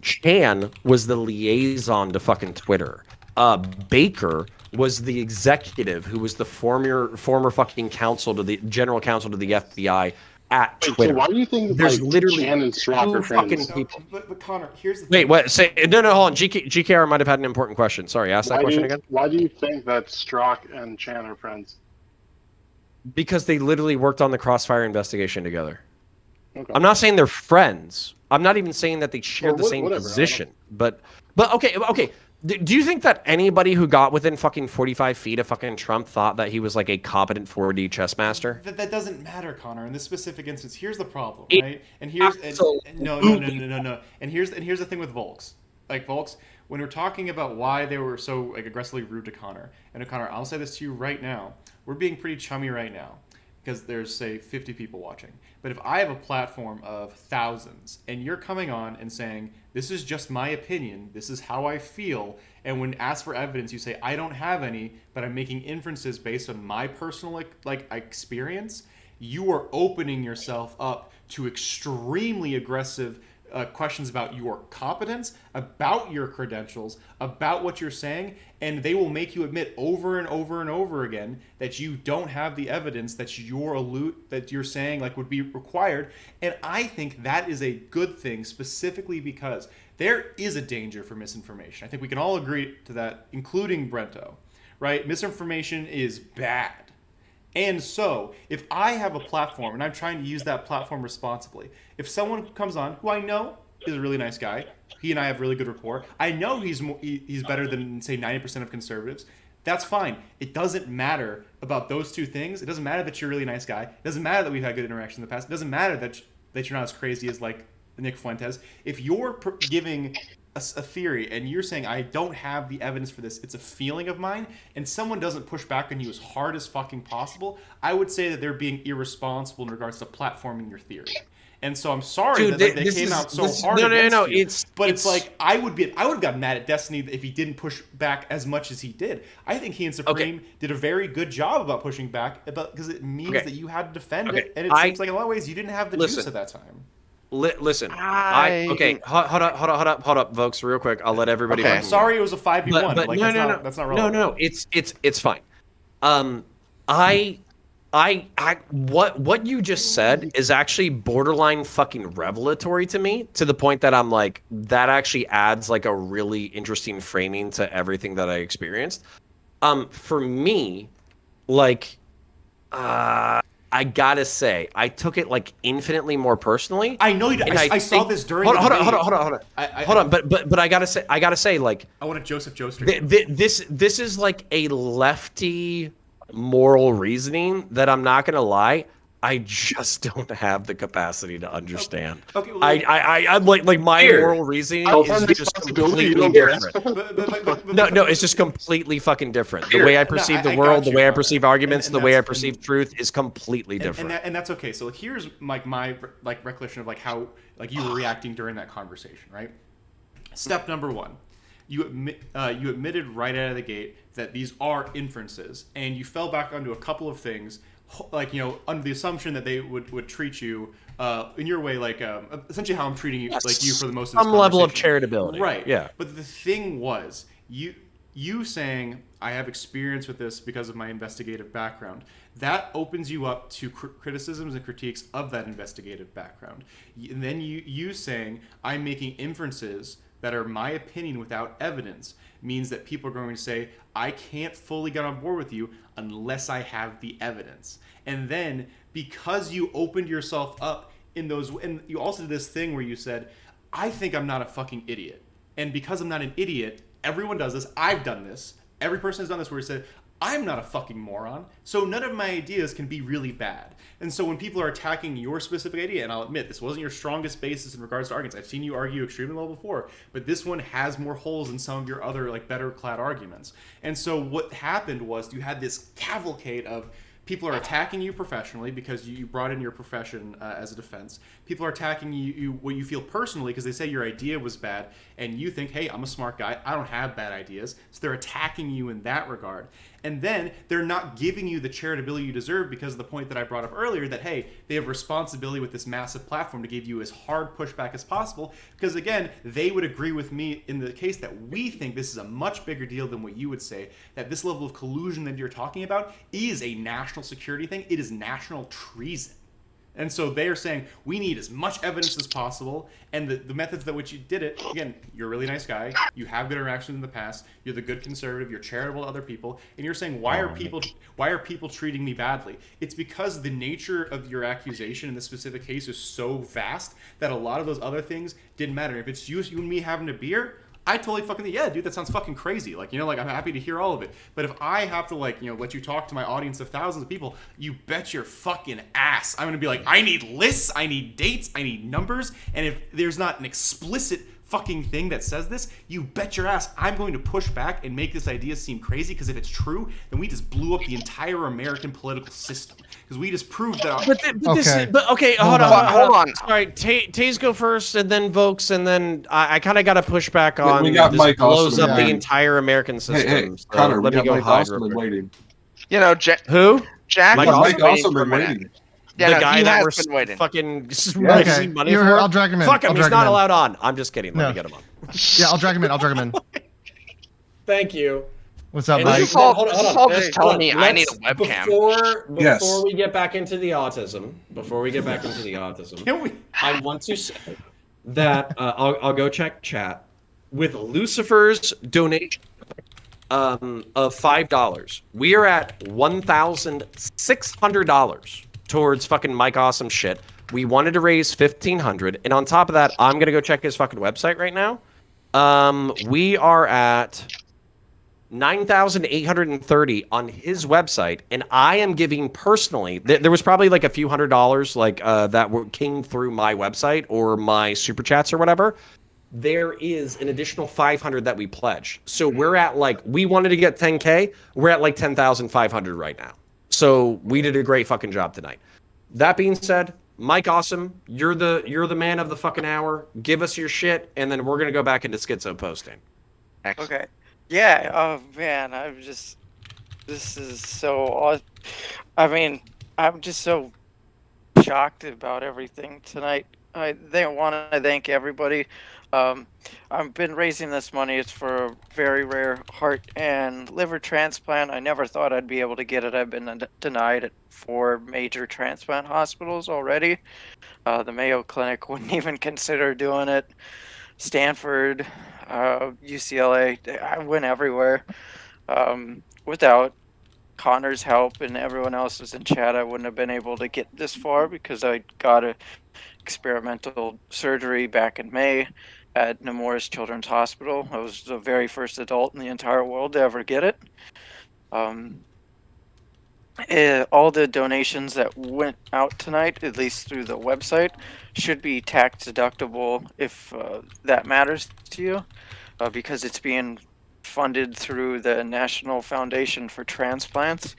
Chan was the liaison to fucking Twitter. Baker was the executive who was the former fucking general counsel to the FBI at Twitter. So why do you think there's literally Chan and Strzok are fucking friends? people? But Connor, here's the Wait, thing. what? Say no, hold on. GKR might have had an important question. Sorry, ask that question again. Why do you think that Strzok and Chan are friends? Because they literally worked on the Crossfire investigation together. Okay. I'm not saying they're friends. I'm not even saying that they share the same position. But okay. Do you think that anybody who got within fucking 45 feet of fucking Trump thought that he was like a competent 4D chess master? That doesn't matter, Connor. In this specific instance, here's the problem, It right? And here's no. And here's the thing with Volks. Like Volks, when we're talking about why they were so like aggressively rude to Connor, and Connor, I'll say this to you right now: we're being pretty chummy right now because there's say 50 people watching. But if I have a platform of thousands, and you're coming on and saying, this is just my opinion, this is how I feel, and when asked for evidence, you say, I don't have any, but I'm making inferences based on my personal experience, you are opening yourself up to extremely aggressive questions about your competence, about your credentials, about what you're saying, and they will make you admit over and over and over again that you don't have the evidence that you're saying like would be required. And I think that is a good thing, specifically because there is a danger for misinformation. I think we can all agree to that, including Brento, right? Misinformation is bad. And so, if I have a platform and I'm trying to use that platform responsibly, if someone comes on who I know is a really nice guy, he and I have really good rapport, I know he's better than, say, 90% of conservatives, that's fine. It doesn't matter about those two things. It doesn't matter that you're a really nice guy. It doesn't matter that we've had good interaction in the past. It doesn't matter that you're not as crazy as, like, Nick Fuentes. If you're giving a theory and you're saying I don't have the evidence for this, it's a feeling of mine, and someone doesn't push back on you as hard as fucking possible, I would say that they're being irresponsible in regards to platforming your theory. And so I'm sorry Dude, that they came out so hard against you. But it's like I would have gotten mad at Destiny if he didn't push back as much as he did. I think he and Supreme did a very good job about pushing back because it means that you had to defend it, and it seems like in a lot of ways you didn't have the juice at that time. Listen, hold up, folks, real quick. I'll let everybody. I'm sorry, it was a 5v1. But like, no, that's not relevant. No, it's fine. What you just said is actually borderline fucking revelatory to me, to the point that I'm like, that actually adds like a really interesting framing to everything that I experienced. For me, like, I gotta say, I took it like infinitely more personally. I know you did. I saw this during. Hold on. But I gotta say, like, I want a Joseph Joestar. This is like a lefty moral reasoning that I'm not gonna lie, I just don't have the capacity to understand. Okay, well, I'm like my moral reasoning is just completely different. No, it's just completely fucking different. The way I perceive the world, the way I perceive arguments, the way I perceive truth is completely different. And that's okay. So here's like my recollection of like how like you were reacting during that conversation, right? Step number one. You admitted right out of the gate that these are inferences, and you fell back onto a couple of things, like, you know, under the assumption that they would treat you in your way, like essentially how I'm treating you, like you for the most of this some level of charitability, right? Yeah. But the thing was, you saying I have experience with this because of my investigative background. That opens you up to criticisms and critiques of that investigative background. And then you saying I'm making inferences that are my opinion without evidence means that people are going to say, I can't fully get on board with you unless I have the evidence. And then because you opened yourself up in those, and you also did this thing where you said, I think I'm not a fucking idiot. And because I'm not an idiot, everyone does this. I've done this. Every person has done this where he said, I'm not a fucking moron, so none of my ideas can be really bad. And so when people are attacking your specific idea, and I'll admit, this wasn't your strongest basis in regards to arguments. I've seen you argue extremely well before, but this one has more holes than some of your other, like, better clad arguments. And so what happened was you had this cavalcade of people are attacking you professionally because you brought in your profession as a defense. People are attacking you what you feel personally because they say your idea was bad, and you think, hey, I'm a smart guy. I don't have bad ideas. So they're attacking you in that regard. And then they're not giving you the charitability you deserve because of the point that I brought up earlier that, hey, they have responsibility with this massive platform to give you as hard pushback as possible because, again, they would agree with me in the case that we think this is a much bigger deal than what you would say, that this level of collusion that you're talking about is a national security thing. It is national treason. And so they are saying, we need as much evidence as possible, and the methods that which you did it, again, you're a really nice guy, you have good interactions in the past, you're the good conservative, you're charitable to other people, and you're saying, why are people treating me badly? It's because the nature of your accusation in this specific case is so vast that a lot of those other things didn't matter. If it's you and me having a beer, I totally fucking, yeah, dude, that sounds fucking crazy. Like, you know, like, I'm happy to hear all of it. But if I have to, like, you know, let you talk to my audience of thousands of people, you bet your fucking ass I'm going to be like, I need lists, I need dates, I need numbers. And if there's not an explicit fucking thing that says this, you bet your ass I'm going to push back and make this idea seem crazy, because if it's true, then we just blew up the entire American political system. Because we just proved that. Hold on. Sorry, Taze go first, and then Vokes, and then I kind of got to push back on. We got this Mike blows Austin, up yeah. the entire American system. Hey, so Connor, let we me got go Mike hide Austin real quick. waiting. You know, Who? Jack. Mike was Austin waiting for a waiting. minute. Yeah, the no, guy he that has we're been waiting. fucking Yeah. raising money for. I'll drag him in. Fuck him, I'll he's drag not him in. allowed on. I'm just kidding. Let No. me get him on. Yeah, I'll drag him in. I'll drag him in. Thank you. What's up, And Mike? This is all, hold this is on. all just telling me I Let's- need a webcam. Before we get back into the autism, I want to say that I'll go check chat with Lucifer's donation of $5. We are at $1,600 towards fucking Mike Awesome shit. We wanted to raise $1,500, and on top of that, I'm gonna go check his fucking website right now. We are at 9,830 on his website, and I am giving personally. There was probably like a few $100 like that came through my website or my super chats or whatever. There is an additional 500 that we pledged. So we're at like, we wanted to get 10K. We're at like 10,500 right now. So we did a great fucking job tonight. That being said, Mike Awesome, you're the man of the fucking hour. Give us your shit, and then we're gonna go back into schizo posting. Okay. Yeah. Oh man, this is so awesome. I mean, I'm just so shocked about everything tonight. They want to thank everybody. I've been raising this money. It's for a very rare heart and liver transplant. I never thought I'd be able to get it. I've been denied at 4 major transplant hospitals already. The Mayo Clinic wouldn't even consider doing it. Stanford, UCLA, I went everywhere. Without Connor's help and everyone else's in chat, I wouldn't have been able to get this far because I got a experimental surgery back in May at Nemours Children's Hospital. I was the very first adult in the entire world to ever get it. All the donations that went out tonight, at least through the website, should be tax deductible if that matters to you, because it's being funded through the National Foundation for Transplants.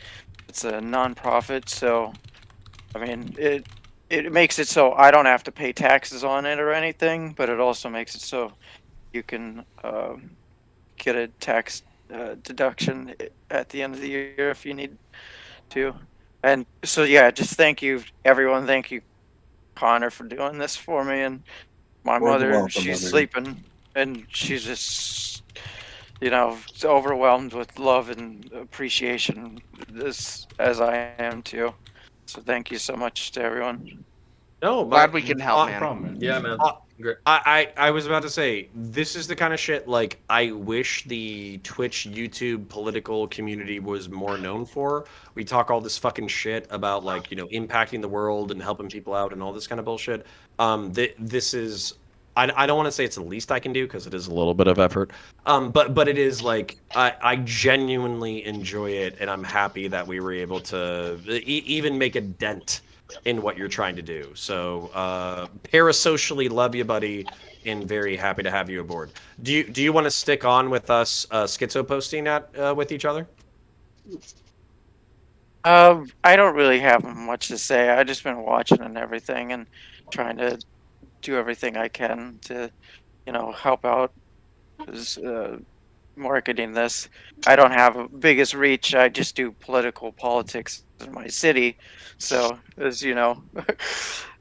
It's a non-profit, so I mean it makes it so I don't have to pay taxes on it or anything, but it also makes it so you can get a tax deduction at the end of the year if you need to. And so yeah, just thank you everyone. Thank you Connor for doing this for me, and my mother, welcome, she's mother. sleeping and she's just overwhelmed with love and appreciation, this as I am too. So thank you so much to everyone. No, Glad we can help, man. Problem, man. Yeah, man. Great. I was about to say, this is the kind of shit like I wish the Twitch, YouTube, political community was more known for. We talk all this fucking shit about like, impacting the world and helping people out and all this kind of bullshit. This is, I don't want to say it's the least I can do because it is a little bit of effort. But it is like, I genuinely enjoy it, and I'm happy that we were able to even make a dent in what you're trying to do. So parasocially love you, buddy, and very happy to have you aboard. Do you want to stick on with us schizo posting with each other? I don't really have much to say. I just been watching and everything and trying to do everything I can to help out marketing this. I don't have a biggest reach. I just do politics in my city, so as you know,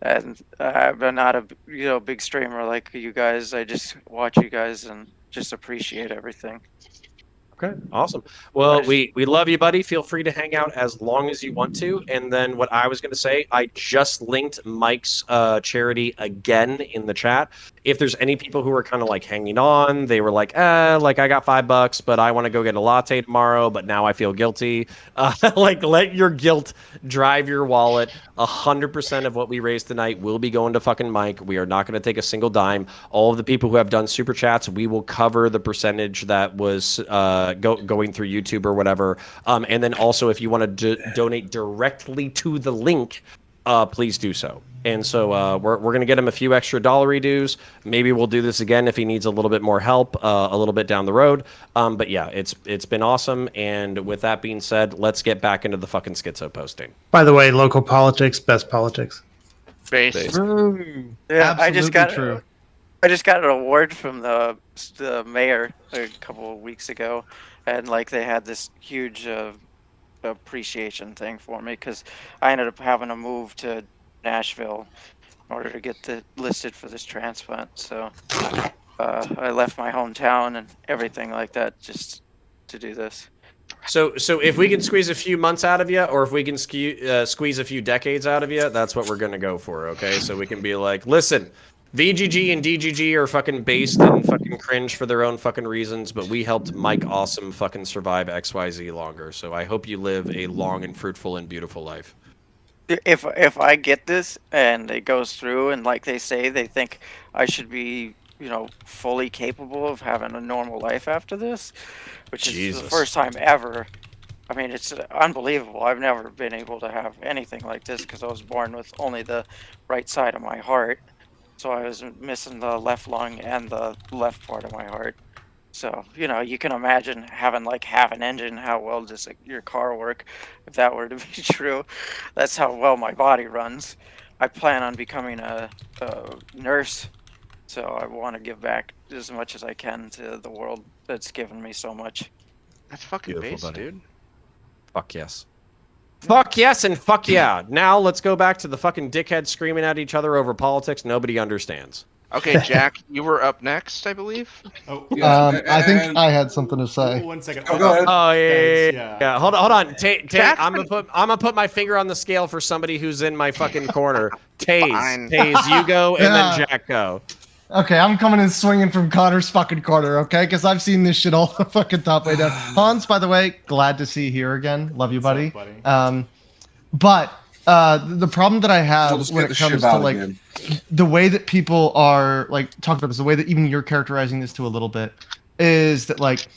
and I'm not a big streamer like you guys. I just watch you guys and just appreciate everything. Okay, awesome. Well, we love you, buddy. Feel free to hang out as long as you want to. And then what I was going to say, I just linked Mike's charity again in the chat. If there's any people who are kind of like hanging on, they were like I got $5, but I want to go get a latte tomorrow, but now I feel guilty. Let your guilt drive your wallet. 100% of what we raised tonight will be going to fucking Mike. We are not going to take a single dime. All of the people who have done super chats, we will cover the percentage that was going through YouTube or whatever. And then also, if you want to donate directly to the link, please do so. And so we're going to get him a few extra dollary dues. Maybe we'll do this again if he needs a little bit more help a little bit down the road. But yeah, it's been awesome. And with that being said, let's get back into the fucking schizo posting. By the way, local politics, best politics. Base. Yeah, I just got true. I just got an award from the mayor a couple of weeks ago, and they had this huge appreciation thing for me because I ended up having to move to Nashville in order to get listed for this transplant. So I left my hometown and everything like that just to do this. So if we can squeeze a few months out of you, or if we can squeeze a few decades out of you, that's what we're going to go for, okay? So we can be like, listen, VGG and DGG are fucking based and fucking cringe for their own fucking reasons, but we helped Mike Awesome fucking survive XYZ longer. So I hope you live a long and fruitful and beautiful life. If I get this and it goes through and like they say, they think I should be, fully capable of having a normal life after this, which is the first time ever. I mean, it's unbelievable. I've never been able to have anything like this because I was born with only the right side of my heart. So I was missing the left lung and the left part of my heart. So, you can imagine having half an engine, how well does your car work if that were to be true. That's how well my body runs. I plan on becoming a nurse, so I want to give back as much as I can to the world that's given me so much. That's fucking Beautiful, base, buddy. dude. Fuck yes. Fuck yes and fuck yeah. Now let's go back to the fucking dickheads screaming at each other over politics nobody understands. Okay, Jack, you were up next, I believe. Oh, I think I had something to say. 1 second. Oh, go ahead. Oh yeah, yeah. yeah. Hold on. Tate, Jack's I'm gonna put my finger on the scale for somebody who's in my fucking corner. Taze, you go, and then Jack go. Okay, I'm coming in swinging from Connor's fucking corner, okay? Because I've seen this shit all the fucking top way down. Hans, by the way, glad to see you here again. Love you, buddy. What's up, But the problem that I have when it comes to like the way that people are like talking about this, the way that even you're characterizing this to a little bit, is that like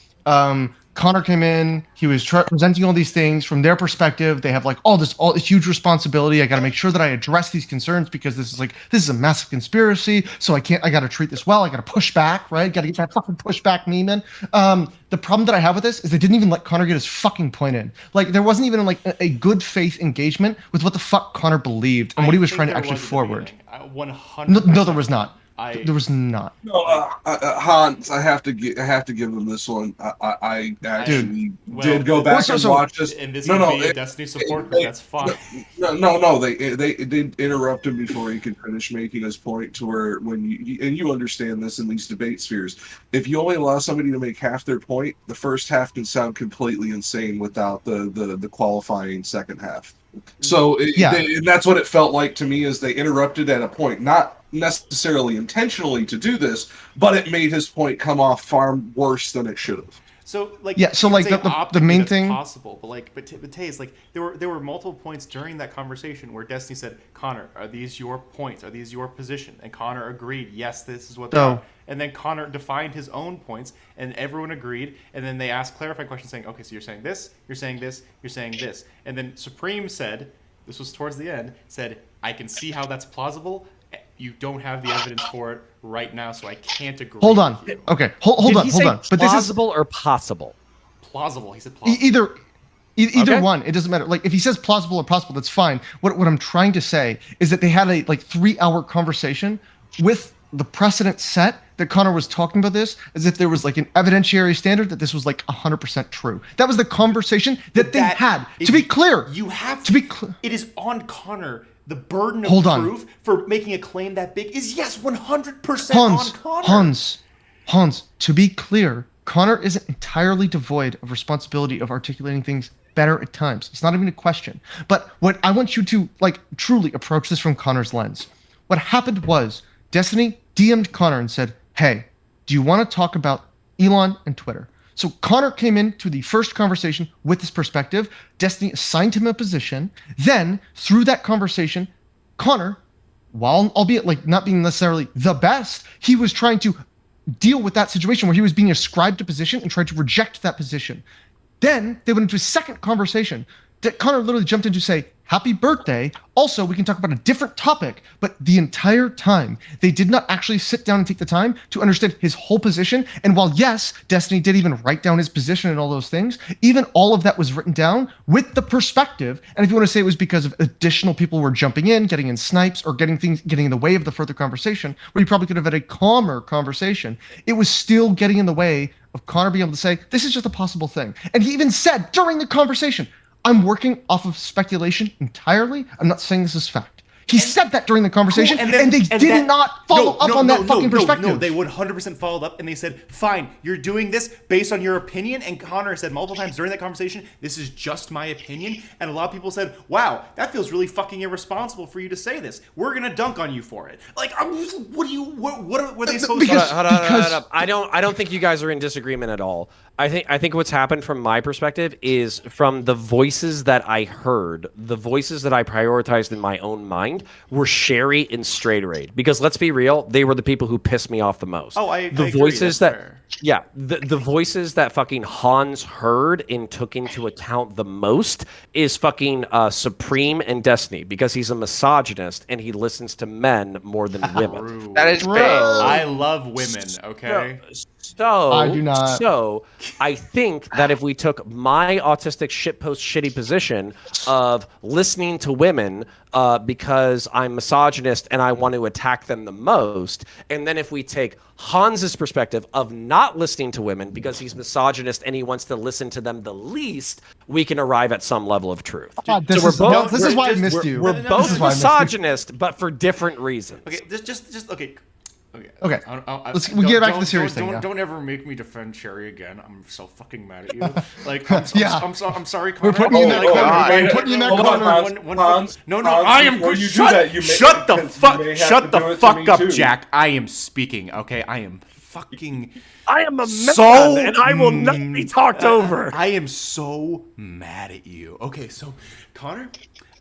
Connor came in, he was presenting all these things from their perspective. They have like all this huge responsibility. I got to make sure that I address these concerns because this is a massive conspiracy. So I got to treat this well. I got to push back, right? Got to get that fucking pushback meme in. The problem that I have with this is they didn't even let Connor get his fucking point in. Like there wasn't even like a good faith engagement with what the fuck Connor believed and what he was trying to actually forward. 100%. No, there was not. There was not. No, Hans, I have to give him this one. I actually did go back and watch this. And this could be a Destiny support group. That's fine. No. They did interrupt him before he could finish making his point. To where when you understand this in these debate spheres, if you only allow somebody to make half their point, the first half can sound completely insane without the qualifying second half. So and that's what it felt like to me, is they interrupted at a point, not necessarily intentionally to do this, but it made his point come off far worse than it should have. So like the main thing possible, but Taze, like there were multiple points during that conversation where Destiny said, "Connor, are these your points? Are these your position?" And Connor agreed, "Yes, this is what they are." And then Connor defined his own points, and everyone agreed. And then they asked clarifying questions, saying, "Okay, so you're saying this, you're saying this, you're saying this." And then Supreme said, this was towards the end, said, "I can see how that's plausible. You don't have the evidence for it right now, so I can't agree." Hold on. Okay, hold on. But this is plausible or possible. Plausible. He said plausible. Either one. It doesn't matter. Like if he says plausible or possible, that's fine. What I'm trying to say is that they had a 3-hour conversation with the precedent set that Connor was talking about this as if there was like an evidentiary standard that this was like 100% true. That was the conversation that they had. To be clear, you have to be clear. It is on Connor. The burden of proof for making a claim that big is 100% on Connor. Hans, to be clear, Connor isn't entirely devoid of responsibility of articulating things better at times. It's not even a question. But what I want you to truly approach this from Connor's lens. What happened was Destiny DM'd Connor and said, "Hey, do you want to talk about Elon and Twitter?" So Connor came into the first conversation with this perspective. Destiny assigned him a position. Then, through that conversation, Connor, while albeit not being necessarily the best, he was trying to deal with that situation where he was being ascribed a position and tried to reject that position. Then they went into a second conversation that Connor literally jumped in to say, "Happy birthday. Also, we can talk about a different topic." But the entire time, they did not actually sit down and take the time to understand his whole position. And while, yes, Destiny did even write down his position and all those things, even all of that was written down with the perspective. And if you want to say it was because of additional people were jumping in, getting in snipes, or getting in the way of the further conversation, where you probably could have had a calmer conversation, it was still getting in the way of Connor being able to say, this is just a possible thing. And he even said during the conversation, "I'm working off of speculation entirely. I'm not saying this is fact." He said that during the conversation, cool. and they did not follow up on that fucking perspective. No, they 100% followed up, and they said, "Fine, you're doing this based on your opinion." And Connor said multiple times during that conversation, "This is just my opinion." And a lot of people said, "Wow, that feels really fucking irresponsible for you to say this. We're gonna dunk on you for it." Like, what were they supposed to? Hold on. I don't think you guys are in disagreement at all. I think what's happened from my perspective is from the voices that I heard, the voices that I prioritized in my own mind were Sherry and Straight Raid. Because let's be real, they were the people who pissed me off the most. Oh, I the agree, voices that's that fair. Yeah, the voices that fucking Hanz heard and took into account the most is fucking Supreme and Destiny, because he's a misogynist and he listens to men more than women. That is big. I love women, okay? So I do not. So I think that if we took my autistic shitpost shitty position of listening to women because because I'm misogynist and I want to attack them the most. And then if we take Hans's perspective of not listening to women because he's misogynist and he wants to listen to them the least, we can arrive at some level of truth. This is why I missed you. We're both misogynist, but for different reasons. Okay, just okay. Okay. We get back to the serious thing. Don't ever make me defend Cherry again. I'm so fucking mad at you. Like, I'm sorry, Connor. We're putting you in that corner. We're putting you in that corner. No, I am good. Shut the fuck up, Jack. I am speaking. Okay, I am fucking. I am a man, and I will not be talked over. I am so mad at you. Okay, so Connor,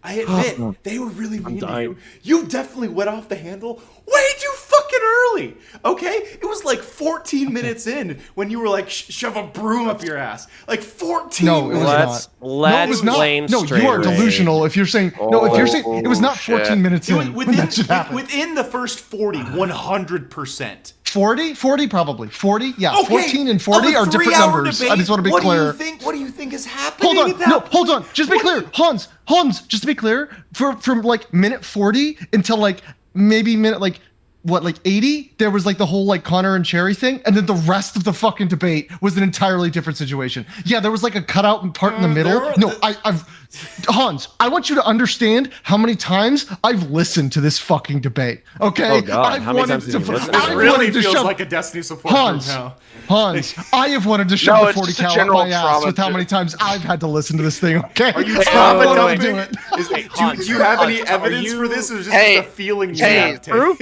I admit they were really mean to you. You definitely went off the handle way too fucking early. Okay, it was like 14 minutes in when you were like shove a broom up your ass. Like 14. No, it was not. No, it was not. No, you are delusional. If you're saying if you're saying it was not 14 minutes in when that should happen. Within the first 40, 100%. 40 probably 40. Yeah, okay. 14 and 40 are different numbers. Debate, I just want to be clear. What do you think is happening? Hold on. Just be clear, Hans. Just to be clear, from like minute 40 until like maybe minute like 80, there was like the whole like Connor and Cherry thing, and then the rest of the fucking debate was an entirely different situation. Yeah, there was like a cutout part in the middle. Hans, I want you to understand how many times I've listened to this fucking debate. Okay, oh God, how many times did you listen? It really feels like a Destiny support group now. Hans, I have wanted to shove the 40 cal up my ass with how many times I've had to listen to this thing. Okay, are you trauma dumping? Do you have any evidence for this, or is this just a feeling you have? Proof?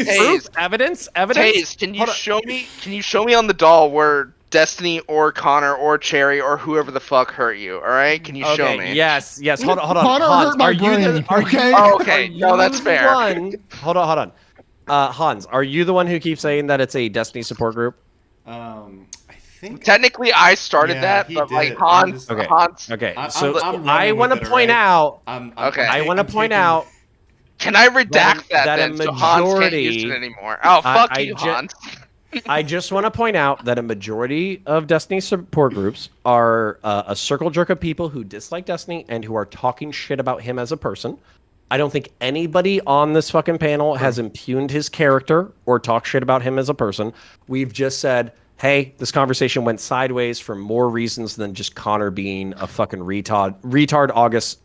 Evidence? Hayes, can you show me? Can you show me on the doll where Destiny or Connor or Cherry or whoever the fuck hurt you? All right, can you show me? Yes. Hold on. Connor Hans, hurt my brain. Okay. No, that's fair. Hold on. Hans, are you the one who keeps saying that it's a Destiny support group? I think technically I started that, but like Hans. Okay. So I want to point out. I want to point out. Can I redact that then? So Hans can't use it anymore. Oh, fuck you, Hans. I just want to point out that a majority of Destiny support groups are a circle jerk of people who dislike Destiny and who are talking shit about him as a person. I don't think anybody on this fucking panel has impugned his character or talked shit about him as a person. We've just said, hey, this conversation went sideways for more reasons than just Connor being a fucking retard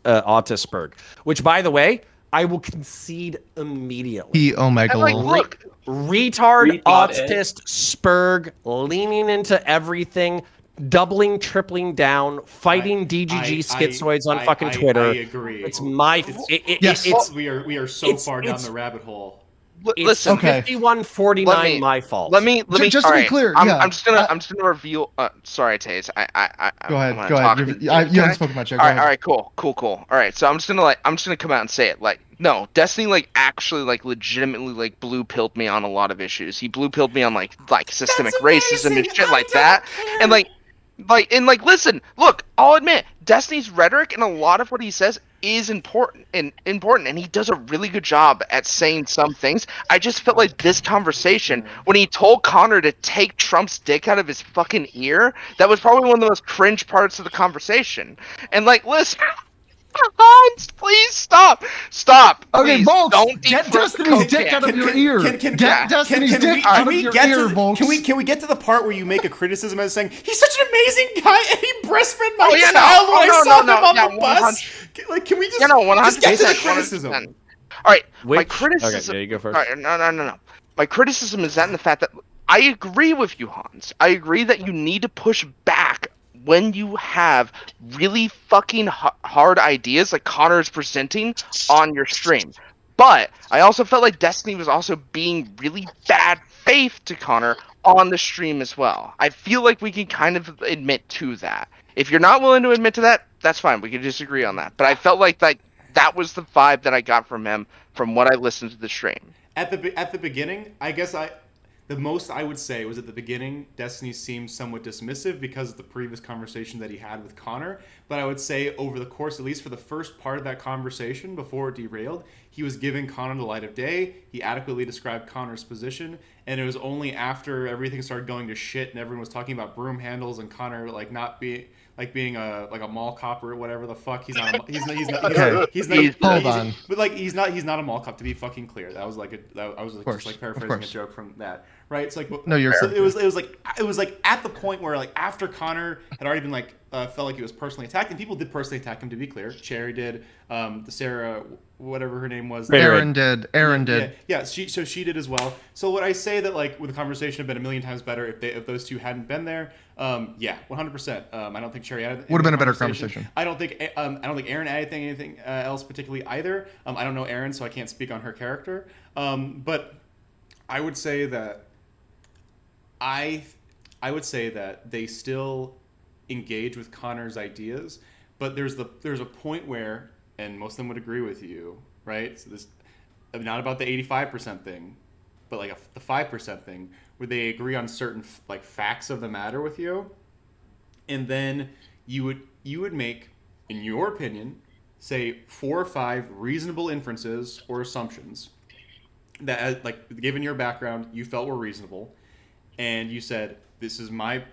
autisberg. Which, by the way, I will concede immediately. Look, retard, autist, spurg, leaning into everything, doubling, tripling down, fighting DGG schizoids on fucking Twitter. I agree. It's my. We are so far down the rabbit hole. Listen, 51-49, my fault. Let me just to be clear. I'm just gonna reveal. Sorry, Taze. Go ahead. You haven't spoken much. All right. Cool. All right. So I'm just gonna come out and say it. Like, no, Destiny actually legitimately blue pilled me on a lot of issues. He blue pilled me on like systemic racism and shit like that. And listen, look, I'll admit, Destiny's rhetoric and a lot of what he says is important, and he does a really good job at saying some things. I just felt like this conversation, when he told Connor to take Trump's dick out of his fucking ear, that was probably one of the most cringe parts of the conversation. And listen, Hans, please stop. Okay, please, Volks, don't get Destiny's dick out of your ear. Get Destiny's dick out of your ear, Volks. Can we get to the part where you make a criticism as saying he's such an amazing guy and he breastfed my child when I saw him on the bus? Can we just get to the criticism? All right, my criticism. Okay, yeah, you go first. All right, no. My criticism is that in the fact that I agree with you, Hans. I agree that you need to push back when you have really fucking hard ideas like Connor is presenting on your stream. But I also felt like Destiny was also being really bad faith to Connor on the stream as well. I feel like we can kind of admit to that. If you're not willing to admit to that, that's fine. We can disagree on that. But I felt like that was the vibe that I got from him from what I listened to the stream. At the beginning, I guess the most I would say was at the beginning, Destiny seemed somewhat dismissive because of the previous conversation that he had with Connor. But I would say over the course, at least for the first part of that conversation before it derailed, he was giving Connor the light of day. He adequately described Connor's position. And it was only after everything started going to shit and everyone was talking about broom handles and Connor like being a mall cop or whatever the fuck. He's not. He's not. Okay. He's not. Hold on. But like he's not a mall cop, to be fucking clear. That was like I was like, course, just like of paraphrasing a course. joke from that, right? It's like No, you're so correct. it was like at the point where like after Connor had already been like felt like he was personally attacked, and people did personally attack him, to be clear. Cherry did, the Sarah whatever her name was. Aaron did. Yeah, she did as well. So would I say that like would the conversation have been a million times better if those two hadn't been there? Yeah, 100%. I don't think Cherry had Would have been a better conversation. I don't think Aaron had anything else particularly either. I don't know Aaron, so I can't speak on her character. But I would say that I would say that they still engage with Connor's ideas, but there's a point where, and most of them would agree with you, right? So this not about the 85% thing, but like the 5% thing, where they agree on certain like facts of the matter with you, and then you would make, in your opinion, say 4 or 5 reasonable inferences or assumptions that, like, given your background, you felt were reasonable, and you said, this is my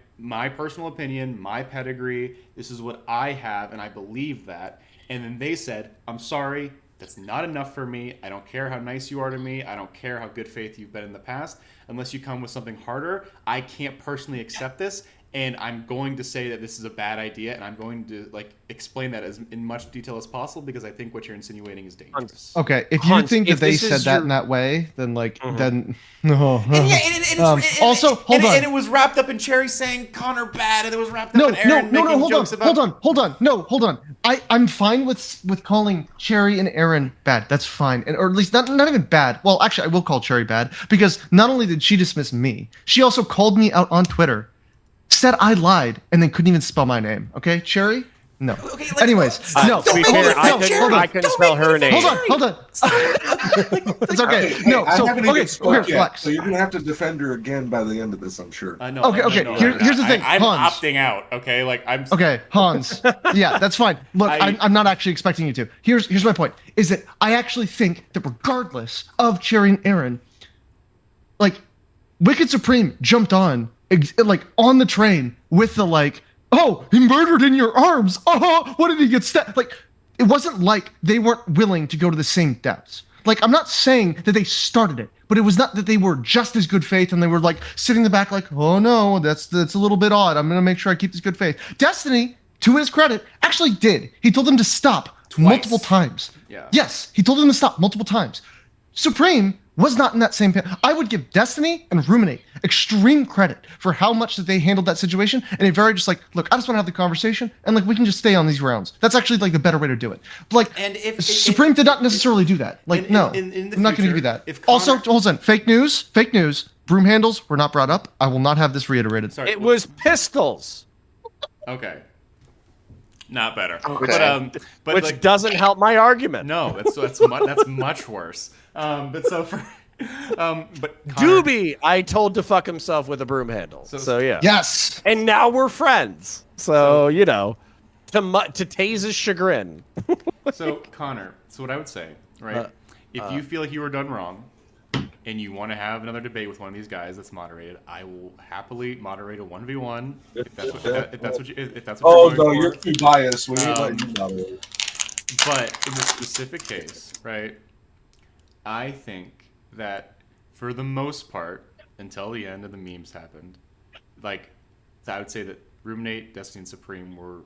personal opinion, my pedigree, this is what I have, and I believe that. And then they said, I'm sorry, that's not enough for me. I don't care how nice you are to me. I don't care how good faith you've been in the past. Unless you come with something harder, I can't personally accept this. And I'm going to say that this is a bad idea, and I'm going to like explain that as in much detail as possible, because I think what you're insinuating is dangerous. Okay, if you think that they said that in that way, then like then no. Also, hold on. And it was wrapped up in Cherry saying Connor bad, and it was wrapped up in Aaron making jokes about. Hold on. I'm fine with calling Cherry and Aaron bad. That's fine, or at least not even bad. Well, actually, I will call Cherry bad because not only did she dismiss me, she also called me out on Twitter. Said I lied and then couldn't even spell my name. Okay, Cherry? No. Okay, anyways, no. To be fair, I couldn't spell her name. Hold on. It's okay. No, I so haven't even spoke yet, flex. so you're gonna have to defend her again by the end of this, I'm sure. Okay. Here's the thing. I'm Hans. opting out. Okay, like I'm. Okay, Hans. Yeah, that's fine. Look, I'm not actually expecting you to. Here's my point. Is that I actually think that regardless of Cherry and Aaron, like, Wicked Supreme jumped on like on the train with the like, oh, he murdered in your arms. Oh, what did he get stabbed? Like, it wasn't like they weren't willing to go to the same depths. Like, I'm not saying that they started it, but it was not that they were just as good faith and they were like sitting in the back like, oh no, that's a little bit odd. I'm gonna make sure I keep this good faith. Destiny, to his credit, actually did. He told them to stop multiple times. Yeah. Yes, he told them to stop multiple times. Supreme was not in that same pit. I would give Destiny and Ruminate extreme credit for how much that they handled that situation, and a very just like, look, I just want to have the conversation, and like we can just stay on these rounds. That's actually like the better way to do it. But like, And if Supreme did not necessarily do that. Like, no, in the I'm not going to future, give you that. if Also, Connor- hold on, fake news. Broom handles were not brought up. I will not have this reiterated. Sorry. It was pistols. Okay. Not better. Okay. But Which like, doesn't help my argument. No, that's much worse. But so for but Connor, Doobie, I told to fuck himself with a broom handle. So yeah. Yes. And now we're friends. So you know, to Taze's chagrin. So Connor, so what I would say, right? If you feel like you were done wrong, and you want to have another debate with one of these guys that's moderated, I will happily moderate a 1v1 if that's what Oh you're no, going you're for. too biased. We ain't letting you moderate. But in this specific case, right, I think that for the most part, until the end of the memes happened, like, I would say that Ruminate, Destiny, and Supreme were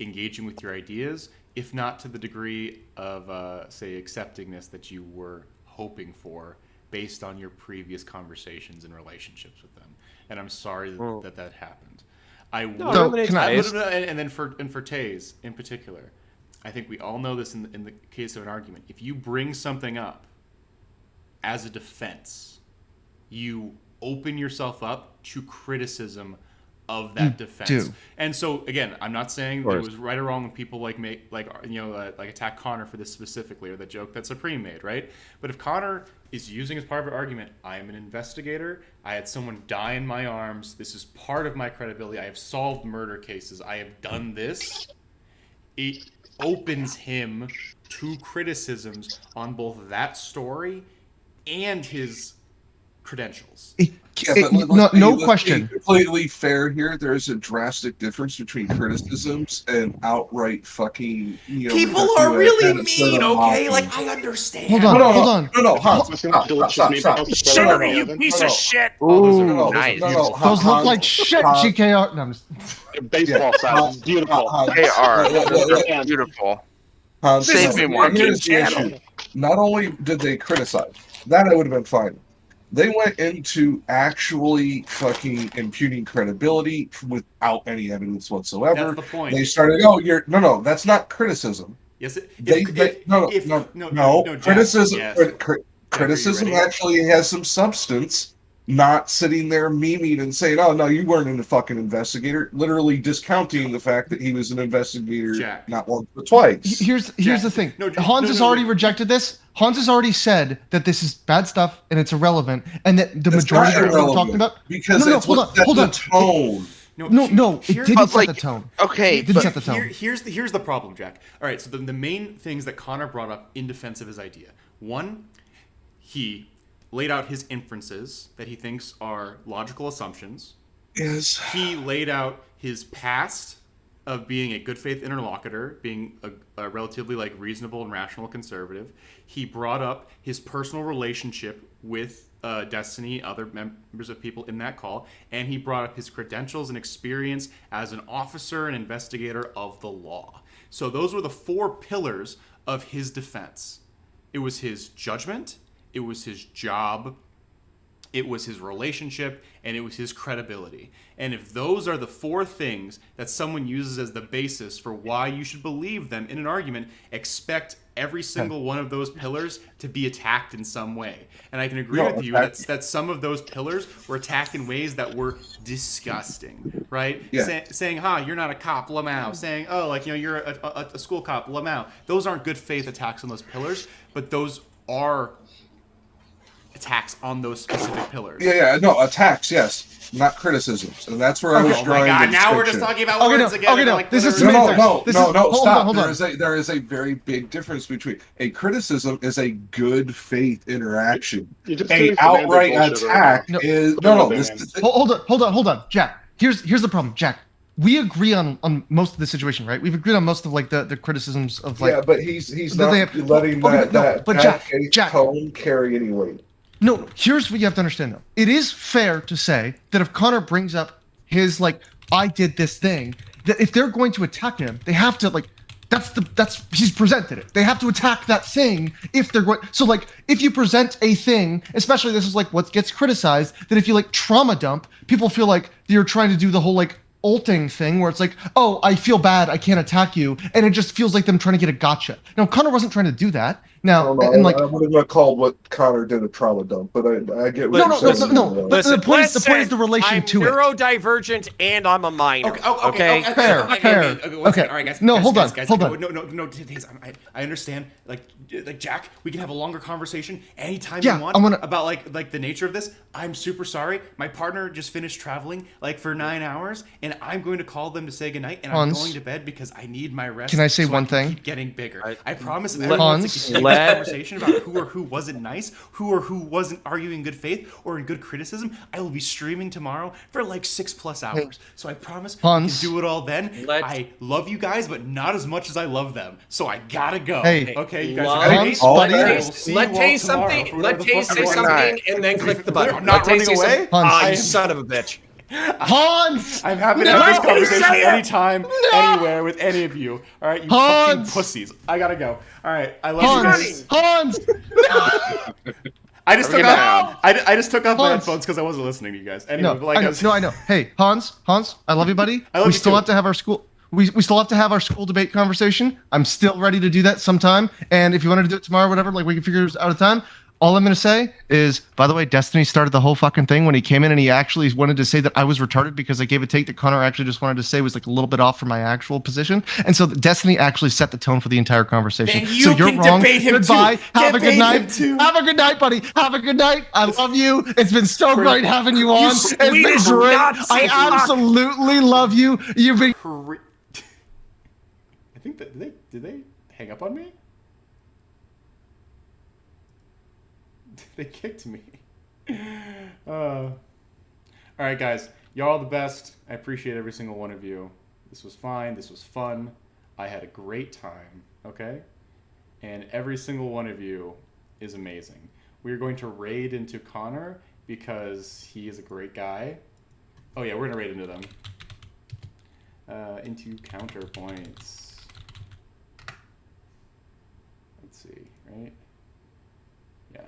engaging with your ideas, if not to the degree of, say, acceptingness that you were hoping for based on your previous conversations and relationships with them. And I'm sorry that happened. And then for Taze in particular, I think we all know this in the case of an argument. If you bring something up as a defense, you open yourself up to criticism of that defense. And so again, I'm not saying that it was right or wrong when people like attack Connor for this specifically, or the joke that Supreme made, right? But if Connor is using as part of an argument, I am an investigator, I had someone die in my arms, this is part of my credibility, I have solved murder cases, I have done this, it opens him to criticisms on both that story and his credentials. No question. Completely fair here. There is a drastic difference between criticisms and outright fucking. People are really mean, okay? Like, I understand. Hold on. No, Stop. Shit on me, you piece of shit. Ooh, nice. Those look like shit, GKR. No, I'm just... Baseball size. Beautiful. They are. Beautiful. Save me one. Here's the issue. Not only did they criticize, that I would have been fine. They went into actually fucking impugning credibility without any evidence whatsoever. That's the point. They started, no, that's not criticism. Yes, criticism. Jack, Criticism actually has some substance. Not sitting there memeing and saying, "Oh no, you weren't a fucking investigator," literally discounting the fact that he was an investigator not once but twice. Here's the thing. Hanz has already rejected this. Hans has already said that this is bad stuff and it's irrelevant, and that the majority of what we're talking about. Because hold on. The tone. It didn't set the tone. Okay, it didn't set the tone. Here's the problem, Jack. All right, so the main things that Connor brought up in defense of his idea. One, he laid out his inferences that he thinks are logical assumptions. Yes. He laid out his past of being a good faith interlocutor, being a relatively reasonable and rational conservative. He brought up his personal relationship with Destiny, other members of people in that call, and he brought up his credentials and experience as an officer and investigator of the law. So those were the 4 pillars of his defense. It was his judgment, it was his job, it was his relationship, and it was his credibility. And if those are the 4 things that someone uses as the basis for why you should believe them in an argument, expect every single one of those pillars to be attacked in some way. And I can agree with you that some of those pillars were attacked in ways that were disgusting, right? Yeah. Saying, you're not a cop, Lamau. Saying, you're a school cop, Lamau. Those aren't good faith attacks on those pillars, but those are attacks on those specific pillars. Attacks, yes, not criticisms, and that's where I was drawing. Oh my God! Now we're just talking about words again. This is stop. Hold on. There is a very big difference between a criticism is a good faith interaction. An outright attack is Hold on, Jack. Here's the problem, Jack. We agree on most of the situation, right? We've agreed on most of the criticisms of but he's not letting that Jack tone carry any weight. No, here's what you have to understand though. It is fair to say that if Connor brings up his I did this thing, that if they're going to attack him, they have to he's presented it. They have to attack that thing if they're going. So if you present a thing, especially this is what gets criticized, that if you trauma dump, people feel like you're trying to do the whole ulting thing where it's oh, I feel bad, I can't attack you, and it just feels like them trying to get a gotcha. Now Connor wasn't trying to do that. Now, I would have called what Connor did a trauma dump, but I get what you're saying. No. But the point is the relation to it. I'm neurodivergent and I'm a minor. Okay. Fair. Okay. All right, guys. No, hold on. No. I understand. Jack, we can have a longer conversation anytime you want about the nature of this. I'm super sorry. My partner just finished traveling for 9 hours, and I'm going to call them to say goodnight, and I'm going to bed because I need my rest. Can I say one thing? Keep getting bigger. I promise. Conversation about who or who wasn't nice, who or who wasn't arguing in good faith or in good criticism. I will be streaming tomorrow for 6+ hours. So I promise I can do it all then. I love you guys, but not as much as I love them. So I gotta go. Okay, you guys let Tay something. Let Tay say something and then click the button. I'm not running away. You son of a bitch. Hans! I'm happy to have this conversation anytime, anywhere with any of you. All right, you fucking pussies. I gotta go. All right, I love you guys. Hans! I just took off my headphones because I wasn't listening to you guys. Anyway, I know. Hey, Hans, I love you, buddy. I love you still too. have to have our school. We still have to have our school debate conversation. I'm still ready to do that sometime. And if you wanted to do it tomorrow, whatever, we can figure it out of time. All I'm going to say is, by the way, Destiny started the whole fucking thing when he came in and he actually wanted to say that I was retarded because I gave a take that Connor actually just wanted to say was a little bit off from my actual position. And so Destiny actually set the tone for the entire conversation. Then you so you're can wrong. Debate him Goodbye. Too. Have a good night. Have a good night, buddy. Have a good night. I love you. It's been so great having you on. It's been great. I absolutely love you. You've been... I think that did they hang up on me? They kicked me. All right, guys. Y'all are the best. I appreciate every single one of you. This was fine. This was fun. I had a great time. Okay? And every single one of you is amazing. We are going to raid into Connor because he is a great guy. Oh yeah, we're gonna raid into them. Into Counterpoints. Let's see, right? Yeah,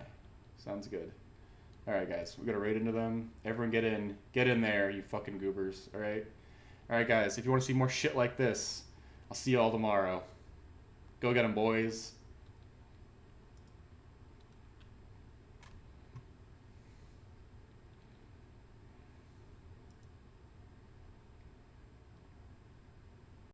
sounds good. All right, guys, we're gonna raid into them. Everyone, get in there, you fucking goobers. All right, guys. If you want to see more shit like this, I'll see you all tomorrow. Go get them, boys.